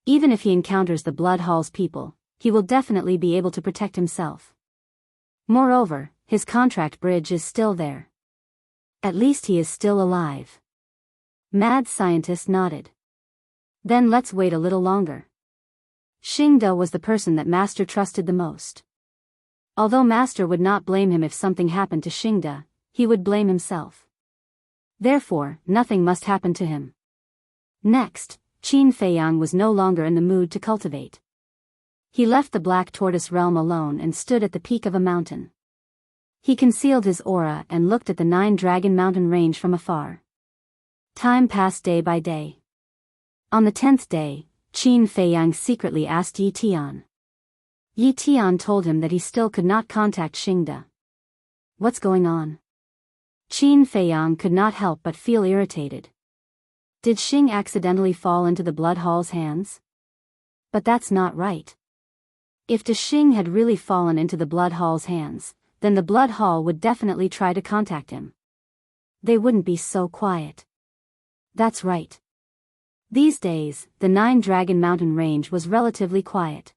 Even if he encounters the Blood Hall's people, he will definitely be able to protect himself. Moreover, his contract bridge is still there. At least he is still alive. Mad Scientist nodded. Then let's wait a little longer. Xing Da was the person that Master trusted the most. Although Master would not blame him if something happened to Xing Da, he would blame himself. Therefore, nothing must happen to him. Next, Qin Feiyang was no longer in the mood to cultivate. He left the Black Tortoise realm alone and stood at the peak of a mountain. He concealed his aura and looked at the 9-Dragon Mountain range from afar. Time passed day by day. On the 10th day, Qin Feiyang secretly asked Yi Tian. Yi Tian told him that he still could not contact Xing Da. What's going on? Qin Feiyang could not help but feel irritated. Did Xing accidentally fall into the Blood Hall's hands? But that's not right. If Xing had really fallen into the Blood Hall's hands, then the Blood Hall would definitely try to contact him. They wouldn't be so quiet. That's right. These days, the 9-Dragon Mountain range was relatively quiet.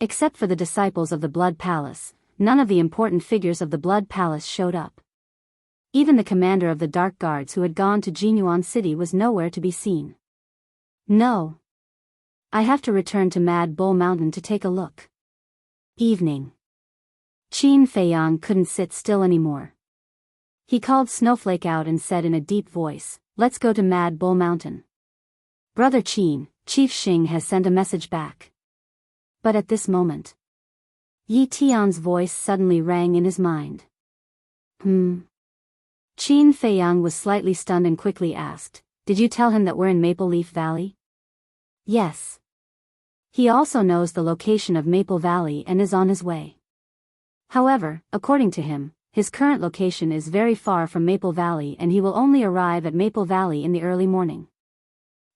Except for the disciples of the Blood Palace, none of the important figures of the Blood Palace showed up. Even the commander of the Dark Guards who had gone to Jinyuan City was nowhere to be seen. No. I have to return to Mad Bull Mountain to take a look. Evening. Qin Feiyang couldn't sit still anymore. He called Snowflake out and said in a deep voice, "Let's go to Mad Bull Mountain." Brother Qin, Chief Xing has sent a message back. But at this moment, Yi Tian's voice suddenly rang in his mind. Qin Feiyang was slightly stunned and quickly asked, "Did you tell him that we're in Maple Leaf Valley?" Yes. He also knows the location of Maple Valley and is on his way. However, according to him, his current location is very far from Maple Valley and he will only arrive at Maple Valley in the early morning.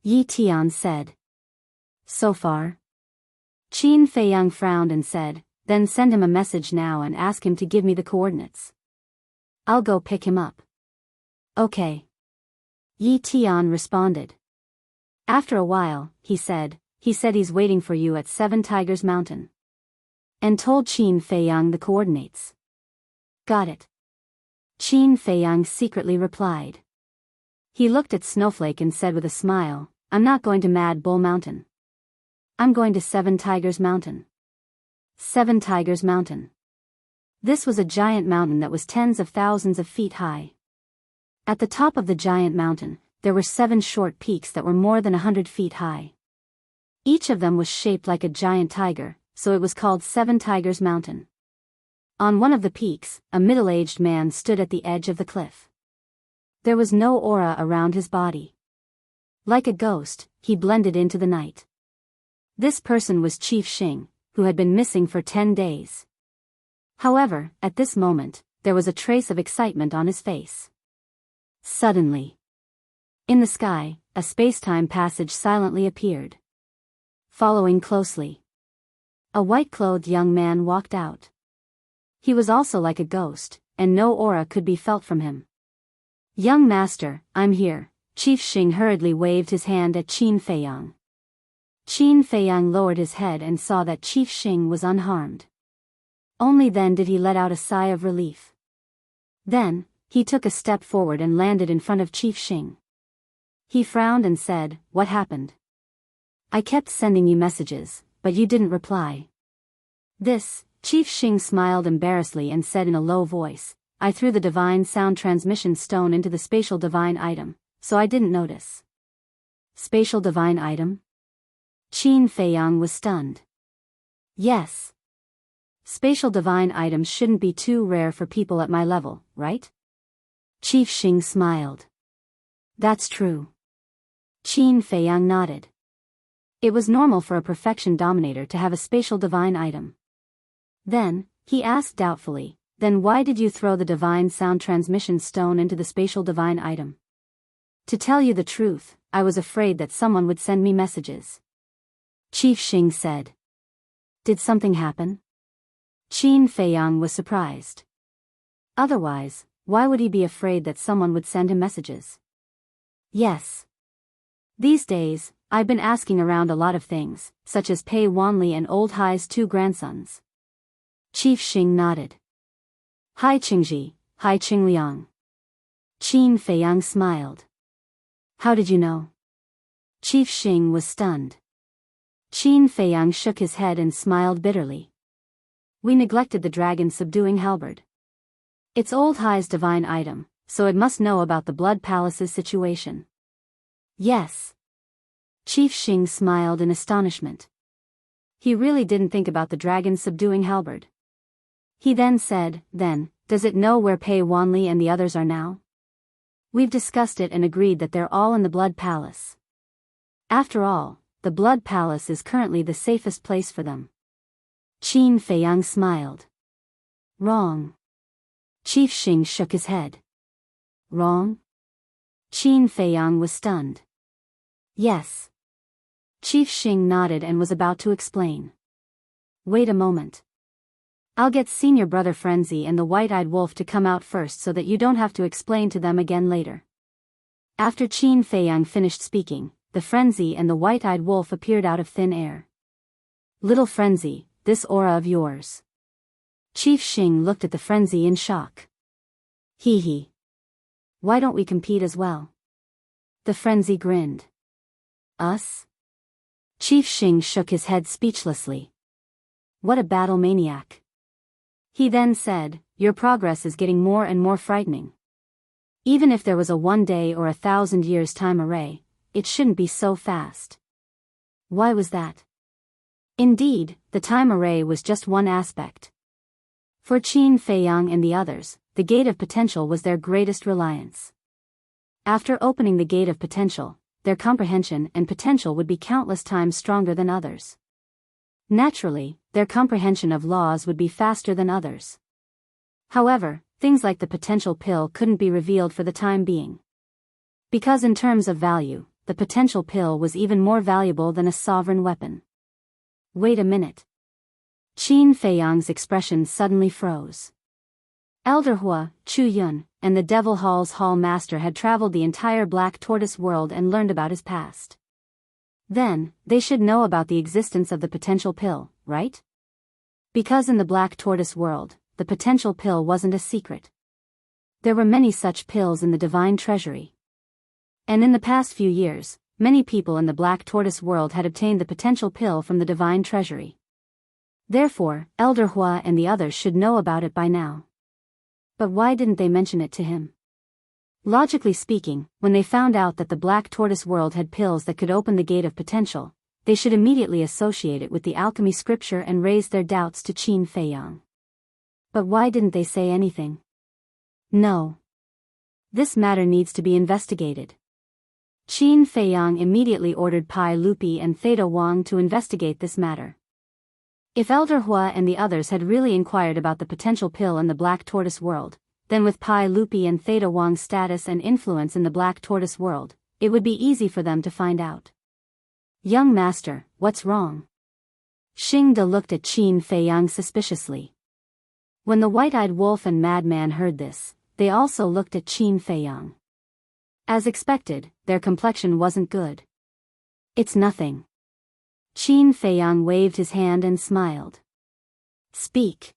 Yi Tian said. So far? Qin Feiyang frowned and said, "Then send him a message now and ask him to give me the coordinates. I'll go pick him up." Okay. Yi Tian responded. After a while, he said he's waiting for you at 7 Tigers Mountain. And told Qin Feiyang the coordinates. Got it. Qin Feiyang secretly replied. He looked at Snowflake and said with a smile, "I'm not going to Mad Bull Mountain. I'm going to 7 Tigers Mountain." 7 Tigers Mountain. This was a giant mountain that was tens of thousands of feet high. At the top of the giant mountain, there were 7 short peaks that were more than 100 feet high. Each of them was shaped like a giant tiger, so it was called 7 Tigers Mountain. On one of the peaks, a middle-aged man stood at the edge of the cliff. There was no aura around his body. Like a ghost, he blended into the night. This person was Chief Xing, who had been missing for 10 days. However, at this moment, there was a trace of excitement on his face. Suddenly, in the sky, a space-time passage silently appeared. Following closely, a white-clothed young man walked out. He was also like a ghost, and no aura could be felt from him. "Young master, I'm here." Chief Xing hurriedly waved his hand at Qin Feiyang. Qin Feiyang lowered his head and saw that Chief Xing was unharmed. Only then did he let out a sigh of relief. Then, he took a step forward and landed in front of Chief Xing. He frowned and said, "What happened? I kept sending you messages, but you didn't reply." Chief Xing smiled embarrassedly and said in a low voice, I threw the divine sound transmission stone into the spatial divine item, so I didn't notice. Spatial divine item? Qin Feiyang was stunned. Yes. Spatial divine items shouldn't be too rare for people at my level, right? Chief Xing smiled. That's true. Qin Feiyang nodded. It was normal for a perfection dominator to have a spatial divine item. Then, he asked doubtfully, then why did you throw the divine sound transmission stone into the spatial divine item? To tell you the truth, I was afraid that someone would send me messages. Chief Xing said. Did something happen? Qin Feiyang was surprised. Otherwise, why would he be afraid that someone would send him messages? Yes. These days, I've been asking around a lot of things, such as Pei Wanli and Old Hai's 2 grandsons. Chief Xing nodded. Hai Qingji, Hai Qingliang. Qin Feiyang smiled. How did you know? Chief Xing was stunned. Qin Feiyang shook his head and smiled bitterly. We neglected the dragon subduing halberd. It's Old Hai's divine item, so it must know about the Blood Palace's situation. Yes. Chief Xing smiled in astonishment. He really didn't think about the dragon subduing halberd. He then said, then, does it know where Pei Wanli and the others are now? We've discussed it and agreed that they're all in the Blood Palace. After all, the Blood Palace is currently the safest place for them. Qin Feiyang smiled. Wrong. Chief Xing shook his head. Wrong? Qin Feiyang was stunned. Yes. Chief Xing nodded and was about to explain. Wait a moment. I'll get Senior Brother Frenzy and the White-Eyed Wolf to come out first so that you don't have to explain to them again later. After Qin Feiyang finished speaking, the Frenzy and the White-Eyed Wolf appeared out of thin air. Little Frenzy, this aura of yours. Chief Xing looked at the Frenzy in shock. Hee hee. Why don't we compete as well? The Frenzy grinned. Us? Chief Xing shook his head speechlessly. What a battle maniac. He then said, your progress is getting more and more frightening. Even if there was a 1 day or 1,000 years time array, it shouldn't be so fast. Why was that? Indeed, the time array was just one aspect. For Qin Feiyang and the others, the gate of potential was their greatest reliance. After opening the gate of potential, their comprehension and potential would be countless times stronger than others. Naturally, their comprehension of laws would be faster than others. However, things like the potential pill couldn't be revealed for the time being. Because in terms of value, the potential pill was even more valuable than a sovereign weapon. Wait a minute. Qin Feiyang's expression suddenly froze. Elder Hua, Chu Yun, and the Devil Hall's Hall Master had traveled the entire Black Tortoise world and learned about his past. Then, they should know about the existence of the potential pill, right? Because in the Black Tortoise world, the potential pill wasn't a secret. There were many such pills in the divine treasury. And in the past few years, many people in the Black Tortoise world had obtained the potential pill from the divine treasury. Therefore, Elder Hua and the others should know about it by now. But why didn't they mention it to him? Logically speaking, when they found out that the Black Tortoise world had pills that could open the gate of potential, they should immediately associate it with the alchemy scripture and raise their doubts to Qin Feiyang. But why didn't they say anything? No. This matter needs to be investigated. Qin Feiyang immediately ordered Pai Lupi and Theta Wang to investigate this matter. If Elder Hua and the others had really inquired about the potential pill in the Black Tortoise world, then with Pai Lupi and Theta Wang's status and influence in the Black Tortoise world, it would be easy for them to find out. Young master, what's wrong? Xing De looked at Qin Feiyang suspiciously. When the White-Eyed Wolf and Madman heard this, they also looked at Qin Feiyang. As expected, their complexion wasn't good. It's nothing. Qin Feiyang waved his hand and smiled. Speak.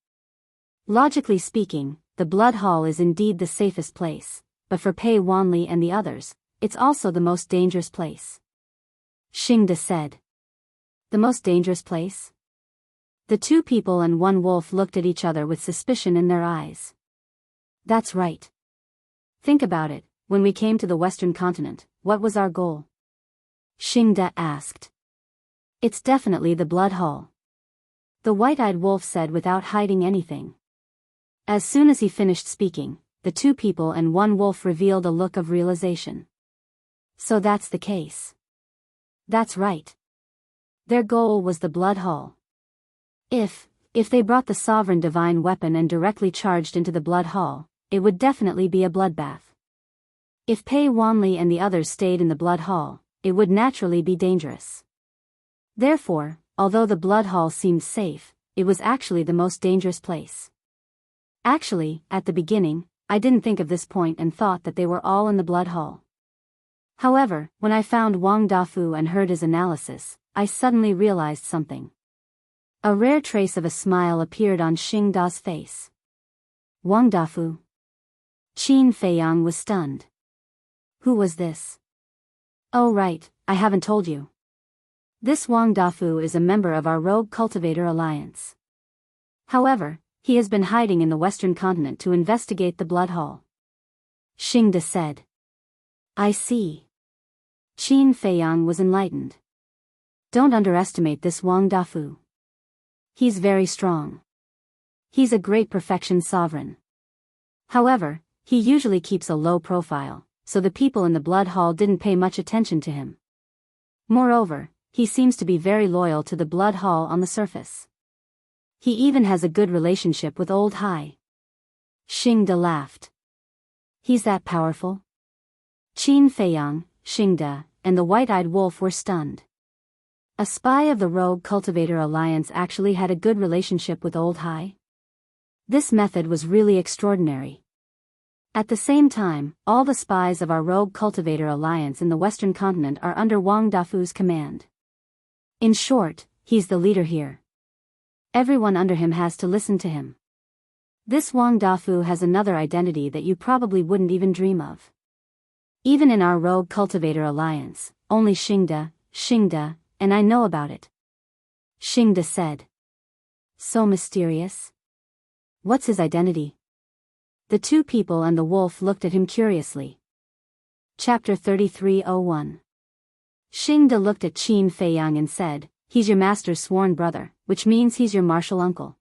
Logically speaking, the Blood Hall is indeed the safest place, but for Pei Wanli and the others, it's also the most dangerous place. Xing De said. The most dangerous place? The 2 people and 1 wolf looked at each other with suspicion in their eyes. That's right. Think about it, when we came to the Western continent, what was our goal? Xingda asked. It's definitely the Blood Hall. The white-eyed wolf said without hiding anything. As soon as he finished speaking, the two people and one wolf revealed a look of realization. So that's the case. That's right. Their goal was the Blood Hall. If they brought the sovereign divine weapon and directly charged into the Blood Hall, it would definitely be a bloodbath. If Pei Wanli and the others stayed in the Blood Hall, it would naturally be dangerous. Therefore, although the Blood Hall seemed safe, it was actually the most dangerous place. Actually, at the beginning, I didn't think of this point and thought that they were all in the Blood Hall. However, when I found Wang Dafu and heard his analysis, I suddenly realized something. A rare trace of a smile appeared on Xingda's face. Wang Dafu. Qin Feiyang was stunned. Who was this? Oh right, I haven't told you. This Wang Dafu is a member of our Rogue Cultivator Alliance. However, he has been hiding in the Western continent to investigate the Blood Hall. Xingda said. I see. Qin Feiyang was enlightened. Don't underestimate this Wang Dafu. He's very strong. He's a great perfection sovereign. However, he usually keeps a low profile, so the people in the Blood Hall didn't pay much attention to him. Moreover, he seems to be very loyal to the Blood Hall on the surface. He even has a good relationship with Old Hai. Xingda laughed. He's that powerful? Qin Feiyang, Xingda, and the white-eyed wolf were stunned. A spy of the Rogue Cultivator Alliance actually had a good relationship with Old Hai? This method was really extraordinary. At the same time, all the spies of our Rogue Cultivator Alliance in the Western continent are under Wang Dafu's command. In short, he's the leader here. Everyone under him has to listen to him. This Wang Dafu has another identity that you probably wouldn't even dream of. Even in our Rogue Cultivator Alliance, only Xingda, and I know about it. Xingda said. So mysterious. What's his identity? The two people and the wolf looked at him curiously. Chapter 3301. Xingda looked at Qin Feiyang and said, he's your master's sworn brother, which means he's your martial uncle.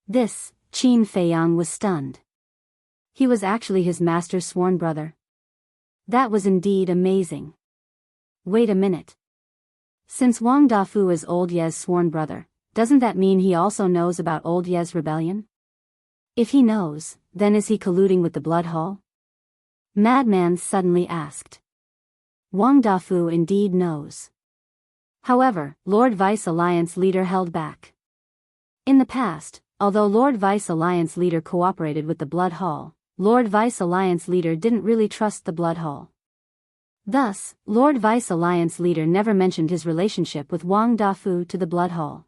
This, Qin Feiyang was stunned. He was actually his master's sworn brother. That was indeed amazing. Wait a minute. Since Wang Dafu is Old Ye's sworn brother, doesn't that mean he also knows about Old Ye's rebellion? If he knows, then is he colluding with the Blood Hall? Madman suddenly asked. Wang Dafu indeed knows. However, Lord Vice Alliance leader held back. In the past, although Lord Vice Alliance leader cooperated with the Blood Hall, Lord Vice Alliance leader didn't really trust the Blood Hall. Thus, Lord Vice Alliance leader never mentioned his relationship with Wang Dafu to the Blood Hall.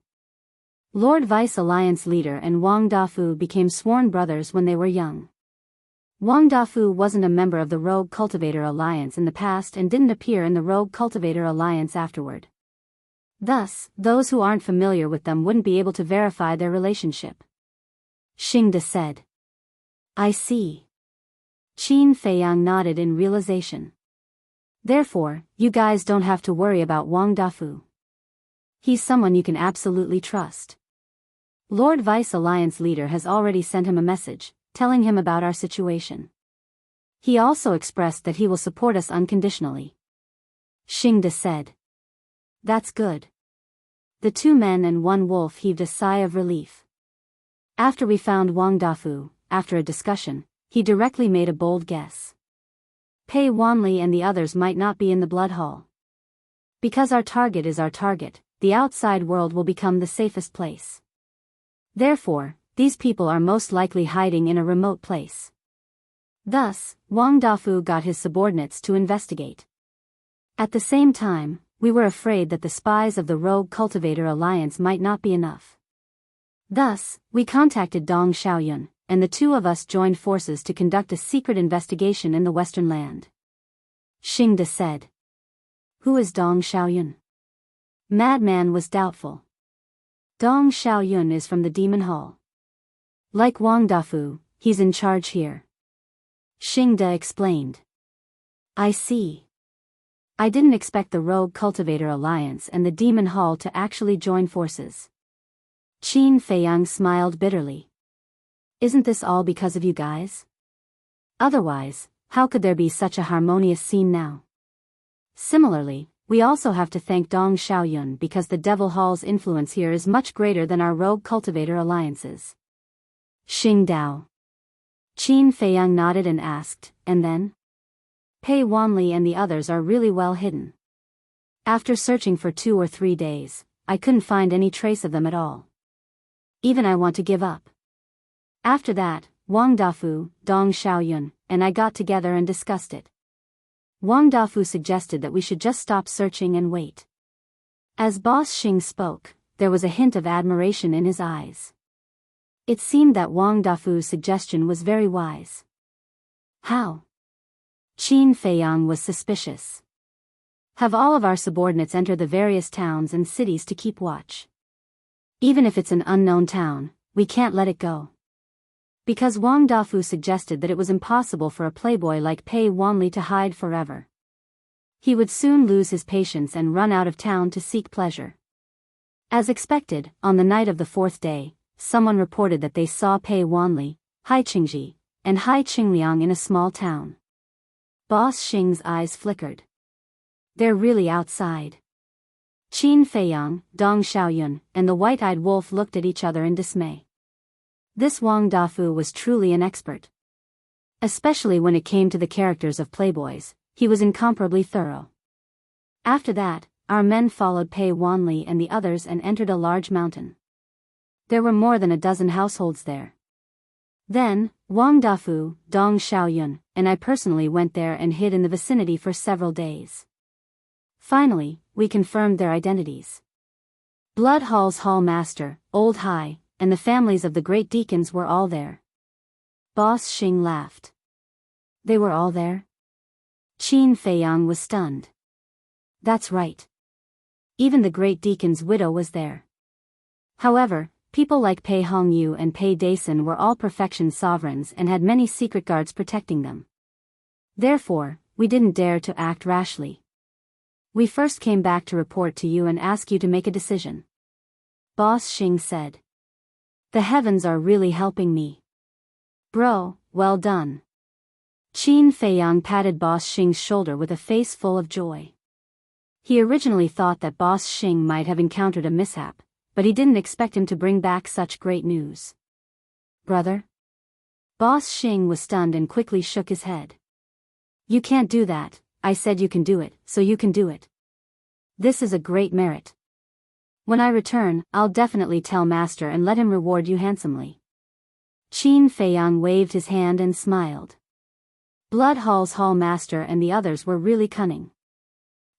Lord Vice Alliance leader and Wang Dafu became sworn brothers when they were young. Wang Dafu wasn't a member of the Rogue Cultivator Alliance in the past and didn't appear in the Rogue Cultivator Alliance afterward. Thus, those who aren't familiar with them wouldn't be able to verify their relationship. Xingda said. I see. Qin Feiyang nodded in realization. Therefore, you guys don't have to worry about Wang Dafu. He's someone you can absolutely trust. Lord Vice Alliance leader has already sent him a message, telling him about our situation. He also expressed that he will support us unconditionally. Xingda said. That's good. The two men and one wolf heaved a sigh of relief. After we found Wang Dafu, after a discussion, he directly made a bold guess. Pei Wanli and the others might not be in the Blood Hall. Because our target is our target, the outside world will become the safest place. Therefore, these people are most likely hiding in a remote place. Thus, Wang Dafu got his subordinates to investigate. At the same time, we were afraid that the spies of the Rogue Cultivator Alliance might not be enough. Thus, we contacted Dong Xiaoyun, and the two of us joined forces to conduct a secret investigation in the Western Land. Xingda said. Who is Dong Xiaoyun? Madman was doubtful. Dong Xiaoyun is from the Demon Hall. Like Wang Dafu, he's in charge here. Xing De explained. I see. I didn't expect the Rogue Cultivator Alliance and the Demon Hall to actually join forces. Qin Feiyang smiled bitterly. Isn't this all because of you guys? Otherwise, how could there be such a harmonious scene now? Similarly, we also have to thank Dong Xiaoyun because the Devil Hall's influence here is much greater than our Rogue Cultivator alliances. Xing Dao. Qin Feiyang nodded and asked, and then? Pei Wanli and the others are really well hidden. After searching for 2 or 3 days, I couldn't find any trace of them at all. Even I want to give up. After that, Wang Dafu, Dong Xiaoyun, and I got together and discussed it. Wang Dafu suggested that we should just stop searching and wait. As Boss Xing spoke, there was a hint of admiration in his eyes. It seemed that Wang Dafu's suggestion was very wise. How? Qin Feiyang was suspicious. Have all of our subordinates enter the various towns and cities to keep watch. Even if it's an unknown town, we can't let it go. Because Wang Dafu suggested that it was impossible for a playboy like Pei Wanli to hide forever. He would soon lose his patience and run out of town to seek pleasure. As expected, on the night of the 4th day, someone reported that they saw Pei Wanli, Hai Qingji, and Hai Qingliang in a small town. Boss Xing's eyes flickered. They're really outside. Qin Feiyang, Dong Xiaoyun, and the white-eyed wolf looked at each other in dismay. This Wang Dafu was truly an expert. Especially when it came to the characters of playboys, he was incomparably thorough. After that, our men followed Pei Wanli and the others and entered a large mountain. There were more than a dozen households there. Then, Wang Dafu, Dong Xiaoyun, and I personally went there and hid in the vicinity for several days. Finally, we confirmed their identities. Blood Hall's Hall Master, Old Hai, and the families of the great deacons were all there. Boss Xing laughed. They were all there? Qin Feiyang was stunned. That's right. Even the great deacon's widow was there. However, people like Pei Hongyu and Pei Dason were all perfection sovereigns and had many secret guards protecting them. Therefore, we didn't dare to act rashly. We first came back to report to you and ask you to make a decision. Boss Xing said. The heavens are really helping me. Bro, well done. Qin Feiyang patted Boss Xing's shoulder with a face full of joy. He originally thought that Boss Xing might have encountered a mishap, but he didn't expect him to bring back such great news. Brother? Boss Xing was stunned and quickly shook his head. You can't do that. I said you can do it, so you can do it. This is a great merit. When I return, I'll definitely tell Master and let him reward you handsomely. Qin Feiyang waved his hand and smiled. Blood Hall's Hall Master and the others were really cunning.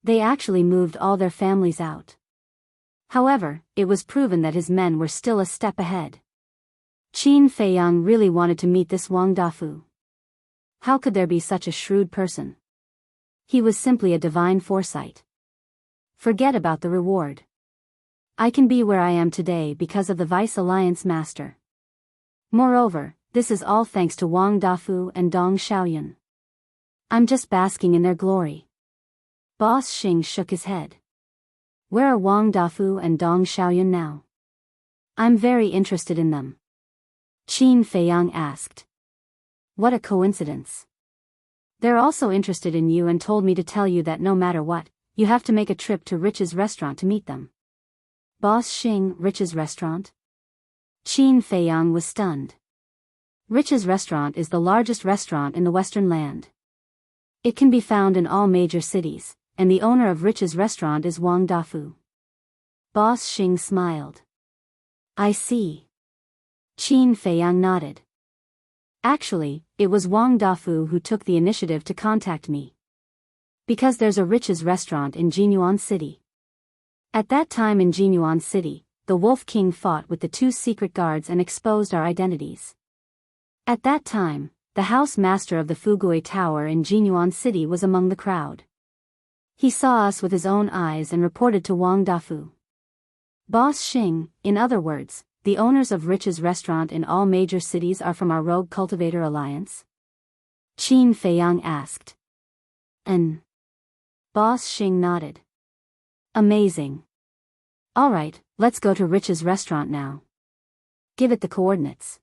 They actually moved all their families out. However, it was proven that his men were still a step ahead. Qin Feiyang really wanted to meet this Wang Dafu. How could there be such a shrewd person? He was simply a divine foresight. Forget about the reward. I can be where I am today because of the Vice Alliance Master. Moreover, this is all thanks to Wang Dafu and Dong Xiaoyun. I'm just basking in their glory. Boss Xing shook his head. Where are Wang Dafu and Dong Xiaoyun now? I'm very interested in them. Qin Feiyang asked. What a coincidence. They're also interested in you and told me to tell you that no matter what, you have to make a trip to Rich's restaurant to meet them. Boss Xing, Rich's restaurant? Qin Feiyang was stunned. Rich's restaurant is the largest restaurant in the Western land. It can be found in all major cities, and the owner of Rich's restaurant is Wang Dafu. Boss Xing smiled. I see. Qin Feiyang nodded. Actually, it was Wang Dafu who took the initiative to contact me. Because there's a Rich's restaurant in Jinyuan City. At that time in Jinyuan City, the Wolf King fought with the 2 secret guards and exposed our identities. At that time, the house master of the Fugui Tower in Jinyuan City was among the crowd. He saw us with his own eyes and reported to Wang Dafu. Boss Xing, in other words, the owners of Rich's restaurant in all major cities are from our Rogue Cultivator Alliance? Qin Feiyang asked. Boss Xing nodded. Amazing. Alright, let's go to Rich's restaurant now. Give it the coordinates.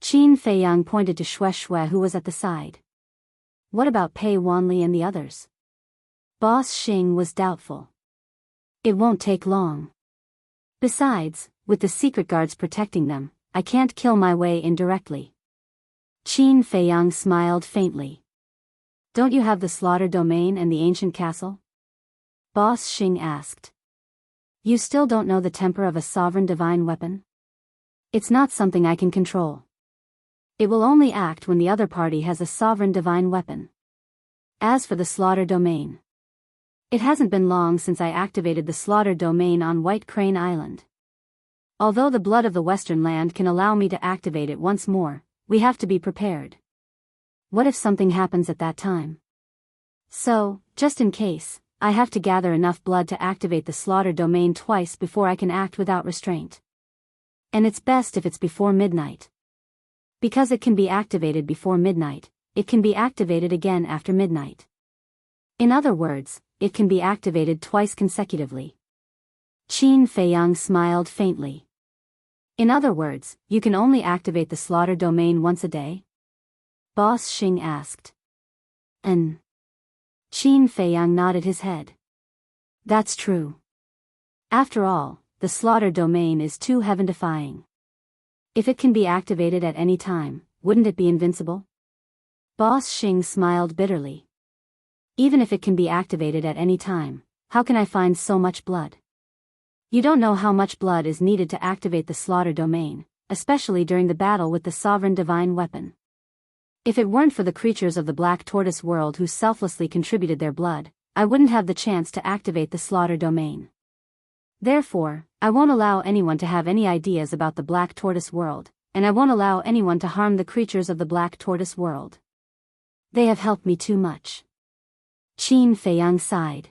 Qin Feiyang pointed to Xue Xue who was at the side. What about Pei Wanli and the others? Boss Xing was doubtful. It won't take long. Besides, with the secret guards protecting them, I can't kill my way in directly. Qin Feiyang smiled faintly. Don't you have the slaughter domain and the ancient castle? Boss Xing asked. You still don't know the temper of a sovereign divine weapon? It's not something I can control. It will only act when the other party has a sovereign divine weapon. As for the slaughter domain, it hasn't been long since I activated the slaughter domain on White Crane Island. Although the blood of the Western land can allow me to activate it once more, we have to be prepared. What if something happens at that time? So, just in case, I have to gather enough blood to activate the slaughter domain twice before I can act without restraint. And it's best if it's before midnight. Because it can be activated before midnight, it can be activated again after midnight. In other words, it can be activated twice consecutively. Qin Feiyang smiled faintly. In other words, you can only activate the slaughter domain once a day? Boss Xing asked. Qin Feiyang nodded his head. That's true. After all, the slaughter domain is too heaven-defying. If it can be activated at any time, wouldn't it be invincible? Boss Xing smiled bitterly. Even if it can be activated at any time, how can I find so much blood? You don't know how much blood is needed to activate the slaughter domain, especially during the battle with the sovereign divine weapon. If it weren't for the creatures of the Black Tortoise world who selflessly contributed their blood, I wouldn't have the chance to activate the slaughter domain. Therefore, I won't allow anyone to have any ideas about the Black Tortoise world, and I won't allow anyone to harm the creatures of the Black Tortoise world. They have helped me too much. Qin Feiyang sighed.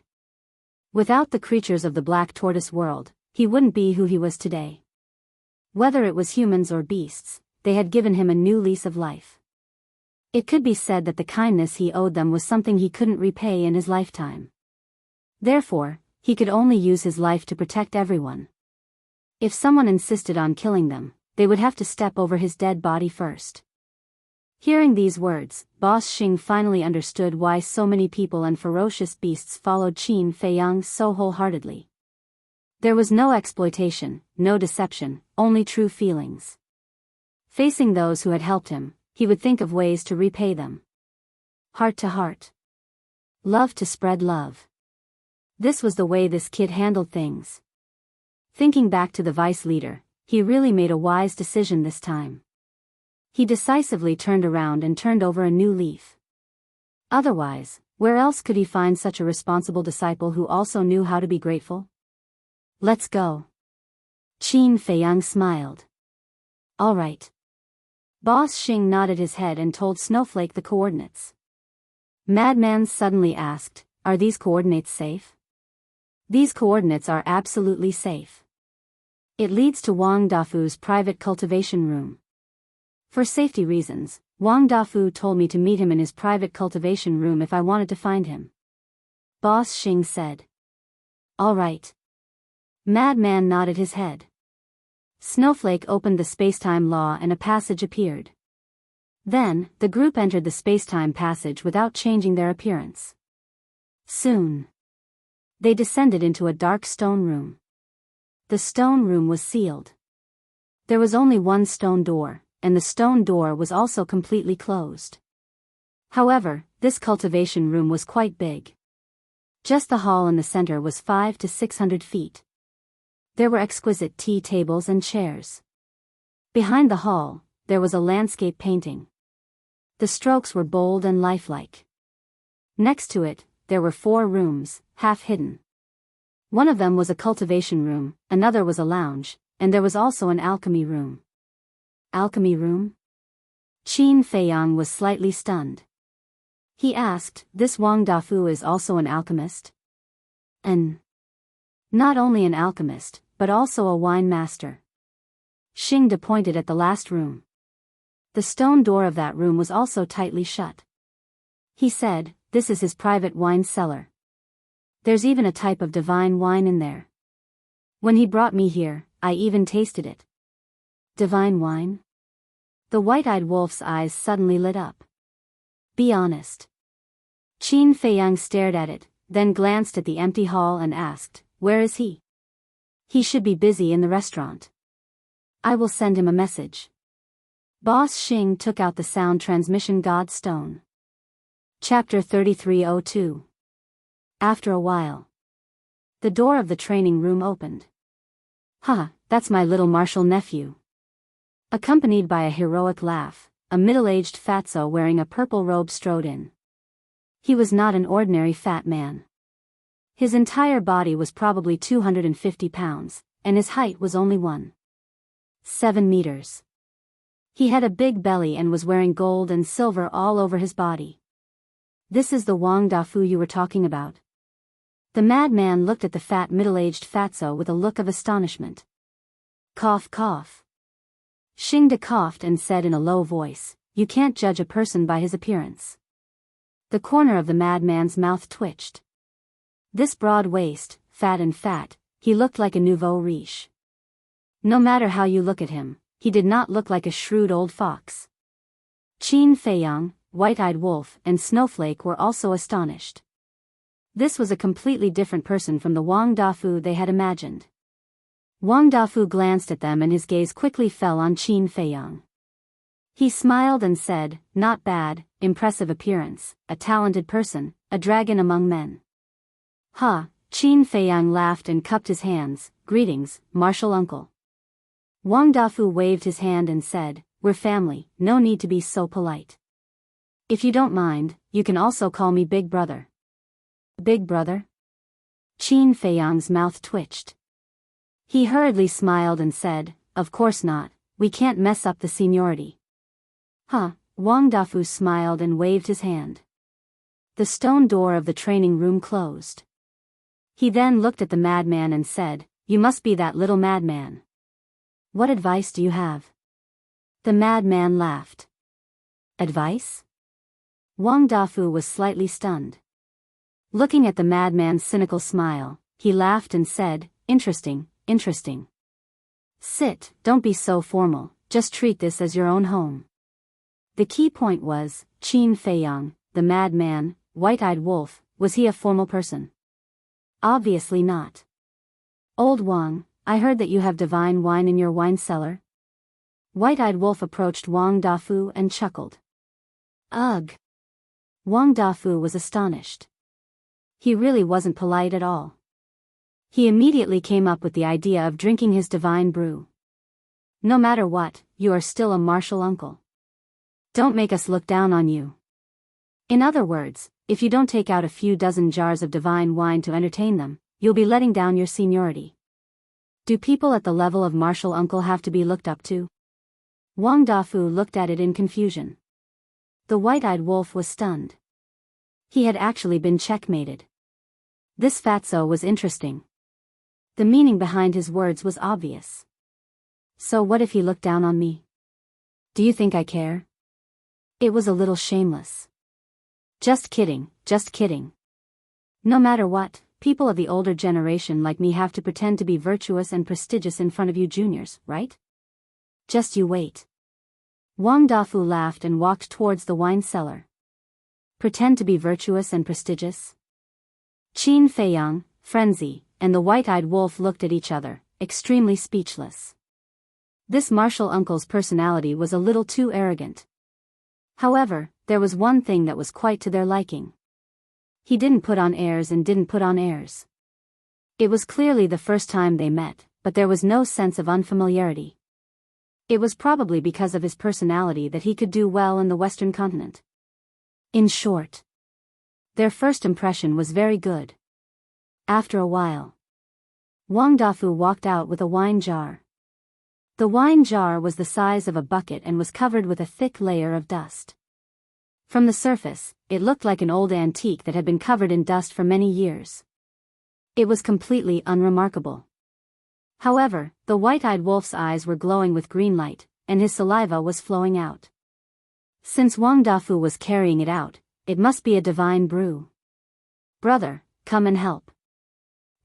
Without the creatures of the Black Tortoise world, he wouldn't be who he was today. Whether it was humans or beasts, they had given him a new lease of life. It could be said that the kindness he owed them was something he couldn't repay in his lifetime. Therefore, he could only use his life to protect everyone. If someone insisted on killing them, they would have to step over his dead body first. Hearing these words, Boss Xing finally understood why so many people and ferocious beasts followed Qin Feiyang so wholeheartedly. There was no exploitation, no deception, only true feelings. Facing those who had helped him, he would think of ways to repay them. Heart to heart. Love to spread love. This was the way this kid handled things. Thinking back to the vice leader, he really made a wise decision this time. He decisively turned around and turned over a new leaf. Otherwise, where else could he find such a responsible disciple who also knew how to be grateful? Let's go. Qin Feiyang smiled. All right. Boss Xing nodded his head and told Snowflake the coordinates. Madman suddenly asked, are these coordinates safe? These coordinates are absolutely safe. It leads to Wang Dafu's private cultivation room. For safety reasons, Wang Dafu told me to meet him in his private cultivation room if I wanted to find him. Boss Xing said. All right. Madman nodded his head. Snowflake opened the spacetime law and a passage appeared. Then, the group entered the spacetime passage without changing their appearance. Soon, they descended into a dark stone room. The stone room was sealed. There was only one stone door, and the stone door was also completely closed. However, this cultivation room was quite big. Just the hall in the center was 500 to 600 feet. There were exquisite tea tables and chairs. Behind the hall, there was a landscape painting. The strokes were bold and lifelike. Next to it, there were 4 rooms, half hidden. One of them was a cultivation room, another was a lounge, and there was also an alchemy room. Alchemy room? Qin Feiyang was slightly stunned. He asked, this Wang Dafu is also an alchemist? Not only an alchemist, but also a wine master. Xingde pointed at the last room. The stone door of that room was also tightly shut. He said, "This is his private wine cellar. There's even a type of divine wine in there. When he brought me here, I even tasted it." Divine wine? The white-eyed wolf's eyes suddenly lit up. "Be honest." Qin Feiyang stared at it, then glanced at the empty hall and asked, "Where is he?" "He should be busy in the restaurant. I will send him a message." Boss Xing took out the sound transmission god stone. Chapter 3302. After a while, the door of the training room opened. That's my little martial nephew." Accompanied by a heroic laugh, a middle-aged fatso wearing a purple robe strode in. He was not an ordinary fat man. His entire body was probably 250 pounds, and his height was only 1.7 meters. He had a big belly and was wearing gold and silver all over his body. "This is the Wang Dafu you were talking about?" The madman looked at the fat middle-aged fatso with a look of astonishment. Cough cough. Xingde coughed and said in a low voice, "You can't judge a person by his appearance." The corner of the madman's mouth twitched. This broad waist, fat, he looked like a nouveau riche. No matter how you look at him, he did not look like a shrewd old fox. Qin Feiyang, White-Eyed Wolf, and Snowflake were also astonished. This was a completely different person from the Wang Dafu they had imagined. Wang Dafu glanced at them and his gaze quickly fell on Qin Feiyang. He smiled and said, "Not bad, impressive appearance, a talented person, a dragon among men." Qin Feiyang laughed and cupped his hands. "Greetings, martial uncle." Wang Dafu waved his hand and said, "We're family, no need to be so polite. If you don't mind, you can also call me Big Brother." "Big Brother?" Qin Feiyang's mouth twitched. He hurriedly smiled and said, "Of course not, we can't mess up the seniority." Wang Dafu smiled and waved his hand. The stone door of the training room closed. He then looked at the madman and said, "You must be that little madman. What advice do you have?" The madman laughed. "Advice?" Wang Dafu was slightly stunned. Looking at the madman's cynical smile, he laughed and said, Interesting. Sit, don't be so formal, just treat this as your own home." The key point was, Qin Feiyang, the madman, White-Eyed Wolf, was he a formal person? Obviously not. "Old Wang, I heard that you have divine wine in your wine cellar." White-Eyed Wolf approached Wang Dafu and chuckled. "Ugh." Wang Dafu was astonished. He really wasn't polite at all. He immediately came up with the idea of drinking his divine brew. "No matter what, you are still a martial uncle. Don't make us look down on you. In other words, if you don't take out a few dozen jars of divine wine to entertain them, you'll be letting down your seniority. Do people at the level of martial uncle have to be looked up to?" Wang Dafu looked at it in confusion. The White-Eyed Wolf was stunned. He had actually been checkmated. This fatso was interesting. The meaning behind his words was obvious. So what if he looked down on me? Do you think I care? It was a little shameless. Just kidding. No matter what, people of the older generation like me have to pretend to be virtuous and prestigious in front of you juniors, right? Just you wait. Wang Dafu laughed and walked towards the wine cellar. Pretend to be virtuous and prestigious? Qin Feiyang, Frenzy, and the White-Eyed Wolf looked at each other, extremely speechless. This martial uncle's personality was a little too arrogant. However, there was one thing that was quite to their liking. He didn't put on airs and didn't put on airs. It was clearly the first time they met, but there was no sense of unfamiliarity. It was probably because of his personality that he could do well in the Western continent. In short, their first impression was very good. After a while, Wang Dafu walked out with a wine jar. The wine jar was the size of a bucket and was covered with a thick layer of dust. From the surface, it looked like an old antique that had been covered in dust for many years. It was completely unremarkable. However, the white-eyed wolf's eyes were glowing with green light, and his saliva was flowing out. Since Wang Dafu was carrying it out, it must be a divine brew. Brother, come and help.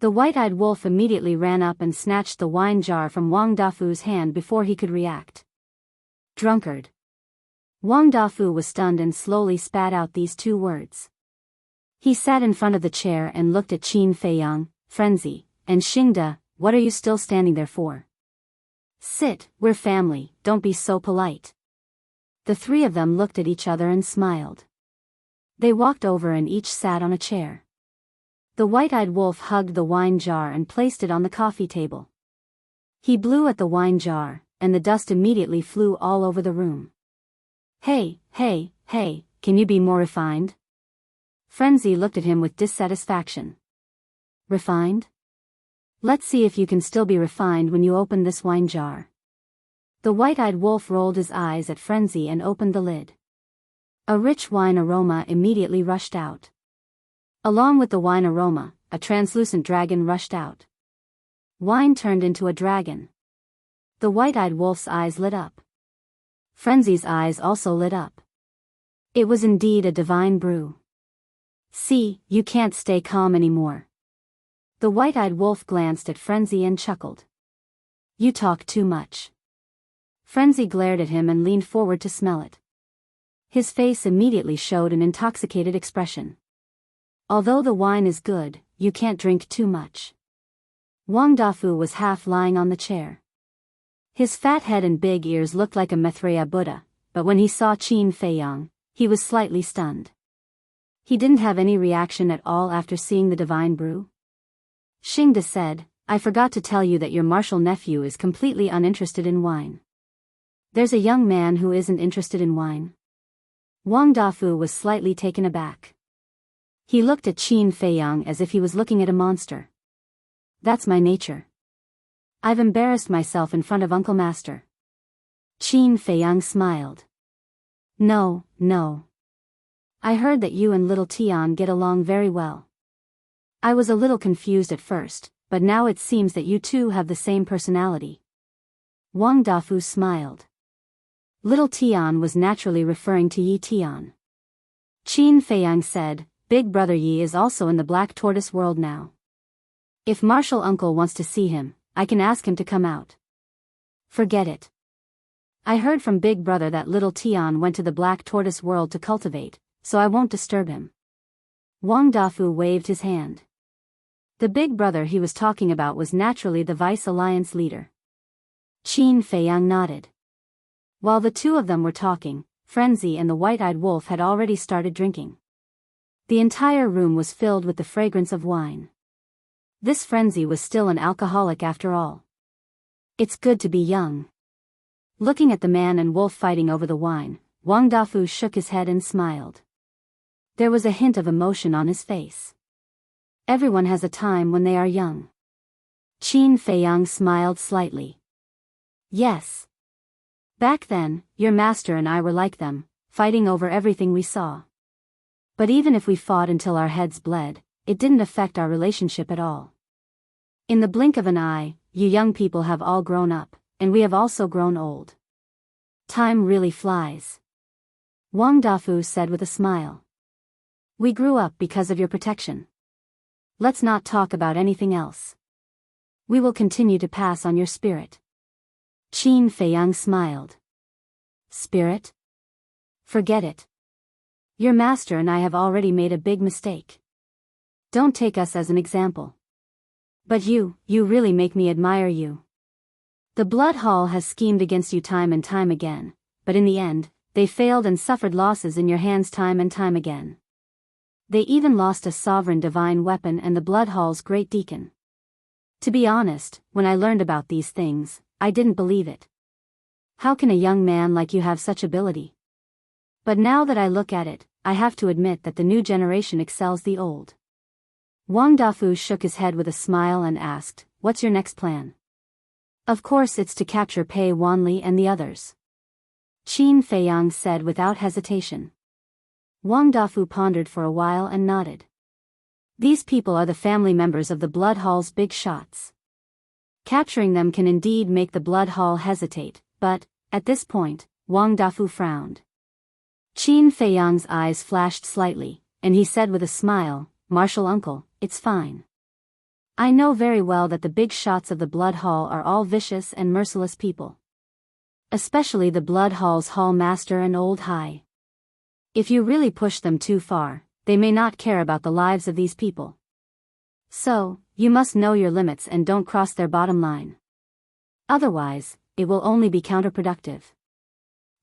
The white-eyed wolf immediately ran up and snatched the wine jar from Wang Dafu's hand before he could react. Drunkard. Wang Dafu was stunned and slowly spat out these two words. He sat in front of the chair and looked at Qin Feiyang, Frenzy, and Xingde. What are you still standing there for? Sit, we're family, don't be so polite. The three of them looked at each other and smiled. They walked over and each sat on a chair. The white-eyed wolf hugged the wine jar and placed it on the coffee table. He blew at the wine jar, and the dust immediately flew all over the room. Hey, can you be more refined? Frenzy looked at him with dissatisfaction. Refined? Let's see if you can still be refined when you open this wine jar. The white-eyed wolf rolled his eyes at Frenzy and opened the lid. A rich wine aroma immediately rushed out. Along with the wine aroma, a translucent dragon rushed out. Wine turned into a dragon. The white-eyed wolf's eyes lit up. Frenzy's eyes also lit up. It was indeed a divine brew. See, you can't stay calm anymore. The white-eyed wolf glanced at Frenzy and chuckled. You talk too much. Frenzy glared at him and leaned forward to smell it. His face immediately showed an intoxicated expression. Although the wine is good, you can't drink too much. Wang Dafu was half lying on the chair. His fat head and big ears looked like a Maitreya Buddha, but when he saw Qin Feiyang, he was slightly stunned. He didn't have any reaction at all after seeing the divine brew. Xingde said, I forgot to tell you that your martial nephew is completely uninterested in wine. There's a young man who isn't interested in wine. Wang Dafu was slightly taken aback. He looked at Qin Feiyang as if he was looking at a monster. That's my nature. I've embarrassed myself in front of Uncle Master. Qin Feiyang smiled. No. I heard that you and little Tian get along very well. I was a little confused at first, but now it seems that you two have the same personality. Wang Dafu smiled. Little Tian was naturally referring to Yi Tian. Qin Feiyang said, Big brother Yi is also in the Black Tortoise world now. If Martial Uncle wants to see him, I can ask him to come out. Forget it. I heard from Big brother that little Tian went to the Black Tortoise world to cultivate, so I won't disturb him. Wang Dafu waved his hand. The big brother he was talking about was naturally the Vice Alliance leader. Qin Feiyang nodded. While the two of them were talking, Frenzy and the white-eyed wolf had already started drinking. The entire room was filled with the fragrance of wine. This Frenzy was still an alcoholic after all. It's good to be young. Looking at the man and wolf fighting over the wine, Wang Dafu shook his head and smiled. There was a hint of emotion on his face. Everyone has a time when they are young. Qin Feiyang smiled slightly. Yes. Back then, your master and I were like them, fighting over everything we saw. But even if we fought until our heads bled, it didn't affect our relationship at all. In the blink of an eye, you young people have all grown up, and we have also grown old. Time really flies. Wang Dafu said with a smile. We grew up because of your protection. Let's not talk about anything else. We will continue to pass on your spirit. Qin Feiyang smiled. Spirit? Forget it. Your master and I have already made a big mistake. Don't take us as an example. But you really make me admire you. The Blood Hall has schemed against you time and time again, but in the end, they failed and suffered losses in your hands time and time again. They even lost a sovereign divine weapon and the Blood Hall's great deacon. To be honest, when I learned about these things, I didn't believe it. How can a young man like you have such ability? But now that I look at it, I have to admit that the new generation excels the old. Wang Dafu shook his head with a smile and asked, What's your next plan? Of course it's to capture Pei Wanli and the others. Qin Feiyang said without hesitation. Wang Dafu pondered for a while and nodded. These people are the family members of the Blood Hall's big shots. Capturing them can indeed make the blood hall hesitate, but, at this point, Wang Dafu frowned. Qin Feiyang's eyes flashed slightly, and he said with a smile, "Martial uncle, it's fine. I know very well that the big shots of the blood hall are all vicious and merciless people. Especially the blood hall's hall master and old high. If you really push them too far, they may not care about the lives of these people. So, you must know your limits and don't cross their bottom line. Otherwise, it will only be counterproductive.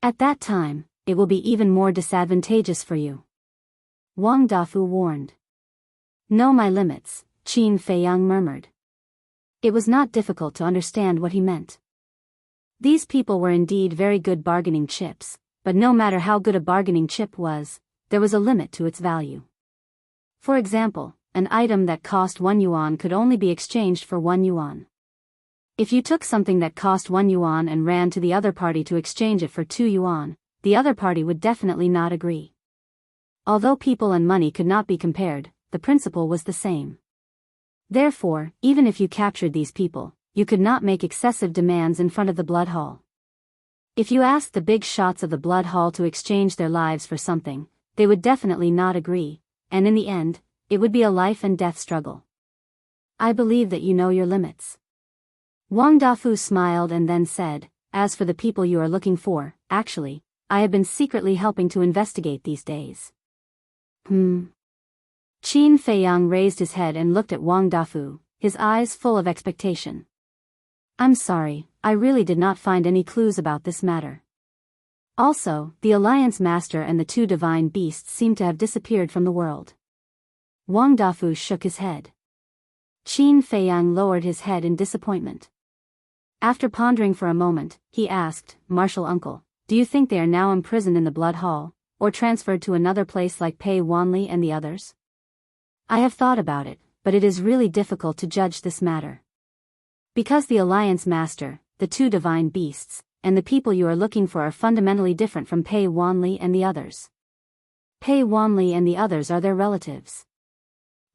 At that time, it will be even more disadvantageous for you." Wang Dafu warned. "Know my limits," Qin Feiyang murmured. It was not difficult to understand what he meant. These people were indeed very good bargaining chips, but no matter how good a bargaining chip was, there was a limit to its value. For example, an item that cost 1 yuan could only be exchanged for 1 yuan. If you took something that cost 1 yuan and ran to the other party to exchange it for 2 yuan, the other party would definitely not agree. Although people and money could not be compared, the principle was the same. Therefore, even if you captured these people, you could not make excessive demands in front of the blood hall. If you asked the big shots of the blood hall to exchange their lives for something, they would definitely not agree, and in the end, it would be a life and death struggle. I believe that you know your limits. Wang Dafu smiled and then said, "As for the people you are looking for, actually, I have been secretly helping to investigate these days." Qin Feiyang raised his head and looked at Wang Dafu, his eyes full of expectation. "I'm sorry, I really did not find any clues about this matter. Also, the Alliance Master and the 2 divine beasts seem to have disappeared from the world." Wang Dafu shook his head. Qin Feiyang lowered his head in disappointment. After pondering for a moment, he asked, "Martial uncle, do you think they are now imprisoned in the blood hall, or transferred to another place like Pei Wanli and the others?" "I have thought about it, but it is really difficult to judge this matter. Because the Alliance Master, the 2 divine beasts, and the people you are looking for are fundamentally different from Pei Wanli and the others. Pei Wanli and the others are their relatives.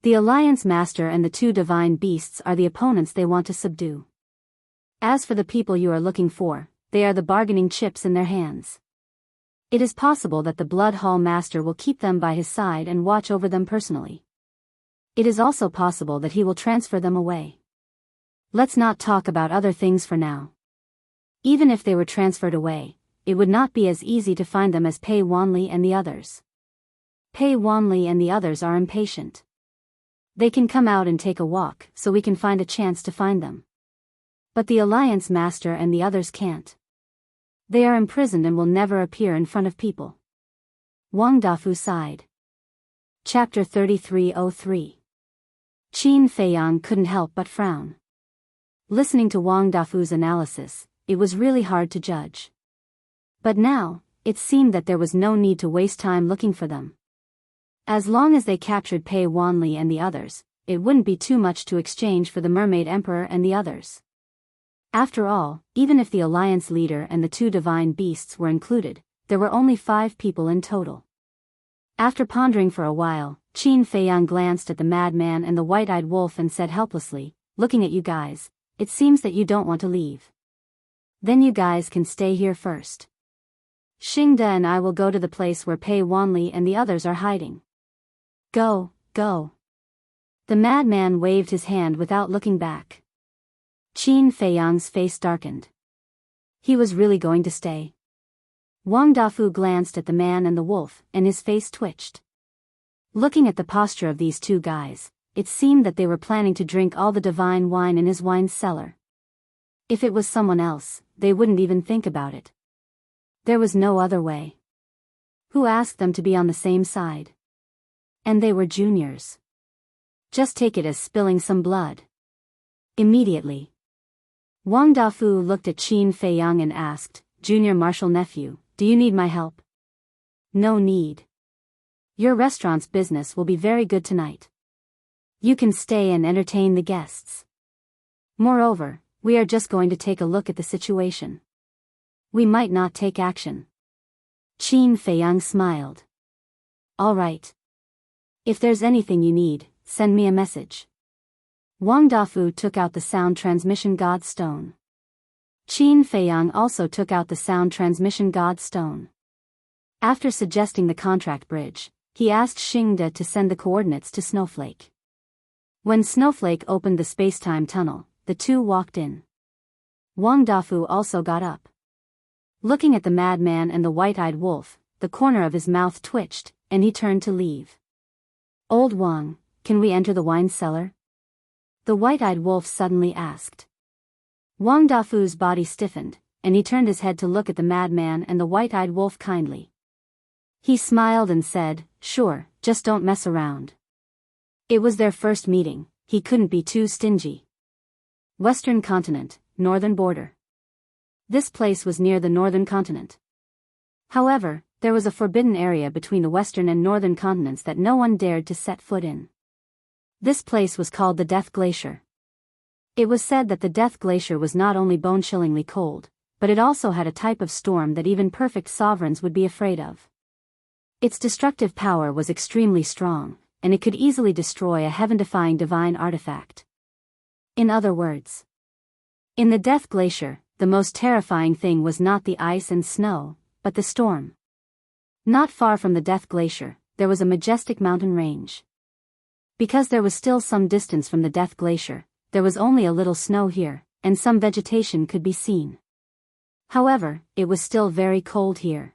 The Alliance Master and the 2 divine beasts are the opponents they want to subdue. As for the people you are looking for, they are the bargaining chips in their hands. It is possible that the Blood Hall Master will keep them by his side and watch over them personally. It is also possible that he will transfer them away. Let's not talk about other things for now. Even if they were transferred away, it would not be as easy to find them as Pei Wanli and the others. Pei Wanli and the others are impatient. They can come out and take a walk so we can find a chance to find them. But the Alliance Master and the others can't. They are imprisoned and will never appear in front of people." Wang Dafu sighed. Chapter 3303. Qin Feiyang couldn't help but frown. Listening to Wang Dafu's analysis, it was really hard to judge. But now, it seemed that there was no need to waste time looking for them. As long as they captured Pei Wanli and the others, it wouldn't be too much to exchange for the Mermaid Emperor and the others. After all, even if the Alliance leader and the 2 divine beasts were included, there were only 5 people in total. After pondering for a while, Qin Feiyang glanced at the madman and the white-eyed wolf and said helplessly, "Looking at you guys, it seems that you don't want to leave. Then you guys can stay here first. Xingde and I will go to the place where Pei Wanli and the others are hiding." "Go, go." The madman waved his hand without looking back. Qin Feiyang's face darkened. He was really going to stay. Wang Dafu glanced at the man and the wolf, and his face twitched. Looking at the posture of these 2 guys, it seemed that they were planning to drink all the divine wine in his wine cellar. If it was someone else, they wouldn't even think about it. There was no other way. Who asked them to be on the same side? And they were juniors. Just take it as spilling some blood. Immediately, Wang Dafu looked at Qin Feiyang and asked, "Junior martial nephew, do you need my help?" "No need. Your restaurant's business will be very good tonight. You can stay and entertain the guests. Moreover, we are just going to take a look at the situation. We might not take action." Qin Feiyang smiled. "All right. If there's anything you need, send me a message." Wang Dafu took out the sound transmission god stone. Qin Feiyang also took out the sound transmission god stone. After suggesting the contract bridge, he asked Xingde to send the coordinates to Snowflake. When Snowflake opened the space-time tunnel, the two walked in. Wang Dafu also got up. Looking at the madman and the white-eyed wolf, the corner of his mouth twitched, and he turned to leave. "Old Wang, can we enter the wine cellar?" the white-eyed wolf suddenly asked. Wang Dafu's body stiffened, and he turned his head to look at the madman and the white-eyed wolf kindly. He smiled and said, "Sure, just don't mess around." It was their first meeting, he couldn't be too stingy. Western continent, northern border. This place was near the northern continent. However, there was a forbidden area between the western and northern continents that no one dared to set foot in. This place was called the Death Glacier. It was said that the Death Glacier was not only bone-chillingly cold, but it also had a type of storm that even perfect sovereigns would be afraid of. Its destructive power was extremely strong, and it could easily destroy a heaven-defying divine artifact. In other words, in the Death Glacier, the most terrifying thing was not the ice and snow, but the storm. Not far from the Death Glacier, there was a majestic mountain range. Because there was still some distance from the Death Glacier, there was only a little snow here, and some vegetation could be seen. However, it was still very cold here.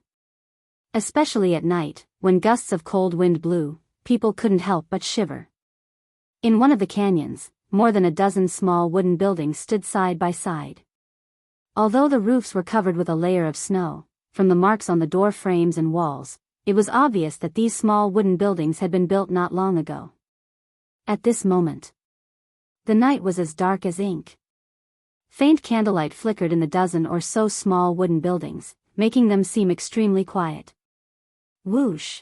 Especially at night, when gusts of cold wind blew, people couldn't help but shiver. In one of the canyons, more than a dozen small wooden buildings stood side by side. Although the roofs were covered with a layer of snow, from the marks on the door frames and walls, it was obvious that these small wooden buildings had been built not long ago. At this moment, the night was as dark as ink. Faint candlelight flickered in the dozen or so small wooden buildings, making them seem extremely quiet. Whoosh!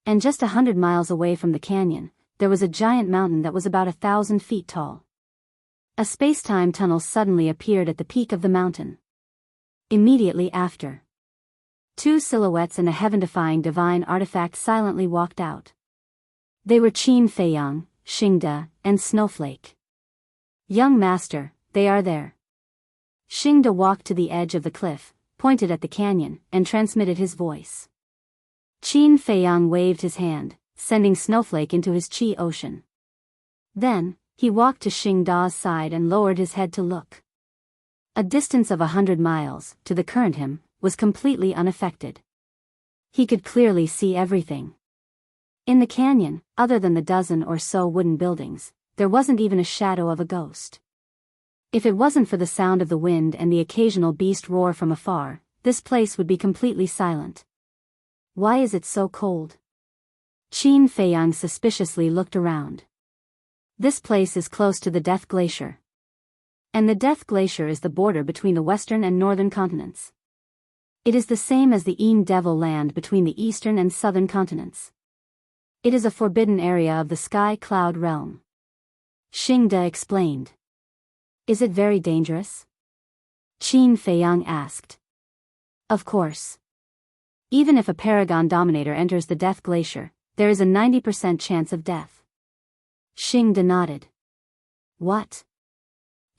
And just 100 miles away from the canyon, there was a giant mountain that was about 1,000 feet tall. A space-time tunnel suddenly appeared at the peak of the mountain. Immediately after, two silhouettes and a heaven-defying divine artifact silently walked out. They were Qin Feiyang, Xingde, and Snowflake. "Young master, they are there." Xingde walked to the edge of the cliff, pointed at the canyon, and transmitted his voice. Qin Feiyang waved his hand, sending Snowflake into his chi ocean. Then, he walked to Xingde's side and lowered his head to look. A distance of 100 miles, to the current him, was completely unaffected. He could clearly see everything. In the canyon, other than the dozen or so wooden buildings, there wasn't even a shadow of a ghost. If it wasn't for the sound of the wind and the occasional beast roar from afar, this place would be completely silent. "Why is it so cold?" Qin Feiyang suspiciously looked around. "This place is close to the Death Glacier. And the Death Glacier is the border between the western and northern continents. It is the same as the Devil Land between the eastern and southern continents. It is a forbidden area of the Sky Cloud Realm." Xingde explained. "Is it very dangerous?" Qin Feiyang asked. "Of course. Even if a Paragon Dominator enters the Death Glacier, there is a 90% chance of death." Xingde nodded. "What?"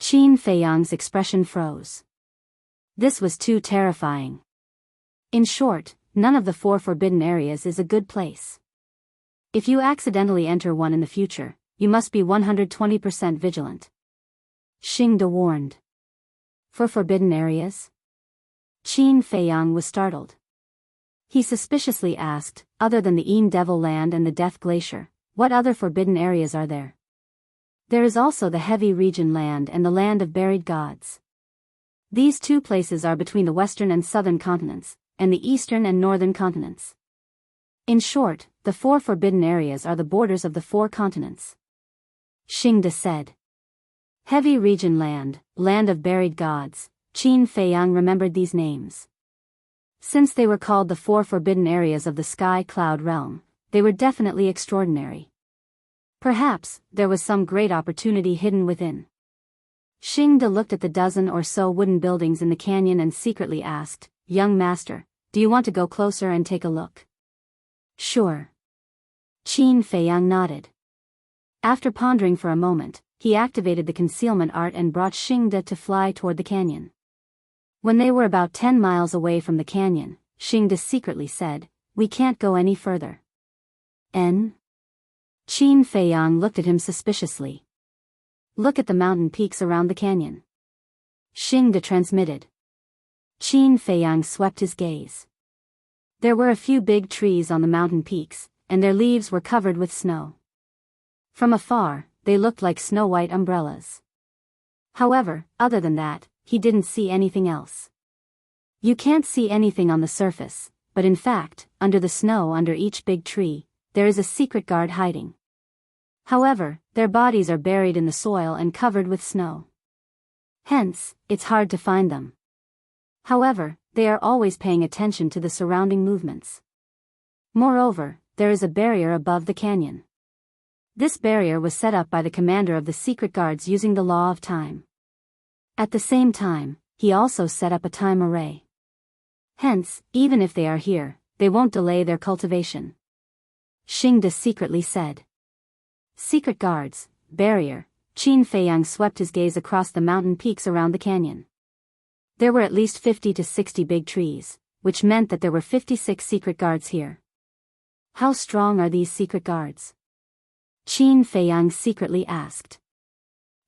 Qin Feiyang's expression froze. This was too terrifying. In short, none of the 4 forbidden areas is a good place. If you accidentally enter one in the future, you must be 120% vigilant. Xingde warned. "For forbidden areas?" Qin Feiyang was startled. He suspiciously asked, "Other than the Devil Land and the Death Glacier, what other forbidden areas are there?" "There is also the Heavy Region Land and the Land of Buried Gods. These 2 places are between the western and southern continents, and the eastern and northern continents. In short, the 4 forbidden areas are the borders of the 4 continents." Xingde said. Heavy Region Land, Land of Buried Gods. Qin Feiyang remembered these names. Since they were called the 4 forbidden areas of the Sky Cloud Realm, they were definitely extraordinary. Perhaps, there was some great opportunity hidden within. Xingde looked at the dozen or so wooden buildings in the canyon and secretly asked, "Young master, do you want to go closer and take a look?" "Sure." Qin Feiyang nodded. After pondering for a moment, he activated the concealment art and brought Xingde to fly toward the canyon. When they were about 10 miles away from the canyon, Xingde secretly said, "We can't go any further." N. Qin Feiyang looked at him suspiciously. "Look at the mountain peaks around the canyon," Xingde transmitted. Qin Feiyang swept his gaze. There were a few big trees on the mountain peaks, and their leaves were covered with snow. From afar, they looked like snow-white umbrellas. However, other than that, he didn't see anything else. You can't see anything on the surface, but in fact, under the snow under each big tree, there is a secret guard hiding. However, their bodies are buried in the soil and covered with snow. Hence, it's hard to find them. However, they are always paying attention to the surrounding movements. Moreover, there is a barrier above the canyon. This barrier was set up by the commander of the secret guards using the law of time. At the same time, he also set up a time array. Hence, even if they are here, they won't delay their cultivation. Xingde secretly said. Secret guards, barrier. Qin Feiyang swept his gaze across the mountain peaks around the canyon. There were at least 50 to 60 big trees, which meant that there were 56 secret guards here. How strong are these secret guards? Qin Feiyang secretly asked.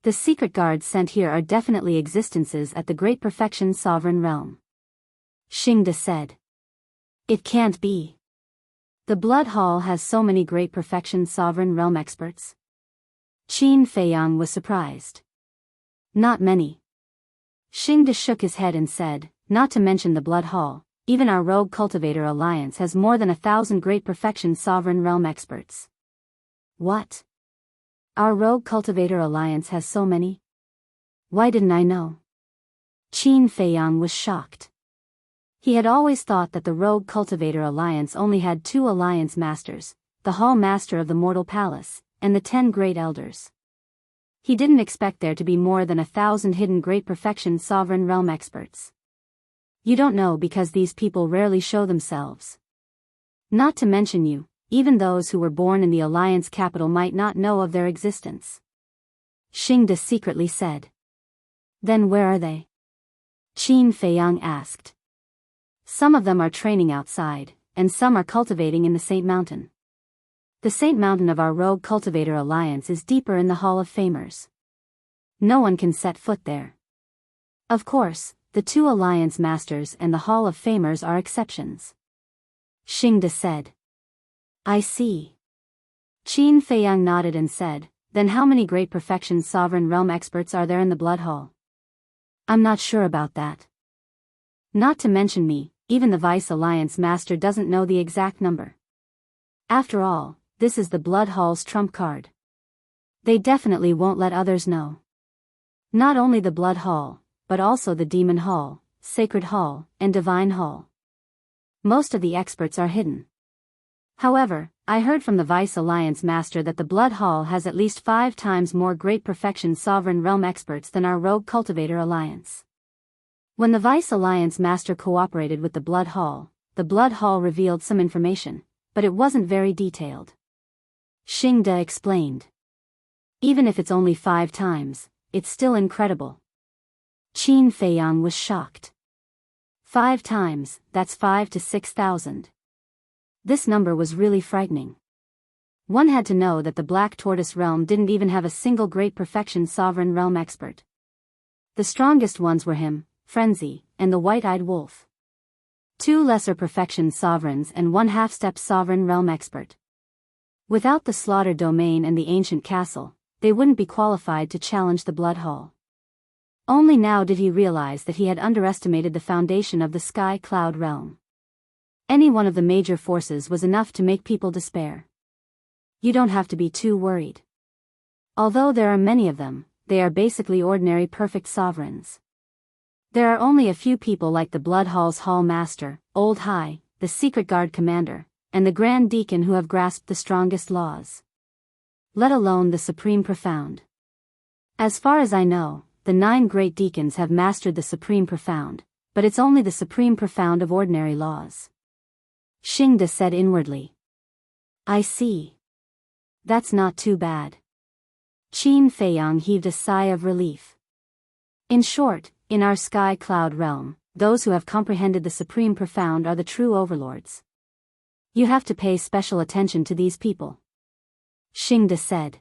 The secret guards sent here are definitely existences at the Great Perfection Sovereign Realm. Xingde said. It can't be. The Blood Hall has so many Great Perfection Sovereign Realm experts. Qin Feiyang was surprised. Not many. Xingde shook his head and said, not to mention the Blood Hall, even our Rogue Cultivator Alliance has more than 1,000 Great Perfection Sovereign Realm experts. What? Our Rogue Cultivator Alliance has so many? Why didn't I know? Qin Feiyang was shocked. He had always thought that the Rogue Cultivator Alliance only had 2 Alliance Masters, the Hall Master of the Mortal Palace, and the 10 Great Elders. He didn't expect there to be more than 1,000 hidden Great Perfection Sovereign Realm experts. You don't know because these people rarely show themselves. Not to mention you, even those who were born in the Alliance capital might not know of their existence. Xingde secretly said. Then where are they? Qin Feiyang asked. Some of them are training outside, and some are cultivating in the Saint Mountain. The Saint Mountain of our Rogue Cultivator Alliance is deeper in the Hall of Famers. No one can set foot there. Of course, the 2 Alliance Masters and the Hall of Famers are exceptions. Xingde said. I see. Qin Feiyang nodded and said, then how many Great Perfection Sovereign Realm experts are there in the Blood Hall? I'm not sure about that. Not to mention me, even the Vice Alliance Master doesn't know the exact number. After all, this is the Blood Hall's trump card. They definitely won't let others know. Not only the Blood Hall, but also the Demon Hall, Sacred Hall, and Divine Hall. Most of the experts are hidden. However, I heard from the Vice Alliance Master that the Blood Hall has at least 5 times more Great Perfection Sovereign Realm experts than our Rogue Cultivator Alliance. When the Vice Alliance Master cooperated with the Blood Hall revealed some information, but it wasn't very detailed. Xingde explained. Even if it's only 5 times, it's still incredible. Qin Feiyang was shocked. 5 times, that's 5 to 6,000. This number was really frightening. One had to know that the Black Tortoise Realm didn't even have a single Great Perfection Sovereign Realm expert. The strongest ones were him, Frenzy, and the White-Eyed Wolf. 2 lesser perfection sovereigns and 1 half-step sovereign realm expert. Without the Slaughter Domain and the Ancient Castle, they wouldn't be qualified to challenge the Blood Hall. Only now did he realize that he had underestimated the foundation of the Sky Cloud Realm. Any one of the major forces was enough to make people despair. You don't have to be too worried. Although there are many of them, they are basically ordinary perfect sovereigns. There are only a few people like the Blood Hall's Hall Master, Old High, the Secret Guard Commander, and the Grand Deacon who have grasped the strongest laws. Let alone the Supreme Profound. As far as I know, the 9 Great Deacons have mastered the Supreme Profound, but it's only the Supreme Profound of ordinary laws. Xingde said inwardly. I see. That's not too bad. Qin Feiyang heaved a sigh of relief. In short, in our sky cloud realm, those who have comprehended the supreme profound are the true overlords. You have to pay special attention to these people. Xingde said.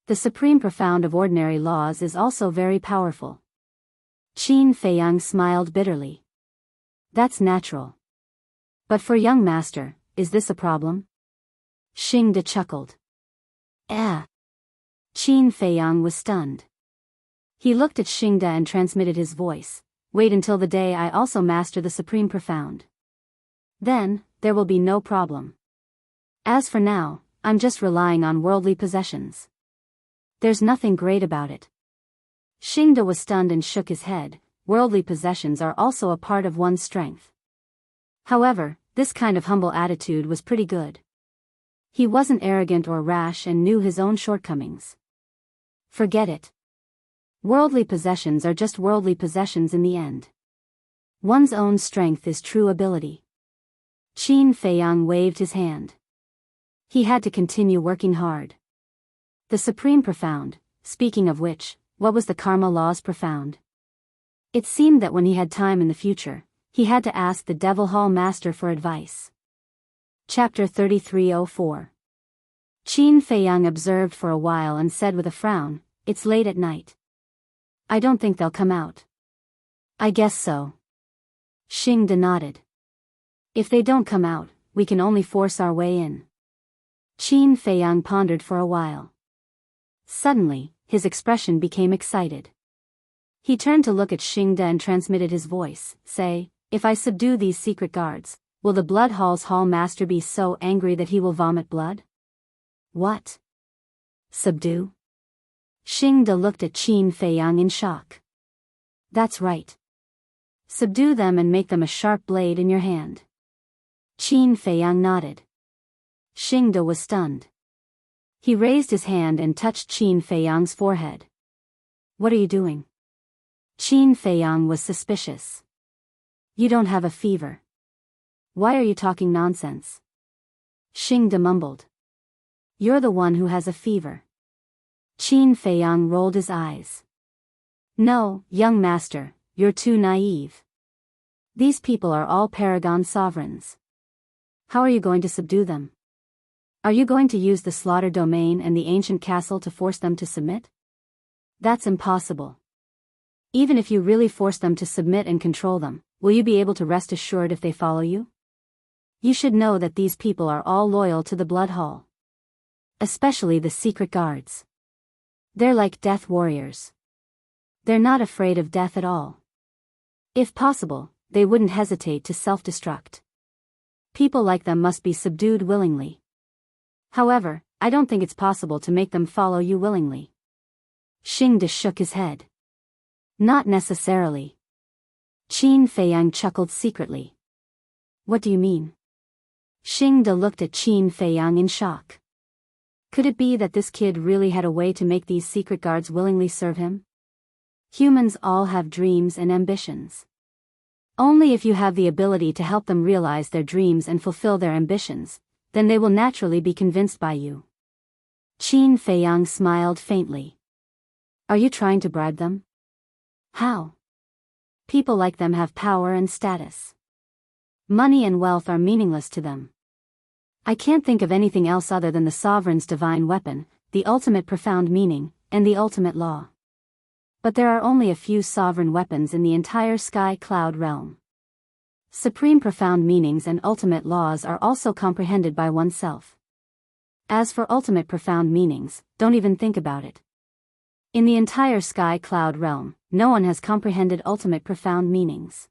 The supreme profound of ordinary laws is also very powerful. Qin Feiyang smiled bitterly. That's natural. But for young master, is this a problem? Xingde chuckled. Qin Feiyang was stunned. He looked at Xingde and transmitted his voice. Wait until the day I also master the supreme profound. Then, there will be no problem. As for now, I'm just relying on worldly possessions. There's nothing great about it. Xingde was stunned and shook his head. Worldly possessions are also a part of one's strength. However, this kind of humble attitude was pretty good. He wasn't arrogant or rash and knew his own shortcomings. Forget it. Worldly possessions are just worldly possessions in the end. One's own strength is true ability. Qin Feiyang waved his hand. He had to continue working hard. The supreme profound, speaking of which, what was the karma law's profound? It seemed that when he had time in the future, he had to ask the Devil Hall Master for advice. Chapter 3304. Qin Feiyang observed for a while and said with a frown, "It's late at night. I don't think they'll come out." "I guess so." Xingde nodded. "If they don't come out, we can only force our way in." Qin Feiyang pondered for a while. Suddenly, his expression became excited. He turned to look at Xingde and transmitted his voice. "Say, if I subdue these secret guards, will the Blood Hall's Hall Master be so angry that he will vomit blood?" "What? Subdue?" Xingde looked at Qin Feiyang in shock. "That's right. Subdue them and make them a sharp blade in your hand." Qin Feiyang nodded. Xingde was stunned. He raised his hand and touched Qin Feiyang's forehead. "What are you doing?" Qin Feiyang was suspicious. "You don't have a fever. Why are you talking nonsense?" Xingde mumbled. "You're the one who has a fever." Qin Feiyang rolled his eyes. "No, young master, you're too naive. These people are all Paragon sovereigns. How are you going to subdue them? Are you going to use the slaughter domain and the ancient castle to force them to submit? That's impossible. Even if you really force them to submit and control them, will you be able to rest assured if they follow you? You should know that these people are all loyal to the Blood Hall. Especially the secret guards. They're like death warriors. They're not afraid of death at all. If possible, they wouldn't hesitate to self-destruct. People like them must be subdued willingly. However, I don't think it's possible to make them follow you willingly." Xingde shook his head. "Not necessarily." Qin Feiyang chuckled secretly. "What do you mean?" Xingde looked at Qin Feiyang in shock. Could it be that this kid really had a way to make these secret guards willingly serve him? Humans all have dreams and ambitions. Only if you have the ability to help them realize their dreams and fulfill their ambitions, then they will naturally be convinced by you. Qin Feiyang smiled faintly. "Are you trying to bribe them?" "How?" "People like them have power and status. Money and wealth are meaningless to them. I can't think of anything else other than the sovereign's divine weapon, the ultimate profound meaning, and the ultimate law. But there are only a few sovereign weapons in the entire sky cloud realm. Supreme profound meanings and ultimate laws are also comprehended by oneself. As for ultimate profound meanings, don't even think about it. In the entire sky cloud realm, no one has comprehended ultimate profound meanings.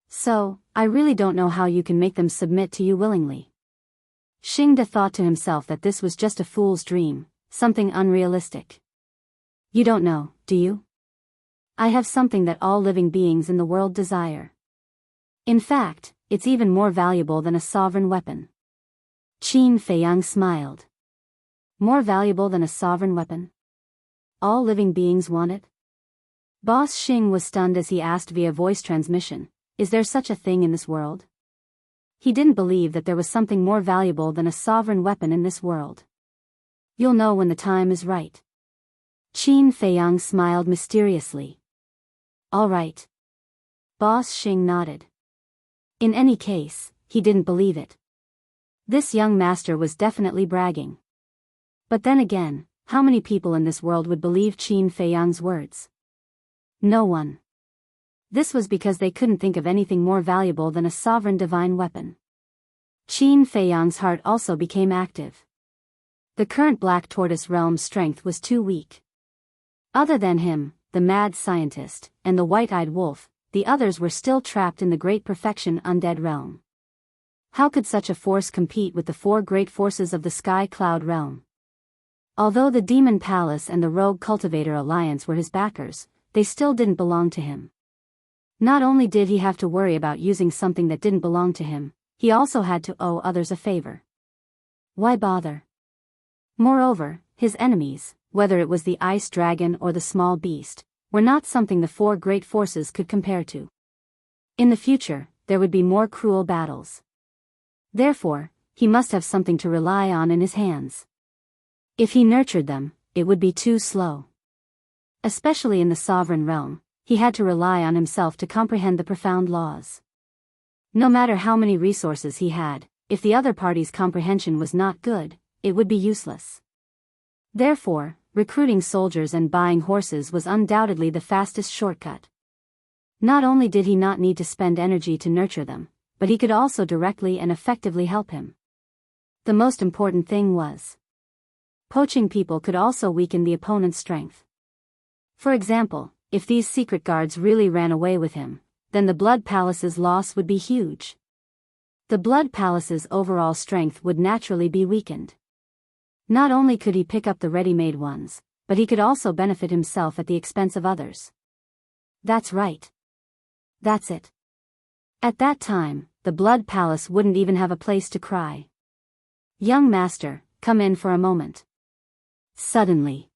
So, I really don't know how you can make them submit to you willingly." Xingde thought to himself that this was just a fool's dream, something unrealistic. "You don't know, do you? I have something that all living beings in the world desire. In fact, it's even more valuable than a sovereign weapon." Qin Feiyang smiled. "More valuable than a sovereign weapon? All living beings want it?" Boss Xing was stunned as he asked via voice transmission, "Is there such a thing in this world?" He didn't believe that there was something more valuable than a sovereign weapon in this world. "You'll know when the time is right." Qin Feiyang smiled mysteriously. All right. Boss Xing nodded. In any case, he didn't believe it. This young master was definitely bragging. But then again, how many people in this world would believe Qin Feiyang's words? No one. This was because they couldn't think of anything more valuable than a sovereign divine weapon. Qin Feiyang's heart also became active. The current Black Tortoise realm's strength was too weak. Other than him, the mad scientist, and the white-eyed wolf, the others were still trapped in the Great Perfection Undead realm. How could such a force compete with the four great forces of the Sky Cloud realm? Although the Demon Palace and the Rogue Cultivator Alliance were his backers, they still didn't belong to him. Not only did he have to worry about using something that didn't belong to him, he also had to owe others a favor. Why bother? Moreover, his enemies, whether it was the ice dragon or the small beast, were not something the four great forces could compare to. In the future, there would be more cruel battles. Therefore, he must have something to rely on in his hands. If he nurtured them, it would be too slow. Especially in the sovereign realm, he had to rely on himself to comprehend the profound laws. No matter how many resources he had, if the other party's comprehension was not good, it would be useless. Therefore, recruiting soldiers and buying horses was undoubtedly the fastest shortcut. Not only did he not need to spend energy to nurture them, but he could also directly and effectively help him. The most important thing was, poaching people could also weaken the opponent's strength. For example, if these secret guards really ran away with him, then the Blood Palace's loss would be huge. The Blood Palace's overall strength would naturally be weakened. Not only could he pick up the ready-made ones, but he could also benefit himself at the expense of others. That's right. That's it. At that time, the Blood Palace wouldn't even have a place to cry. Young master, come in for a moment. Suddenly,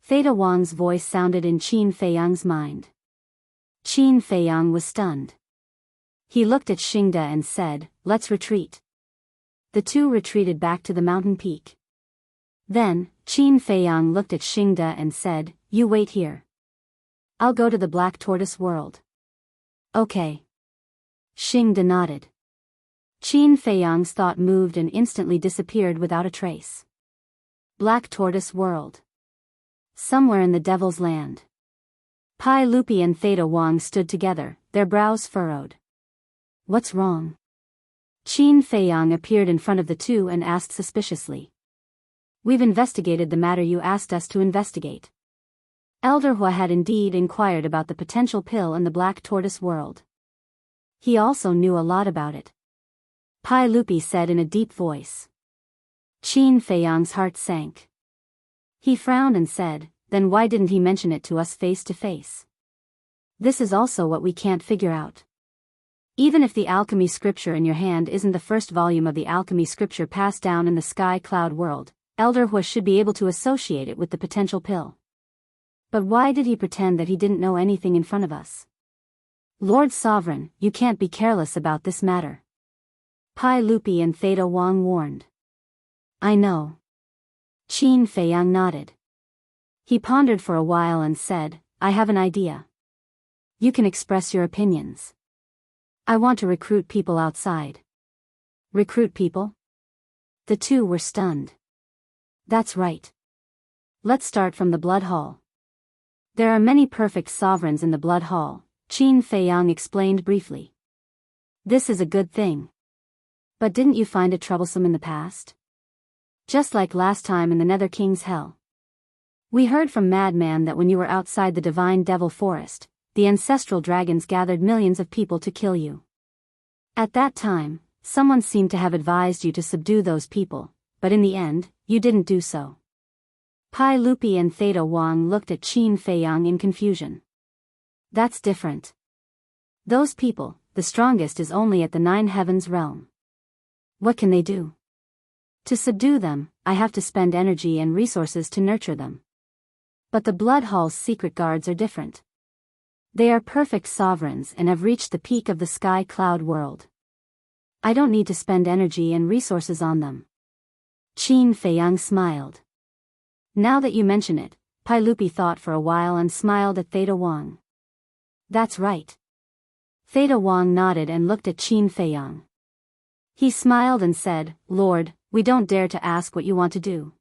Theta Wang's voice sounded in Qin Feiyang's mind. Qin Feiyang was stunned. He looked at Xingde and said, "Let's retreat." The two retreated back to the mountain peak. Then, Qin Feiyang looked at Xingde and said, "You wait here. I'll go to the Black Tortoise world." Okay. Xingde nodded. Qin Feiyang's thought moved and instantly disappeared without a trace. Black Tortoise world. Somewhere in the Devil's Land. Pai Lupi and Theta Wang stood together, their brows furrowed. What's wrong? Qin Feiyang appeared in front of the two and asked suspiciously. We've investigated the matter you asked us to investigate. Elder Hua had indeed inquired about the potential pill in the Black Tortoise world. He also knew a lot about it. Pai Lupi said in a deep voice. Qin Feiyang's heart sank. He frowned and said, "Then why didn't he mention it to us face to face?" This is also what we can't figure out. Even if the alchemy scripture in your hand isn't the first volume of the alchemy scripture passed down in the Sky Cloud world, Elder Hua should be able to associate it with the potential pill. But why did he pretend that he didn't know anything in front of us? Lord Sovereign, you can't be careless about this matter. Pai Lupi and Theta Wang warned. I know. Qin Feiyang nodded. He pondered for a while and said, I have an idea. You can express your opinions. I want to recruit people outside. Recruit people? The two were stunned. That's right. Let's start from the Blood Hall. There are many perfect sovereigns in the Blood Hall, Qin Feiyang explained briefly. This is a good thing. But didn't you find it troublesome in the past? Just like last time in the Nether King's Hell. We heard from Madman that when you were outside the Divine Devil Forest, the ancestral dragons gathered millions of people to kill you. At that time, someone seemed to have advised you to subdue those people, but in the end, you didn't do so. Pai Lupi and Theta Wang looked at Qin Feiyang in confusion. That's different. Those people, the strongest is only at the Nine Heavens realm. What can they do? To subdue them, I have to spend energy and resources to nurture them. But the Blood Hall's secret guards are different. They are perfect sovereigns and have reached the peak of the Sky Cloud world. I don't need to spend energy and resources on them. Qin Feiyang smiled. Now that you mention it, Pai Lupi thought for a while and smiled at Theta Wang. That's right. Theta Wang nodded and looked at Qin Feiyang. He smiled and said, Lord, we don't dare to ask what you want to do.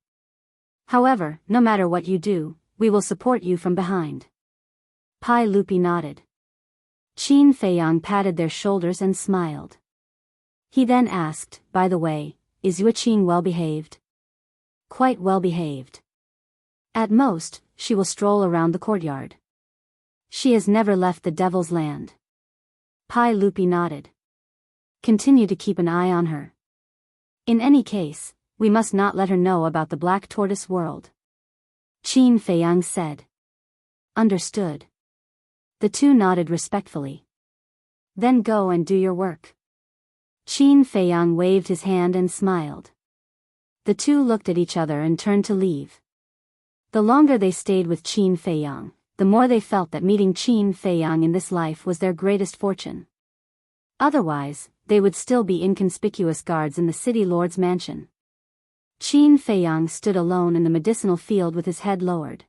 However, no matter what you do, we will support you from behind. Pai Lupi nodded. Qin Feiyang patted their shoulders and smiled. He then asked, by the way, is Yue Qing well behaved? Quite well behaved. At most, she will stroll around the courtyard. She has never left the Devil's Land. Pai Lupi nodded. Continue to keep an eye on her. In any case, we must not let her know about the Black Tortoise world. Qin Feiyang said. Understood. The two nodded respectfully. Then go and do your work. Qin Feiyang waved his hand and smiled. The two looked at each other and turned to leave. The longer they stayed with Qin Feiyang, the more they felt that meeting Qin Feiyang in this life was their greatest fortune. Otherwise, they would still be inconspicuous guards in the city lord's mansion. Qin Feiyang stood alone in the medicinal field with his head lowered.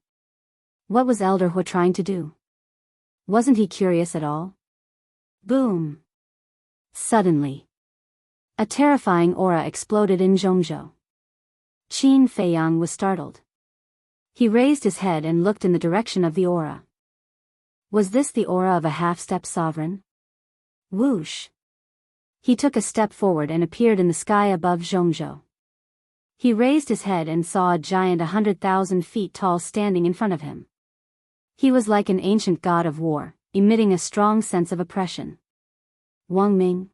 What was Elder Hu trying to do? Wasn't he curious at all? Boom! Suddenly, a terrifying aura exploded in Zhongzhou. Qin Feiyang was startled. He raised his head and looked in the direction of the aura. Was this the aura of a half-step sovereign? Whoosh! He took a step forward and appeared in the sky above Zhongzhou. He raised his head and saw a giant 100,000 feet tall standing in front of him. He was like an ancient god of war, emitting a strong sense of oppression. Wang Ming.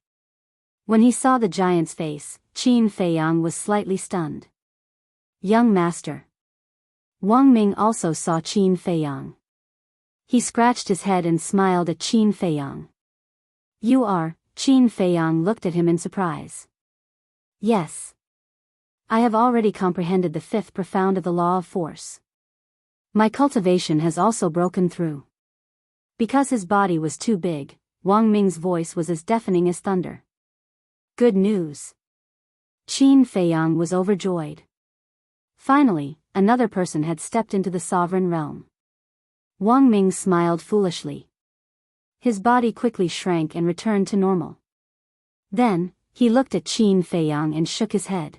When he saw the giant's face, Qin Feiyang was slightly stunned. Young master. Wang Ming also saw Qin Feiyang. He scratched his head and smiled at Qin Feiyang. You are, Qin Feiyang looked at him in surprise. Yes. I have already comprehended the fifth profound of the law of force. My cultivation has also broken through. Because his body was too big, Wang Ming's voice was as deafening as thunder. Good news. Qin Feiyang was overjoyed. Finally, another person had stepped into the sovereign realm. Wang Ming smiled foolishly. His body quickly shrank and returned to normal. Then, he looked at Qin Feiyang and shook his head.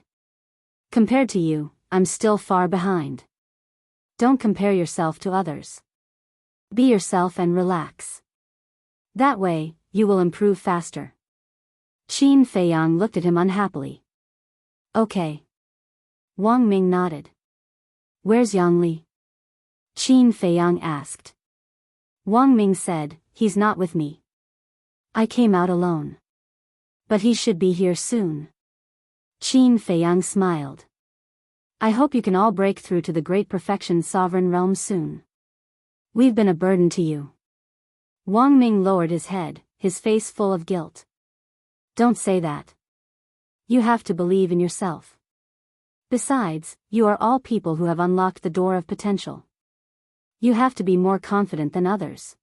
Compared to you, I'm still far behind. Don't compare yourself to others. Be yourself and relax. That way, you will improve faster. Qin Feiyang looked at him unhappily. Okay. Wang Ming nodded. Where's Yang Li? Qin Feiyang asked. Wang Ming said, he's not with me. I came out alone. But he should be here soon. Qin Feiyang smiled. I hope you can all break through to the great perfection sovereign realm soon. We've been a burden to you. Wang Ming lowered his head, his face full of guilt. Don't say that. You have to believe in yourself. Besides, you are all people who have unlocked the door of potential. You have to be more confident than others.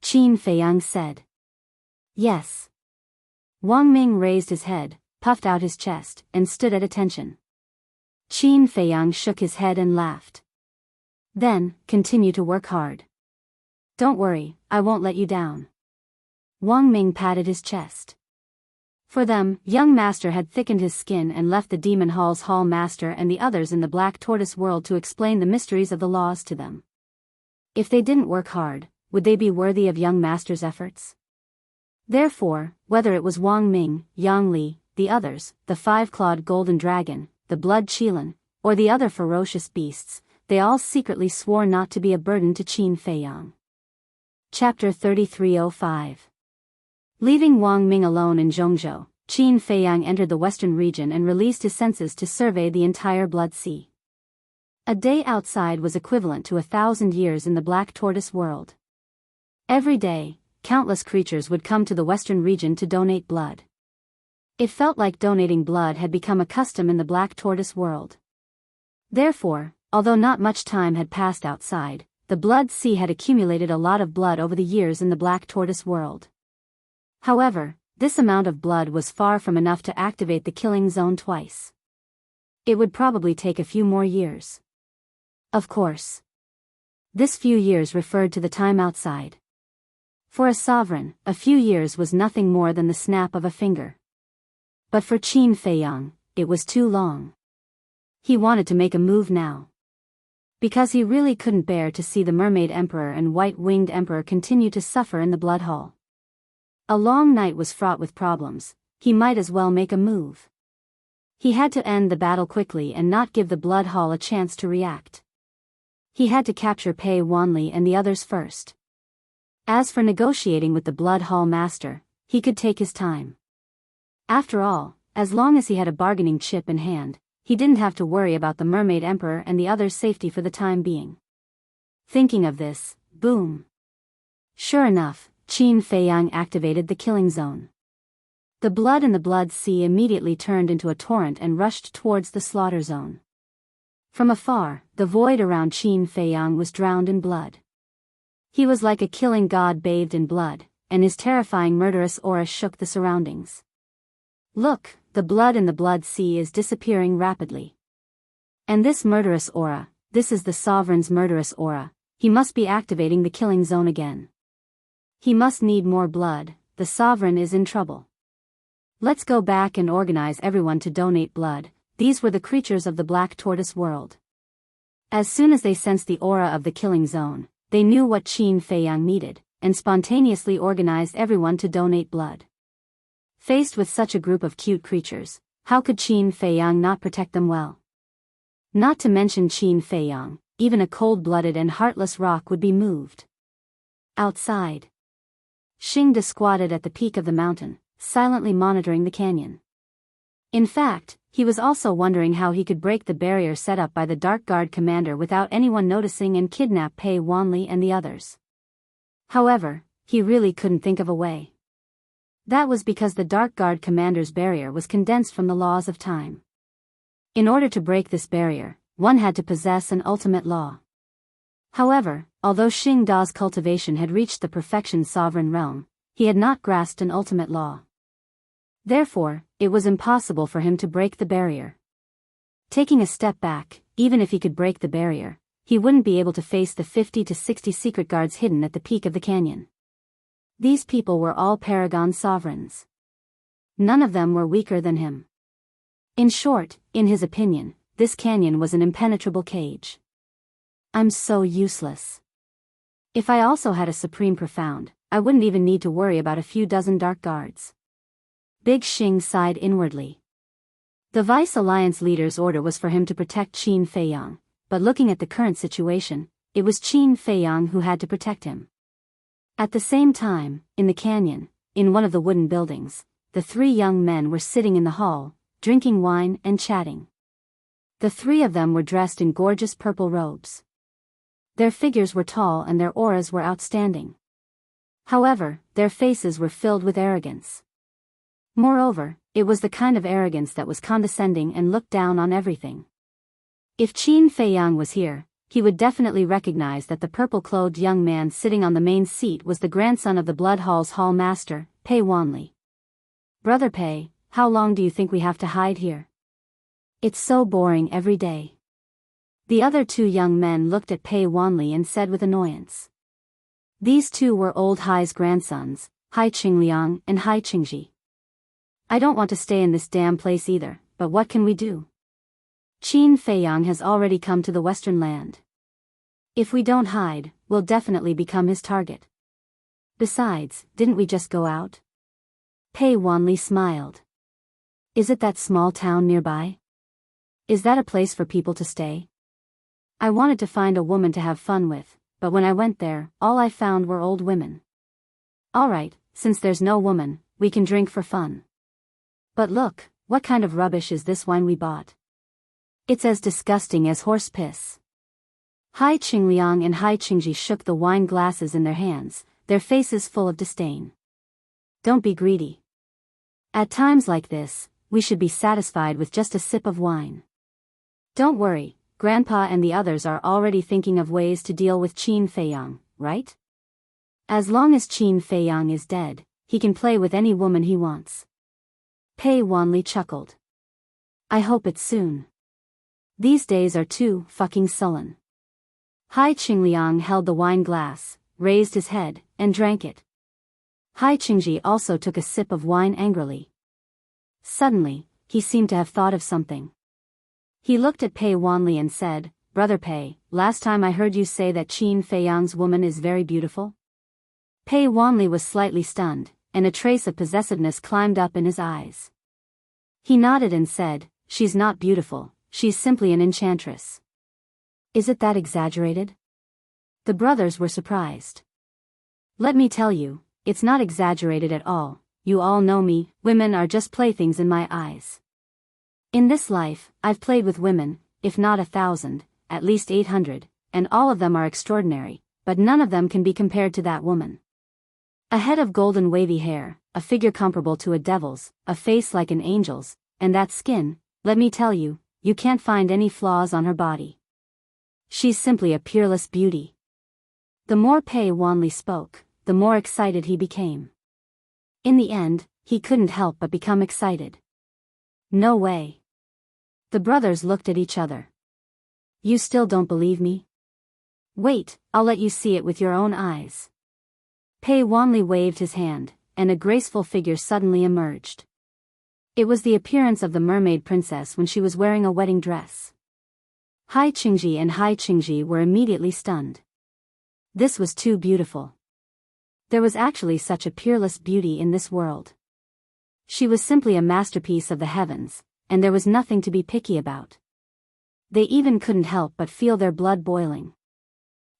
Qin Feiyang said. Yes. Wang Ming raised his head, puffed out his chest, and stood at attention. Qin Feiyang shook his head and laughed. Then, continue to work hard. Don't worry, I won't let you down. Wang Ming patted his chest. For them, young master had thickened his skin and left the demon hall's hall master and the others in the Black Tortoise world to explain the mysteries of the laws to them. If they didn't work hard, would they be worthy of young master's efforts? Therefore, whether it was Wang Ming, Yang Li, the others, the five-clawed golden dragon, the blood Qilin, or the other ferocious beasts, they all secretly swore not to be a burden to Qin Feiyang. Chapter 3305. Leaving Wang Ming alone in Zhongzhou, Qin Feiyang entered the western region and released his senses to survey the entire Blood Sea. A day outside was equivalent to 1,000 years in the Black Tortoise world. Every day, countless creatures would come to the western region to donate blood. It felt like donating blood had become a custom in the Black Tortoise world. Therefore, although not much time had passed outside, the Blood Sea had accumulated a lot of blood over the years in the Black Tortoise world. However, this amount of blood was far from enough to activate the killing zone twice. It would probably take a few more years. Of course. This few years referred to the time outside. For a sovereign, a few years was nothing more than the snap of a finger. But for Qin Feiyang, it was too long. He wanted to make a move now. Because he really couldn't bear to see the Mermaid Emperor and White-Winged Emperor continue to suffer in the Blood Hall. A long night was fraught with problems, he might as well make a move. He had to end the battle quickly and not give the Blood Hall a chance to react. He had to capture Pei Wanli and the others first. As for negotiating with the Blood Hall Master, he could take his time. After all, as long as he had a bargaining chip in hand, he didn't have to worry about the Mermaid Emperor and the others' safety for the time being. Thinking of this, boom. Sure enough, Qin Feiyang activated the killing zone. The blood in the Blood Sea immediately turned into a torrent and rushed towards the slaughter zone. From afar, the void around Qin Feiyang was drowned in blood. He was like a killing god bathed in blood, and his terrifying murderous aura shook the surroundings. Look, the blood in the Blood Sea is disappearing rapidly. And this murderous aura, this is the sovereign's murderous aura, he must be activating the killing zone again. He must need more blood, the sovereign is in trouble. Let's go back and organize everyone to donate blood. These were the creatures of the Black Tortoise world. As soon as they sensed the aura of the killing zone, they knew what Qin Feiyang needed, and spontaneously organized everyone to donate blood. Faced with such a group of cute creatures, how could Qin Feiyang not protect them well? Not to mention Qin Feiyang, even a cold-blooded and heartless rock would be moved. Outside, Xingda squatted at the peak of the mountain, silently monitoring the canyon. In fact, he was also wondering how he could break the barrier set up by the Dark Guard commander without anyone noticing and kidnap Pei Wanli and the others. However, he really couldn't think of a way. That was because the Dark Guard commander's barrier was condensed from the laws of time. In order to break this barrier, one had to possess an ultimate law. However, although Xingda's cultivation had reached the perfection sovereign realm, he had not grasped an ultimate law. Therefore, it was impossible for him to break the barrier. Taking a step back, even if he could break the barrier, he wouldn't be able to face the 50 to 60 secret guards hidden at the peak of the canyon. These people were all Paragon sovereigns. None of them were weaker than him. In short, in his opinion, this canyon was an impenetrable cage. I'm so useless. If I also had a supreme profound, I wouldn't even need to worry about a few dozen dark guards. Big Xing sighed inwardly. The Vice Alliance leader's order was for him to protect Qin Feiyang, but looking at the current situation, it was Qin Feiyang who had to protect him. At the same time, in the canyon, in one of the wooden buildings, the three young men were sitting in the hall, drinking wine and chatting. The three of them were dressed in gorgeous purple robes. Their figures were tall and their auras were outstanding. However, their faces were filled with arrogance. Moreover, it was the kind of arrogance that was condescending and looked down on everything. If Qin Feiyang was here, he would definitely recognize that the purple-clothed young man sitting on the main seat was the grandson of the Blood Hall's hall master, Pei Wanli. Brother Pei, how long do you think we have to hide here? It's so boring every day. The other two young men looked at Pei Wanli and said with annoyance. These two were old Hai's grandsons, Hai Qingliang and Hai Qingji. I don't want to stay in this damn place either, but what can we do? Qin Feiyang has already come to the Western Land. If we don't hide, we'll definitely become his target. Besides, didn't we just go out? Pei Wanli smiled. Is it that small town nearby? Is that a place for people to stay? I wanted to find a woman to have fun with, but when I went there, all I found were old women. Alright, since there's no woman, we can drink for fun. But look, what kind of rubbish is this wine we bought? It's as disgusting as horse piss. Hai Qingliang and Hai Qingji shook the wine glasses in their hands, their faces full of disdain. Don't be greedy. At times like this, we should be satisfied with just a sip of wine. Don't worry, Grandpa and the others are already thinking of ways to deal with Qin Feiyang, right? As long as Qin Feiyang is dead, he can play with any woman he wants. Pei Wanli chuckled. I hope it's soon. These days are too fucking sullen. Hai Qingliang held the wine glass, raised his head, and drank it. Hai Qingji also took a sip of wine angrily. Suddenly, he seemed to have thought of something. He looked at Pei Wanli and said, "Brother Pei, last time I heard you say that Qin Feiyang's woman is very beautiful?" Pei Wanli was slightly stunned, and a trace of possessiveness climbed up in his eyes. He nodded and said, "She's not beautiful, she's simply an enchantress." "Is it that exaggerated?" The brothers were surprised. "Let me tell you, it's not exaggerated at all. You all know me, women are just playthings in my eyes. In this life, I've played with women, if not 1,000, at least 800, and all of them are extraordinary, but none of them can be compared to that woman. A head of golden wavy hair, a figure comparable to a devil's, a face like an angel's, and that skin, let me tell you, you can't find any flaws on her body. She's simply a peerless beauty." The more Pei Wanli spoke, the more excited he became. In the end, he couldn't help but become excited. "No way." The brothers looked at each other. "You still don't believe me? Wait, I'll let you see it with your own eyes." Pei Wanli waved his hand, and a graceful figure suddenly emerged. It was the appearance of the mermaid princess when she was wearing a wedding dress. Hai Qingji and Hai Qingji were immediately stunned. This was too beautiful. There was actually such a peerless beauty in this world. She was simply a masterpiece of the heavens, and there was nothing to be picky about. They even couldn't help but feel their blood boiling.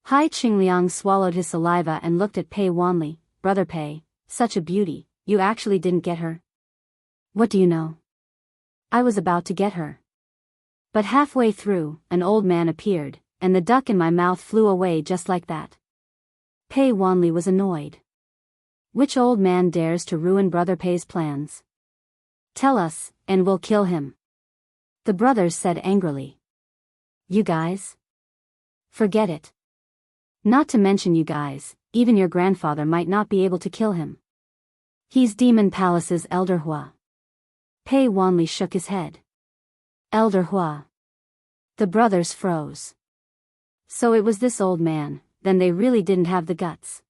Hai Qingliang swallowed his saliva and looked at Pei Wanli. "Brother Pei, such a beauty, you actually didn't get her?" "What do you know? I was about to get her." But halfway through, an old man appeared, and the duck in my mouth flew away just like that. Pei Wanli was annoyed. Which old man dares to ruin Brother Pei's plans? "Tell us, and we'll kill him," the brothers said angrily. "You guys? Forget it. Not to mention you guys, even your grandfather might not be able to kill him. He's Demon Palace's Elder Hua." Pei Wanli shook his head. "Elder Hua." The brothers froze. So it was this old man, then they really didn't have the guts.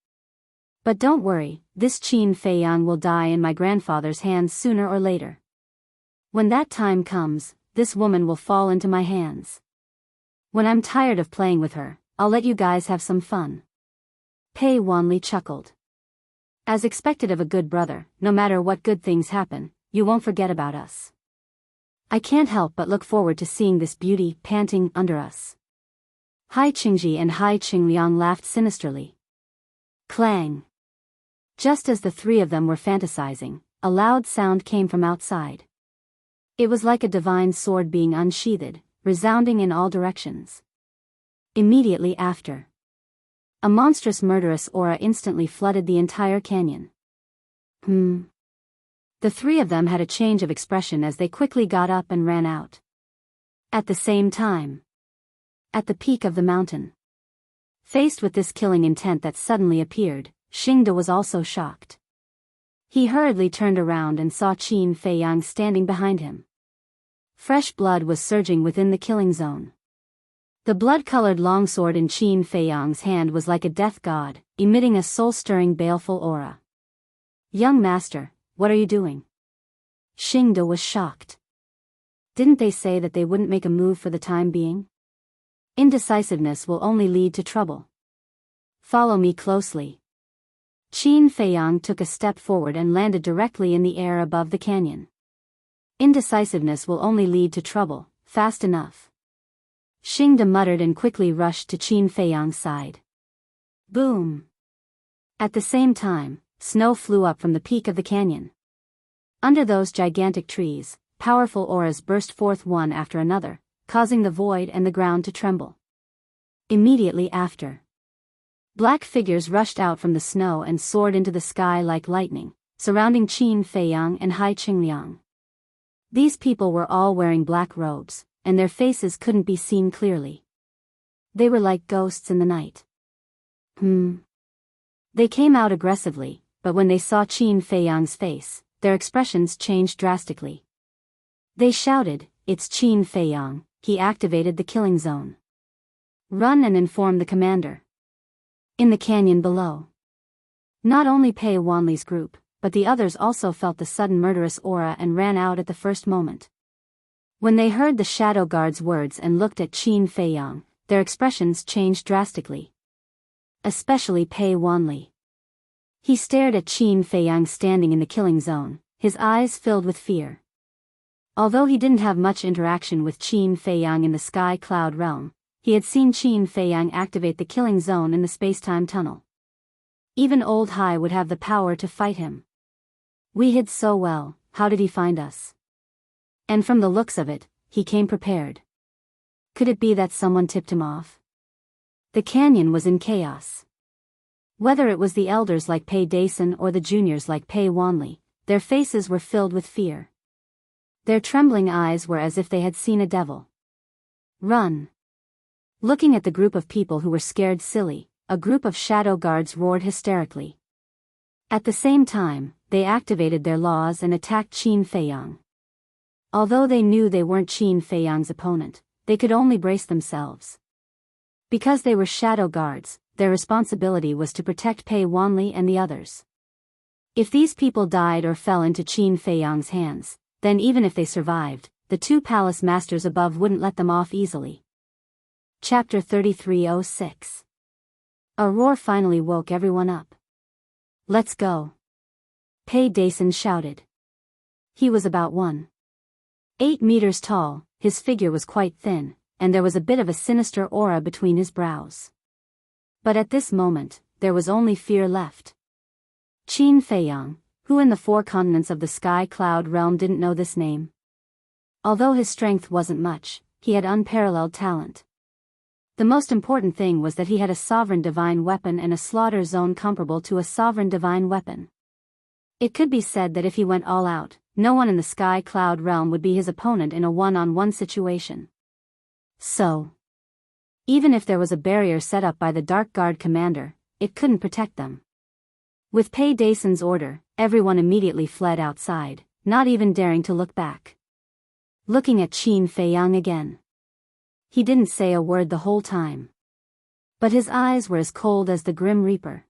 "But don't worry, this Qin Feiyang will die in my grandfather's hands sooner or later. When that time comes, this woman will fall into my hands. When I'm tired of playing with her, I'll let you guys have some fun." Pei Wanli chuckled. "As expected of a good brother, no matter what good things happen, you won't forget about us. I can't help but look forward to seeing this beauty panting under us." Hai Qingji and Hai Qingliang laughed sinisterly. Clang! Just as the three of them were fantasizing, a loud sound came from outside. It was like a divine sword being unsheathed, resounding in all directions. Immediately after, a monstrous murderous aura instantly flooded the entire canyon. The three of them had a change of expression as they quickly got up and ran out. At the same time, at the peak of the mountain, faced with this killing intent that suddenly appeared, Xingde was also shocked. He hurriedly turned around and saw Qin Feiyang standing behind him. Fresh blood was surging within the killing zone. The blood-colored longsword in Qin Feiyang's hand was like a death god, emitting a soul-stirring baleful aura. "Young master, what are you doing?" Xingde was shocked. Didn't they say that they wouldn't make a move for the time being? Indecisiveness will only lead to trouble. Follow me closely. Qin Feiyang took a step forward and landed directly in the air above the canyon. Indecisiveness will only lead to trouble, fast enough. Xingde muttered and quickly rushed to Qin Feiyang's side. Boom! At the same time, snow flew up from the peak of the canyon. Under those gigantic trees, powerful auras burst forth one after another, causing the void and the ground to tremble. Immediately after, black figures rushed out from the snow and soared into the sky like lightning, surrounding Qin Feiyang and Hai Qingliang. These people were all wearing black robes, and their faces couldn't be seen clearly. They were like ghosts in the night. They came out aggressively, but when they saw Qin Feiyang's face, their expressions changed drastically. They shouted, "It's Qin Feiyang, he activated the killing zone." Run and inform the commander. In the canyon below. Not only Pei Wanli's group, but the others also felt the sudden murderous aura and ran out at the first moment. When they heard the Shadow Guard's words and looked at Qin Feiyang, their expressions changed drastically. Especially Pei Wanli. He stared at Qin Feiyang standing in the killing zone, his eyes filled with fear. Although he didn't have much interaction with Qin Feiyang in the Sky Cloud realm, he had seen Qin Feiyang activate the killing zone in the space-time tunnel. Even Old Hai would have the power to fight him. We hid so well, how did he find us? And from the looks of it, he came prepared. Could it be that someone tipped him off? The canyon was in chaos. Whether it was the elders like Pei Dason or the juniors like Pei Wanli, their faces were filled with fear. Their trembling eyes were as if they had seen a devil. Run! Looking at the group of people who were scared silly, a group of shadow guards roared hysterically. At the same time, they activated their laws and attacked Qin Feiyang. Although they knew they weren't Qin Feiyang's opponent, they could only brace themselves. Because they were shadow guards, their responsibility was to protect Pei Wanli and the others. If these people died or fell into Qin Feiyang's hands, then even if they survived, the two palace masters above wouldn't let them off easily. Chapter 3306. A roar finally woke everyone up. Let's go. Pei Dason shouted. He was about 1.8 meters tall, his figure was quite thin, and there was a bit of a sinister aura between his brows. But at this moment, there was only fear left. Qin Feiyang, who in the 4 continents of the Sky Cloud realm didn't know this name. Although his strength wasn't much, he had unparalleled talent. The most important thing was that he had a sovereign divine weapon and a slaughter zone comparable to a sovereign divine weapon. It could be said that if he went all out, no one in the Sky Cloud realm would be his opponent in a one-on-one situation. So, even if there was a barrier set up by the Dark Guard commander, it couldn't protect them. With Pei Dason's order, everyone immediately fled outside, not even daring to look back. Looking at Qin Feiyang again. He didn't say a word the whole time. But his eyes were as cold as the Grim Reaper.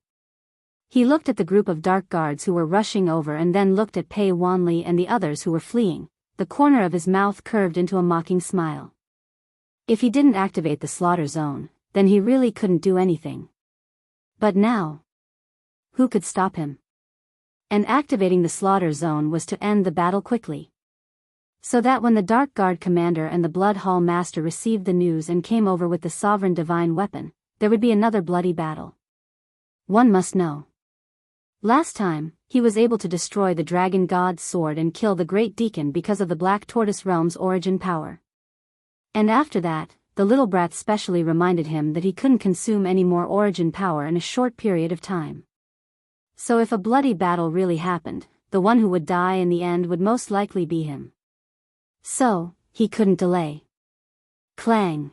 He looked at the group of Dark Guards who were rushing over and then looked at Pei Wanli and the others who were fleeing. The corner of his mouth curved into a mocking smile. If he didn't activate the slaughter zone, then he really couldn't do anything. But now, who could stop him? And activating the slaughter zone was to end the battle quickly. So that when the Dark Guard commander and the Blood Hall master received the news and came over with the sovereign divine weapon, there would be another bloody battle. One must know. Last time, he was able to destroy the Dragon God's sword and kill the Great Deacon because of the Black Tortoise Realm's origin power. And after that, the little brat specially reminded him that he couldn't consume any more origin power in a short period of time. So if a bloody battle really happened, the one who would die in the end would most likely be him. So, he couldn't delay. Clang!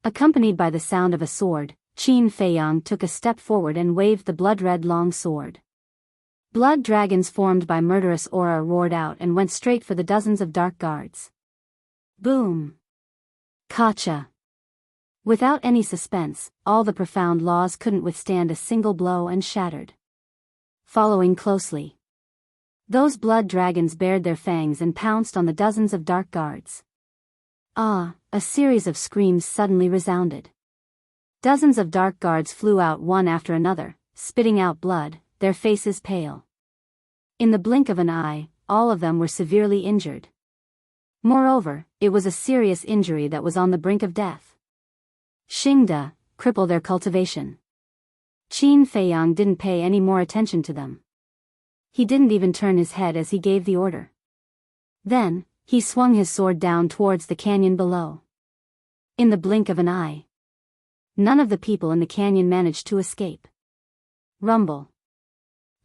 Accompanied by the sound of a sword, Qin Feiyang took a step forward and waved the blood-red long sword. Blood dragons formed by murderous aura roared out and went straight for the dozens of Dark Guards. Boom! Kacha! Without any suspense, all the profound laws couldn't withstand a single blow and shattered. Following closely. Those blood dragons bared their fangs and pounced on the dozens of Dark Guards. Ah, a series of screams suddenly resounded. Dozens of Dark Guards flew out one after another, spitting out blood, their faces pale. In the blink of an eye, all of them were severely injured. Moreover, it was a serious injury that was on the brink of death. Xingda, cripple their cultivation. Qin Feiyang didn't pay any more attention to them. He didn't even turn his head as he gave the order. Then, he swung his sword down towards the canyon below. In the blink of an eye. None of the people in the canyon managed to escape. Rumble.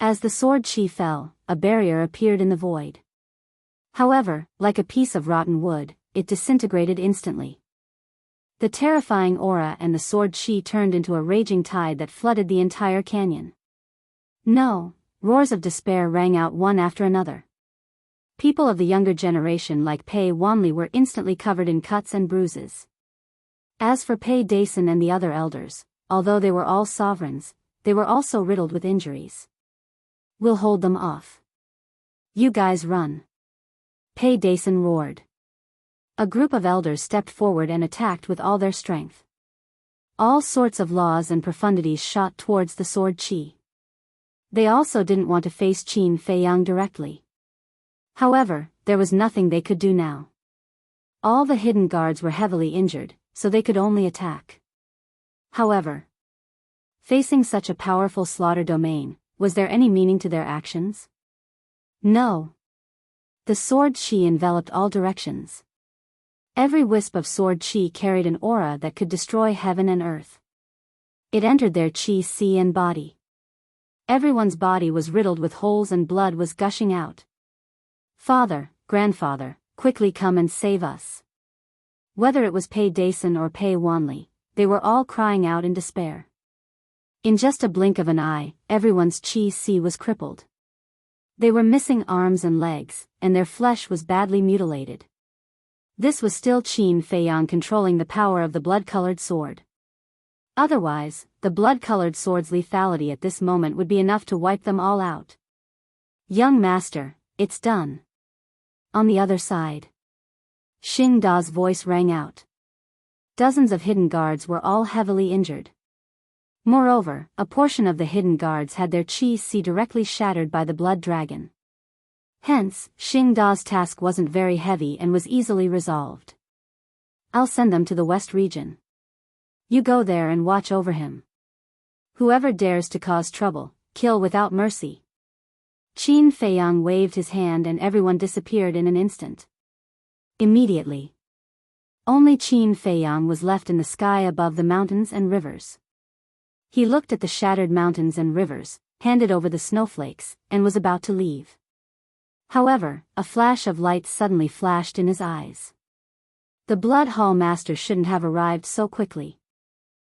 As the sword chi fell, a barrier appeared in the void. However, like a piece of rotten wood, it disintegrated instantly. The terrifying aura and the sword chi turned into a raging tide that flooded the entire canyon. No! Roars of despair rang out one after another. People of the younger generation like Pei Wanli were instantly covered in cuts and bruises. As for Pei Dason and the other elders, although they were all sovereigns, they were also riddled with injuries. We'll hold them off. You guys run. Pei Dason roared. A group of elders stepped forward and attacked with all their strength. All sorts of laws and profundities shot towards the sword Qi. They also didn't want to face Qin Feiyang directly. However, there was nothing they could do now. All the hidden guards were heavily injured, so they could only attack. However, facing such a powerful slaughter domain, was there any meaning to their actions? No. The sword Qi enveloped all directions. Every wisp of sword Qi carried an aura that could destroy heaven and earth. It entered their Qi sea and body. Everyone's body was riddled with holes and blood was gushing out. Father, grandfather, quickly come and save us. Whether it was Pei Dason or Pei Wanli, they were all crying out in despair. In just a blink of an eye, everyone's Qi sea was crippled. They were missing arms and legs, and their flesh was badly mutilated. This was still Qin Feiyang controlling the power of the blood-colored sword. Otherwise, the blood-colored sword's lethality at this moment would be enough to wipe them all out. Young master, it's done. On the other side. Xing Da's voice rang out. Dozens of hidden guards were all heavily injured. Moreover, a portion of the hidden guards had their Qi sea directly shattered by the blood dragon. Hence, Xing Da's task wasn't very heavy and was easily resolved. I'll send them to the west region. You go there and watch over him. Whoever dares to cause trouble, kill without mercy. Qin Feiyang waved his hand and everyone disappeared in an instant. Immediately. Only Qin Feiyang was left in the sky above the mountains and rivers. He looked at the shattered mountains and rivers, handed over the snowflakes, and was about to leave. However, a flash of light suddenly flashed in his eyes. The Blood Hall Master shouldn't have arrived so quickly.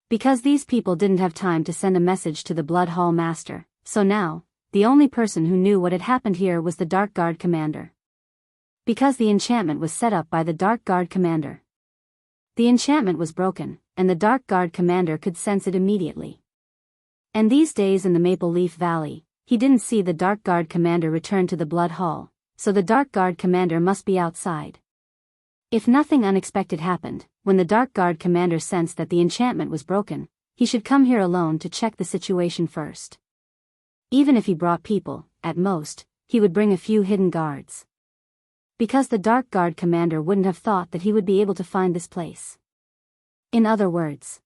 Because these people didn't have time to send a message to the Blood Hall Master, so now, the only person who knew what had happened here was the Dark Guard Commander. Because the enchantment was set up by the Dark Guard Commander. The enchantment was broken, and the Dark Guard Commander could sense it immediately. And these days in the Maple Leaf Valley, he didn't see the Dark Guard Commander return to the Blood Hall, so the Dark Guard Commander must be outside. If nothing unexpected happened, when the Dark Guard Commander sensed that the enchantment was broken, he should come here alone to check the situation first. Even if he brought people, at most, he would bring a few hidden guards. Because the Dark Guard Commander wouldn't have thought that he would be able to find this place. In other words,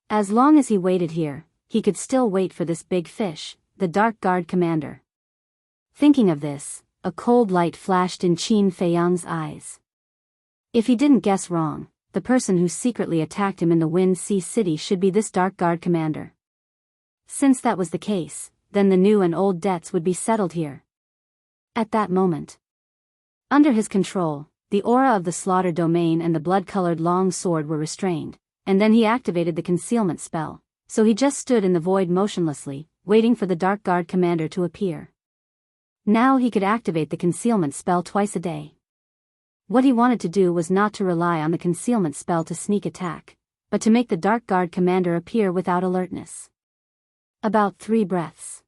as long as he waited here, he could still wait for this big fish, the Dark Guard Commander. Thinking of this, a cold light flashed in Qin Feiyang's eyes. If he didn't guess wrong, the person who secretly attacked him in the Wind Sea City should be this Dark Guard Commander. Since that was the case, then the new and old debts would be settled here. At that moment, under his control, the aura of the slaughter domain and the blood-colored long sword were restrained, and then he activated the concealment spell, so he just stood in the void motionlessly, waiting for the Dark Guard Commander to appear. Now he could activate the concealment spell twice a day. What he wanted to do was not to rely on the concealment spell to sneak attack, but to make the Dark Guard Commander appear without alertness. About 3 breaths.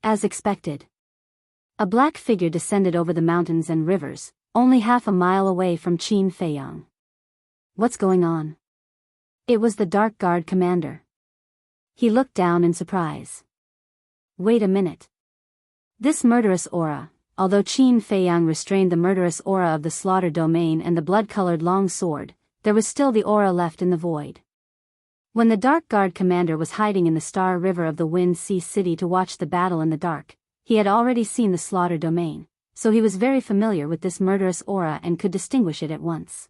As expected. A black figure descended over the mountains and rivers, only half a mile away from Qin Feiyang. What's going on? It was the Dark Guard Commander. He looked down in surprise. Wait a minute. This murderous aura, although Qin Feiyang restrained the murderous aura of the slaughter domain and the blood-colored long sword, there was still the aura left in the void. When the Dark Guard Commander was hiding in the Star River of the Wind Sea City to watch the battle in the dark, he had already seen the slaughter domain, so he was very familiar with this murderous aura and could distinguish it at once.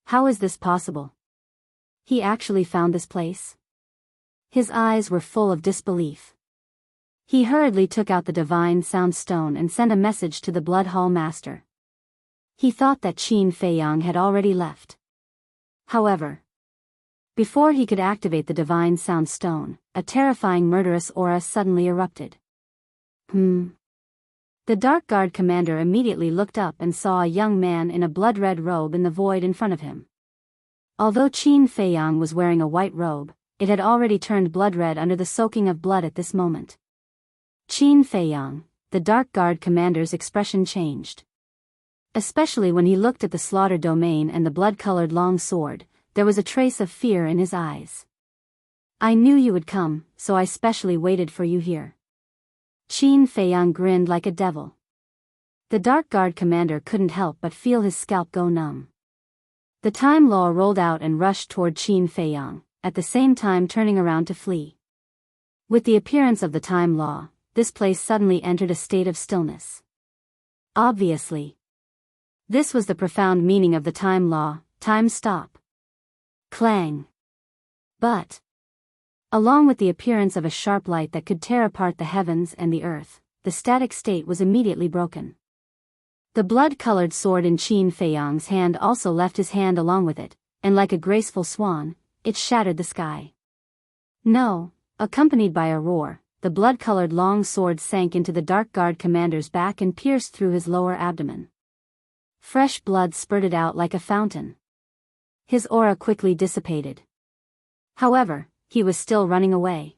How is this possible? He actually found this place? His eyes were full of disbelief. He hurriedly took out the divine sound stone and sent a message to the Blood Hall Master. He thought that Qin Feiyang had already left. However, before he could activate the divine sound stone, a terrifying murderous aura suddenly erupted. The Dark Guard Commander immediately looked up and saw a young man in a blood-red robe in the void in front of him. Although Qin Feiyang was wearing a white robe, it had already turned blood red under the soaking of blood at this moment. Qin Feiyang, the Dark Guard commander's expression changed. Especially when he looked at the slaughter domain and the blood-colored long sword, there was a trace of fear in his eyes. I knew you would come, so I specially waited for you here. Qin Feiyang grinned like a devil. The Dark Guard commander couldn't help but feel his scalp go numb. The Time Law rolled out and rushed toward Qin Feiyang, at the same time turning around to flee. With the appearance of the Time Law, this place suddenly entered a state of stillness. Obviously. This was the profound meaning of the Time Law, time stop. Clang. But, along with the appearance of a sharp light that could tear apart the heavens and the earth, the static state was immediately broken. The blood-colored sword in Qin Feiyang's hand also left his hand along with it, and like a graceful swan, it shattered the sky. No, accompanied by a roar, the blood-colored long sword sank into the Dark Guard commander's back and pierced through his lower abdomen. Fresh blood spurted out like a fountain. His aura quickly dissipated. However, he was still running away.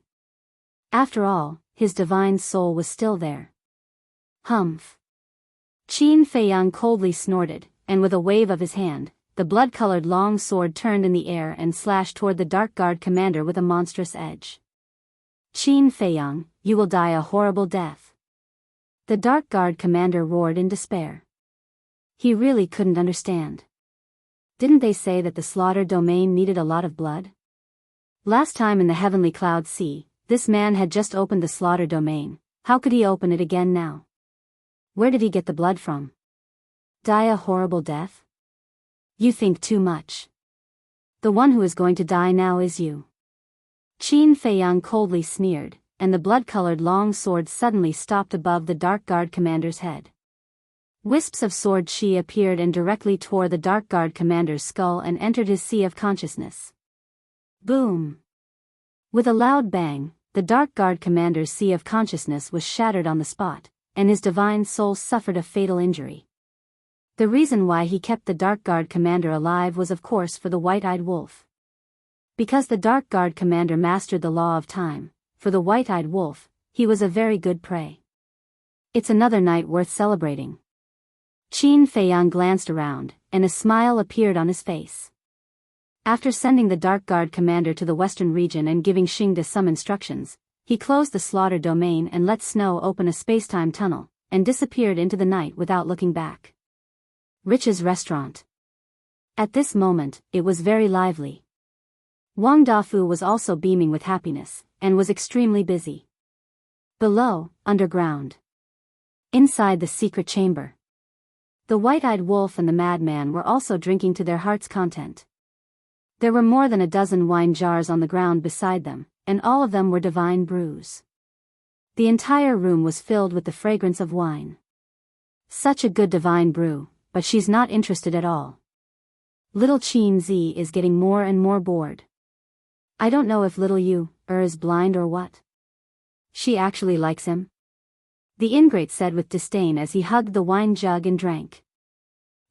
After all, his divine soul was still there. Humph. Qin Feiyang coldly snorted, and with a wave of his hand, the blood-colored long sword turned in the air and slashed toward the Dark Guard commander with a monstrous edge. Qin Feiyang, you will die a horrible death. The Dark Guard commander roared in despair. He really couldn't understand. Didn't they say that the slaughter domain needed a lot of blood? Last time in the Heavenly Cloud Sea, this man had just opened the slaughter domain. How could he open it again now? Where did he get the blood from? Die a horrible death? You think too much. The one who is going to die now is you. Qin Feiyang coldly sneered, and the blood-colored long sword suddenly stopped above the Dark Guard commander's head. Wisps of sword chi appeared and directly tore the Dark Guard commander's skull and entered his sea of consciousness. Boom! With a loud bang, the Dark Guard commander's sea of consciousness was shattered on the spot, and his divine soul suffered a fatal injury. The reason why he kept the Dark Guard commander alive was of course for the white-eyed wolf. Because the Dark Guard commander mastered the law of time, for the white-eyed wolf, he was a very good prey. It's another night worth celebrating. Qin Feiyang glanced around, and a smile appeared on his face. After sending the Dark Guard commander to the western region and giving Xingda some instructions, he closed the slaughter domain and let Snow open a space-time tunnel, and disappeared into the night without looking back. Rich's restaurant. At this moment, it was very lively. Wang Dafu was also beaming with happiness, and was extremely busy. Below, underground. Inside the secret chamber. The white-eyed wolf and the madman were also drinking to their heart's content. There were more than a dozen wine jars on the ground beside them, and all of them were divine brews. The entire room was filled with the fragrance of wine. Such a good divine brew, but she's not interested at all. Little Qin Zi is getting more and more bored. I don't know if little Yu is blind or what. She actually likes him. The ingrate said with disdain as he hugged the wine jug and drank.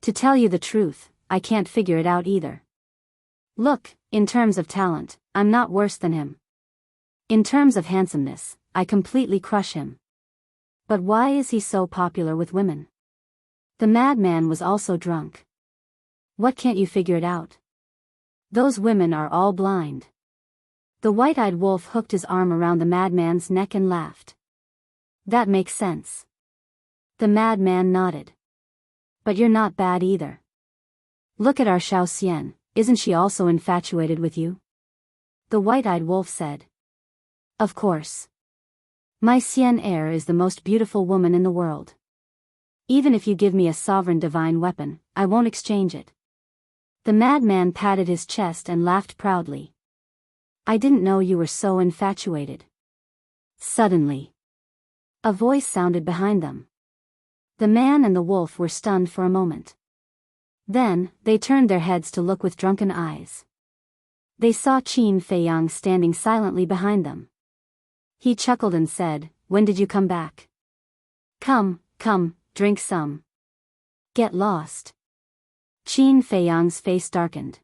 To tell you the truth, I can't figure it out either. Look, in terms of talent, I'm not worse than him. In terms of handsomeness, I completely crush him. But why is he so popular with women? The madman was also drunk. What can't you figure it out? Those women are all blind. The white-eyed wolf hooked his arm around the madman's neck and laughed. That makes sense. The madman nodded. But you're not bad either. Look at our Xiao Xian, isn't she also infatuated with you? The white-eyed wolf said. Of course. My Xian heir is the most beautiful woman in the world. Even if you give me a sovereign divine weapon, I won't exchange it. The madman patted his chest and laughed proudly. I didn't know you were so infatuated. Suddenly, a voice sounded behind them. The man and the wolf were stunned for a moment. Then, they turned their heads to look with drunken eyes. They saw Qin Feiyang standing silently behind them. He chuckled and said, "When did you come back? Come, drink some. Get lost." Qin Feiyang's face darkened.